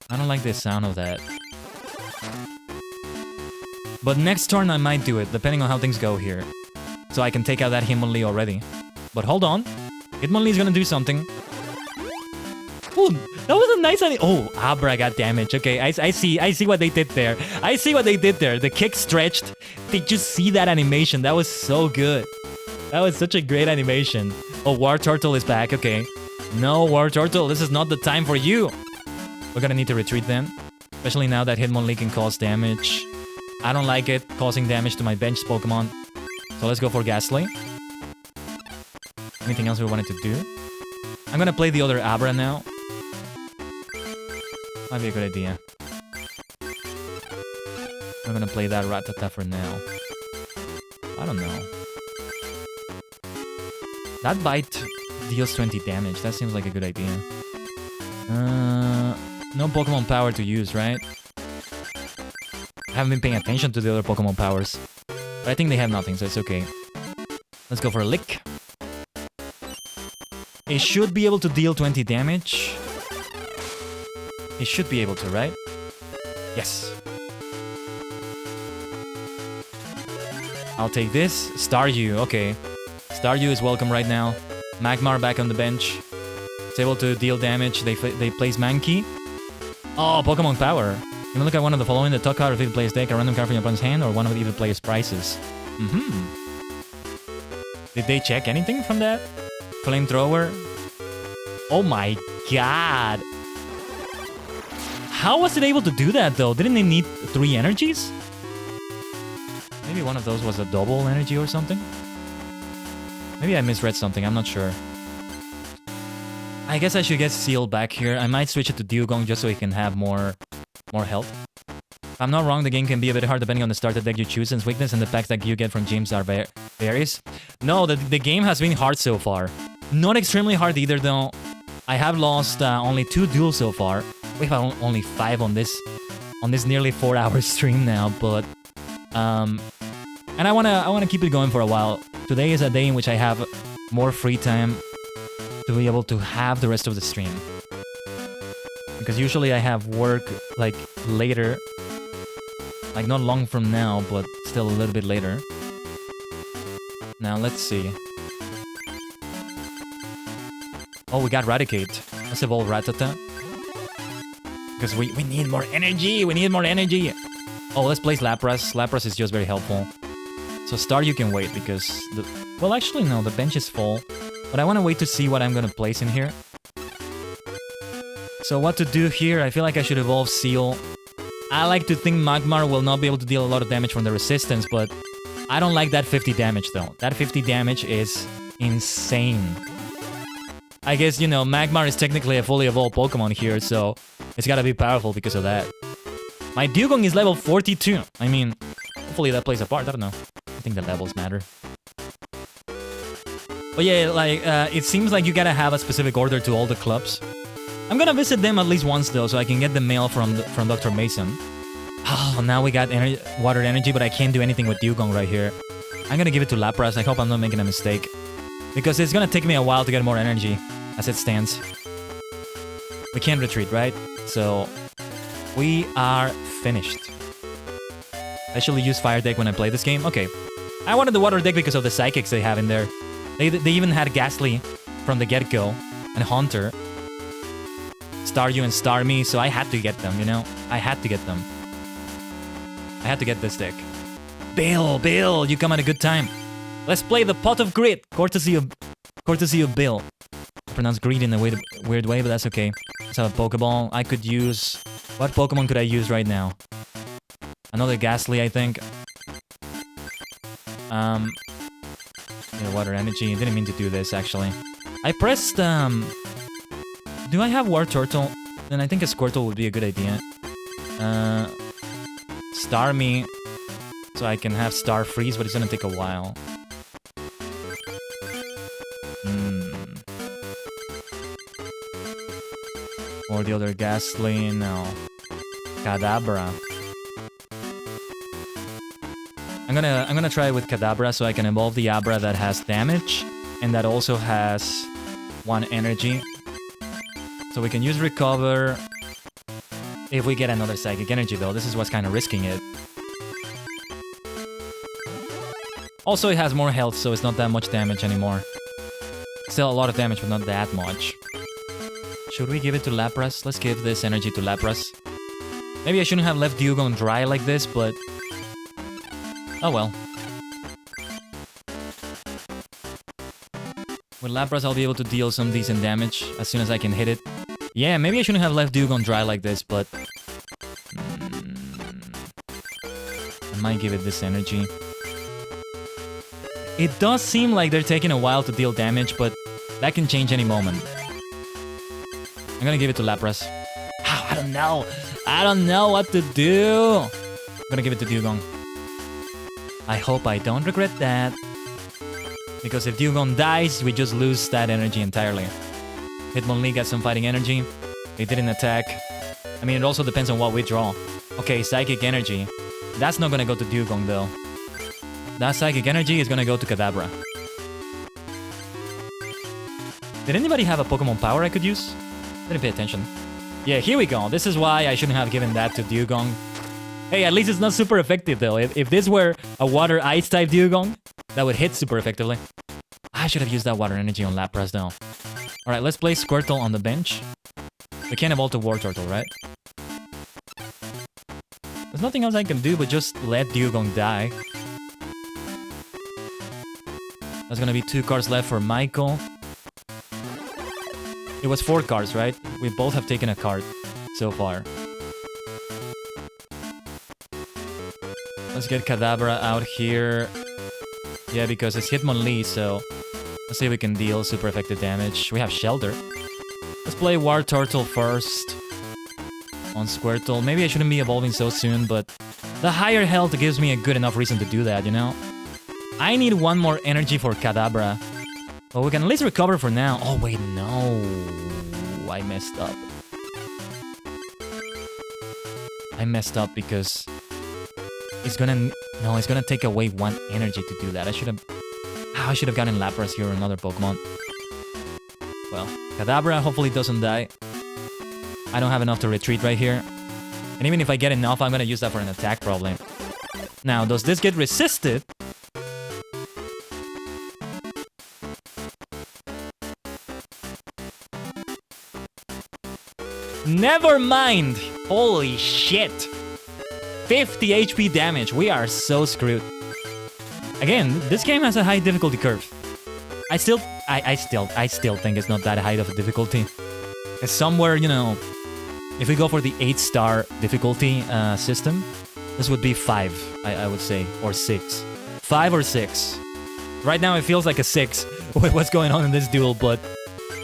I don't like the sound of that. But next turn I might do it, depending on how things go here. So I can take out that Hitmonlee already. But hold on. Hitmonlee is gonna do something. Oh, that was a nice idea. Oh, Abra got damage. Okay, I see what they did there. I see what they did there. The kick stretched. Did you see that animation? That was so good. That was such a great animation. Oh, War Turtle is back. Okay. No, War Turtle, this is not the time for you. We're gonna need to retreat then. Especially now that Hitmonlee can cause damage. I don't like it causing damage to my bench Pokemon. So let's go for Ghastly. Anything else we wanted to do? I'm gonna play the other Abra now. Might be a good idea. I'm gonna play that Rattata for now. I don't know. That bite deals 20 damage. That seems like a good idea. No Pokemon power to use, right? I haven't been paying attention to the other Pokemon powers. But I think they have nothing, so it's okay. Let's go for a Lick. It should be able to deal 20 damage. It should be able to, right? Yes. I'll take this. Staryu, okay. Staryu is welcome right now. Magmar back on the bench. It's able to deal damage. They place Mankey. Oh, Pokemon Power. You can look at one of the following. The top card of either player's deck, a random card from your opponent's hand, or one of either player's prices. Did they check anything from that? Flamethrower. Oh my god. How was it able to do that though? Didn't they need 3 energies? Maybe one of those was a double energy or something? Maybe I misread something, I'm not sure. I guess I should get Seal back here. I might switch it to Dewgong just so he can have more health. If I'm not wrong, the game can be a bit hard depending on the starter deck you choose, since weakness and the packs that you get from gyms are varies. No, the game has been hard so far. Not extremely hard either though. I have lost only 2 duels so far. We have only 5 on this nearly 4-hour stream now, but and I wanna keep it going for a while. Today is a day in which I have more free time to be able to have the rest of the stream. Because usually I have work like later, like not long from now, but still a little bit later. Now let's see. Oh, we got Raticate. Let's evolve Rattata. Because we need more energy! We need more energy! Oh, let's place Lapras. Lapras is just very helpful. So Staryu can wait because... Well, actually no, the bench is full. But I want to wait to see what I'm gonna place in here. So what to do here? I feel like I should evolve Seal. I like to think Magmar will not be able to deal a lot of damage from the resistance, but... I don't like that 50 damage though. That 50 damage is insane. I guess, you know, Magmar is technically a fully evolved Pokemon here, so it's gotta be powerful because of that. My Dewgong is level 42. I mean, hopefully that plays a part. I don't know. I think the levels matter. But yeah, like, it seems like you gotta have a specific order to all the clubs. I'm gonna visit them at least once though, so I can get the mail from Dr. Mason. Oh, now we got water energy, but I can't do anything with Dewgong right here. I'm gonna give it to Lapras. I hope I'm not making a mistake. Because it's gonna take me a while to get more energy, as it stands. We can't retreat, right? So, we are finished. I should use Fire deck when I play this game? Okay. I wanted the Water deck because of the Psychics they have in there. They even had Ghastly from the get-go, and Haunter. Staryu and Starmie, so I had to get them, you know? I had to get them. I had to get this deck. Bill, you come at a good time. Let's play the Pot of Grit, courtesy of Bill. I pronounce greed in a weird way, but that's okay. Let's have a Pokeball. I could use... What Pokemon could I use right now? Another Ghastly, I think. Yeah, Water Energy. Didn't mean to do this, actually. I pressed, Do I have War Turtle? then I think a Squirtle would be a good idea. Star me, so I can have Star Freeze, but it's gonna take a while. Or the other Ghastly, no. Kadabra. I'm gonna try it with Kadabra so I can evolve the Abra that has damage and that also has 1 energy. So we can use Recover if we get another Psychic Energy though. This is what's kind of risking it. Also it has more health, so it's not that much damage anymore. Still a lot of damage, but not that much. Should we give it to Lapras? Let's give this energy to Lapras. Maybe I shouldn't have left Dewgong dry like this, but... oh well. With Lapras, I'll be able to deal some decent damage as soon as I can hit it. Yeah, maybe I shouldn't have left Dewgong dry like this, but... I might give it this energy. It does seem like they're taking a while to deal damage, but that can change any moment. I'm gonna give it to Lapras. I don't know. I don't know what to do. I'm gonna give it to Dewgong. I hope I don't regret that. Because if Dewgong dies, we just lose that energy entirely. Hitmonlee got some fighting energy. It didn't attack. I mean, it also depends on what we draw. Okay, Psychic Energy. That's not gonna go to Dewgong though. That Psychic Energy is gonna go to Kadabra. Did anybody have a Pokemon Power I could use? Didn't pay attention. Yeah, here we go. This is why I shouldn't have given that to Dewgong. Hey, at least it's not super effective though. If this were a Water Ice type Dewgong, that would hit super effectively. I should have used that Water Energy on Lapras though. Alright, let's play Squirtle on the bench. We can't evolve to War Turtle, right? There's nothing else I can do but just let Dewgong die. There's gonna be 2 cards left for Michael. It was 4 cards, right? We both have taken a card so far. Let's get Kadabra out here. Yeah, because it's Hitmonlee, so... let's see if we can deal super effective damage. We have Shelter. Let's play War Turtle first. On Squirtle. Maybe I shouldn't be evolving so soon, but... the higher health gives me a good enough reason to do that, you know? I need 1 more energy for Kadabra. But we can at least recover for now. Oh, wait, no. I messed up. I messed up because... it's gonna... no, it's gonna take away 1 energy to do that. I should have gotten Lapras here or another Pokemon. Well, Kadabra hopefully doesn't die. I don't have enough to retreat right here. And even if I get enough, I'm gonna use that for an attack probably. Now, does this get resisted? Never mind! Holy shit! 50 HP damage. We are so screwed. Again, this game has a high difficulty curve. I still think it's not that high of a difficulty. It's somewhere, you know, if we go for the 8-star difficulty system, this would be 5, I would say, or 6. 5 or 6. Right now it feels like a 6 with what's going on in this duel, but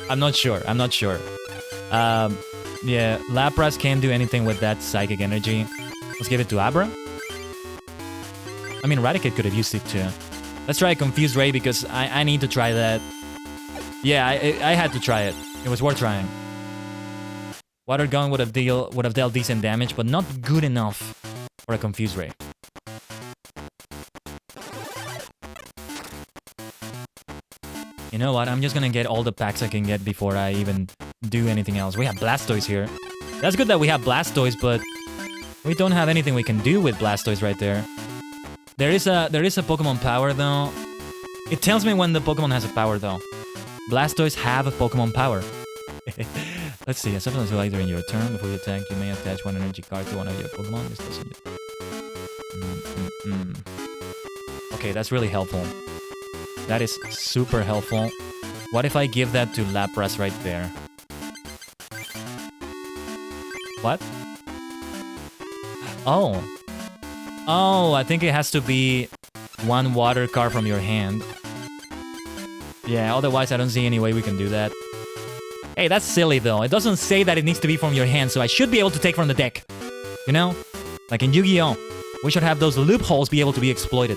I'm not sure. I'm not sure. Yeah, Lapras can't do anything with that Psychic Energy. Let's give it to Abra. I mean, Raticate could have used it too. Let's try Confused Ray because I need to try that. Yeah, I had to try it. It was worth trying. Water Gun would have dealt decent damage, but not good enough for a Confused Ray. You know what? I'm just gonna get all the packs I can get before I even do anything else. We have Blastoise here. That's good that we have Blastoise, but we don't have anything we can do with Blastoise right there. There is a Pokemon power though. It tells me when the Pokemon has a power though. Blastoise have a Pokemon power. Let's see. Sometimes you like during your turn before you attack, you may attach 1 energy card to one of your Pokemon. This doesn't. Okay, that's really helpful. That is super helpful. What if I give that to Lapras right there? What? Oh. Oh, I think it has to be 1 water card from your hand. Yeah, otherwise I don't see any way we can do that. Hey, that's silly though. It doesn't say that it needs to be from your hand, so I should be able to take from the deck. You know? Like in Yu-Gi-Oh! We should have those loopholes be able to be exploited.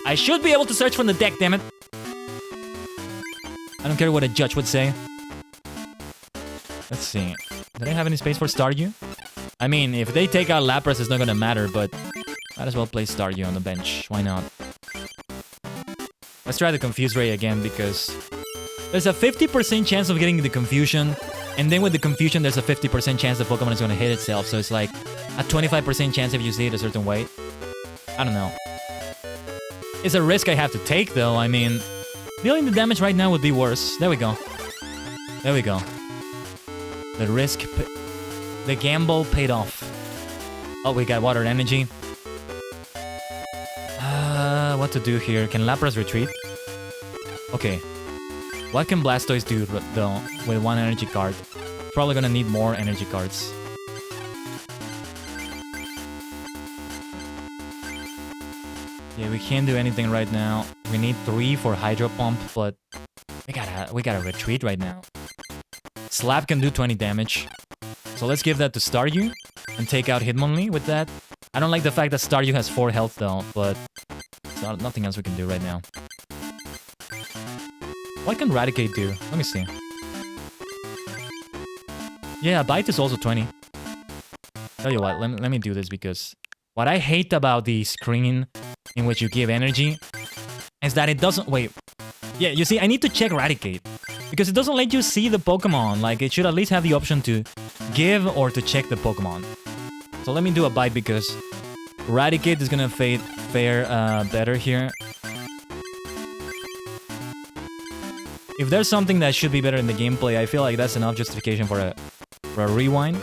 I should be able to search from the deck, damn it. I don't care what a judge would say. Let's see. Did I have any space for Staryu? I mean, if they take out Lapras, it's not gonna matter, but might as well play Staryu on the bench. Why not? Let's try the Confuse Ray again, because there's a 50% chance of getting the Confusion, and then with the Confusion, there's a 50% chance the Pokemon is gonna hit itself, so it's like a 25% chance if you see it a certain way. I don't know. It's a risk I have to take, though. I mean, dealing the damage right now would be worse. There we go. There we go. The risk... The gamble paid off. Oh, we got Water Energy. What to do here? Can Lapras retreat? Okay. What can Blastoise do, though, with one energy card? Probably gonna need more energy cards. Yeah, we can't do anything right now. We need 3 for Hydro Pump, but we gotta retreat right now. Slap can do 20 damage. So let's give that to Staryu and take out Hitmonlee with that. I don't like the fact that Staryu has 4 health though, but there's nothing else we can do right now. What can Raticate do? Let me see. Yeah, Bite is also 20. Tell you what, let me do this, because what I hate about the screen in which you give energy is that it doesn't... Wait. Yeah, you see, I need to check Raticate, because it doesn't let you see the Pokemon. Like, it should at least have the option to give or to check the Pokemon. So let me do a Bite, because Raticate is gonna fare better here. If there's something that should be better in the gameplay, I feel like that's enough justification for a rewind.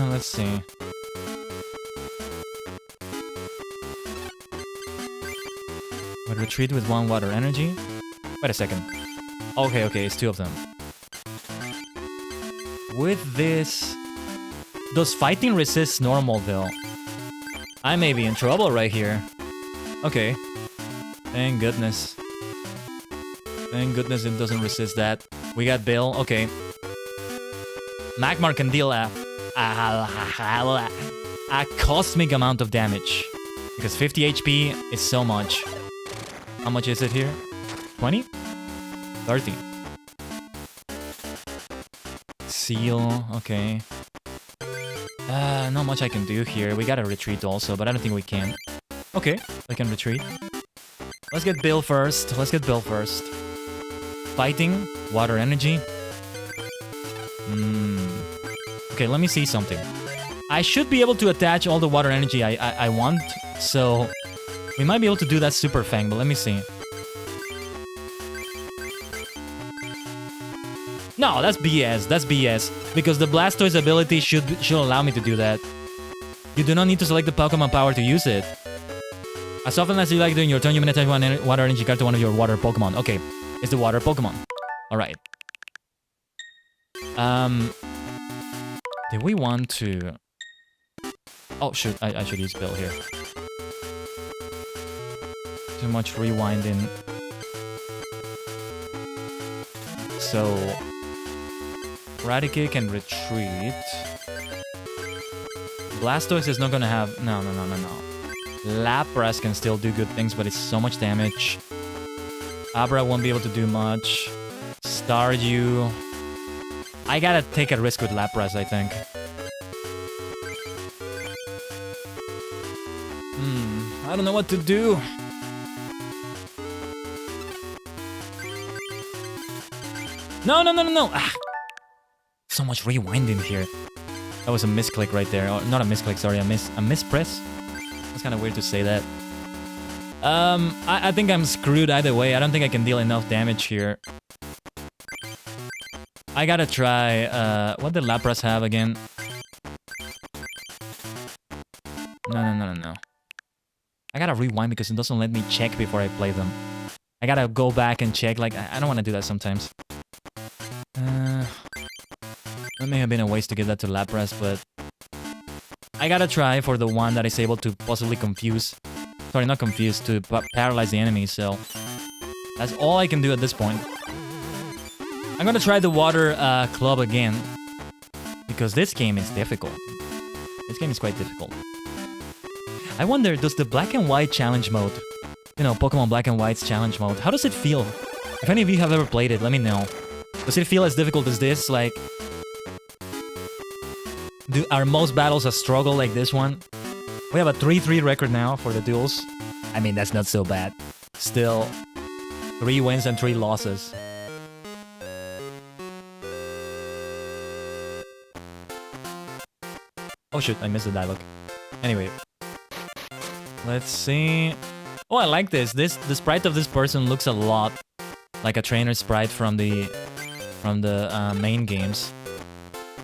Let's see. Would retreat with 1 Water Energy. Wait a second. Okay, it's 2 of them. With this... Does fighting resist normal, though? I may be in trouble right here. Okay. Thank goodness. Thank goodness it doesn't resist that. We got Bill. Okay. Magmar can deal a cosmic amount of damage. Because 50 HP is so much. How much is it here? 20? 30. Seal. Okay. Not much I can do here. We gotta retreat also, but I don't think we can. Okay, we can retreat. Let's get Bill first. Fighting. Water Energy. Okay, let me see something. I should be able to attach all the Water Energy I want, so... We might be able to do that Super Fang, but let me see. No, that's BS. That's BS. Because the Blastoise ability should allow me to do that. You do not need to select the Pokemon power to use it. As often as you like during your turn, you may attach one Water Energy card to one of your Water Pokemon. Okay, it's the Water Pokemon. Alright. Did we want to... Oh, shoot. I should use Bill here. Too much rewinding. So... Raticate can retreat. Blastoise is not gonna have... No. Lapras can still do good things, but it's so much damage. Abra won't be able to do much. Staryu... I gotta take a risk with Lapras, I think. I don't know what to do. No! Ah. So much rewinding here. That was a misclick right there. Or, not a misclick, sorry, a mispress. It's kind of weird to say that. I think I'm screwed either way. I don't think I can deal enough damage here. I gotta try... what did Lapras have again? No. I gotta rewind because it doesn't let me check before I play them. I gotta go back and check. Like, I don't want to do that sometimes. That may have been a waste to give that to Lapras, but... I gotta try for the one that is able to possibly confuse... Sorry, not confuse, to paralyze the enemy, so... That's all I can do at this point. I'm gonna try the water club again. Because this game is difficult. This game is quite difficult. I wonder, does the black and white challenge mode, you know, Pokemon Black and White's challenge mode, how does it feel? If any of you have ever played it, let me know. Does it feel as difficult as this? Like, are most battles a struggle like this one? We have a 3-3 record now for the duels. I mean, that's not so bad. Still, 3 wins and 3 losses. Oh shit, I missed the dialogue. Anyway. Let's see. Oh, I like this. The sprite of this person looks a lot like a trainer sprite from the main games.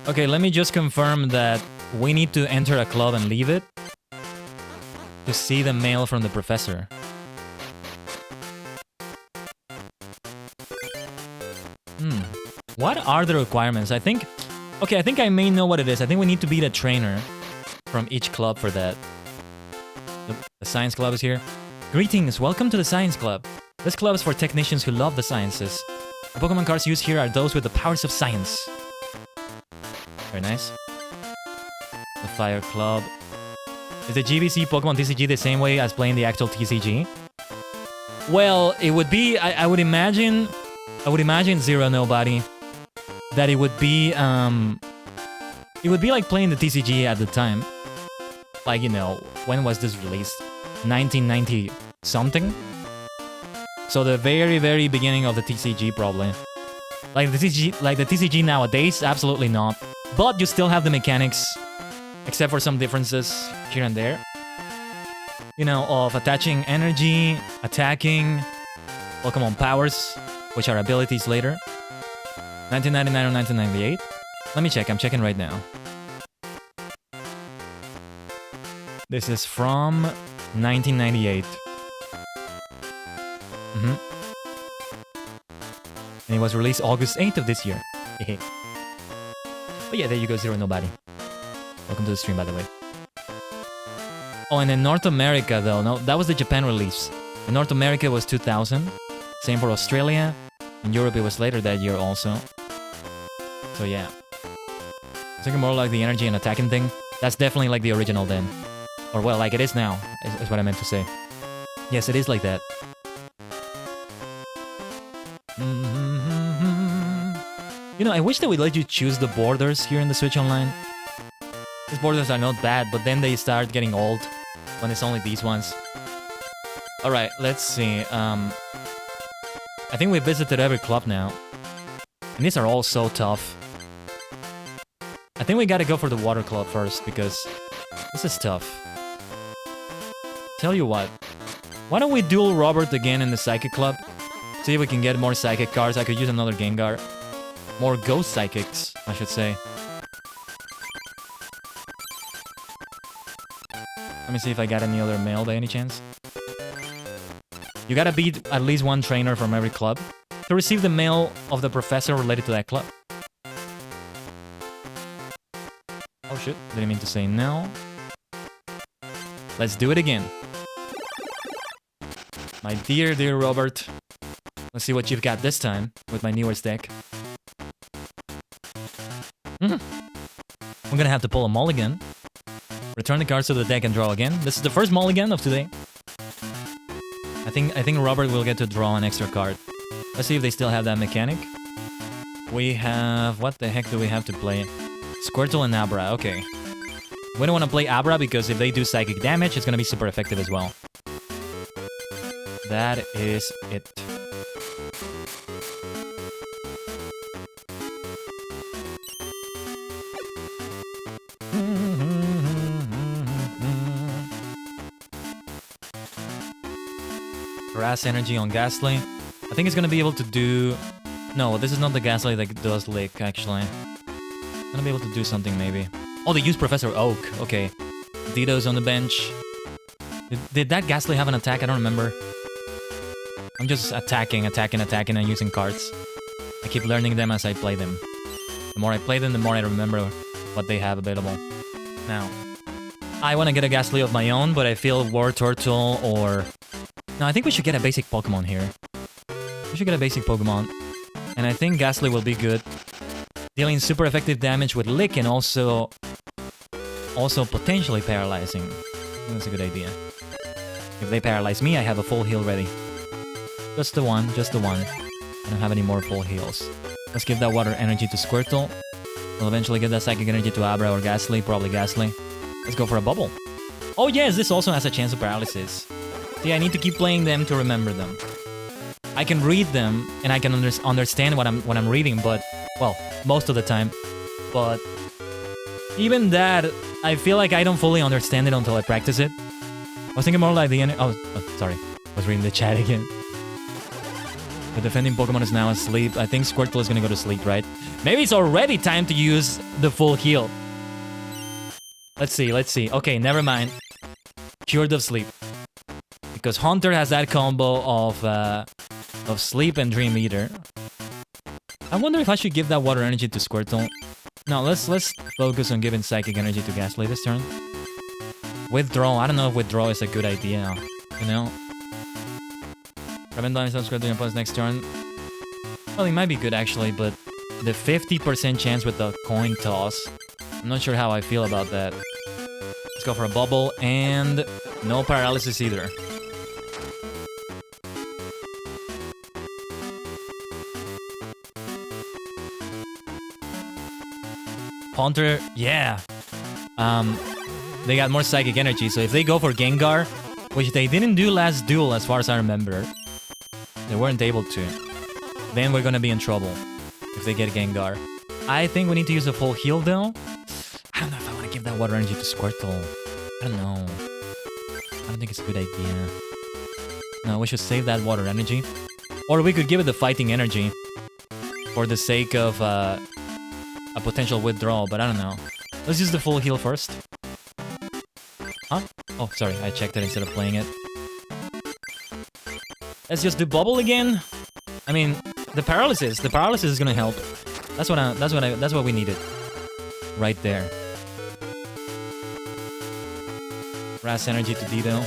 Okay, let me just confirm that we need to enter a club and leave it to see the mail from the professor. What are the requirements? I think I may know what it is. I think we need to beat a trainer from each club for that. The science club is here. Greetings, welcome to the science club. This club is for technicians who love the sciences. The Pokemon cards used here are those with the powers of science. Very nice. The fire club. Is the GBC Pokemon TCG the same way as playing the actual TCG? Well, it would be, I would imagine Zero Nobody, that it would be like playing the TCG at the time. Like, you know, when was this released? 1990 something? So the very, very beginning of the TCG probably. Like the TCG nowadays, absolutely not. But you still have the mechanics, except for some differences here and there. You know, of attaching energy, attacking, Pokemon powers, which are abilities later. 1999 or 1998? Let me check, I'm checking right now. This is from 1998. And it was released August 8th of this year. But yeah, there you go, Zero Nobody. Welcome to the stream, by the way. Oh, and in North America, though, no, that was the Japan release. In North America, it was 2000. Same for Australia. In Europe, it was later that year also. So yeah. It's like more like the energy and attacking thing. That's definitely like the original then. Or well, like it is now, is what I meant to say. Yes, it is like that. You know, I wish they would let you choose the borders here in the Switch Online. These borders are not bad, but then they start getting old when it's only these ones. Alright, let's see. I think we visited every club now. And these are all so tough. I think we gotta go for the water club first, because this is tough. Tell you what. Why don't we duel Robert again in the Psychic Club? See if we can get more Psychic cards. I could use another Gengar. More Ghost Psychics, I should say. Let me see if I got any other mail by any chance. You gotta beat at least one trainer from every club to receive the mail of the professor related to that club. Oh shit, didn't mean to say no. Let's do it again. My dear, dear Robert. Let's see what you've got this time with my newest deck. I'm gonna have to pull a mulligan. Return the cards to the deck and draw again. This is the first mulligan of today. I think Robert will get to draw an extra card. Let's see if they still have that mechanic. We have... What the heck do we have to play? Squirtle and Abra, okay. We don't want to play Abra because if they do psychic damage, it's gonna be super effective as well. That is it. Grass energy on Ghastly. I think it's gonna be able to do... No, this is not the Ghastly that does Lick, actually. Gonna be able to do something, maybe. Oh, they use Professor Oak. Okay. Dito's on the bench. Did that Ghastly have an attack? I don't remember. I'm just attacking, and using cards. I keep learning them as I play them. The more I play them, the more I remember what they have available. Now, I want to get a Ghastly of my own, but I feel War Turtle or... No, I think we should get a basic Pokemon here. We should get a basic Pokemon. And I think Ghastly will be good. Dealing super effective damage with Lick and also potentially paralyzing. That's a good idea. If they paralyze me, I have a full heal ready. Just the one, just the one. I don't have any more full heals. Let's give that water energy to Squirtle. We'll eventually give that psychic energy to Abra or Ghastly, probably Ghastly. Let's go for a bubble. Oh yes, this also has a chance of paralysis. See, I need to keep playing them to remember them. I can read them and I can understand what I'm reading, but well, most of the time. But even that, I feel like I don't fully understand it until I practice it. I was thinking more like the sorry. I was reading the chat again. The defending Pokemon is now asleep. I think Squirtle is gonna go to sleep, right? Maybe it's already time to use the full heal. Let's see, let's see. Okay, never mind. Cured of sleep. Because Haunter has that combo of sleep and Dream Eater. I wonder if I should give that water energy to Squirtle. No, let's focus on giving psychic energy to Ghastly this turn. Withdraw. I don't know if withdraw is a good idea. You know? Prevent damage on Squirtle your opponent's next turn. Well, it might be good actually, but the 50% chance with the coin toss. I'm not sure how I feel about that. Let's go for a bubble and no paralysis either. Haunter, yeah. They got more psychic energy, so if they go for Gengar, which they didn't do last duel as far as I remember, they weren't able to, then we're gonna be in trouble if they get Gengar. I think we need to use a full heal though. I don't know if I want to give that water energy to Squirtle. I don't know. I don't think it's a good idea. No, we should save that water energy. Or we could give it the fighting energy for the sake of a potential withdrawal, but I don't know. Let's use the full heal first. Huh? Oh, sorry, I checked it instead of playing it. Let's just do bubble again. I mean, the paralysis is gonna help. That's what we needed. Right there. Grass energy to Dido.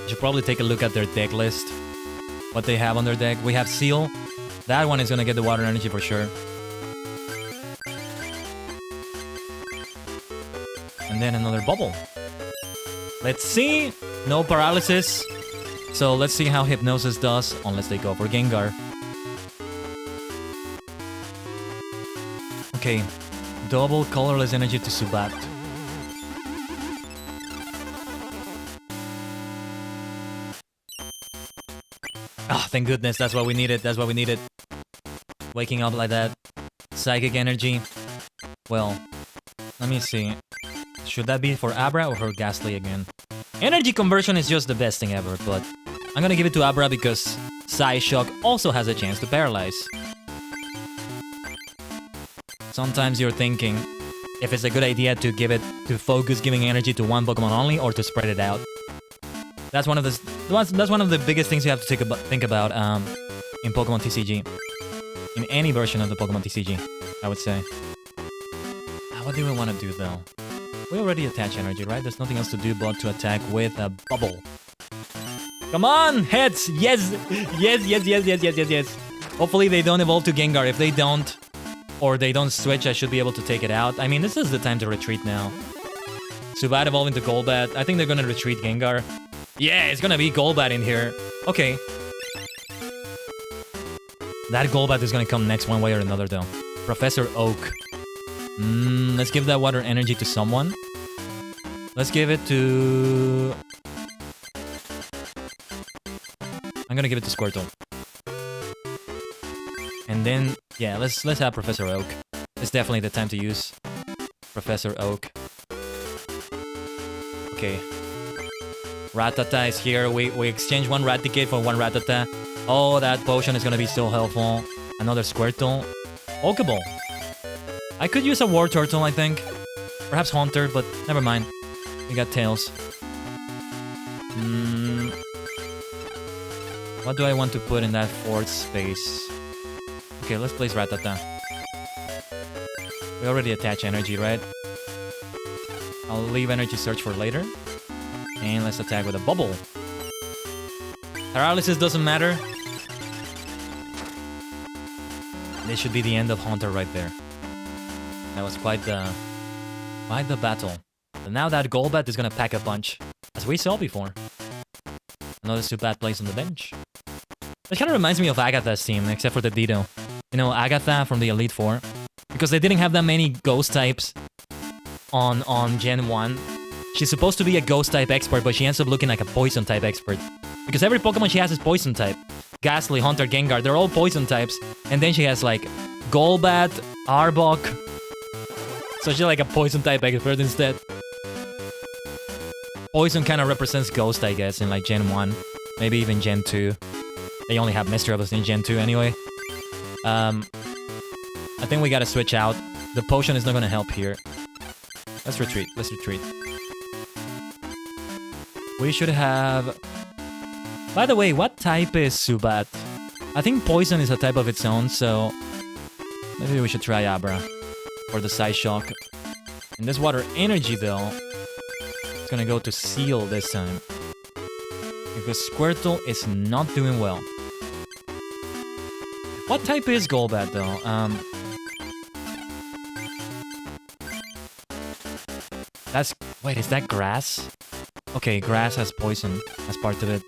Should probably take a look at their deck list. What they have on their deck. We have Seal. That one is gonna get the water energy for sure. And then another bubble. Let's see. No paralysis. So let's see how Hypnosis does, unless they go for Gengar. Okay. Double colorless energy to Subat. Ah, thank goodness, that's what we needed, that's what we needed. Waking up like that. Psychic energy. Well, let me see. Should that be for Abra or for Ghastly again? Energy conversion is just the best thing ever, but I'm gonna give it to Abra because Psyshock also has a chance to paralyze. Sometimes you're thinking if it's a good idea to focus giving energy to one Pokemon only or to spread it out. That's one of the biggest things you have to think about in Pokemon TCG. In any version of the Pokemon TCG, I would say. What do we want to do though? We already attach energy, right? There's nothing else to do but to attack with a bubble. Come on, heads! Yes! Yes, yes, yes, yes, yes, yes, yes. Hopefully they don't evolve to Gengar. If they don't, or they don't switch, I should be able to take it out. I mean, this is the time to retreat now. Subat evolving to Golbat. I think they're gonna retreat Gengar. Yeah, it's gonna be Golbat in here. Okay. That Golbat is gonna come next one way or another though. Professor Oak. Let's give that water energy to someone. Let's give it to... I'm gonna give it to Squirtle. And then, yeah, let's have Professor Oak. It's definitely the time to use Professor Oak. Okay. Rattata is here. We exchange one Raticate for one Rattata. Oh, that potion is gonna be so helpful. Another Squirtle. Pokeball. I could use a War Turtle, I think. Perhaps Haunter, but never mind. We got Tails. What do I want to put in that fourth space? Okay, let's place Rattata. We already attach energy, right? I'll leave energy search for later. And let's attack with a bubble. Paralysis doesn't matter. This should be the end of Haunter right there. That was quite the battle. But now that Golbat is gonna pack a punch, as we saw before. Another Zubat plays on the bench. It kind of reminds me of Agatha's team, except for the Ditto. You know, Agatha from the Elite Four. Because they didn't have that many ghost types on Gen 1. She's supposed to be a ghost type expert, but she ends up looking like a poison type expert. Because every Pokemon she has is poison type. Ghastly, Haunter, Gengar, they're all poison types. And then she has like Golbat, Arbok. So she's like a poison type expert instead. Poison kind of represents Ghost, I guess, in like Gen 1. Maybe even Gen 2. They only have Misdreavus in Gen 2 anyway. I think we gotta switch out. The potion is not gonna help here. Let's retreat. Let's retreat. We should have... By the way, what type is Zubat? I think Poison is a type of its own, so... Maybe we should try Abra for the Psy Shock. And this Water Energy, though, it's gonna go to Seal this time. Because Squirtle is not doing well. What type is Golbat, though? That's... Wait, is that Grass? Okay, Grass has Poison as part of it.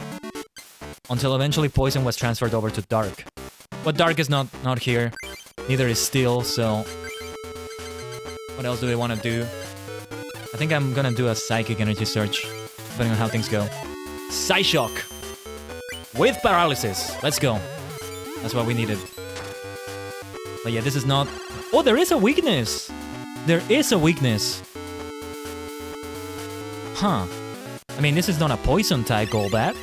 Until eventually Poison was transferred over to Dark. But Dark is not here. Neither is Steel, so... What else do we want to do? I think I'm gonna do a Psychic Energy Search, depending on how things go. Psyshock! With Paralysis! Let's go. That's what we needed. But yeah, this is not... Oh, there is a weakness! There is a weakness! Huh. I mean, this is not a Poison type Golbat.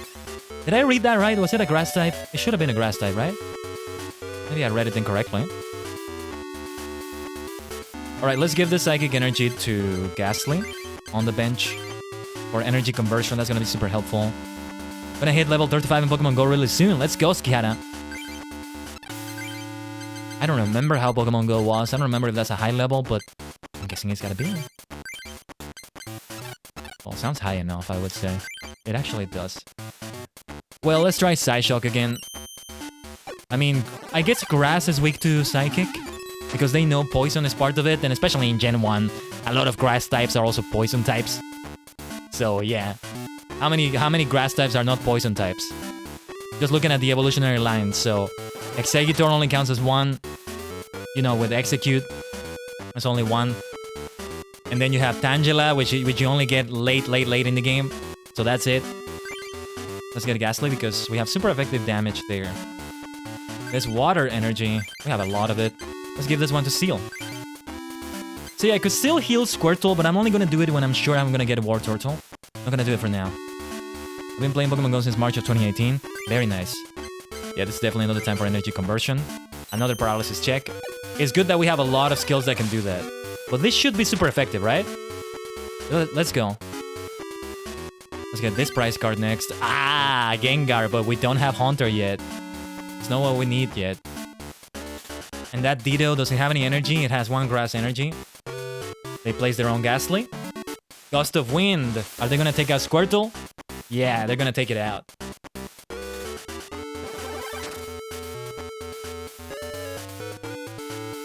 Did I read that right? Was it a Grass type? It should have been a Grass type, right? Maybe I read it incorrectly. Alright, let's give the Psychic Energy to Ghastly on the bench. For energy conversion, that's gonna be super helpful. Gonna hit level 35 in Pokemon Go really soon. Let's go, Skiata. I don't remember how Pokemon Go was. I don't remember if that's a high level, but I'm guessing it's gotta be. Well, sounds high enough, I would say. It actually does. Well, let's try Psyshock again. I mean, I guess Grass is weak to Psychic, because they know Poison is part of it, and especially in Gen 1, a lot of Grass types are also Poison types. So, yeah. How many Grass types are not Poison types? Just looking at the evolutionary line, so... Exeggutor only counts as one. You know, with Execute, that's only one. And then you have Tangela, which you only get late in the game. So that's it. Let's get Ghastly because we have super effective damage there. There's Water Energy. We have a lot of it. Let's give this one to Seal. So yeah, I could still heal Squirtle, but I'm only gonna do it when I'm sure I'm gonna get a War Turtle. Not gonna do it for now. I've been playing Pokemon Go since March of 2018. Very nice. Yeah, this is definitely another time for energy conversion. Another paralysis check. It's good that we have a lot of skills that can do that. But this should be super effective, right? Let's go. Let's get this prize card next. Ah, Gengar, but we don't have Haunter yet. It's not what we need yet. And that Ditto doesn't have any energy. It has one Grass energy. They place their own Ghastly. Gust of Wind. Are they gonna take out Squirtle? Yeah, they're gonna take it out.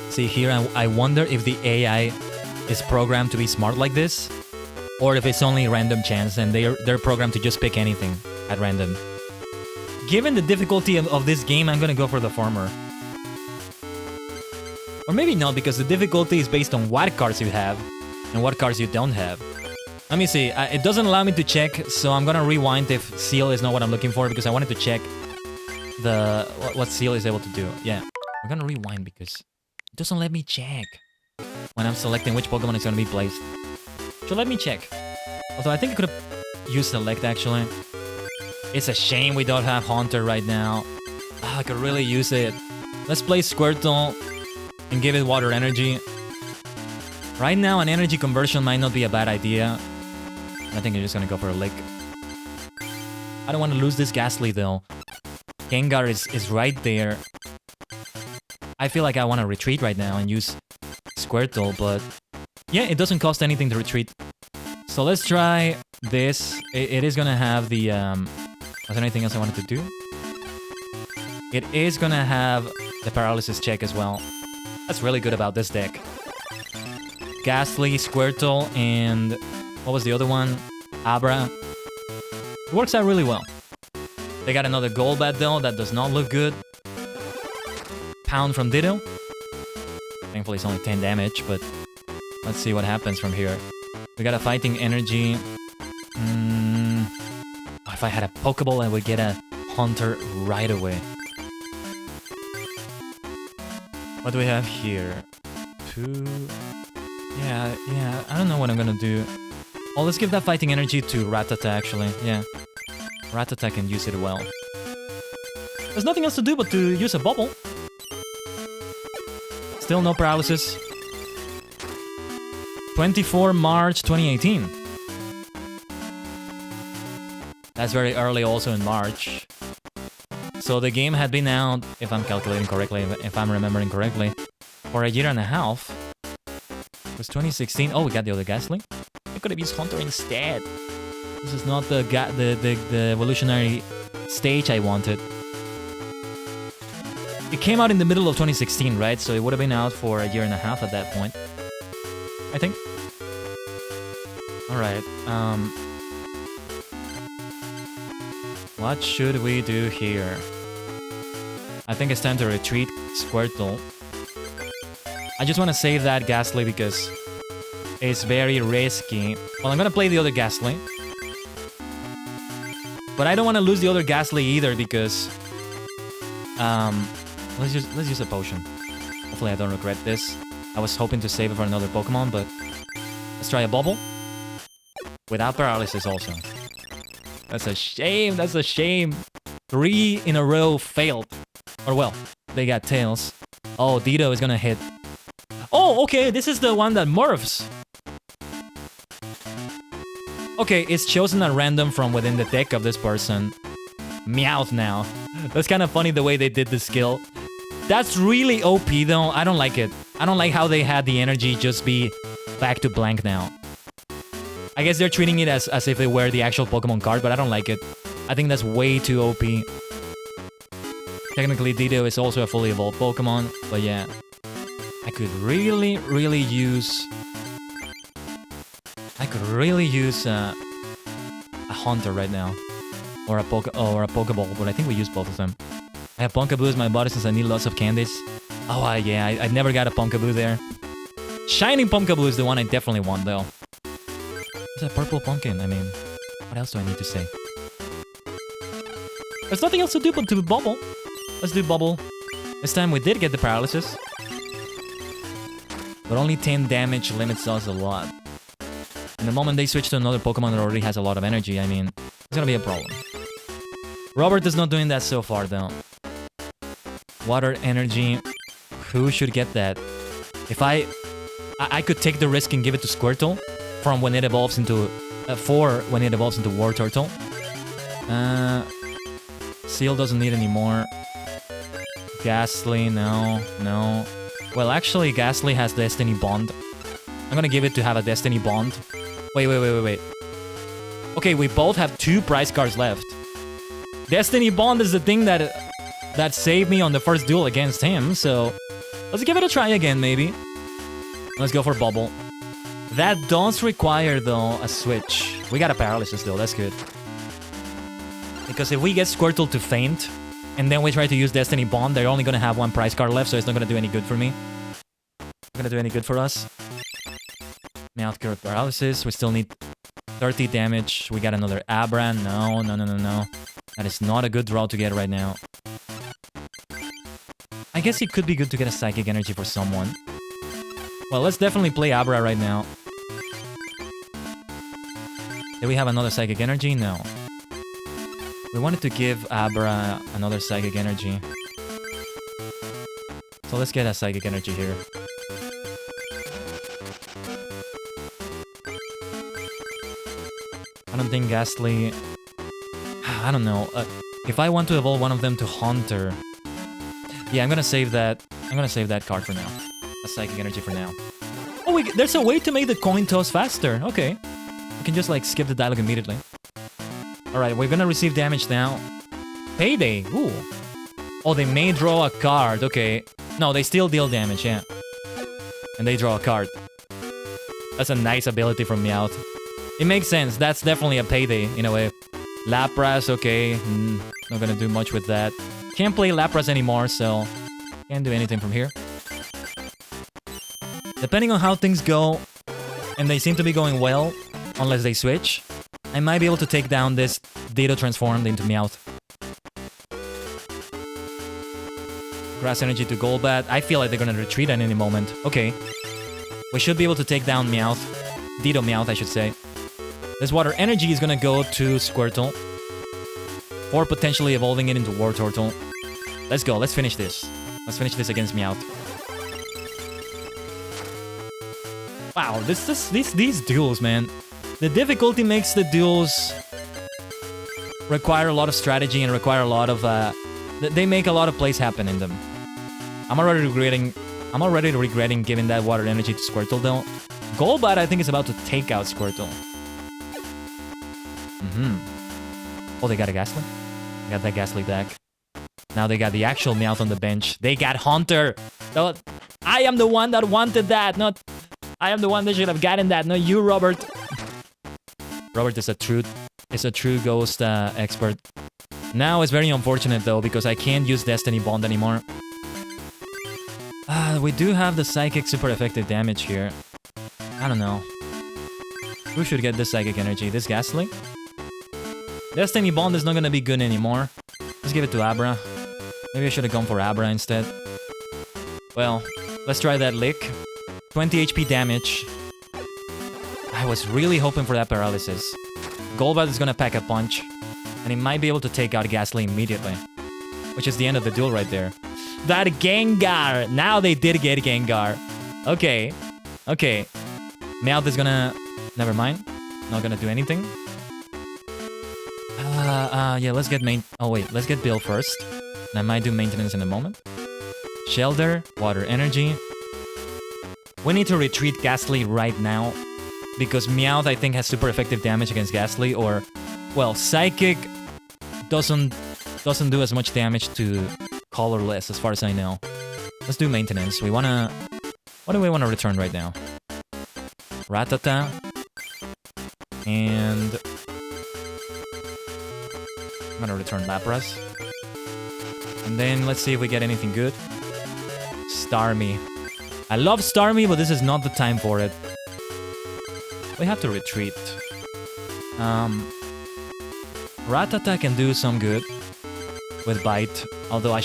See here, I wonder if the AI is programmed to be smart like this, or if it's only random chance and they're programmed to just pick anything at random. Given the difficulty of this game, I'm gonna go for the former. Or maybe not, because the difficulty is based on what cards you have and what cards you don't have. Let me see. It doesn't allow me to check, so I'm gonna rewind if Seal is not what I'm looking for, because I wanted to check what Seal is able to do. Yeah, I'm gonna rewind because it doesn't let me check when I'm selecting which Pokemon is gonna be placed. So let me check. Although I think I could have used Select, actually. It's a shame we don't have Haunter right now. I could really use it. Let's play Squirtle and give it Water Energy. Right now, an energy conversion might not be a bad idea. I think I'm just gonna go for a Lick. I don't want to lose this Ghastly, though. Gengar is right there. I feel like I want to retreat right now and use Squirtle, but... yeah, it doesn't cost anything to retreat. So let's try this. It is gonna have the Was there anything else I wanted to do? It is gonna have the paralysis check as well. That's really good about this deck. Ghastly, Squirtle, and what was the other one? Abra. It works out really well. They got another Golbat though, that does not look good. Pound from Ditto. Thankfully it's only 10 damage, but let's see what happens from here. We got a Fighting Energy. If I had a Pokeball, I would get a Haunter right away. What do we have here? 2... Yeah, I don't know what I'm gonna do. Oh, let's give that Fighting Energy to Rattata, actually. Yeah. Rattata can use it well. There's nothing else to do but to use a bubble. Still no paralysis. 24 March 2018. That's very early also in March. So the game had been out, if I'm calculating correctly, if I'm remembering correctly, for a year and a half. It was 2016. Oh, we got the other Ghastly. I could have used Haunter instead. This is not the evolutionary stage I wanted. It came out in the middle of 2016, right? So it would have been out for a year and a half at that point, I think. Alright, what should we do here? I think it's time to retreat Squirtle. I just want to save that Ghastly because it's very risky. Well, I'm gonna play the other Ghastly. But I don't want to lose the other Ghastly either because... let's use a potion. Hopefully I don't regret this. I was hoping to save it for another Pokemon, but... Let's try a Bubble. Without paralysis also. That's a shame, that's a shame. 3 in a row failed. Or well, they got tails. Oh, Ditto is gonna hit. Oh, okay, this is the one that morphs. Okay, it's chosen at random from within the deck of this person. Meowth now. That's kind of funny the way they did the skill. That's really OP though. I don't like it. I don't like how they had the energy just be back to blank now. I guess they're treating it as if they were the actual Pokemon card, but I don't like it. I think that's way too OP. Technically, Ditto is also a fully evolved Pokemon, but yeah. I could really use... I could really use a Haunter right now. Or a Pokeball, but I think we use both of them. I have Punkaboo in my body since I need lots of candies. Oh, yeah, I never got a Punkaboo there. Shiny Punkaboo is the one I definitely want, though. It's a purple pumpkin, I mean... What else do I need to say? There's nothing else to do but to Bubble. Let's do Bubble. This time we did get the paralysis. But only 10 damage limits us a lot. And the moment they switch to another Pokemon that already has a lot of energy, I mean... It's gonna be a problem. Robert is not doing that so far, though. Water energy. Who should get that? If I could take the risk and give it to Squirtle from when it evolves into... when it evolves into War Turtle. Seal doesn't need any more. Ghastly, no. Well, actually, Ghastly has Destiny Bond. I'm gonna give it to have a Destiny Bond. Wait. Okay, we both have 2 prize cards left. Destiny Bond is the thing that saved me on the first duel against him, so... Let's give it a try again, maybe. Let's go for Bubble. That does require, though, a switch. We got a paralysis, though. That's good. Because if we get Squirtle to faint, and then we try to use Destiny Bond, they're only gonna have 1 prize card left, so it's not gonna do any good for me. Not gonna do any good for us. Meowth cured paralysis. We still need 30 damage. We got another Abra. No. That is not a good draw to get right now. I guess it could be good to get a Psychic Energy for someone. Well, let's definitely play Abra right now. Do we have another Psychic Energy? No. We wanted to give Abra another Psychic Energy. So let's get a Psychic Energy here. I don't think Ghastly... I don't know. If I want to evolve one of them to Haunter... Yeah, I'm gonna save that. I'm gonna save that card for now. A Psychic Energy for now. Oh, there's a way to make the coin toss faster. Okay. We can just, like, skip the dialogue immediately. Alright, we're gonna receive damage now. Payday. Ooh. Oh, they may draw a card. Okay. No, they still deal damage, yeah. And they draw a card. That's a nice ability from Meowth. It makes sense. That's definitely a payday, in a way. Lapras, okay. Not gonna do much with that. Can't play Lapras anymore, so... Can't do anything from here. Depending on how things go, and they seem to be going well, unless they switch, I might be able to take down this Ditto transformed into Meowth. Grass Energy to Golbat. I feel like they're gonna retreat at any moment. Okay. We should be able to take down Meowth. Ditto Meowth, I should say. This Water Energy is gonna go to Squirtle. Or potentially evolving it into War Turtle. Let's go, let's finish this. Let's finish this against Meowth. Wow, these duels, man. The difficulty makes the duels require a lot of strategy and require a lot of... they make a lot of plays happen in them. I'm already regretting giving that Water Energy to Squirtle, though. Golbat, I think, is about to take out Squirtle. Oh, they got a Ghastly? They got that Ghastly back. Now they got the actual Meowth on the bench. They got Haunter! No, I am the one that wanted that, not... I am the one that should have gotten that, not you, Robert. Robert is a true ghost expert. Now it's very unfortunate, though, because I can't use Destiny Bond anymore. We do have the Psychic super effective damage here. I don't know. Who should get this Psychic Energy? This Ghastly? Destiny Bond is not gonna be good anymore. Let's give it to Abra. Maybe I should have gone for Abra instead. Well, let's try that Lick. 20 HP damage. I was really hoping for that Paralysis. Golbat is gonna pack a punch. And he might be able to take out Ghastly immediately. Which is the end of the duel right there. That Gengar! Now they did get Gengar. Okay. Okay. Meowth is gonna... Never mind. Not gonna do anything. Yeah, let's get Oh wait, let's get Bill first. And I might do maintenance in a moment. Shelter, Water Energy. We need to retreat Ghastly right now. Because Meowth, I think, has super effective damage against Ghastly, or... Well, Psychic doesn't do as much damage to Colorless, as far as I know. Let's do maintenance. We wanna... What do we want to return right now? Rattata. And... I'm gonna return Lapras. And then let's see if we get anything good. Starmie. I love Starmie, but this is not the time for it. We have to retreat. Rattata can do some good with Bite, although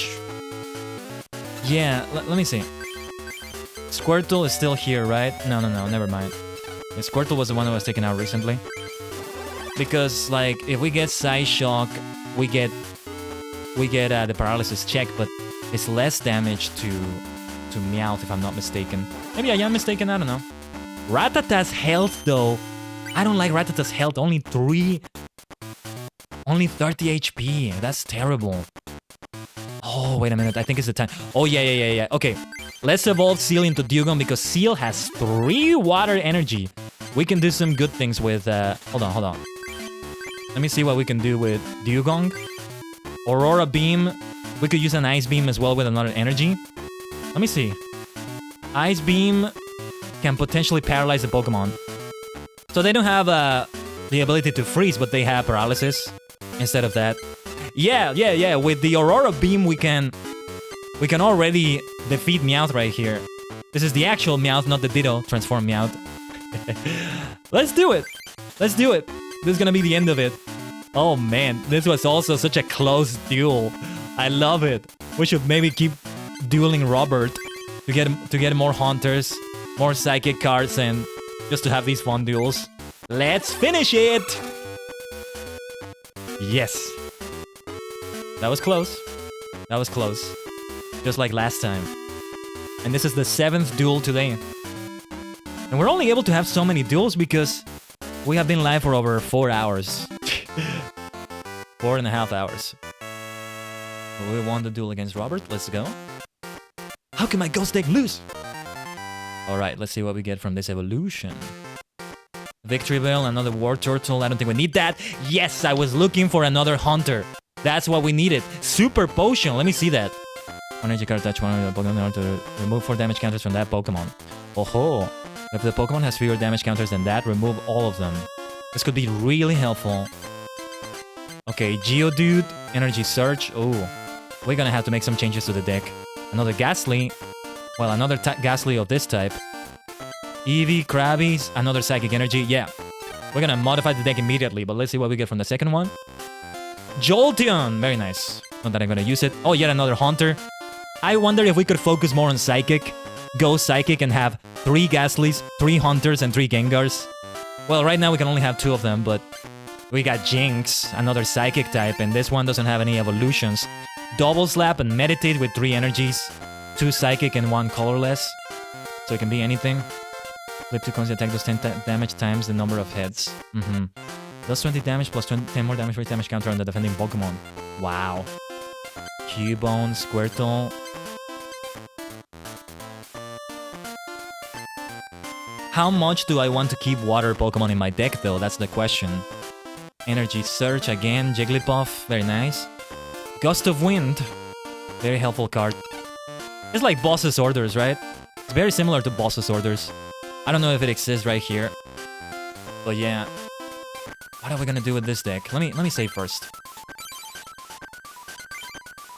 yeah, let me see. Squirtle is still here, right? No, never mind. Yeah, Squirtle was the one that was taken out recently. Because, like, if we get Psyshock, we get the Paralysis check, but it's less damage to Meowth, if I'm not mistaken. Maybe I am mistaken, I don't know. Rattata's health, though. I don't like Rattata's health. Only 30 HP. That's terrible. Oh, wait a minute. I think it's the time. Oh, yeah. Okay. Let's evolve Seal into Dugong because Seal has 3 Water Energy. We can do some good things with... Hold on. Let me see what we can do with Dugong. Aurora Beam. We could use an Ice Beam as well with another energy. Let me see. Ice Beam can potentially paralyze the Pokemon. So they don't have the ability to freeze, but they have Paralysis instead of that. Yeah. With the Aurora Beam, we can already defeat Meowth right here. This is the actual Meowth, not the Ditto transform Meowth. Let's do it. This is gonna be the end of it. Oh man, this was also such a close duel. I love it. We should maybe keep dueling Robert to get more Haunters, more Psychic cards, and just to have these fun duels. Let's finish it! Yes. That was close. Just like last time. And this is the 7th duel today. And we're only able to have so many duels because we have been live for over 4 hours. 4.5 hours. We won the duel against Robert. Let's go. How can my Ghost deck lose? Alright, let's see what we get from this evolution. Victory Bell, another War Turtle. I don't think we need that. Yes, I was looking for another Hunter. That's what we needed. Super Potion. Let me see that. Energy card touch one of the Pokemon in order to remove 4 damage counters from that Pokemon. Oh, if the Pokemon has fewer damage counters than that, remove all of them. This could be really helpful. Okay, Geodude, Energy Surge. Oh, we're gonna have to make some changes to the deck. Another Ghastly. Well, another Ghastly of this type. Eevee, Krabbies, another Psychic Energy. Yeah, we're gonna modify the deck immediately, but let's see what we get from the second one. Jolteon! Very nice. Not that I'm gonna use it. Oh, yet another Haunter. I wonder if we could focus more on Psychic. Go Psychic and have 3 Ghastlys, 3 Hunters, and 3 Gengars. Well, right now we can only have 2 of them, but we got Jinx, another Psychic type, and this one doesn't have any evolutions. Double Slap and Meditate with 3 energies. 2 Psychic and 1 colorless. So it can be anything. Flip to constantly attack does 10 damage times the number of heads. Does 20 damage plus 10 more damage for each damage counter on the defending Pokemon. Wow. Cubone, Squirtle. How much do I want to keep water Pokemon in my deck though? That's the question. Energy Surge again, Jigglypuff, very nice. Gust of Wind, very helpful card. It's like Boss's Orders, right? It's very similar to Boss's Orders. I don't know if it exists right here, but yeah. What are we gonna do with this deck? Let me say first.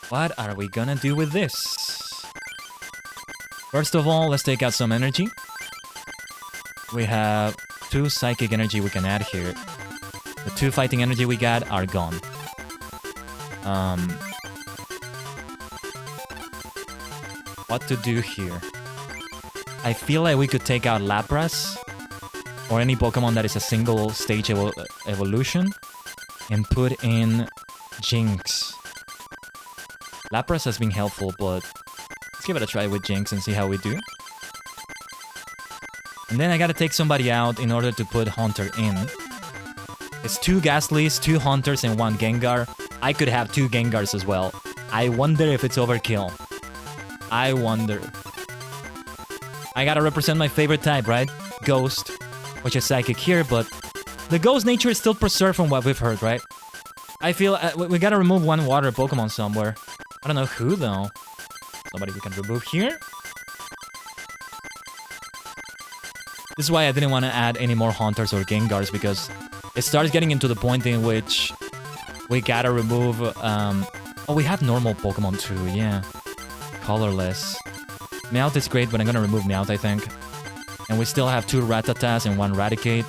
What are we gonna do with this? First of all, let's take out some energy. We have 2 Psychic Energy we can add here. The 2 Fighting Energy we got are gone. What to do here? I feel like we could take out Lapras or any Pokemon that is a single stage evolution and put in Jinx. Lapras has been helpful, but let's give it a try with Jinx and see how we do. And then I gotta take somebody out in order to put Haunter in. It's 2 Ghastlys, 2 Hunters, and 1 Gengar. I could have 2 Gengars as well. I wonder if it's overkill. I wonder. I gotta represent my favorite type, right? Ghost, which is Psychic here, but the Ghost nature is still preserved from what we've heard, right? I feel we gotta remove 1 water Pokemon somewhere. I don't know who, though. Somebody we can remove here. This is why I didn't want to add any more Hunters or Gengars, because it starts getting into the point in which we gotta remove... Oh, we have normal Pokemon too, yeah. Colorless. Meowth is great, but I'm gonna remove Meowth, I think. And we still have 2 Rattatas and 1 Raticate.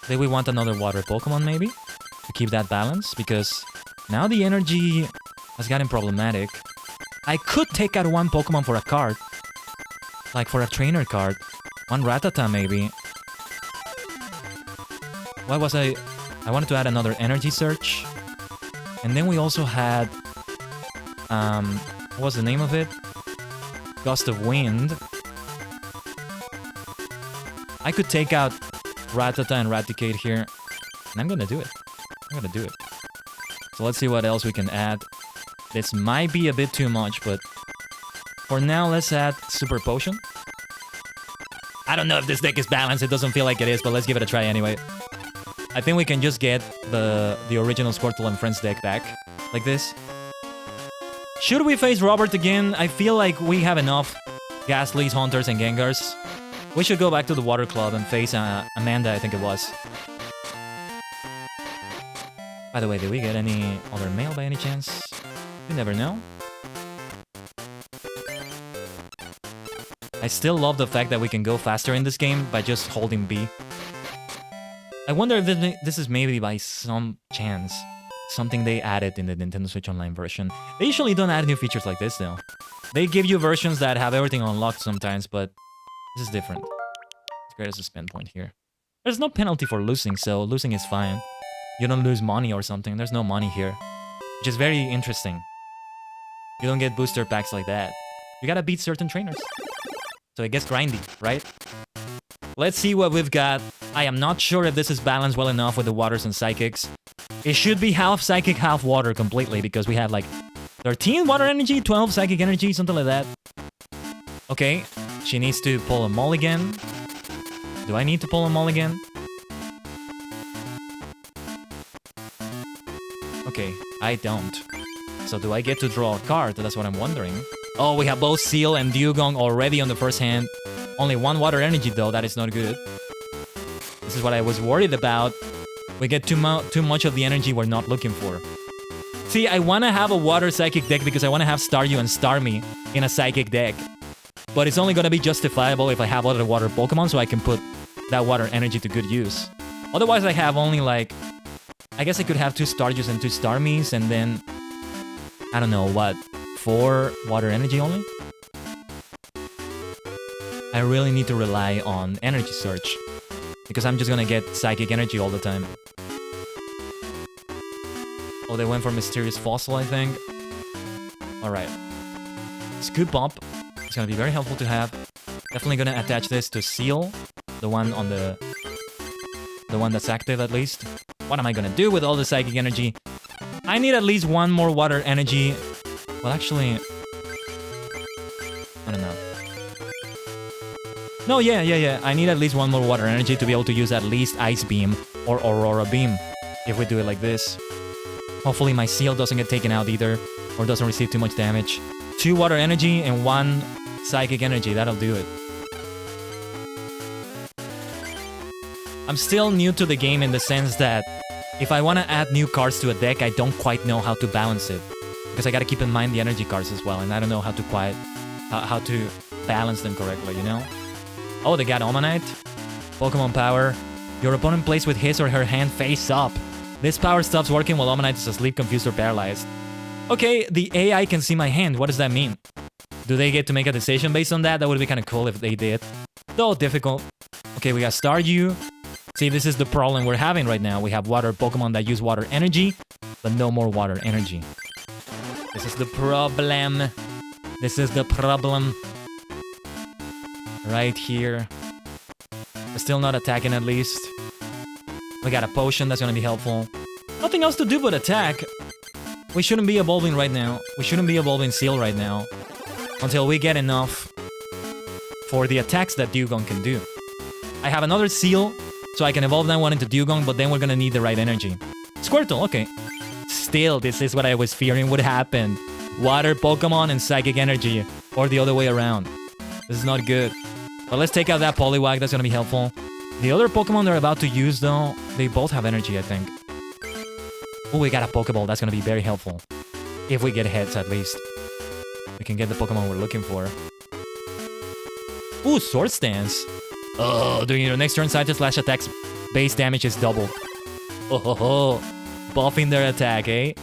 Then we want another water Pokemon, maybe? To keep that balance, because now the energy has gotten problematic. I could take out 1 Pokemon for a card. Like for a trainer card. 1 Rattata, maybe. What was I wanted to add another Energy Search. And then we also had... what was the name of it? Gust of Wind. I could take out Rattata and Raticate here. And I'm gonna do it. So let's see what else we can add. This might be a bit too much, but... For now, let's add Super Potion. I don't know if this deck is balanced, it doesn't feel like it is, but let's give it a try anyway. I think we can just get the original Squirtle and Friends deck back, like this. Should we face Robert again? I feel like we have enough Ghastlys, Hunters, and Gengars. We should go back to the Water Club and face Amanda, I think it was. By the way, did we get any other mail by any chance? You never know. I still love the fact that we can go faster in this game by just holding B. I wonder if this is maybe by some chance something they added in the Nintendo Switch Online version. They usually don't add new features like this though. They give you versions that have everything unlocked sometimes, but this is different. It's great as a spend point here. There's no penalty for losing, so losing is fine. You don't lose money or something. There's no money here, which is very interesting. You don't get booster packs like that. You gotta beat certain trainers. So it gets grindy, right? Let's see what we've got. I am not sure if this is balanced well enough with the waters and psychics. It should be half psychic, half water completely, because we have like 13 water energy, 12 psychic energy, something like that. Okay, she needs to pull a mulligan. Do I need to pull them all again? Okay, I don't. So do I get to draw a card? That's what I'm wondering. Oh, we have both Seal and Dugong already on the first hand. Only one water energy though, that is not good. This is what I was worried about. We get too much of the energy we're not looking for. See, I want to have a water psychic deck because I want to have Staryu and Starmie in a psychic deck. But it's only going to be justifiable if I have other water Pokemon so I can put that water energy to good use. Otherwise, I have only like... I guess I could have 2 Stardews and 2 Starmies and then... I don't know, what? 4 water energy only? I really need to rely on energy search. Because I'm just gonna get psychic energy all the time. Oh, they went for Mysterious Fossil, I think. Alright. Scoop Bump. It's gonna be very helpful to have. Definitely gonna attach this to Seal. The one on the one that's active, at least. What am I gonna do with all the psychic energy? I need at least 1 more water energy. Well, actually... I don't know. No, yeah. I need at least 1 more water energy to be able to use at least Ice Beam or Aurora Beam. If we do it like this. Hopefully my Seal doesn't get taken out either. Or doesn't receive too much damage. 2 water energy and 1 psychic energy. That'll do it. I'm still new to the game in the sense that if I want to add new cards to a deck, I don't quite know how to balance it. Because I gotta keep in mind the energy cards as well, and I don't know how to balance them correctly, you know? Oh, they got Omanite. Pokemon Power. Your opponent plays with his or her hand face up. This power stops working while Omanite is asleep, confused, or paralyzed. Okay, the AI can see my hand. What does that mean? Do they get to make a decision based on that? That would be kind of cool if they did. Though difficult. Okay, we got Staryu. See, this is the problem we're having right now. We have water Pokemon that use water energy, but no more water energy. This is the problem. This is the problem. Right here. We're still not attacking at least. We got a potion that's gonna be helpful. Nothing else to do but attack. We shouldn't be evolving right now. We shouldn't be evolving Seal right now. Until we get enough for the attacks that Dugong can do. I have another Seal, so I can evolve that one into Dugong, but then we're gonna need the right energy. Squirtle, okay. Still, this is what I was fearing would happen. Water Pokemon and Psychic Energy, or the other way around. This is not good. But let's take out that Poliwag, that's gonna be helpful. The other Pokemon they're about to use, though, they both have energy, I think. Oh, we got a Pokeball, that's gonna be very helpful. If we get hits, at least. We can get the Pokemon we're looking for. Ooh, Sword Stance. Oh, during your next turn, Scyther slash attacks base damage is doubled. Oh ho ho. Buffing their attack, eh?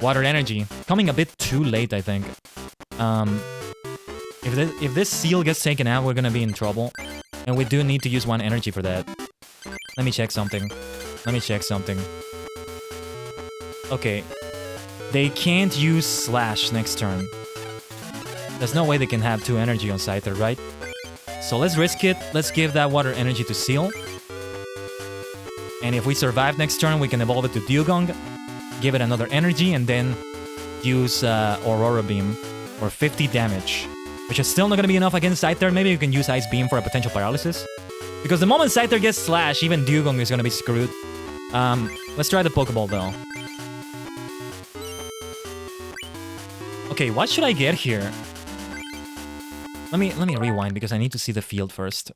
Water Energy. Coming a bit too late, I think. If this Seal gets taken out, we're gonna be in trouble. And we do need to use 1 energy for that. Let me check something. Okay. They can't use Slash next turn. There's no way they can have 2 energy on Scyther, right? So let's risk it. Let's give that water energy to Seal. And if we survive next turn, we can evolve it to Dugong, give it another energy, and then use Aurora Beam for 50 damage. Which is still not going to be enough against Scyther. Maybe you can use Ice Beam for a potential paralysis. Because the moment Scyther gets Slash, even Dugong is going to be screwed. Let's try the Pokeball, though. Okay, what should I get here? Let me rewind because I need to see the field first.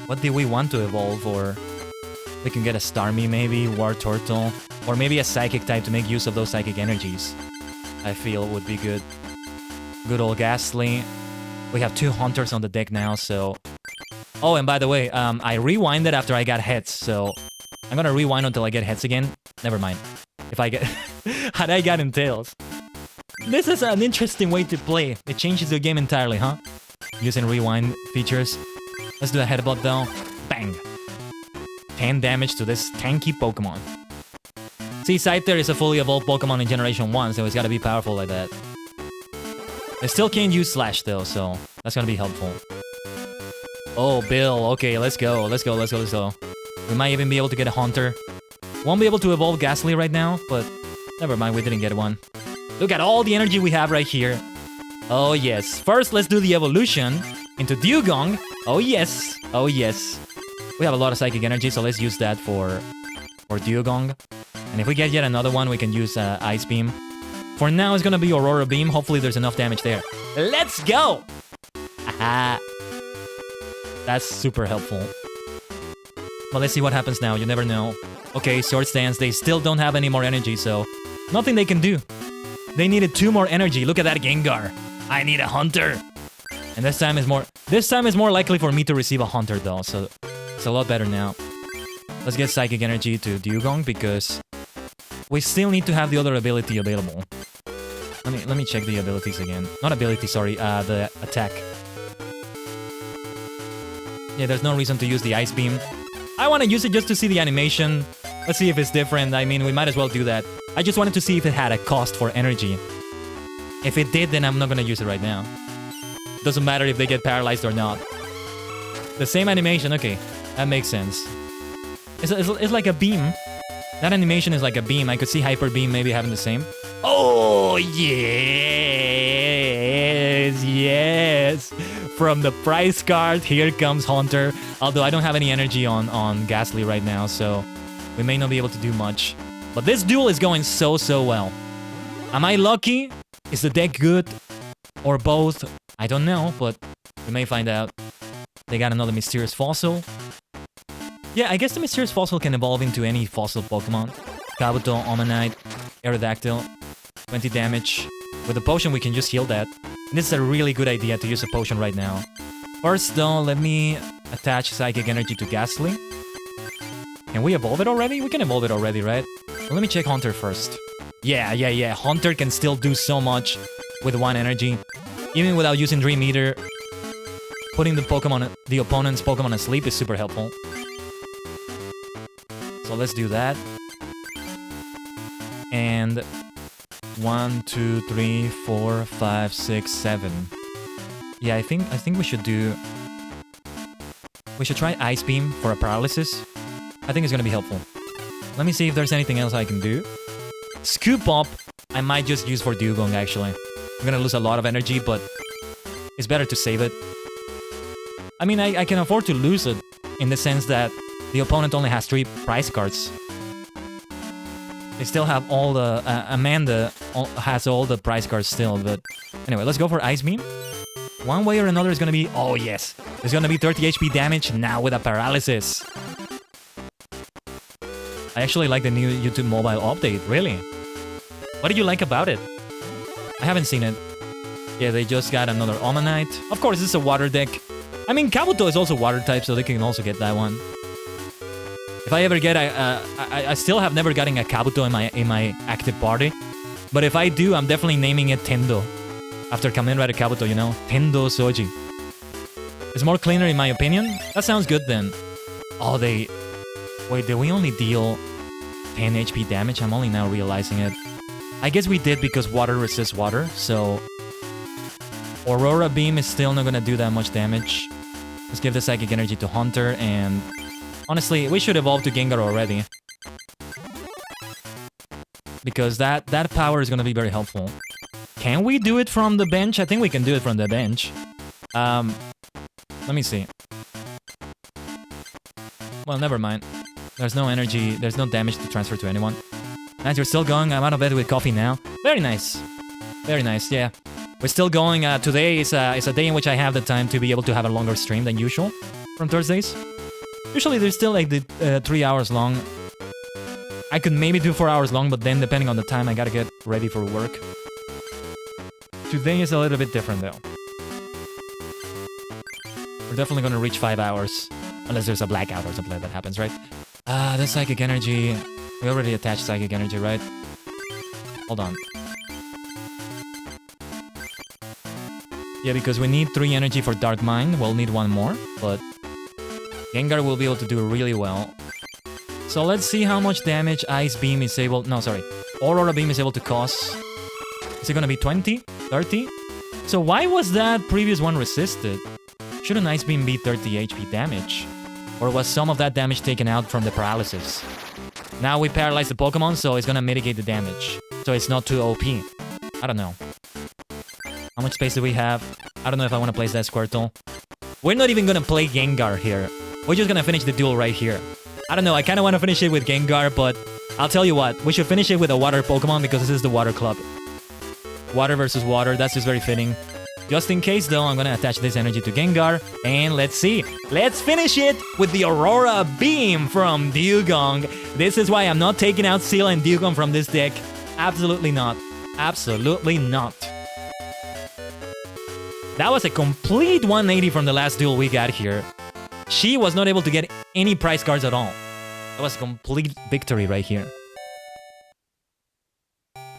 What do we want to evolve, or we can get a Starmie maybe, War Turtle, or maybe a Psychic type to make use of those Psychic energies. I feel would be good. Good old Ghastly. We have 2 Hunters on the deck now, so... Oh, and by the way, I rewinded after I got hits, so... I'm gonna rewind until I get hits again. Never mind. If I get... Had I gotten Tails. This is an interesting way to play. It changes the game entirely, huh? Using rewind features. Let's do a headbutt though. Bang! 10 damage to this tanky Pokemon. See, Scyther is a fully evolved Pokemon in Generation 1, so it's gotta be powerful like that. I still can't use Slash though, so that's gonna be helpful. Oh, Bill. Okay, let's go. We might even be able to get a Haunter. Won't be able to evolve Ghastly right now, but never mind, we didn't get one. Look at all the energy we have right here. Oh yes. First, let's do the evolution. into Dugong. Oh yes, oh yes. We have a lot of psychic energy, so let's use that for Dugong. And if we get yet another one, we can use Ice Beam. For now, it's gonna be Aurora Beam. Hopefully there's enough damage there. Let's go! Aha! That's super helpful. But let's see what happens now. You never know. Okay, Sword Stance. They still don't have any more energy, so nothing they can do. They needed 2 more energy. Look at that Gengar. I need a Hunter. And this time is more likely for me to receive a Hunter though, so it's a lot better now. Let's get Psychic Energy to Dugong because we still need to have the other ability available. Let me check the abilities again. Not ability, sorry, the attack. Yeah, there's no reason to use the Ice Beam. I want to use it just to see the animation. Let's see if it's different. I mean, we might as well do that. I just wanted to see if it had a cost for energy. If it did, then I'm not gonna use it right now. Doesn't matter if they get paralyzed or not. The same animation, okay. That makes sense. It's like a beam. That animation is like a beam. I could see Hyper Beam maybe having the same. Oh, yes! Yes! From the prize card, here comes Haunter. Although I don't have any energy on Ghastly right now, so we may not be able to do much. But this duel is going so well. Am I lucky? Is the deck good? Or both? I don't know, but we may find out. They got another Mysterious Fossil. Yeah, I guess the Mysterious Fossil can evolve into any fossil Pokemon. Kabuto, Omanite, Aerodactyl. 20 damage. With a potion, we can just heal that. And this is a really good idea to use a potion right now. First, though, let me attach Psychic Energy to Ghastly. Can we evolve it already? We can evolve it already, right? Well, let me check Haunter first. Yeah. Haunter can still do so much with 1 energy. Even without using Dream Eater, putting the opponent's Pokemon asleep is super helpful. So let's do that. And 1, 2, 3, 4, 5, 6, 7. Yeah, I think we should do... We should try Ice Beam for a paralysis. I think it's gonna be helpful. Let me see if there's anything else I can do. Scoop Up, I might just use for Dugong actually. I'm gonna lose a lot of energy, but it's better to save it. I mean, I can afford to lose it in the sense that the opponent only has 3 prize cards. They still have all the... Amanda has all the prize cards still, but... Anyway, let's go for Ice Beam. One way or another is gonna be... Oh, yes. There's gonna be 30 HP damage now with a paralysis. I actually like the new YouTube mobile update, really. What did you like about it? I haven't seen it. Yeah, they just got another Omanite. Of course, this is a water deck. I mean, Kabuto is also water type, so they can also get that one. If I ever get I still have never gotten a Kabuto in my active party. But if I do, I'm definitely naming it Tendo. After Kamen Rider Kabuto, you know? Tendo Soji. It's more cleaner in my opinion. That sounds good then. Oh, they... Wait, did we only deal 10 HP damage? I'm only now realizing it. I guess we did because water resists water, so... Aurora Beam is still not gonna do that much damage. Let's give the Psychic Energy to Hunter, and... Honestly, we should evolve to Gengar already. Because that power is gonna be very helpful. Can we do it from the bench? I think we can do it from the bench. Let me see. Well, never mind. There's no energy, there's no damage to transfer to anyone. Nice, you're still going. I'm out of bed with coffee now. Very nice. Very nice, yeah. We're still going. Today is a day in which I have the time to be able to have a longer stream than usual from Thursdays. Usually they're still like the 3 hours long. I could maybe do 4 hours long, but then depending on the time, I gotta get ready for work. Today is a little bit different though. We're definitely gonna reach 5 hours. Unless there's a blackout or something like that happens, right? The Psychic Energy... We already attached Psychic Energy, right? Hold on. Yeah, because we need 3 energy for Dark Mind. We'll need 1 more, but... Gengar will be able to do really well. So let's see how much damage Ice Beam is able... No, sorry. Aurora Beam is able to cause. Is it gonna be 20? 30? So why was that previous one resisted? Shouldn't Ice Beam be 30 HP damage? Or was some of that damage taken out from the paralysis? Now we paralyze the Pokemon, so it's gonna mitigate the damage. So it's not too OP. I don't know. How much space do we have? I don't know if I want to place that Squirtle. We're not even gonna play Gengar here. We're just gonna finish the duel right here. I don't know, I kind of want to finish it with Gengar, but I'll tell you what, we should finish it with a water Pokemon because this is the water club. Water versus water, that's just very fitting. Just in case though, I'm gonna attach this energy to Gengar, and let's see. Let's finish it with the Aurora Beam from Dugong. This is why I'm not taking out Seal and Dugong from this deck. Absolutely not. Absolutely not. That was a complete 180 from the last duel we got here. She was not able to get any prize cards at all. That was a complete victory right here.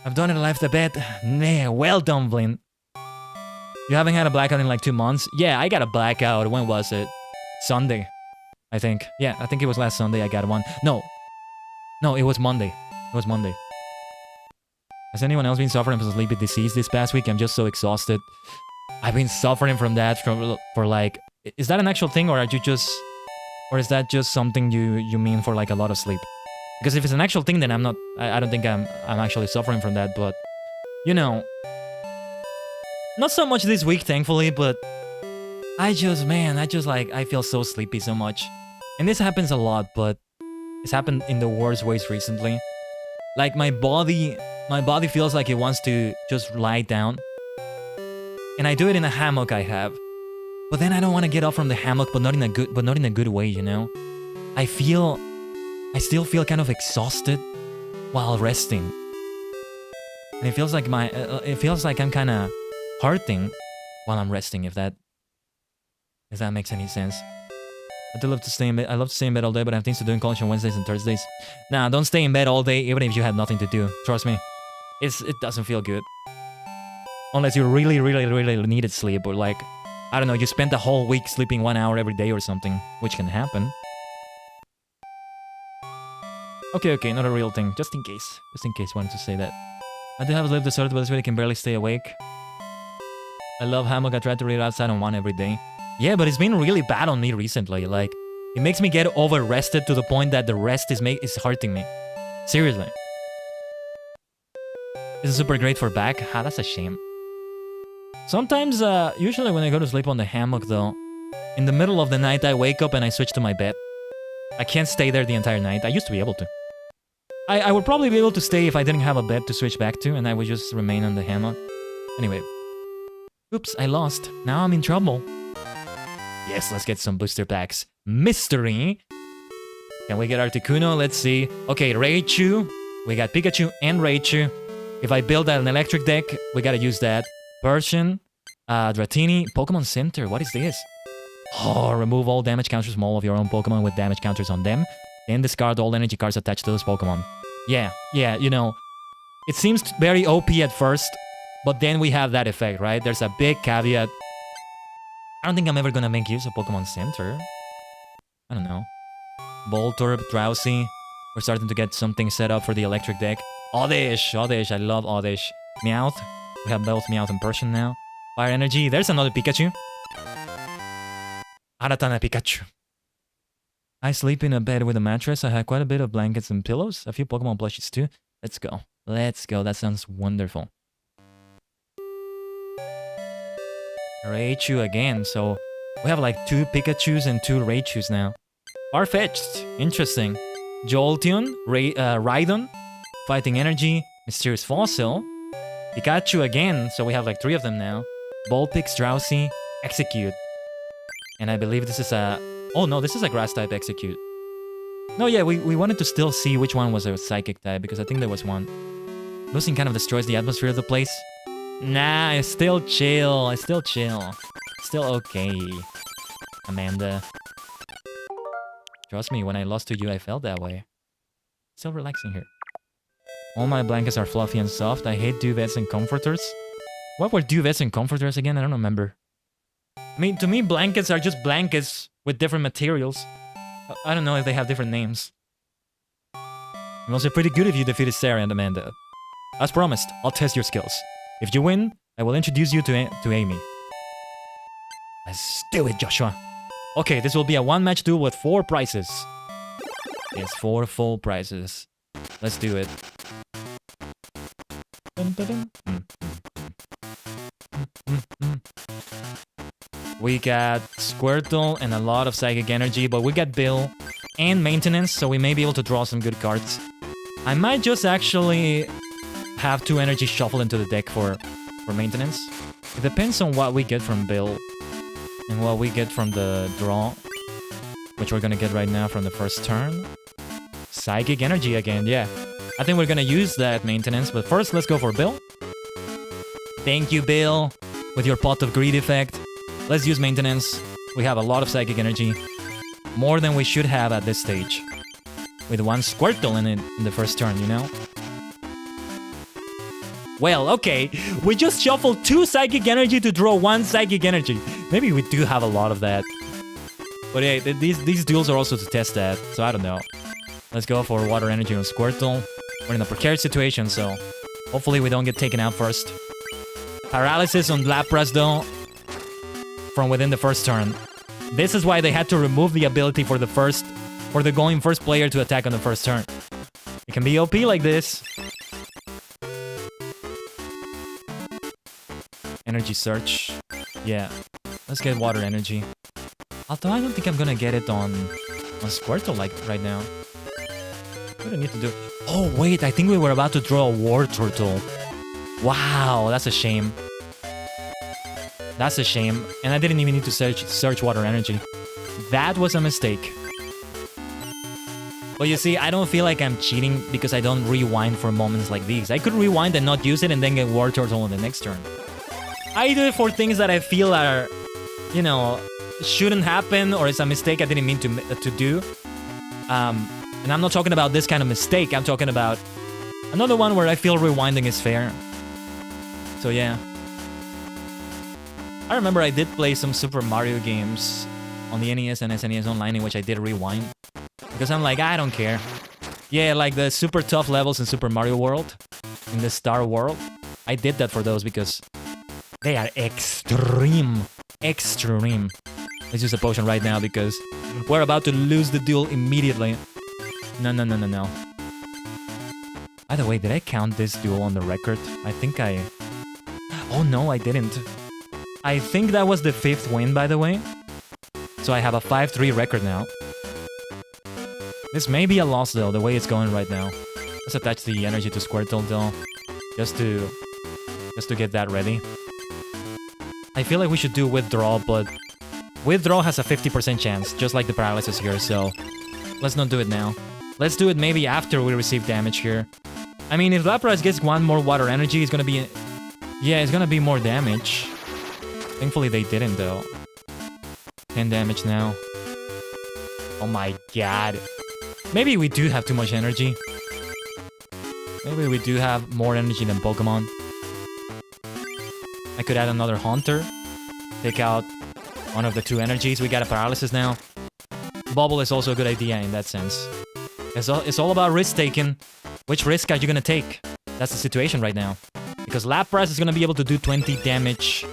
I've done it, left the bet. Nah, well done, Blin. You haven't had a blackout in like 2 months? Yeah, I got a blackout. When was it? Sunday, I think. Yeah, I think it was last Sunday I got one. No, it was Monday. It was Monday. Has anyone else been suffering from sleepy disease this past week? I'm just so exhausted. I've been suffering from that for like... Is that an actual thing, or are you just... Or is that just something you mean for like a lot of sleep? Because if it's an actual thing, then I'm not... I don't think I'm actually suffering from that, but... You know... Not so much this week, thankfully, but... I feel so sleepy so much. And this happens a lot, but... It's happened in the worst ways recently. Like, my body feels like it wants to just lie down. And I do it in a hammock I have. But then I don't want to get up from the hammock, but not in a good way, you know? I still feel kind of exhausted while resting. And it feels like I'm kind of hurting while I'm resting, if that makes any sense. I do love to stay in bed. I love to stay in bed all day, but I have things to do in college on Wednesdays and Thursdays. Nah, don't stay in bed all day, even if you have nothing to do. Trust me. It doesn't feel good. Unless you really needed sleep, or like, I don't know, you spent the whole week sleeping 1 hour every day or something, which can happen. Okay, not a real thing. Just in case, wanted to say that. I do have a sleep disorder, but this way I can barely stay awake. I love hammock. I try to read outside on one every day. Yeah, but it's been really bad on me recently. Like, it makes me get over-rested to the point that the rest is hurting me. Seriously. This is super great for back. Ah, that's a shame. Sometimes, usually when I go to sleep on the hammock though, in the middle of the night I wake up and I switch to my bed. I can't stay there the entire night. I used to be able to. I would probably be able to stay if I didn't have a bed to switch back to, and I would just remain on the hammock. Anyway. Oops, I lost. Now I'm in trouble. Yes, let's get some booster packs. Mystery. Can we get Articuno? Let's see. Okay, Raichu. We got Pikachu and Raichu. If I build an electric deck, we gotta use that. Persian, Dratini, Pokemon Center. What is this? Oh, remove all damage counters from all of your own Pokemon with damage counters on them. Then discard all energy cards attached to those Pokemon. Yeah, you know, it seems very OP at first, but then we have that effect, right? There's a big caveat. I don't think I'm ever gonna make use of Pokemon Center. I don't know. Voltorb, Drowsy. We're starting to get something set up for the electric deck. Oddish, I love Oddish. Meowth. We have both Meowth and Persian now. Fire Energy. There's another Pikachu. Aratana Pikachu. I sleep in a bed with a mattress. I have quite a bit of blankets and pillows. A few Pokemon plushies too. Let's go. Let's go. That sounds wonderful. Raichu again. So we have like 2 Pikachus and 2 Raichus now. Far-fetched. Interesting. Jolteon. Rhydon. Fighting Energy. Mysterious Fossil. Pikachu again. So we have like 3 of them now. Vulpix, Drowsy, Execute. And I believe this is a... Oh no, this is a grass type Execute. No, yeah, we wanted to still see which one was a psychic type, because I think there was one. Losing kind of destroys the atmosphere of the place. Nah, it's still chill. It's still chill. Still okay. Amanda. Trust me, when I lost to you, I felt that way. Still relaxing here. All my blankets are fluffy and soft. I hate duvets and comforters. What were duvets and comforters again? I don't remember. I mean, to me, blankets are just blankets with different materials. I don't know if they have different names. It was pretty good if you defeated Sarah and Amanda. As promised, I'll test your skills. If you win, I will introduce you to Amy. Let's do it, Joshua. Okay, this will be a 1-match duel with 4 prizes. Yes, 4 full prizes. Let's do it. We got Squirtle and a lot of Psychic Energy, but we got Bill and Maintenance, so we may be able to draw some good cards. I might just actually have 2 energy shuffled into the deck for Maintenance. It depends on what we get from Bill and what we get from the draw, which we're gonna get right now from the first turn. Psychic Energy again, yeah. I think we're gonna use that Maintenance, but first let's go for Bill. Thank you, Bill, with your Pot of Greed effect. Let's use Maintenance. We have a lot of Psychic Energy. More than we should have at this stage. With 1 Squirtle in it in the first turn, you know? Well, okay. We just shuffled 2 Psychic Energy to draw 1 Psychic Energy. Maybe we do have a lot of that. But hey, these duels are also to test that, so I don't know. Let's go for Water Energy on Squirtle. We're in a precarious situation, so hopefully we don't get taken out first. Paralysis on Lapras, though, from within the first turn. This is why they had to remove the ability for the going first player to attack on the first turn. It can be OP like this. Energy Search. Yeah. Let's get Water Energy. Although I don't think I'm gonna get it on Squirtle like right now. What do I need to do? Oh wait, I think we were about to draw a War Turtle. Wow, that's a shame. That's a shame. And I didn't even need to search Water Energy. That was a mistake. But you see, I don't feel like I'm cheating because I don't rewind for moments like these. I could rewind and not use it and then get War Turtle on the next turn. I do it for things that I feel are, you know, shouldn't happen or it's a mistake I didn't mean to do. And I'm not talking about this kind of mistake. I'm talking about another one where I feel rewinding is fair. So yeah. I remember I did play some Super Mario games on the NES and SNES Online in which I did rewind. Because I'm like, I don't care. Yeah, like the super tough levels in Super Mario World, in the Star World. I did that for those because they are extreme. Extreme. Let's use a potion right now because we're about to lose the duel immediately. No. By the way, did I count this duel on the record? I think I... Oh no, I didn't. I think that was the 5th win, by the way. So I have a 5-3 record now. This may be a loss, though, the way it's going right now. Let's attach the energy to Squirtle, though. Just to get that ready. I feel like we should do Withdraw, but... Withdraw has a 50% chance, just like the Paralysis here, so... Let's not do it now. Let's do it maybe after we receive damage here. I mean, if Lapras gets 1 more Water Energy, it's gonna be... Yeah, it's gonna be more damage. Thankfully they didn't, though. 10 damage now. Oh my god. Maybe we do have too much energy. Maybe we do have more energy than Pokemon. I could add another Haunter. Take out one of the 2 energies. We got a Paralysis now. Bubble is also a good idea in that sense. It's all about risk-taking. Which risk are you gonna take? That's the situation right now. Because Lapras is gonna be able to do 20 damage.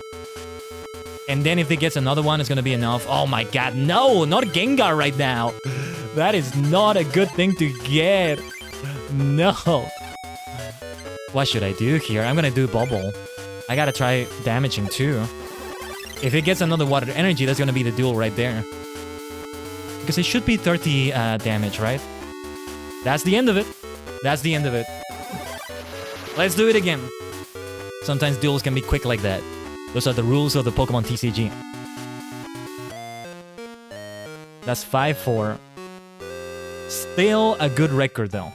And then if he gets another one, it's gonna be enough. Oh my god, no! Not Gengar right now! That is not a good thing to get. No. What should I do here? I'm gonna do Bubble. I gotta try damaging too. If it gets another Water Energy, that's gonna be the duel right there. Because it should be 30 damage, right? That's the end of it. That's the end of it. Let's do it again. Sometimes duels can be quick like that. Those are the rules of the Pokemon TCG. That's 5-4. Still a good record, though.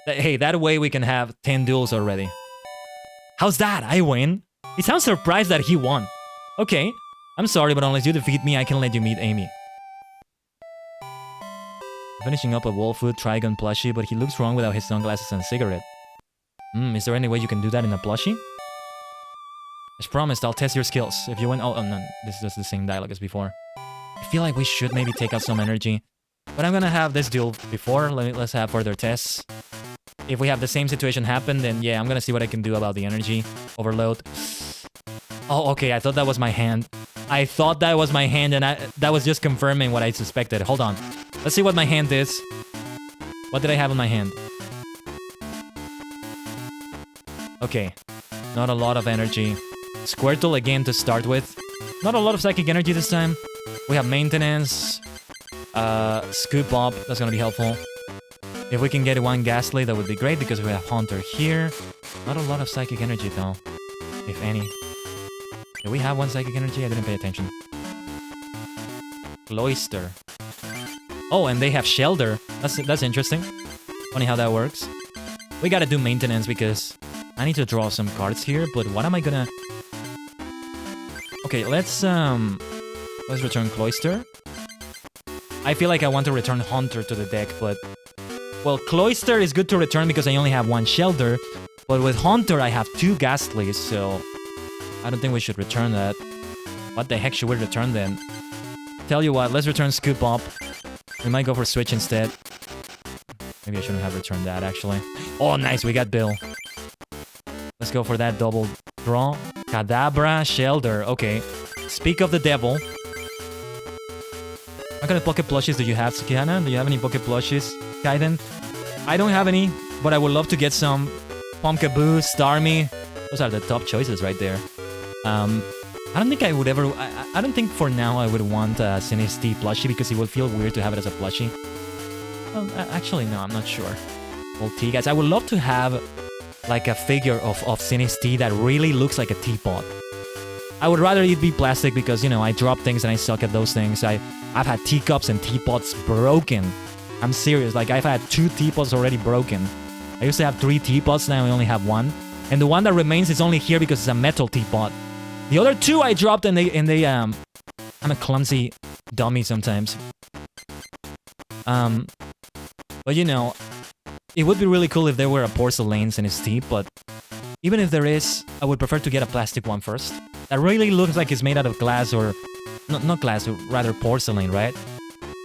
Hey, that way we can have 10 duels already. How's that? I win? He sounds surprised that he won. Okay. I'm sorry, but unless you defeat me, I can let you meet Amy. Finishing up a Wolfoot Trigon plushie, but he looks wrong without his sunglasses and cigarette. Is there any way you can do that in a plushie? As promised, I'll test your skills. If you win... Oh, no. This is just the same dialogue as before. I feel like we should maybe take out some energy. But I'm gonna have this duel before. Let's have further tests. If we have the same situation happen, then yeah, I'm gonna see what I can do about the energy overload. Oh, okay, I thought that was my hand. I thought that was my hand, and that was just confirming what I suspected. Hold on. Let's see what my hand is. What did I have in my hand? Okay. Not a lot of energy. Squirtle again to start with. Not a lot of psychic energy this time. We have maintenance. Scoop up. That's gonna be helpful. If we can get one Ghastly, that would be great because we have Hunter here. Not a lot of psychic energy though, if any. Do we have one psychic energy? I didn't pay attention. Cloister. Oh, and they have Shelter. That's interesting. Funny how that works. We gotta do maintenance because I need to draw some cards here, but what am I gonna... Okay, let's return Cloister. I feel like I want to return Hunter to the deck, but... Well, Cloister is good to return because I only have one Shelter, but with Hunter I have 2 Ghastlies, so... I don't think we should return that. What the heck should we return then? Tell you what, let's return Scoop Up. We might go for Switch instead. Maybe I shouldn't have returned that, actually. Oh, nice, we got Bill. Let's go for that double draw. Kadabra, Shelter, okay. Speak of the devil. What kind of pocket plushies do you have, Sukiana? Do you have any pocket plushies, Khaiden? I don't have any, but I would love to get some. Pumpkaboo, Starmie. Those are the top choices right there. I don't think I would ever... I don't think for now I would want a Sinistee plushie because it would feel weird to have it as a plushie. Well, actually, no, I'm not sure. Well, guys, I would love to have like a figure of Sinistee that really looks like a teapot. I would rather it be plastic because, you know, I drop things and I suck at those things. I've had teacups and teapots broken. I'm serious, like I've had 2 teapots already broken. I used to have 3 teapots, now I only have 1. And the one that remains is only here because it's a metal teapot. The other 2 I dropped and they I'm a clumsy dummy sometimes. But you know, it would be really cool if there were a porcelain Sinistee, but even if there is, I would prefer to get a plastic one first. That really looks like it's made out of glass or... not glass, rather porcelain, right?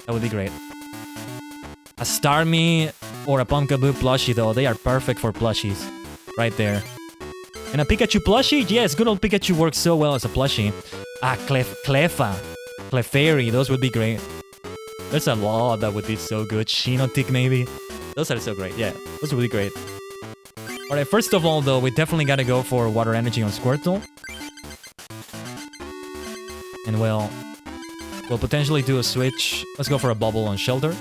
That would be great. A Starmie or a Pumpkaboo plushie though, they are perfect for plushies. Right there. And a Pikachu plushie? Yes, good old Pikachu works so well as a plushie. Ah, Cleffa. Clefairy, those would be great. There's a lot that would be so good. Shinotic maybe. Those are so great, yeah. Those would be great. Alright, first of all though, we definitely gotta go for Water Energy on Squirtle. And we'll potentially do a switch. Let's go for a Bubble on Shelter.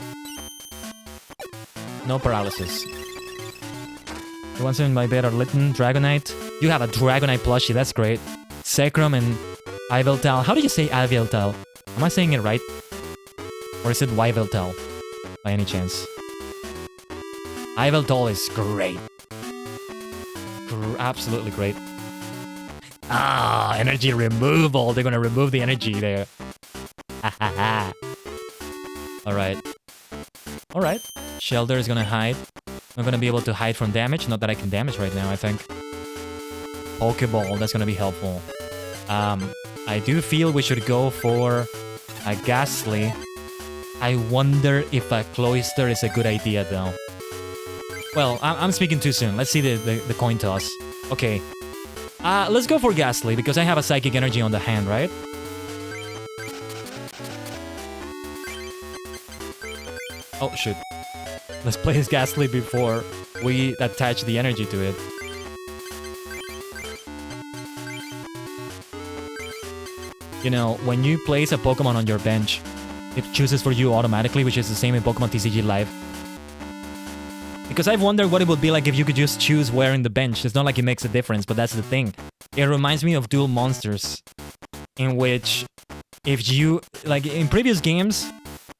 No paralysis. The ones in my bed are Litten, Dragonite. You have a Dragonite plushie, that's great. Zekrom and Yveltal. How do you say Yveltal? Am I saying it right? Or is it Yveltal? By any chance? Yveltal is great. Absolutely great. Ah, energy removal. They're gonna remove the energy there. Alright. Alright. Shelter is gonna hide. I'm gonna be able to hide from damage. Not that I can damage right now, I think. Pokeball, that's gonna be helpful. I do feel we should go for a Ghastly. I wonder if a Cloister is a good idea, though. Well, I'm speaking too soon. Let's see the coin toss. Okay. Let's go for Ghastly, because I have a Psychic Energy on the hand, right? Oh, shoot. Let's play his Ghastly before we attach the energy to it. You know, when you place a Pokemon on your bench, it chooses for you automatically, which is the same in Pokemon TCG Live. Because I've wondered what it would be like if you could just choose where in the bench. It's not like it makes a difference, but that's the thing. It reminds me of Duel Monsters, in which if you... like, in previous games,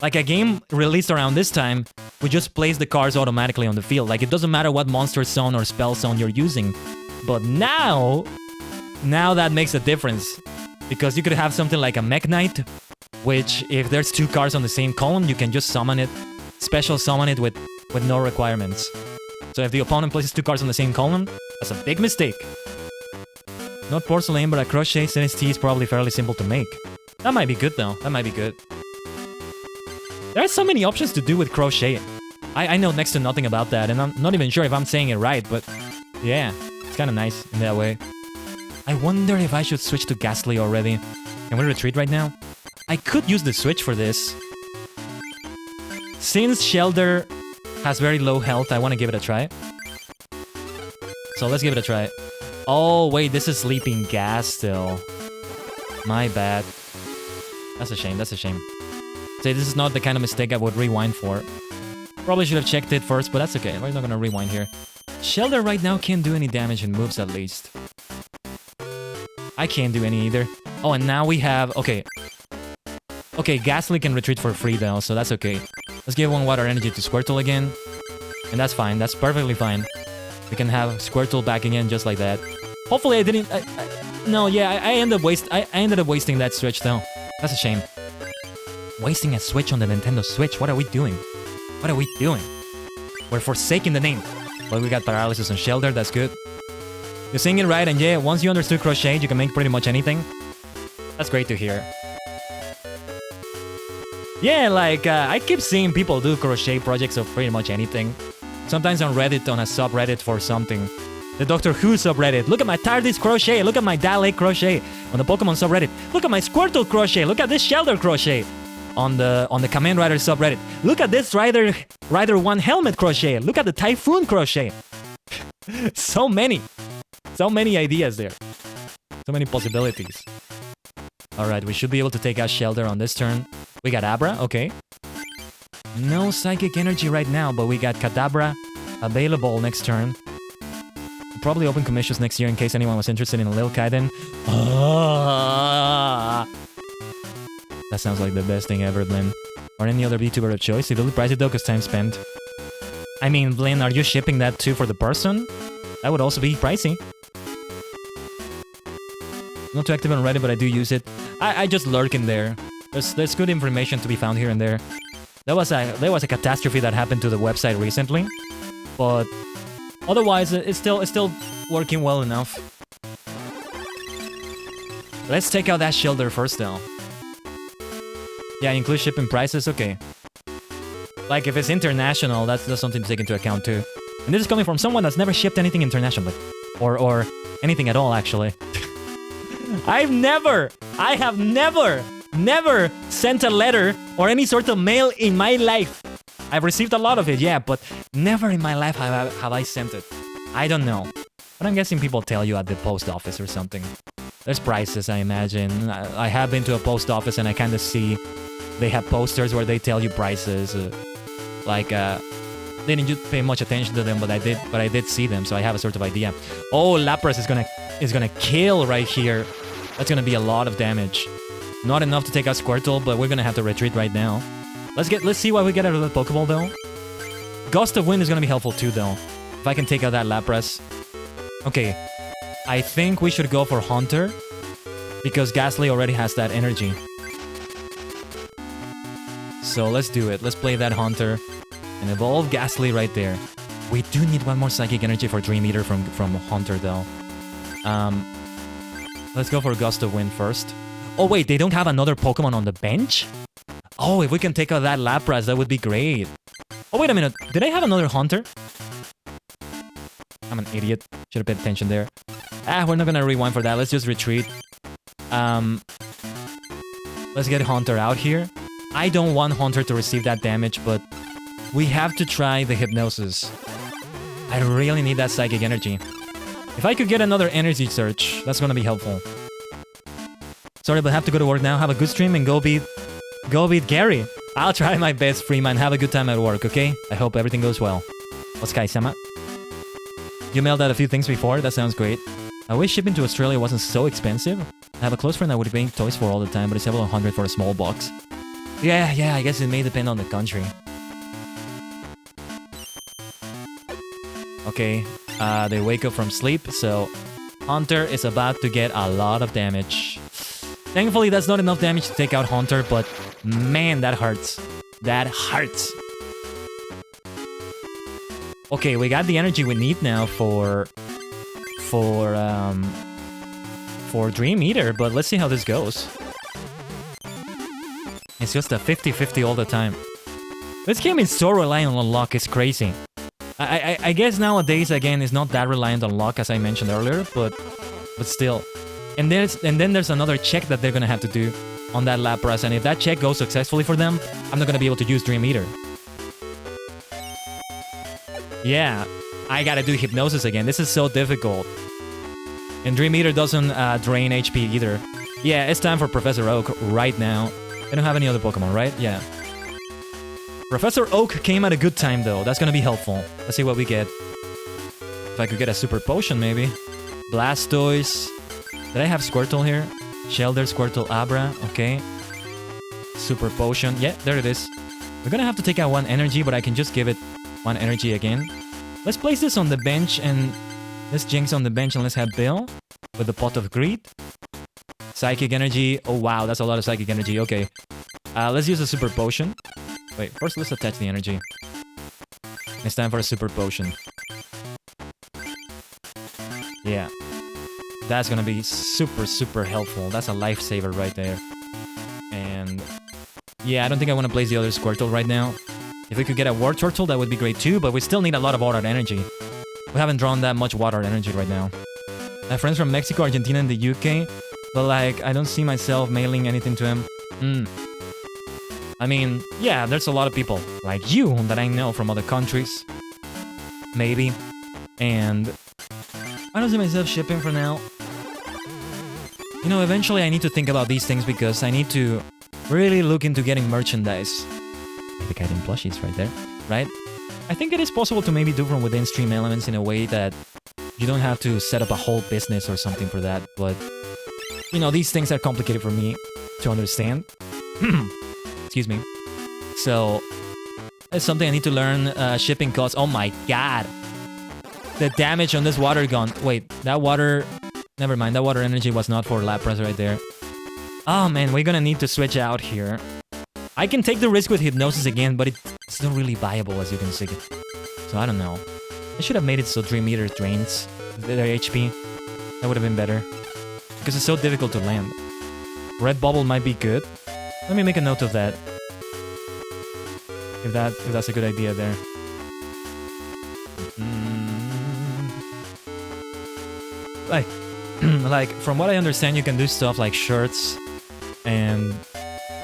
like a game released around this time, we just place the cards automatically on the field. Like, it doesn't matter what Monster Zone or Spell Zone you're using. But now that makes a difference. Because you could have something like a Mech Knight, which, if there's 2 cards on the same column, you can just summon it, special summon it with no requirements. So if the opponent places 2 cards on the same column, that's a big mistake. Not Porcelain, but a Crochet Sinistee is probably fairly simple to make. That might be good, though. That might be good. There are so many options to do with Crochet. I know next to nothing about that, and I'm not even sure if I'm saying it right, but yeah, it's kind of nice in that way. I wonder if I should switch to Ghastly already. Can we retreat right now? I could use the switch for this. Since Shelter has very low health, I want to give it a try. So let's give it a try. Oh, wait, this is Sleeping Gas still. My bad. That's a shame, that's a shame. Say, this is not the kind of mistake I would rewind for. Probably should have checked it first, but that's okay. We're not gonna rewind here. Shelter right now can't do any damage in moves at least. I can't do any either. Oh, and now we have... Okay. Okay, Ghastly can retreat for free though, so that's okay. Let's give one water energy to Squirtle again. And that's fine, that's perfectly fine. We can have Squirtle back again just like that. Hopefully I didn't... No, yeah, I ended up wasting that switch though. That's a shame. Wasting a switch on the Nintendo Switch, what are we doing? What are we doing? We're forsaking the name. But we got Paralysis and Shelter, that's good. You're saying it right, and yeah, once you understood Crochet, you can make pretty much anything. That's great to hear. Yeah, like, I keep seeing people do crochet projects of pretty much anything. Sometimes on Reddit, on a subreddit for something. The Doctor Who subreddit. Look at my TARDIS crochet. Look at my Dalek crochet. On the Pokemon subreddit. Look at my Squirtle crochet. Look at this Shelter crochet. On the Kamen Rider subreddit. Look at this Rider 1 helmet crochet. Look at the Typhoon crochet. So many. So many ideas there. So many possibilities. Alright, we should be able to take out Shelter on this turn. We got Abra, okay. No Psychic Energy right now, but we got Kadabra available next turn. Probably open commissions next year in case anyone was interested in a Lil Khaiden. That sounds like the best thing ever, Blin. Or any other VTuber of choice. It will price it though, because time spent. I mean, Blin, are you shipping that too for the person? That would also be pricey. Not too active on Reddit, but I do use it. I just lurk in there. There's good information to be found here and there. There was a catastrophe that happened to the website recently, but otherwise it's still working well enough. Let's take out that Shelter first though. Yeah, include shipping prices, okay. Like if it's international, that's something to take into account too. And this is coming from someone that's never shipped anything internationally, or anything at all actually. I have never sent a letter or any sort of mail in my life. I've received a lot of it, yeah, but never in my life have I sent it. I don't know. But I'm guessing people tell you at the post office or something. There's prices, I imagine. I have been to a post office and I kind of see they have posters where they tell you prices. Didn't pay much attention to them, but I did see them, so I have a sort of idea. Oh, Lapras is gonna kill right here. That's gonna be a lot of damage. Not enough to take out Squirtle, but we're gonna have to retreat right now. Let's see what we get out of the Pokeball though. Gust of Wind is gonna be helpful too though. If I can take out that Lapras. Okay. I think we should go for Haunter, because Ghastly already has that energy. So let's do it. Let's play that Haunter and evolve Ghastly right there. We do need one more Psychic Energy for Dream Eater from Haunter though. Let's go for Gust of Wind first. Oh wait, they don't have another Pokemon on the bench? Oh, if we can take out that Lapras, that would be great. Oh wait a minute, did I have another Haunter? I'm an idiot. Should have paid attention there. We're not gonna rewind for that. Let's just retreat. Let's get Haunter out here. I don't want Haunter to receive that damage, but we have to try the Hypnosis. I really need that Psychic Energy. If I could get another Energy Search, that's gonna be helpful. Sorry, but I have to go to work now. Have a good stream and go beat Gary. I'll try my best, Freeman. Have a good time at work, okay? I hope everything goes well. Otsukare-sama. You mailed out a few things before? That sounds great. I wish shipping to Australia wasn't so expensive. I have a close friend I would bring toys for all the time, but it's several hundred for a small box. Yeah, I guess it may depend on the country. Okay, they wake up from sleep, so Haunter is about to get a lot of damage. Thankfully, that's not enough damage to take out Haunter, but man, that hurts. That hurts. Okay, we got the energy we need now for Dream Eater, but let's see how this goes. It's just a 50-50 all the time. This game is so reliant on luck, it's crazy. I guess nowadays, again, it's not that reliant on luck as I mentioned earlier, but still. And then there's another check that they're gonna have to do on that Lapras, and if that check goes successfully for them, I'm not gonna be able to use Dream Eater. Yeah, I gotta do Hypnosis again. This is so difficult. And Dream Eater doesn't drain HP either. Yeah, it's time for Professor Oak right now. I don't have any other Pokemon, right? Yeah. Professor Oak came at a good time, though. That's gonna be helpful. Let's see what we get. If I could get a Super Potion, maybe. Blastoise. Did I have Squirtle here? Shelter, Squirtle, Abra. Okay. Super Potion. Yeah, there it is. We're gonna have to take out 1 energy, but I can just give it 1 energy again. Let's place this on the bench and... Let's Jinx on the bench and let's have Bill with the Pot of Greed. Psychic Energy. Oh, wow. That's a lot of Psychic Energy. Okay. Let's use a Super Potion. Wait, first let's attach the energy. It's time for a Super Potion. Yeah. That's gonna be super, super helpful. That's a lifesaver right there. And... yeah, I don't think I want to place the other Squirtle right now. If we could get a War Turtle, that would be great too, but we still need a lot of water energy. We haven't drawn that much water energy right now. I have friends from Mexico, Argentina, and the UK, but like, I don't see myself mailing anything to him. I mean, yeah, there's a lot of people like you that I know from other countries. Maybe. And I don't see myself shipping for now. You know, eventually I need to think about these things because I need to really look into getting merchandise. The Khaiden plushies right there, right? I think it is possible to maybe do from within stream elements in a way that you don't have to set up a whole business or something for that, but you know, these things are complicated for me to understand. Excuse me. So, it's something I need to learn. Shipping costs. Oh my god. The damage on this water gun. Wait, that water... never mind, that water energy was not for Lapras right there. Oh man, we're gonna need to switch out here. I can take the risk with Hypnosis again, but it's not really viable as you can see. So I don't know. I should have made it so Dream Meter drains their HP. That would have been better. Because it's so difficult to land. Red Bubble might be good. Let me make a note of that. If that's a good idea there. Like, from what I understand, you can do stuff like shirts and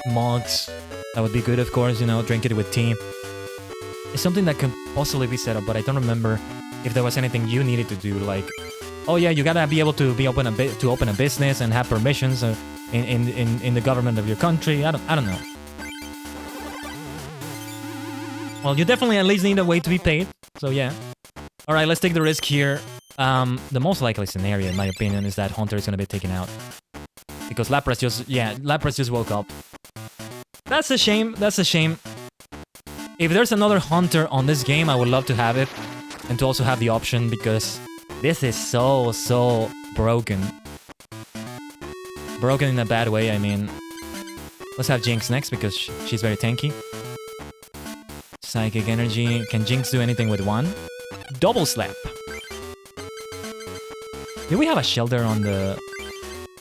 mugs. That would be good, of course, you know, drink it with tea. It's something that could possibly be set up, but I don't remember if there was anything you needed to do, like, oh yeah, you gotta be able to open a business and have permissions in the government of your country. I don't know. Well, you definitely at least need a way to be paid, so yeah. Alright, let's take the risk here. The most likely scenario, in my opinion, is that Hunter is gonna be taken out. Because Lapras just woke up. That's a shame, that's a shame. If there's another Hunter on this game, I would love to have it. And to also have the option, because this is so broken. Broken in a bad way, I mean. Let's have Jinx next, because she's very tanky. Psychic Energy. Can Jinx do anything with one? Double Slap. Do we have a Shelter on the...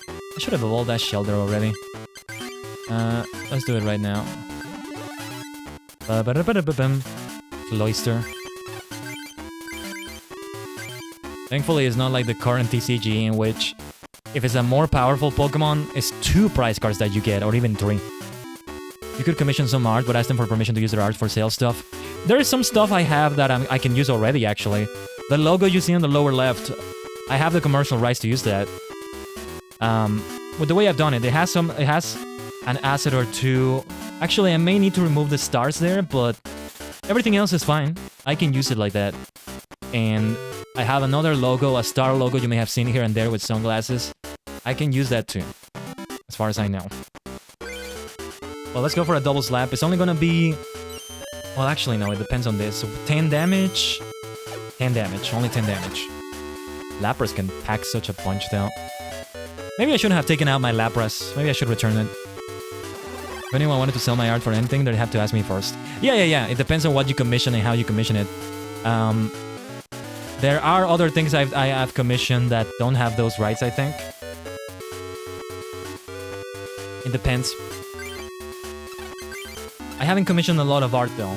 I should have evolved that Shelter already. Let's do it right now. Cloyster. Thankfully, it's not like the current TCG in which if it's a more powerful Pokemon, it's 2 prize cards that you get, or even 3. You could commission some art, but ask them for permission to use their art for sale stuff. There is some stuff I have that I can use already, actually. The logo you see on the lower left, I have the commercial rights to use that. With the way I've done it, it has an asset or 2. Actually, I may need to remove the stars there, but everything else is fine. I can use it like that. And I have another logo, a star logo you may have seen here and there with sunglasses. I can use that too, as far as I know. Well, let's go for a double slap. It's only gonna be... well, actually, no, it depends on this. So 10 damage. 10 damage. Only 10 damage. Lapras can pack such a punch, though. Maybe I shouldn't have taken out my Lapras. Maybe I should return it. If anyone wanted to sell my art for anything, they'd have to ask me first. Yeah. It depends on what you commission and how you commission it. There are other things I have commissioned that don't have those rights, I think. It depends. I haven't commissioned a lot of art, though.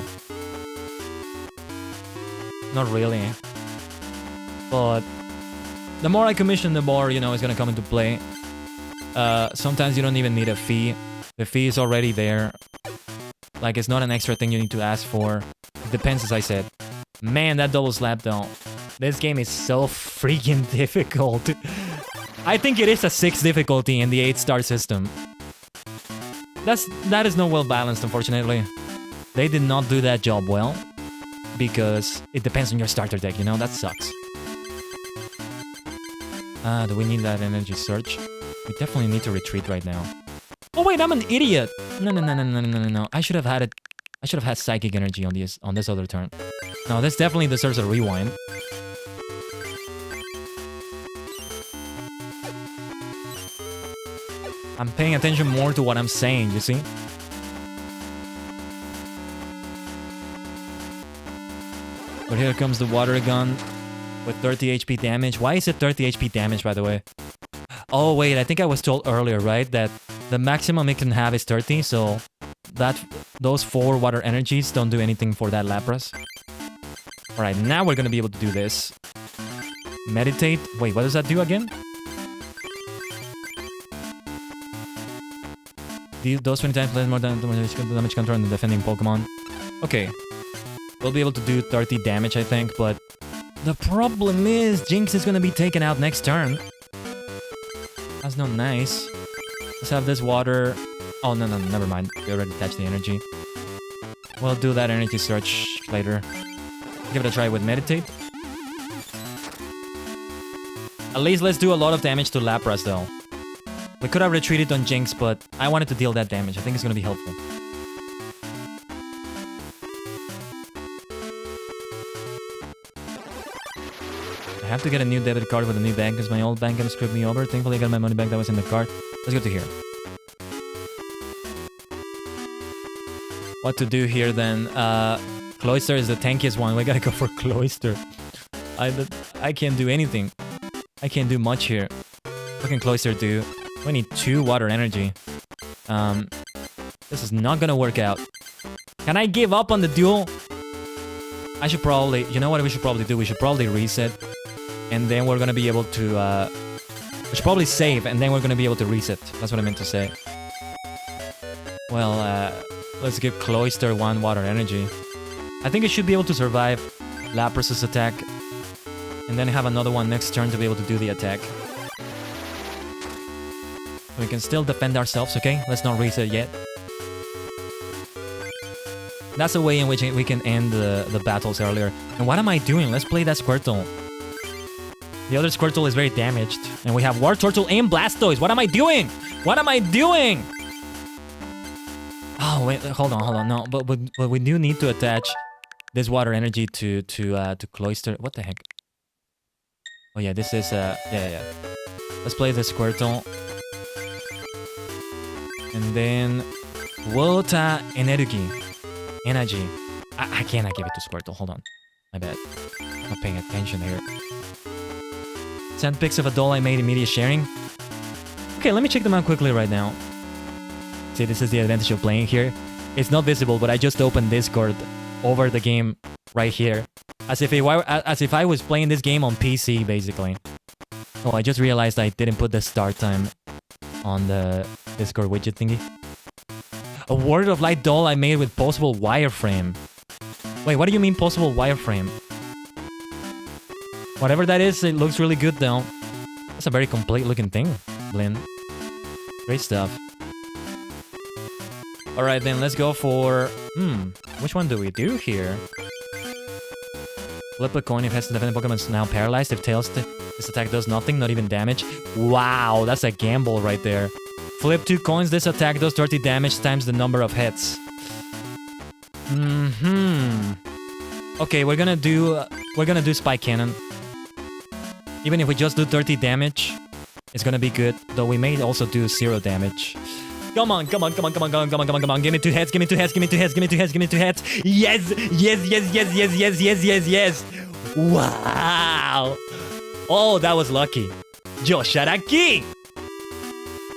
Not really. But the more I commission, the more, you know, it's gonna come into play. Sometimes you don't even need a fee. The fee is already there. Like, it's not an extra thing you need to ask for. It depends, as I said. Man, that double slap, though. This game is so freaking difficult. I think it is a 6 difficulty in the 8-star system. That is not well balanced, unfortunately. They did not do that job well. Because it depends on your starter deck, you know? That sucks. Do we need that energy surge? We definitely need to retreat right now. Oh wait, I'm an idiot! No. I should have had it. I should have had psychic energy on this other turn. No, this definitely deserves a rewind. I'm paying attention more to what I'm saying, you see? But here comes the water gun with 30 HP damage. Why is it 30 HP damage, by the way? Oh, wait, I think I was told earlier, right? That the maximum it can have is 30, so those 4 water energies don't do anything for that Lapras. Alright, now we're gonna be able to do this. Meditate. Wait, what does that do again? Those 20 times less more damage counter on the defending Pokemon. Okay. We'll be able to do 30 damage, I think, but the problem is Jinx is gonna be taken out next turn. That's not nice. Let's have this water. Oh, no, never mind. We already attached the energy. We'll do that energy search later. Give it a try with Meditate. At least let's do a lot of damage to Lapras, though. We could have retreated on Jinx, but I wanted to deal that damage. I think it's gonna be helpful. I have to get a new debit card with a new bank because my old bank account screwed me over. Thankfully, I got my money back that was in the card. Let's go to here. What to do here then? Cloyster is the tankiest one. We gotta go for Cloyster. I can't do anything. I can't do much here. What can Cloyster do? We need 2 water energy. This is not gonna work out. Can I give up on the duel? I should probably... You know what we should probably do? We should probably reset. And then we're gonna be able to... we should probably save, and then we're gonna be able to reset. That's what I meant to say. Well, let's give Cloyster 1 water energy. I think it should be able to survive Lapras' attack. And then have another one next turn to be able to do the attack. We can still defend ourselves, okay? Let's not reset yet. That's a way in which we can end the battles earlier. And what am I doing? Let's play that Squirtle. The other Squirtle is very damaged. And we have War Turtle and Blastoise. What am I doing? What am I doing? Oh, wait, hold on. No, but we do need to attach this water energy to Cloyster. What the heck? Oh yeah, this is yeah. Let's play the Squirtle. And then Water Energy. I cannot give it to Squirtle. Hold on. My bad. I'm not paying attention here. Send pics of a doll I made in media sharing. Okay, let me check them out quickly right now. See, this is the advantage of playing here. It's not visible, but I just opened Discord over the game right here. As if I was playing this game on PC, basically. Oh, I just realized I didn't put the start time on the Discord widget thingy. A Word of Light doll I made with possible wireframe. Wait, what do you mean possible wireframe? Whatever that is, it looks really good though. That's a very complete looking thing, Blinn. Great stuff. Alright then, let's go for... which one do we do here? Flip a coin if has to defend the Pokemon is now paralyzed. If Tails, this attack does nothing, not even damage. Wow, that's a gamble right there. Flip 2 coins, this attack does 30 damage times the number of hits. Okay, we're gonna do Spike Cannon. Even if we just do 30 damage, it's gonna be good. Though we may also do 0 damage. Come on. Give me 2 heads, give me 2 heads. Yes. Wow. Oh, that was lucky. Yosharaki.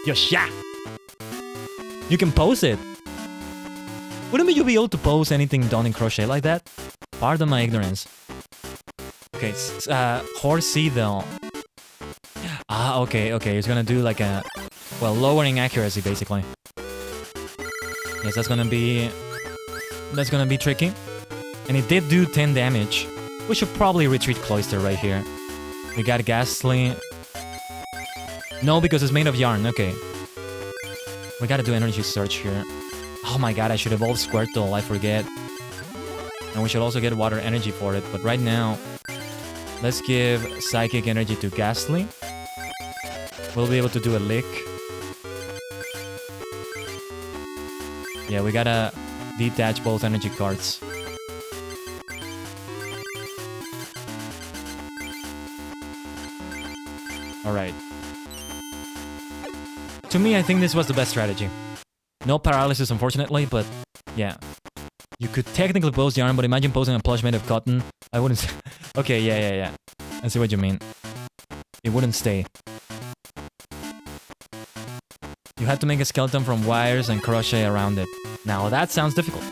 Yosha. You can pose it. Wouldn't you be able to pose anything done in crochet like that? Pardon my ignorance. Okay, Horsey though. Ah, okay. It's gonna do like a... Well, lowering accuracy, basically. Yes, that's gonna be tricky. And it did do 10 damage. We should probably retreat Cloyster right here. We got Ghastly. No, because it's made of yarn. Okay. We gotta do energy search here. Oh my god, I should evolve Squirtle. I forget. And we should also get water energy for it. But right now, let's give psychic energy to Ghastly. We'll be able to do a lick. Yeah, we gotta detach both energy cards. Alright. To me, I think this was the best strategy. No paralysis, unfortunately, but yeah. You could technically pose yarn, but imagine posing a plush made of cotton. I wouldn't... Okay, yeah. I see what you mean. It wouldn't stay. You had to make a skeleton from wires and crochet around it. Now, that sounds difficult.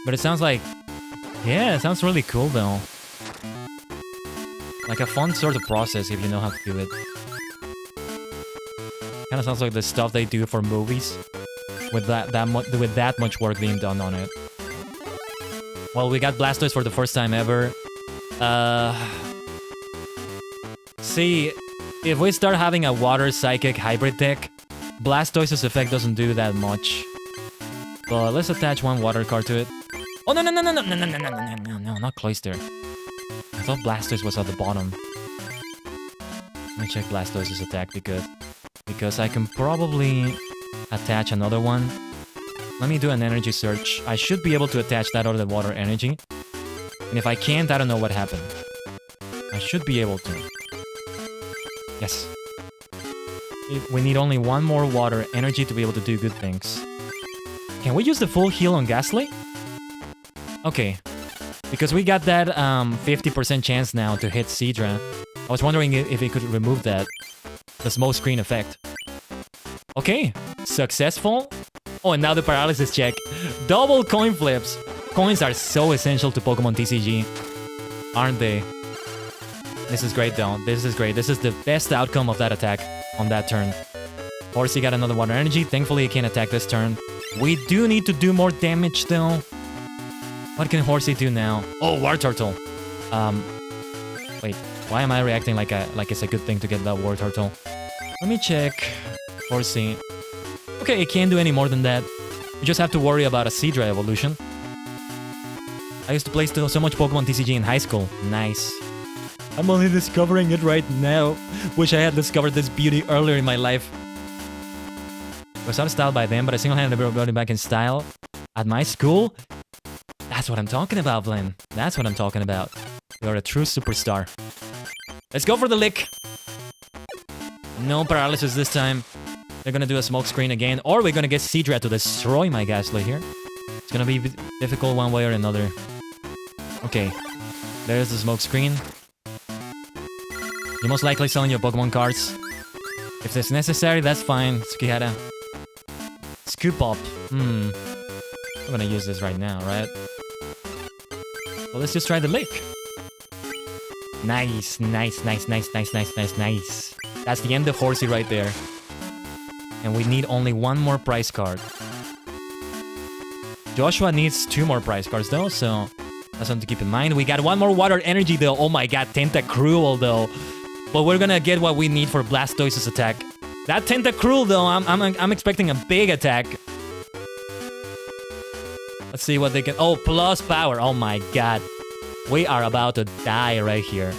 But it sounds like... Yeah, it sounds really cool, though. Like a fun sort of process if you know how to do it. Kind of sounds like the stuff they do for movies. With that much work being done on it. Well, we got Blastoise for the first time ever. See, if we start having a water psychic hybrid deck, Blastoise's effect doesn't do that much. But let's attach one water card to it. Oh no, not Cloyster. I thought Blastoise was at the bottom. Let me check Blastoise's attack because I can probably attach another one. Let me do an energy search. I should be able to attach that other water energy. And if I can't, I don't know what happened. I should be able to. Yes. We need only one more water energy to be able to do good things. Can we use the full heal on Ghastly? Okay. Because we got that 50% chance now to hit Seadra. I was wondering if it could remove that. The smoke screen effect. Okay. Successful. Oh, and now the paralysis check. Double coin flips. Coins are so essential to Pokemon TCG. Aren't they? This is great though. This is great. This is the best outcome of that attack on that turn. Horsey got another water energy. Thankfully, he can't attack this turn. We do need to do more damage though. What can Horsey do now? Oh, War Turtle. Wait. Why am I reacting like it's a good thing to get that War Turtle? Let me check. Horsey. Okay, it can't do any more than that. We just have to worry about a Seadra evolution. I used to play so much Pokemon TCG in high school. Nice. I'm only discovering it right now. Wish I had discovered this beauty earlier in my life. I was out of style by then, but I single-handedly brought it back in style. At my school? That's what I'm talking about, Glenn. That's what I'm talking about. You're a true superstar. Let's go for the lick. No paralysis this time. They're gonna do a smoke screen again, or we're gonna get Seadra to destroy my Ghastly here. It's gonna be difficult one way or another. Okay, there's the smoke screen. You're most likely selling your Pokemon cards. If it's necessary, that's fine. Tsukihara. Scoop up. I'm gonna use this right now, right? Well, let's just try the lick. Nice. That's the end of Horsey right there. And we need only one more prize card. Joshua needs 2 more prize cards though, so that's something to keep in mind. We got one more water energy though. Oh my god, Tentacruel though. But we're gonna get what we need for Blastoise's attack. That Tentacruel though, I'm expecting a big attack. Let's see what they can... Oh, plus power. Oh my god. We are about to die right here.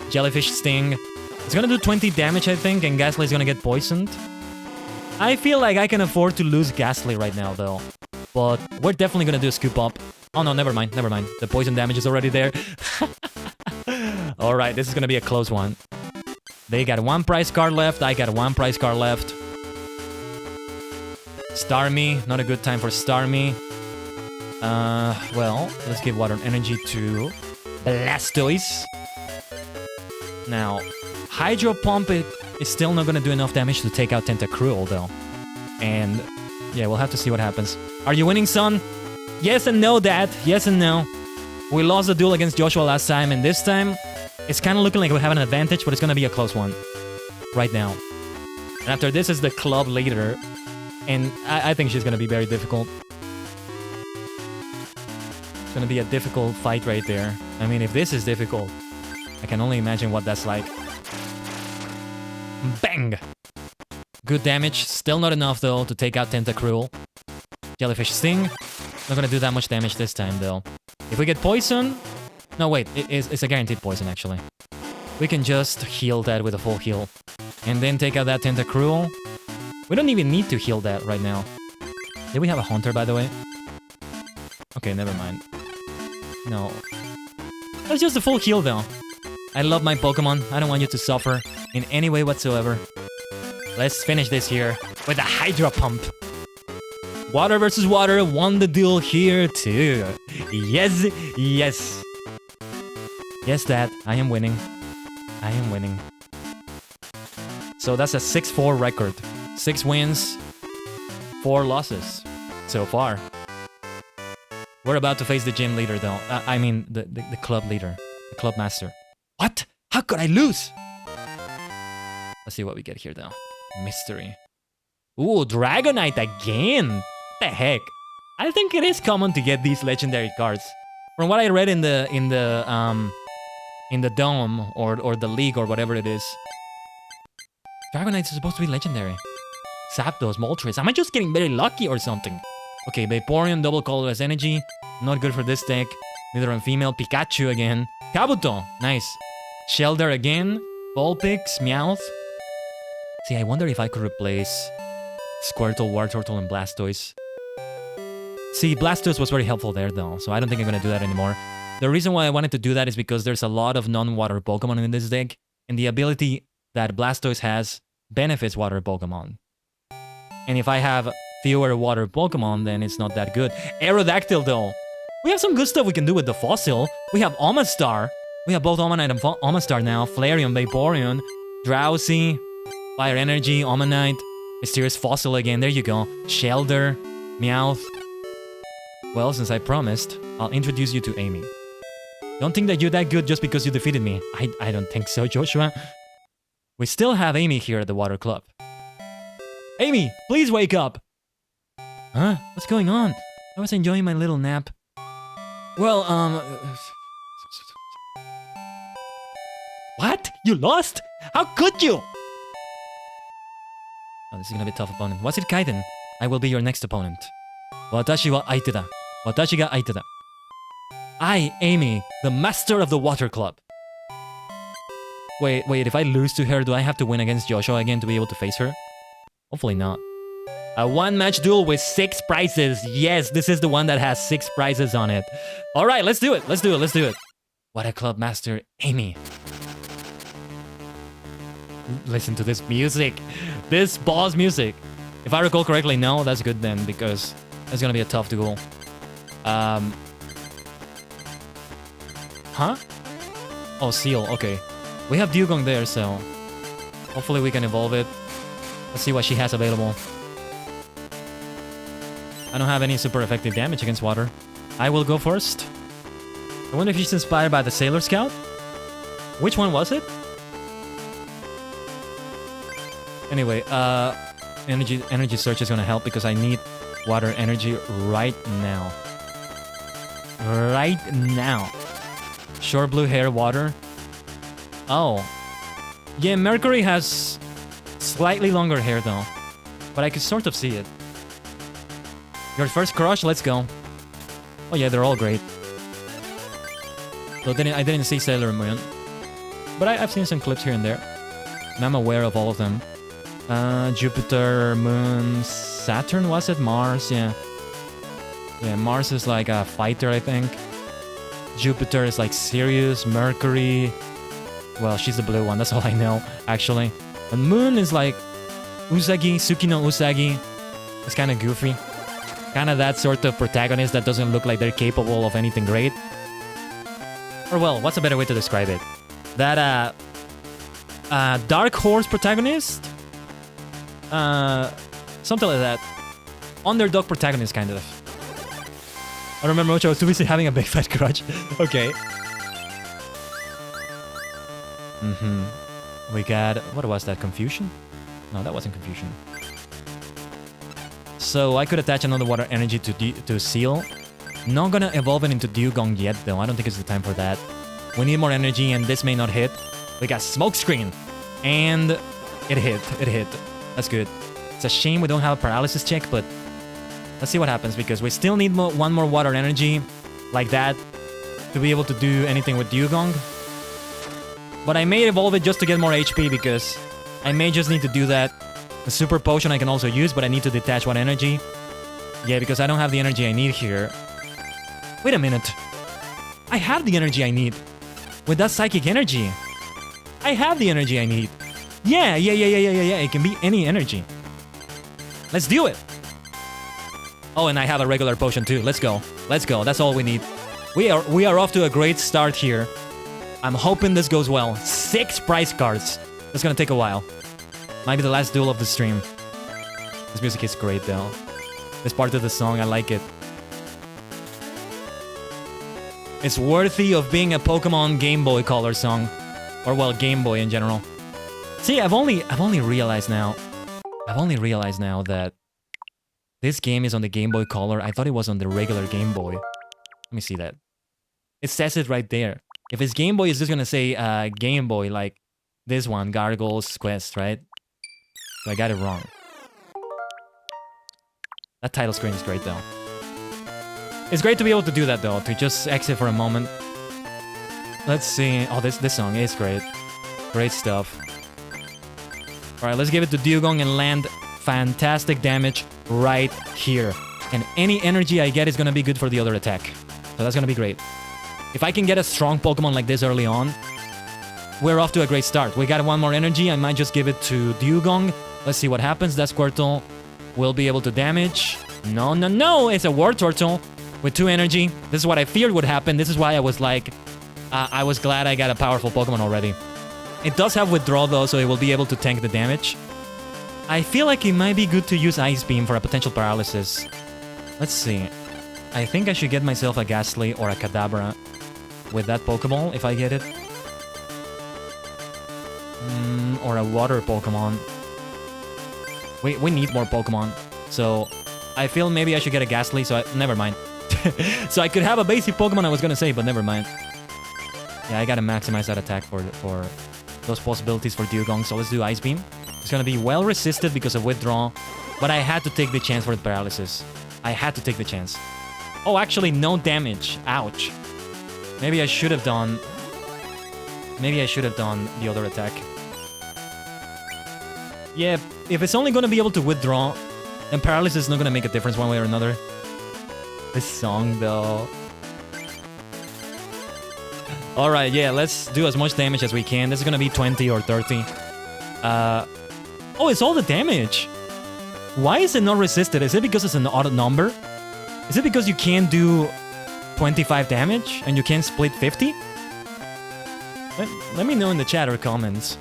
Jellyfish Sting. It's gonna do 20 damage, I think, and Ghastly's gonna get poisoned. I feel like I can afford to lose Ghastly right now, though. But we're definitely gonna do a scoop up. Oh no, never mind. The poison damage is already there. Alright, this is gonna be a close one. They got 1 prize card left. I got 1 prize card left. Starmie. Not a good time for Starmie. Well, let's give water energy to Blastoise. Now, Hydro Pump is still not gonna do enough damage to take out Tentacruel, though. And, yeah, we'll have to see what happens. Are you winning, son? Yes and no, Dad. Yes and no. We lost the duel against Joshua last time, and this time, it's kind of looking like we have an advantage, but it's gonna be a close one. Right now. And after this is the club leader, and I think she's gonna be very difficult. It's gonna be a difficult fight right there. I mean, if this is difficult, I can only imagine what that's like. Bang! Good damage. Still not enough, though, to take out Tentacruel. Jellyfish Sting. Not gonna do that much damage this time, though. If we get poison... No, wait. It's a guaranteed poison, actually. We can just heal that with a full heal. And then take out that Tentacruel. We don't even need to heal that right now. Did we have a Haunter, by the way? Okay, never mind. No. That's just a full heal, though. I love my Pokemon. I don't want you to suffer in any way whatsoever. Let's finish this here with a Hydro Pump. Water versus water won the duel here, too. Yes, yes. Yes, Dad. I am winning. I am winning. So that's a 6-4 record. 6 wins, 4 losses so far. We're about to face the gym leader, though. I mean, the club leader. The club master. What? How could I lose? Let's see what we get here, though. Mystery. Ooh, Dragonite again! What the heck? I think it is common to get these legendary cards. From what I read in the dome or the league or whatever it is, Dragonite is supposed to be legendary. Zapdos, Moltres. Am I just getting very lucky or something? Okay, Vaporeon, double colorless energy. Not good for this deck. Neither on female. Pikachu again. Kabuto. Nice. Shelter again. Vulpix, Meowth. See, I wonder if I could replace Squirtle, Wartortle, and Blastoise. See, Blastoise was very helpful there, though, so I don't think I'm gonna do that anymore. The reason why I wanted to do that is because there's a lot of non-water Pokemon in this deck, and the ability that Blastoise has benefits water Pokemon. And if I have fewer water Pokemon, then it's not that good. Aerodactyl, though. We have some good stuff we can do with the Fossil. We have Omastar. We have both Omanite and Omastar now. Flareon, Vaporeon, Drowsy, Fire Energy, Omanite, Mysterious Fossil again. There you go. Shelter, Meowth. Well, since I promised, I'll introduce you to Amy. Don't think that you're that good just because you defeated me. I don't think so, Joshua. We still have Amy here at the Water Club. Amy, please wake up! Huh? What's going on? I was enjoying my little nap. Well, What? You lost? How could you? Oh, this is gonna be a tough opponent. Was it Khaiden? I will be your next opponent. Watashi wa aite da. Watashi ga aite da. I, Amy, the master of the Water Club. Wait, if I lose to her, do I have to win against Joshua again to be able to face her? Hopefully not. A one-match duel with 6 prizes. Yes, this is the one that has 6 prizes on it. Alright, let's do it. Let's do it. Water Club Master, Amy. Listen to this music. This boss music. If I recall correctly, no, that's good then, because that's gonna be a tough duel. Huh? Oh, Seal, okay. We have Dugong there, so hopefully we can evolve it. Let's see what she has available. I don't have any super effective damage against water. I will go first. I wonder if she's inspired by the Sailor Scout? Which one was it? Anyway, energy search is gonna help because I need water energy right now. Right now. Short blue hair, water. Oh. Yeah, Mercury has slightly longer hair though. But I could sort of see it. Your first crush? Let's go. Oh yeah, they're all great. So I didn't see Sailor Moon. But I've seen some clips here and there. And I'm aware of all of them. Jupiter, Moon, Saturn, was it? Mars, yeah. Yeah, Mars is like a fighter, I think. Jupiter is like Sirius, Mercury. Well, she's the blue one, that's all I know, actually. And Moon is like Usagi, Tsukino Usagi. It's kind of goofy. Kind of that sort of protagonist that doesn't look like they're capable of anything great. Or well, what's a better way to describe it? That, Dark Horse protagonist? Something like that. Underdog protagonist, kind of. I remember Ocho was too busy having a big fat crutch. Okay. We got... What was that? Confusion? No, that wasn't Confusion. So I could attach another water energy to Seal. Not gonna evolve it into Dugong yet, though. I don't think it's the time for that. We need more energy, and this may not hit. We got Smokescreen. And It hit. It hit. That's good. It's a shame we don't have a paralysis check, but let's see what happens because we still need one more water energy like that to be able to do anything with Dugong. But I may evolve it just to get more HP because I may just need to do that. The super potion I can also use, but I need to detach one energy. Yeah, because I don't have the energy I need here. Wait a minute. I have the energy I need. With that psychic energy. I have the energy I need. Yeah. It can be any energy. Let's do it. Oh, and I have a regular potion too. Let's go. Let's go. That's all we need. We are off to a great start here. I'm hoping this goes well. 6 prize cards. It's gonna take a while. Might be the last duel of the stream. This music is great though. This part of the song, I like it. It's worthy of being a Pokemon Game Boy Color song. Or well, Game Boy in general. See, I've only realized now. That this game is on the Game Boy Color. I thought it was on the regular Game Boy. Let me see that. It says it right there. If it's Game Boy, it's just gonna say Game Boy, like this one, Gargoyle's Quest, right? So I got it wrong. That title screen is great though. It's great to be able to do that though, to just exit for a moment. Let's see. Oh, this song is great. Great stuff. Alright, let's give it to Dugong and land fantastic damage right here. And any energy I get is gonna be good for the other attack. So that's gonna be great. If I can get a strong Pokemon like this early on, we're off to a great start. We got one more energy. I might just give it to Dugong. Let's see what happens. That Squirtle will be able to damage. No. It's a War Turtle with 2 energy. This is what I feared would happen. This is why I was like, I was glad I got a powerful Pokemon already. It does have withdrawal though, so it will be able to tank the damage. I feel like it might be good to use Ice Beam for a potential paralysis. Let's see. I think I should get myself a Ghastly or a Kadabra with that Pokeball if I get it. Or a Water Pokemon. We need more Pokemon. So I feel maybe I should get a Ghastly, so never mind. So I could have a basic Pokemon I was gonna say, but never mind. Yeah, I gotta maximize that attack for those possibilities for Dugong, so let's do Ice Beam. It's gonna be well resisted because of withdrawal, but I had to take the chance for the paralysis. I had to take the chance. Oh, actually, no damage. Ouch. Maybe I should have done the other attack. Yeah, if it's only gonna be able to withdraw, then paralysis is not gonna make a difference one way or another. This song, though. Alright, yeah, let's do as much damage as we can. This is gonna be 20 or 30. Oh, it's all the damage. Why is it not resisted? Is it because it's an odd number? Is it because you can't do 25 damage and you can't split 50? Let me know in the chat or comments.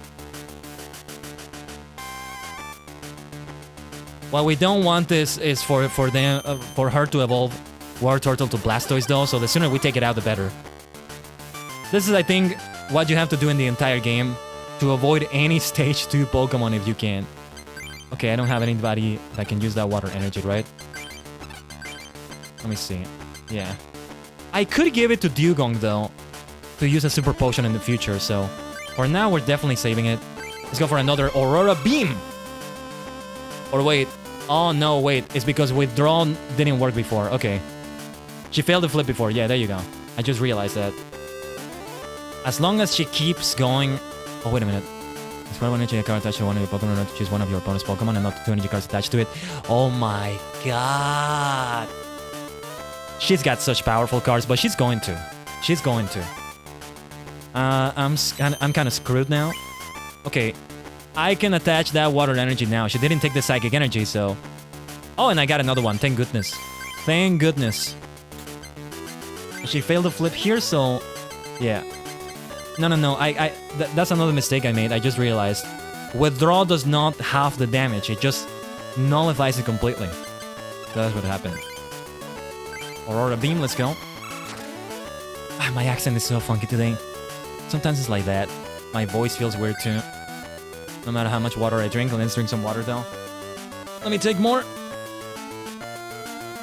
What we don't want is for her to evolve War Turtle to Blastoise though, so the sooner we take it out, the better. This is, I think, what you have to do in the entire game to avoid any stage 2 Pokemon if you can. Okay, I don't have anybody that can use that water energy, right? Let me see. Yeah. I could give it to Dugong, though, to use a Super Potion in the future, so for now, we're definitely saving it. Let's go for another Aurora Beam! Or wait. Oh, no, wait. It's because withdrawal didn't work before. Okay. She failed to flip before. Yeah, there you go. I just realized that. As long as she keeps going... Oh, wait a minute. Discard one energy card attached to one of your Pokemon, not to choose one of your opponent's Pokemon, and not 2 energy cards attached to it. Oh my god. She's got such powerful cards, but she's going to. She's going to. I'm kind of screwed now. Okay. I can attach that water energy now. She didn't take the psychic energy, so... Oh, and I got another one. Thank goodness. Thank goodness. She failed to flip here, so... Yeah. No. That's another mistake I made. I just realized. Withdrawal does not half the damage. It just nullifies it completely. So that's what happened. Aurora Beam, let's go. Ah, my accent is so funky today. Sometimes it's like that. My voice feels weird too. No matter how much water I drink. Let's drink some water though. Let me take more.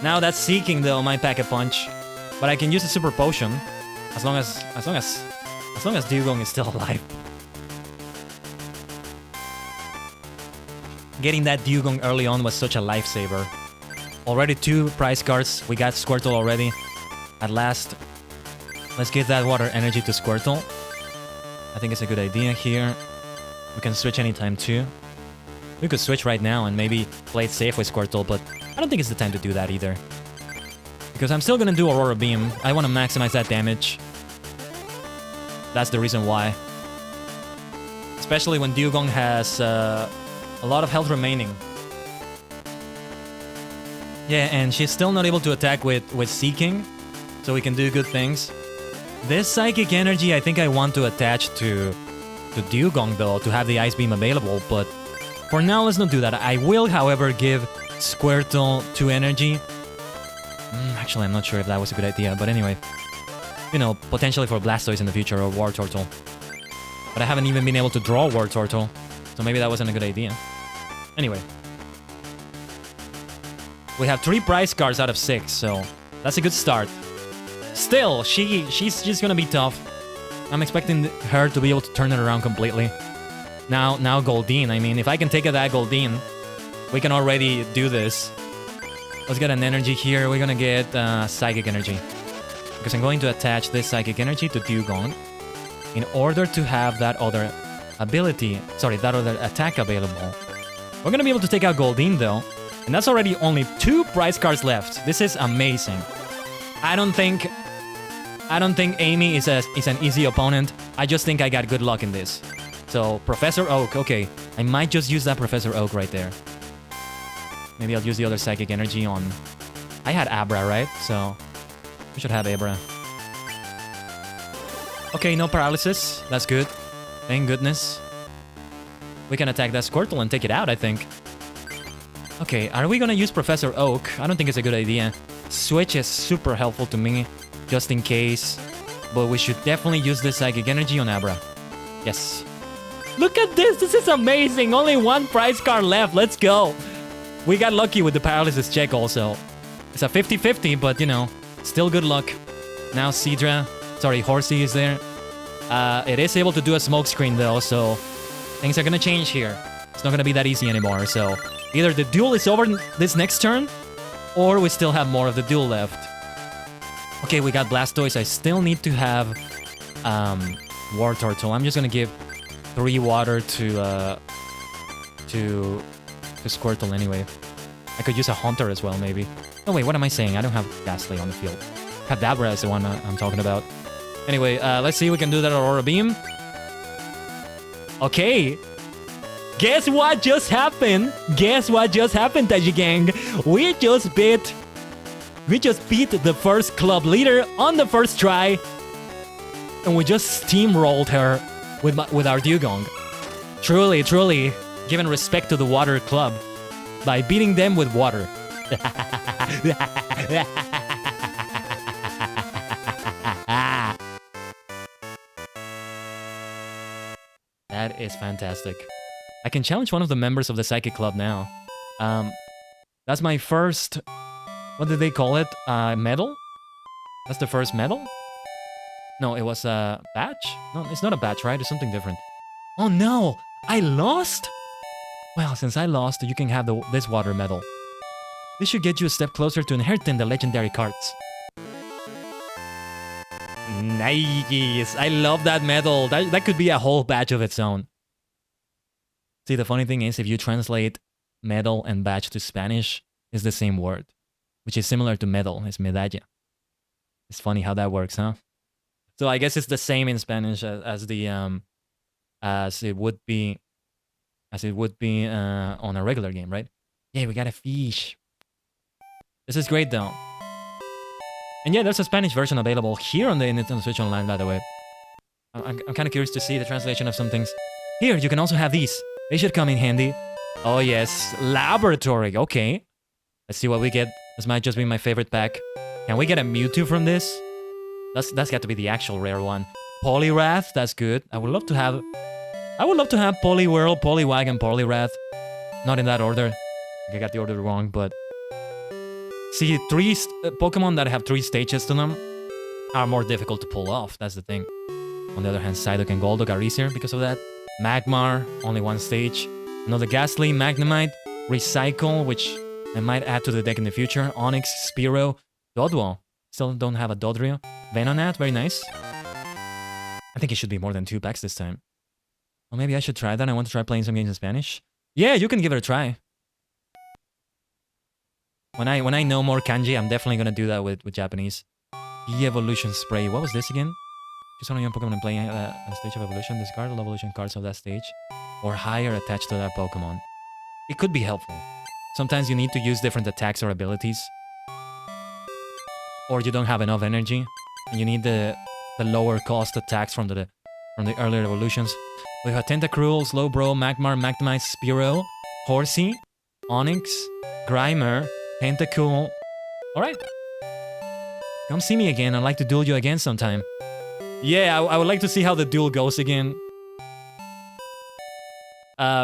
Now that's Seeking though, might pack a punch. But I can use a Super Potion. As long as Dugong is still alive. getting that Dugong early on was such a lifesaver. Already 2 prize cards. We got Squirtle already. At last. Let's give that water energy to Squirtle. I think it's a good idea here. We can switch anytime too. We could switch right now and maybe play it safe with Squirtle, but I don't think it's the time to do that either. Because I'm still gonna do Aurora Beam. I want to maximize that damage. That's the reason why. Especially when Dugong has a lot of health remaining. Yeah, and she's still not able to attack with Seeking, so we can do good things. This Psychic Energy I think I want to attach to Dugong though, to have the Ice Beam available, but for now let's not do that. I will, however, give Squirtle 2 energy. Actually, I'm not sure if that was a good idea, but anyway. You know, potentially for Blastoise in the future or War Turtle. But I haven't even been able to draw War Turtle, so maybe that wasn't a good idea. Anyway. We have 3 prize cards out of 6, so that's a good start. Still, she's just gonna be tough. I'm expecting her to be able to turn it around completely. Now Goldeen. I mean, if I can take that Goldeen, we can already do this. Let's get an energy here. We're gonna get Psychic Energy. Because I'm going to attach this Psychic Energy to Dugong in order to have that other ability, sorry, that other attack available. We're gonna be able to take out Goldeen though, and that's already only 2 prize cards left. This is amazing. I don't think Amy is an easy opponent. I just think I got good luck in this. So Professor Oak, okay, I might just use that Professor Oak right there. Maybe I'll use the other Psychic Energy on... I had Abra, right? So we should have Abra. Okay, no paralysis. That's good. Thank goodness. We can attack that Squirtle and take it out, I think. Okay, are we gonna use Professor Oak? I don't think it's a good idea. Switch is super helpful to me, just in case. But we should definitely use this Psychic Energy on Abra. Yes. Look at this! This is amazing! Only 1 prize card left. Let's go! We got lucky with the paralysis check also. It's a 50-50, but you know, still good luck. Now Seadra, sorry, Horsey is there. It is able to do a smoke screen though, so things are gonna change here. It's not gonna be that easy anymore, so either the duel is over this next turn, or we still have more of the duel left. Okay, we got Blastoise. I still need to have War Turtle. I'm just gonna give 3 water to Squirtle anyway. I could use a Haunter as well, maybe. Oh wait, what am I saying? I don't have Ghastly on the field. Kadabra is the one I'm talking about. Anyway, let's see if we can do that Aurora Beam. Okay. Guess what just happened? Guess what just happened, Tajigen? We just beat the first club leader on the first try. And we just steamrolled her with our Dugong. Truly, truly, giving respect to the water club by beating them with water. That is fantastic. I can challenge one of the members of the Psychic Club now. That's my first... What did they call it? Medal? That's the first medal? No, it was a badge? No, it's not a badge, right? It's something different. Oh no! I lost? Well, since I lost, you can have this water medal. This should get you a step closer to inheriting the legendary cards. Nice! I love that medal. That could be a whole badge of its own. See, the funny thing is, if you translate medal and badge to Spanish, it's the same word, which is similar to medal. It's medalla. It's funny how that works, huh? So I guess it's the same in Spanish as it would be on a regular game, right? Yeah, we got a fish. This is great though. And yeah, there's a Spanish version available here on the Nintendo Switch Online, by the way. I'm kind of curious to see the translation of some things. Here, you can also have these. They should come in handy. Oh yes, Laboratory. Okay. Let's see what we get. This might just be my favorite pack. Can we get a Mewtwo from this? That's got to be the actual rare one. Poliwrath, that's good. I would love to have Poliwhirl, Poliwag, and Poliwrath. Not in that order. I got the order wrong, but... See, Pokemon that have 3 stages to them are more difficult to pull off. That's the thing. On the other hand, Psyduck and Golduck are easier because of that. Magmar, only 1 stage. Another Ghastly, Magnemite, Recycle, which I might add to the deck in the future. Onyx, Spearow, Dodwall. Still don't have a Dodrio. Venonat, very nice. I think it should be more than 2 packs this time. Well, maybe I should try that. I want to try playing some games in Spanish. Yeah, you can give it a try. When I know more kanji, I'm definitely gonna do that with Japanese. E-Evolution Spray. What was this again? Choose one of your Pokemon playing a stage of evolution. Discard all evolution cards of that stage or higher attached to that Pokemon. It could be helpful. Sometimes you need to use different attacks or abilities. Or you don't have enough energy. And you need the lower cost attacks from the earlier evolutions. We have Tentacruel, Slowbro, Magmar, Magnemite, Spearow, Horsey, Onyx, Grimer, Tentacool. Alright. Come see me again. I'd like to duel you again sometime. Yeah, I would like to see how the duel goes again.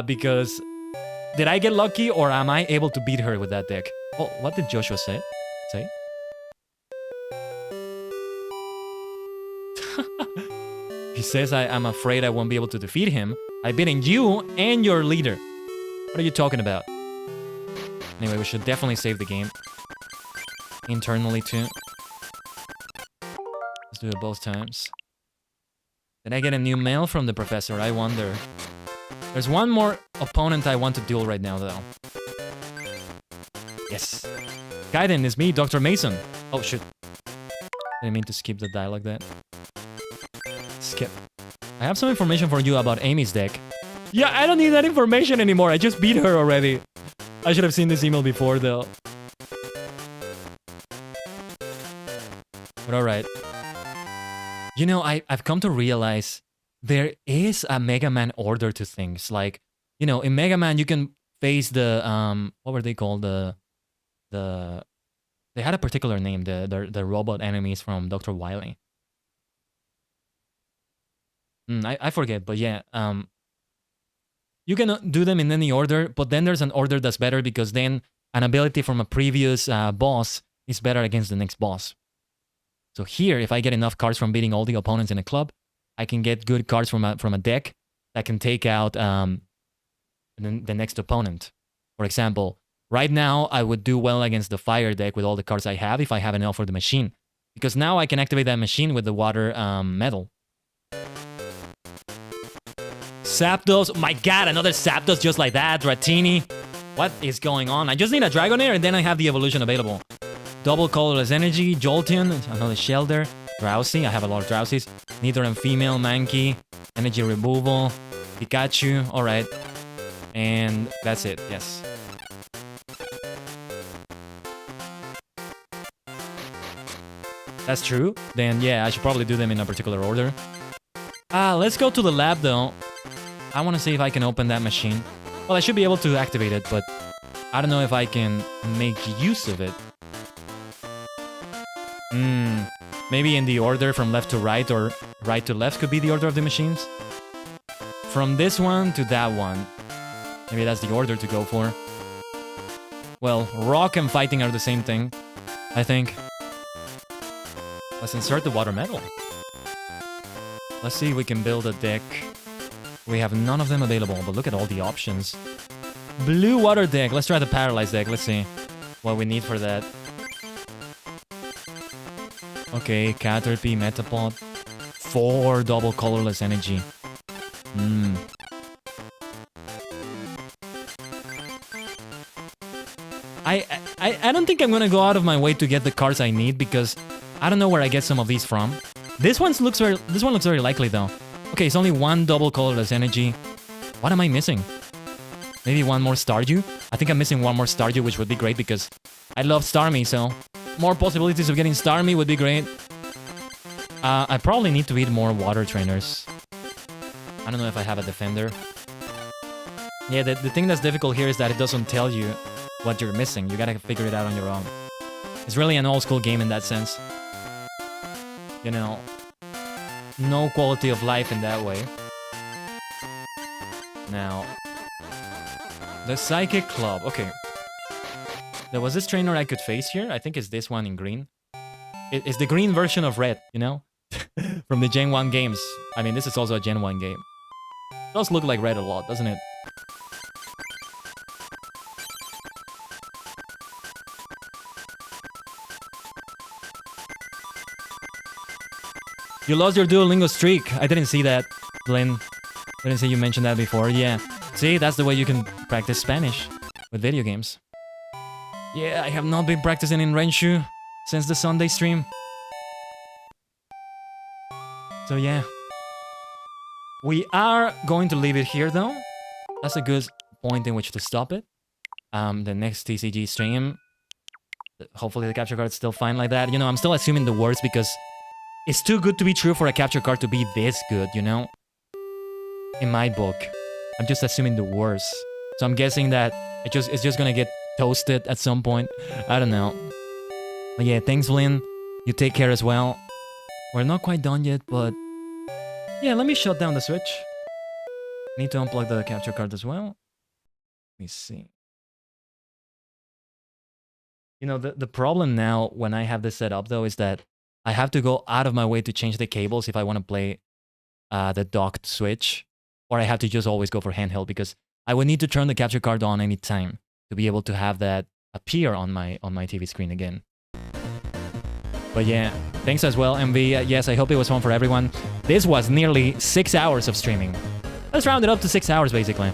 Because... did I get lucky or am I able to beat her with that deck? Oh, what did Joshua say? He says I'm afraid I won't be able to defeat him. I've beaten you and your leader. What are you talking about? Anyway, we should definitely save the game. Internally too. Let's do it both times. Did I get a new mail from the professor? I wonder. There's one more opponent I want to duel right now, though. Yes. Khaiden, it's me, Dr. Mason. Oh, shit. Didn't mean to skip the dialogue there. Skip. I have some information for you about Amy's deck. Yeah, I don't need that information anymore. I just beat her already. I should have seen this email before, though. But alright. You know, I've come to realize there is a Mega Man order to things. Like, you know, in Mega Man you can face the what were they called? They had a particular name, the robot enemies from Dr. Wily. I forget, but yeah, you can do them in any order, but then there's an order that's better because then an ability from a previous boss is better against the next boss. So here, if I get enough cards from beating all the opponents in a club, I can get good cards from a deck that can take out the next opponent. For example, right now, I would do well against the fire deck with all the cards I have if I have enough for the machine. Because now I can activate that machine with the water metal. Zapdos. My god, another Zapdos just like that. Dratini. What is going on? I just need a Dragonair and then I have the evolution available. Double Colorless Energy, Jolteon, another Shelter, Drowsy, I have a lot of Drowsies, Neither and Female, Mankey, Energy Removal, Pikachu, alright. And that's it, yes. That's true? Then yeah, I should probably do them in a particular order. Let's go to the lab though. I want to see if I can open that machine. Well, I should be able to activate it, but I don't know if I can make use of it. Maybe in the order from left to right or right to left could be the order of the machines. From this one to that one. Maybe that's the order to go for. Well, rock and fighting are the same thing, I think. Let's insert the water metal. Let's see if we can build a deck. We have none of them available, but look at all the options. Blue water deck. Let's try the paralyzed deck. Let's see what we need for that. Okay, Caterpie, Metapod. 4 double colorless energy. I don't think I'm gonna go out of my way to get the cards I need because I don't know where I get some of these from. This one looks very likely though. Okay, it's only 1 double colorless energy. What am I missing? Maybe one more Stardew? I think I'm missing one more Stardew, which would be great because I love Starmie, so more possibilities of getting Starmie would be great. I probably need to eat more water trainers. I don't know if I have a defender. Yeah, the thing that's difficult here is that it doesn't tell you what you're missing. You gotta figure it out on your own. It's really an old school game in that sense. You know, no quality of life in that way. Now, the Psychic Club. Okay. There was this trainer I could face here. I think it's this one in green. It's the green version of red, you know? From the Gen 1 games. I mean, this is also a Gen 1 game. It does look like red a lot, doesn't it? You lost your Duolingo streak. I didn't see that, Blin. I didn't see you mention that before. Yeah. See, that's the way you can practice Spanish with video games. Yeah, I have not been practicing in Renshu since the Sunday stream. So yeah. We are going to leave it here though. That's a good point in which to stop it. The next TCG stream, hopefully the capture card is still fine like that. You know, I'm still assuming the worst because it's too good to be true for a capture card to be this good, you know? In my book, I'm just assuming the worst. So I'm guessing that it's just gonna get toasted at some point. I don't know. But yeah, thanks, Lynn. You take care as well. We're not quite done yet, but yeah, let me shut down the switch. Need to unplug the capture card as well. Let me see. You know, the problem now when I have this set up though is that I have to go out of my way to change the cables if I want to play the docked switch, or I have to just always go for handheld because I would need to turn the capture card on anytime to be able to have that appear on my TV screen again. But yeah, thanks as well, MV. Yes, I hope it was fun for everyone. This was nearly 6 hours of streaming. Let's round it up to 6 hours, basically.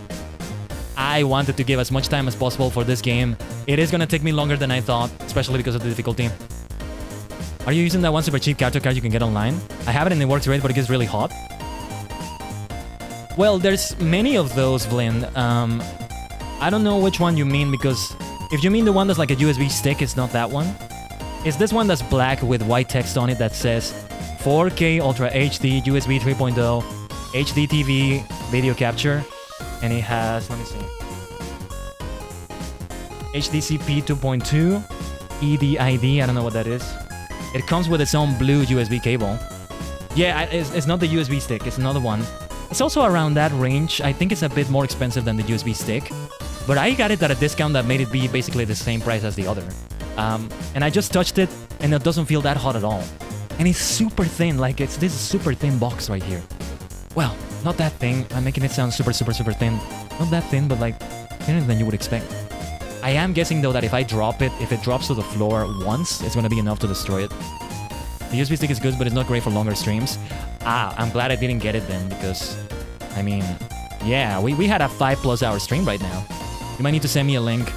I wanted to give as much time as possible for this game. It is gonna take me longer than I thought, especially because of the difficulty. Are you using that one super cheap capture card you can get online? I have it and it works great, but it gets really hot. Well, there's many of those, Vlin. I don't know which one you mean, because if you mean the one that's like a USB stick, it's not that one. It's this one that's black with white text on it that says 4K Ultra HD USB 3.0 HD TV video capture, and it has, let me see, HDCP 2.2 EDID, I don't know what that is. It comes with its own blue USB cable. Yeah, it's not the USB stick, it's another one. It's also around that range. I think it's a bit more expensive than the USB stick, but I got it at a discount that made it be basically the same price as the other. And I just touched it, and it doesn't feel that hot at all. And it's super thin, like it's this super thin box right here. Well, not that thin. I'm making it sound super thin. Not that thin, but like thinner than you would expect. I am guessing though that if I drop it, if it drops to the floor once, it's gonna be enough to destroy it. The USB stick is good, but it's not great for longer streams. I'm glad I didn't get it then, because, I mean, yeah, we had a 5+ hour stream right now. You might need to send me a link.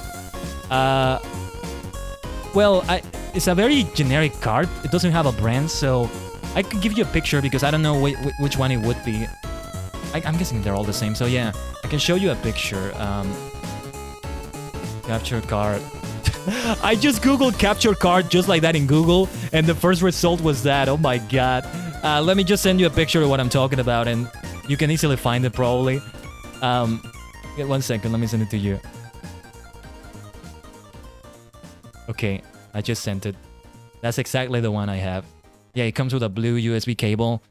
Well, it's a very generic card. It doesn't have a brand, so I could give you a picture because I don't know which one it would be. I'm guessing they're all the same, so yeah. I can show you a picture. Capture card. I just googled capture card just like that in Google, and the first result was that. Oh my god. Let me just send you a picture of what I'm talking about, and you can easily find it probably. Get 1 second, let me send it to you. Okay, I just sent it. That's exactly the one I have. Yeah, it comes with a blue USB cable.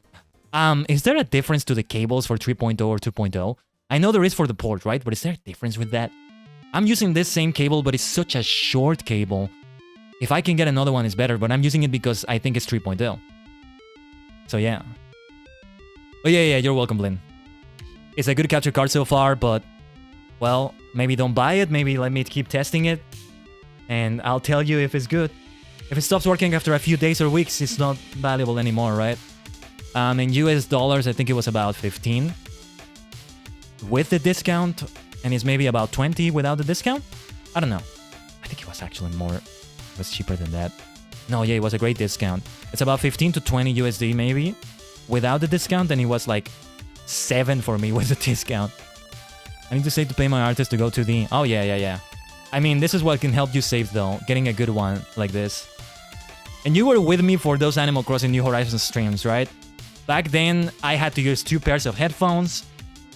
Is there a difference to the cables for 3.0 or 2.0? I know there is for the port, right? But is there a difference with that? I'm using this same cable, but it's such a short cable. If I can get another one, it's better, but I'm using it because I think it's 3.0. So yeah. Oh yeah, you're welcome, Blin. It's a good capture card so far, but, well, maybe don't buy it, maybe let me keep testing it, and I'll tell you if it's good. If it stops working after a few days or weeks, it's not valuable anymore, right? In US dollars, I think it was about 15 with the discount, and it's maybe about 20 without the discount? I don't know. I think it was actually more. It was cheaper than that. No, yeah, it was a great discount. It's about 15 to 20 USD maybe without the discount, and it was like 7 for me with the discount. I need to save to pay my artist to go to the... Oh, yeah. I mean, this is what can help you save, though. Getting a good one like this. And you were with me for those Animal Crossing New Horizons streams, right? Back then, I had to use 2 pairs of headphones.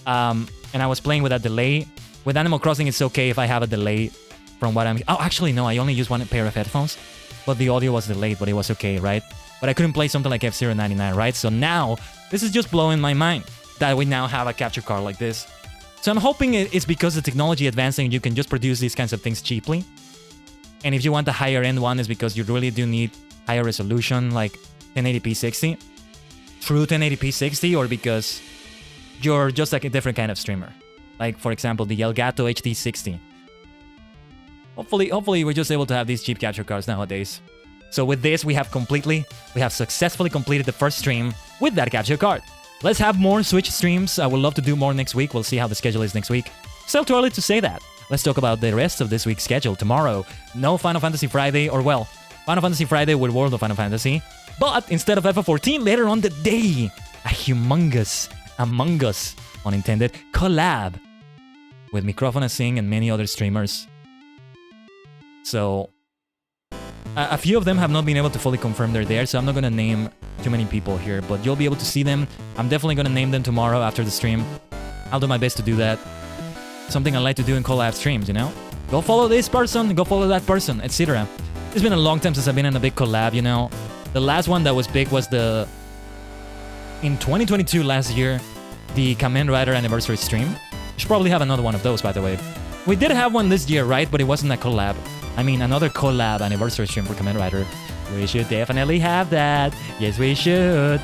And I was playing with a delay. With Animal Crossing, it's okay if I have a delay from what I'm... Oh, actually, no. I only used 1 pair of headphones. But the audio was delayed, but it was okay, right? But I couldn't play something like F-Zero 99, right? So now, this is just blowing my mind that we now have a capture card like this. So I'm hoping it's because the technology advancing, you can just produce these kinds of things cheaply. And if you want the higher end one, it's because you really do need higher resolution, like 1080p 60. True 1080p 60, or because you're just like a different kind of streamer. Like, for example, the Elgato HD 60. Hopefully we're just able to have these cheap capture cards nowadays. So with this, we have successfully completed the first stream with that capture card. Let's have more Switch streams. I would love to do more next week. We'll see how the schedule is next week. Still too early to say that. Let's talk about the rest of this week's schedule. Tomorrow, no Final Fantasy Friday, or well, Final Fantasy Friday with World of Final Fantasy. But instead of FF14, later on the day, a humongous, Among Us, unintended, collab with Microphone Sing and many other streamers. So, a few of them have not been able to fully confirm they're there, so I'm not going to name too many people here, but you'll be able to see them. I'm definitely going to name them tomorrow after the stream. I'll do my best to do that. Something I like to do in collab streams, you know? Go follow this person, go follow that person, etc. It's been a long time since I've been in a big collab, you know? The last one that was big was in 2022 last year, the Kamen Rider anniversary stream. We should probably have another one of those, by the way. We did have one this year, right? But it wasn't a collab. I mean, another collab anniversary stream for Kamen Rider. We should definitely have that. Yes, we should.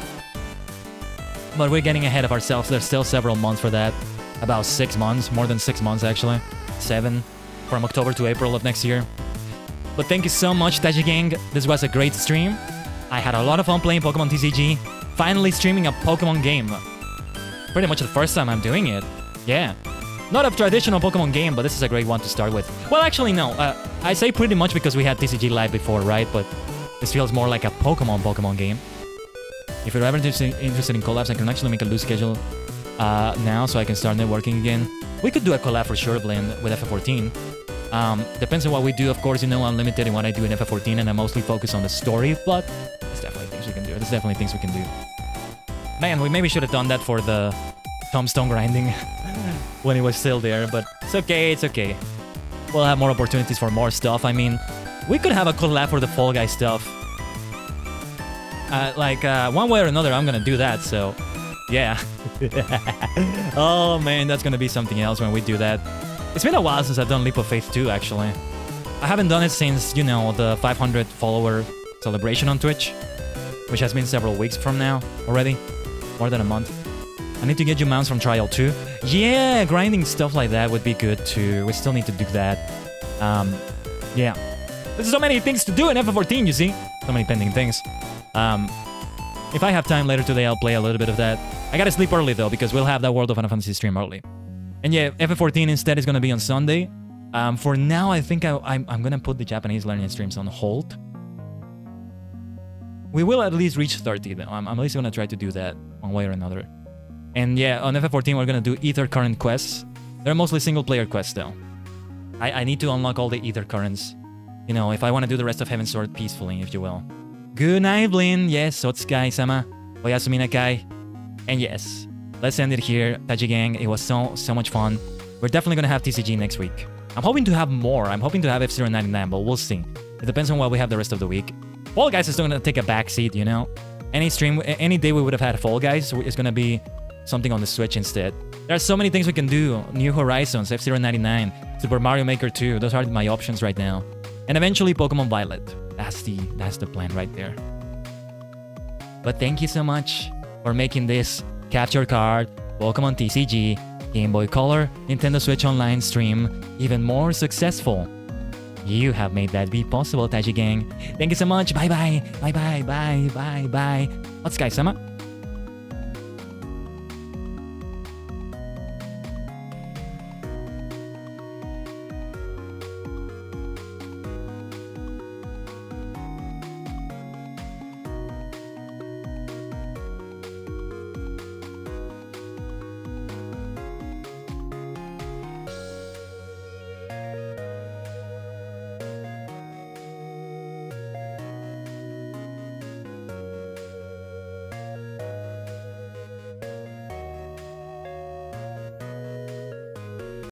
But we're getting ahead of ourselves. There's still several months for that. About 6 months. More than 6 months, actually. 7. From October to April of next year. But thank you so much, Tajigen. This was a great stream. I had a lot of fun playing Pokémon TCG. Finally streaming a Pokémon game. Pretty much the first time I'm doing it. Yeah. Not a traditional Pokémon game, but this is a great one to start with. Well, actually, no. I say pretty much because we had TCG Live before, right? But this feels more like a Pokémon game. If you're ever interested in collabs, I can actually make a loose schedule now so I can start networking again. We could do a collab for sure, Blend, with FF14. Depends on what we do, of course. You know, I'm limited in what I do in FF14, and I mostly focus on the story, but there's definitely things we can do. There's definitely things we can do. Man, we maybe should have done that for the tombstone grinding when it was still there, but it's okay, it's okay. We'll have more opportunities for more stuff. I mean, we could have a collab for the Fall Guy stuff. One way or another, I'm gonna do that, so yeah. Oh man, that's gonna be something else when we do that. It's been a while since I've done Leap of Faith 2, actually. I haven't done it since, you know, the 500 follower celebration on Twitch, which has been several weeks from now already. More than a month. I need to get you mounts from Trial 2. Yeah, grinding stuff like that would be good too. We still need to do that. Yeah. There's so many things to do in FF14, you see? So many pending things. If I have time later today, I'll play a little bit of that. I gotta sleep early though, because we'll have that World of Final Fantasy stream early. And yeah, FF14 instead is gonna be on Sunday. For now, I think I'm gonna put the Japanese learning streams on hold. We will at least reach 30 though. I'm at least gonna try to do that one way or another. And yeah, on FF14 we're gonna do Ether Current quests. They're mostly single player quests though. I need to unlock all the Ether Currents. You know, if I want to do the rest of Heaven's Sword peacefully, if you will. Good night, Blin. Yes, Otsukai-sama. Oyasumi nakai. And yes, let's end it here. Tajigen, it was so much fun. We're definitely gonna have TCG next week. I'm hoping to have more. I'm hoping to have F099, but we'll see. It depends on what we have the rest of the week. Fall Guys is still gonna take a backseat, you know? Any stream, any day we would have had Fall Guys is gonna be something on the Switch instead. There are so many things we can do. New Horizons, F099, Super Mario Maker 2. Those are my options right now. And eventually Pokemon Violet. That's the plan right there. But thank you so much for making this capture card, Pokemon TCG, Game Boy Color, Nintendo Switch Online stream even more successful. You have made that be possible, Tajigen. Thank you so much. Bye bye. Bye bye. Bye bye. Bye. Otsukai-sama.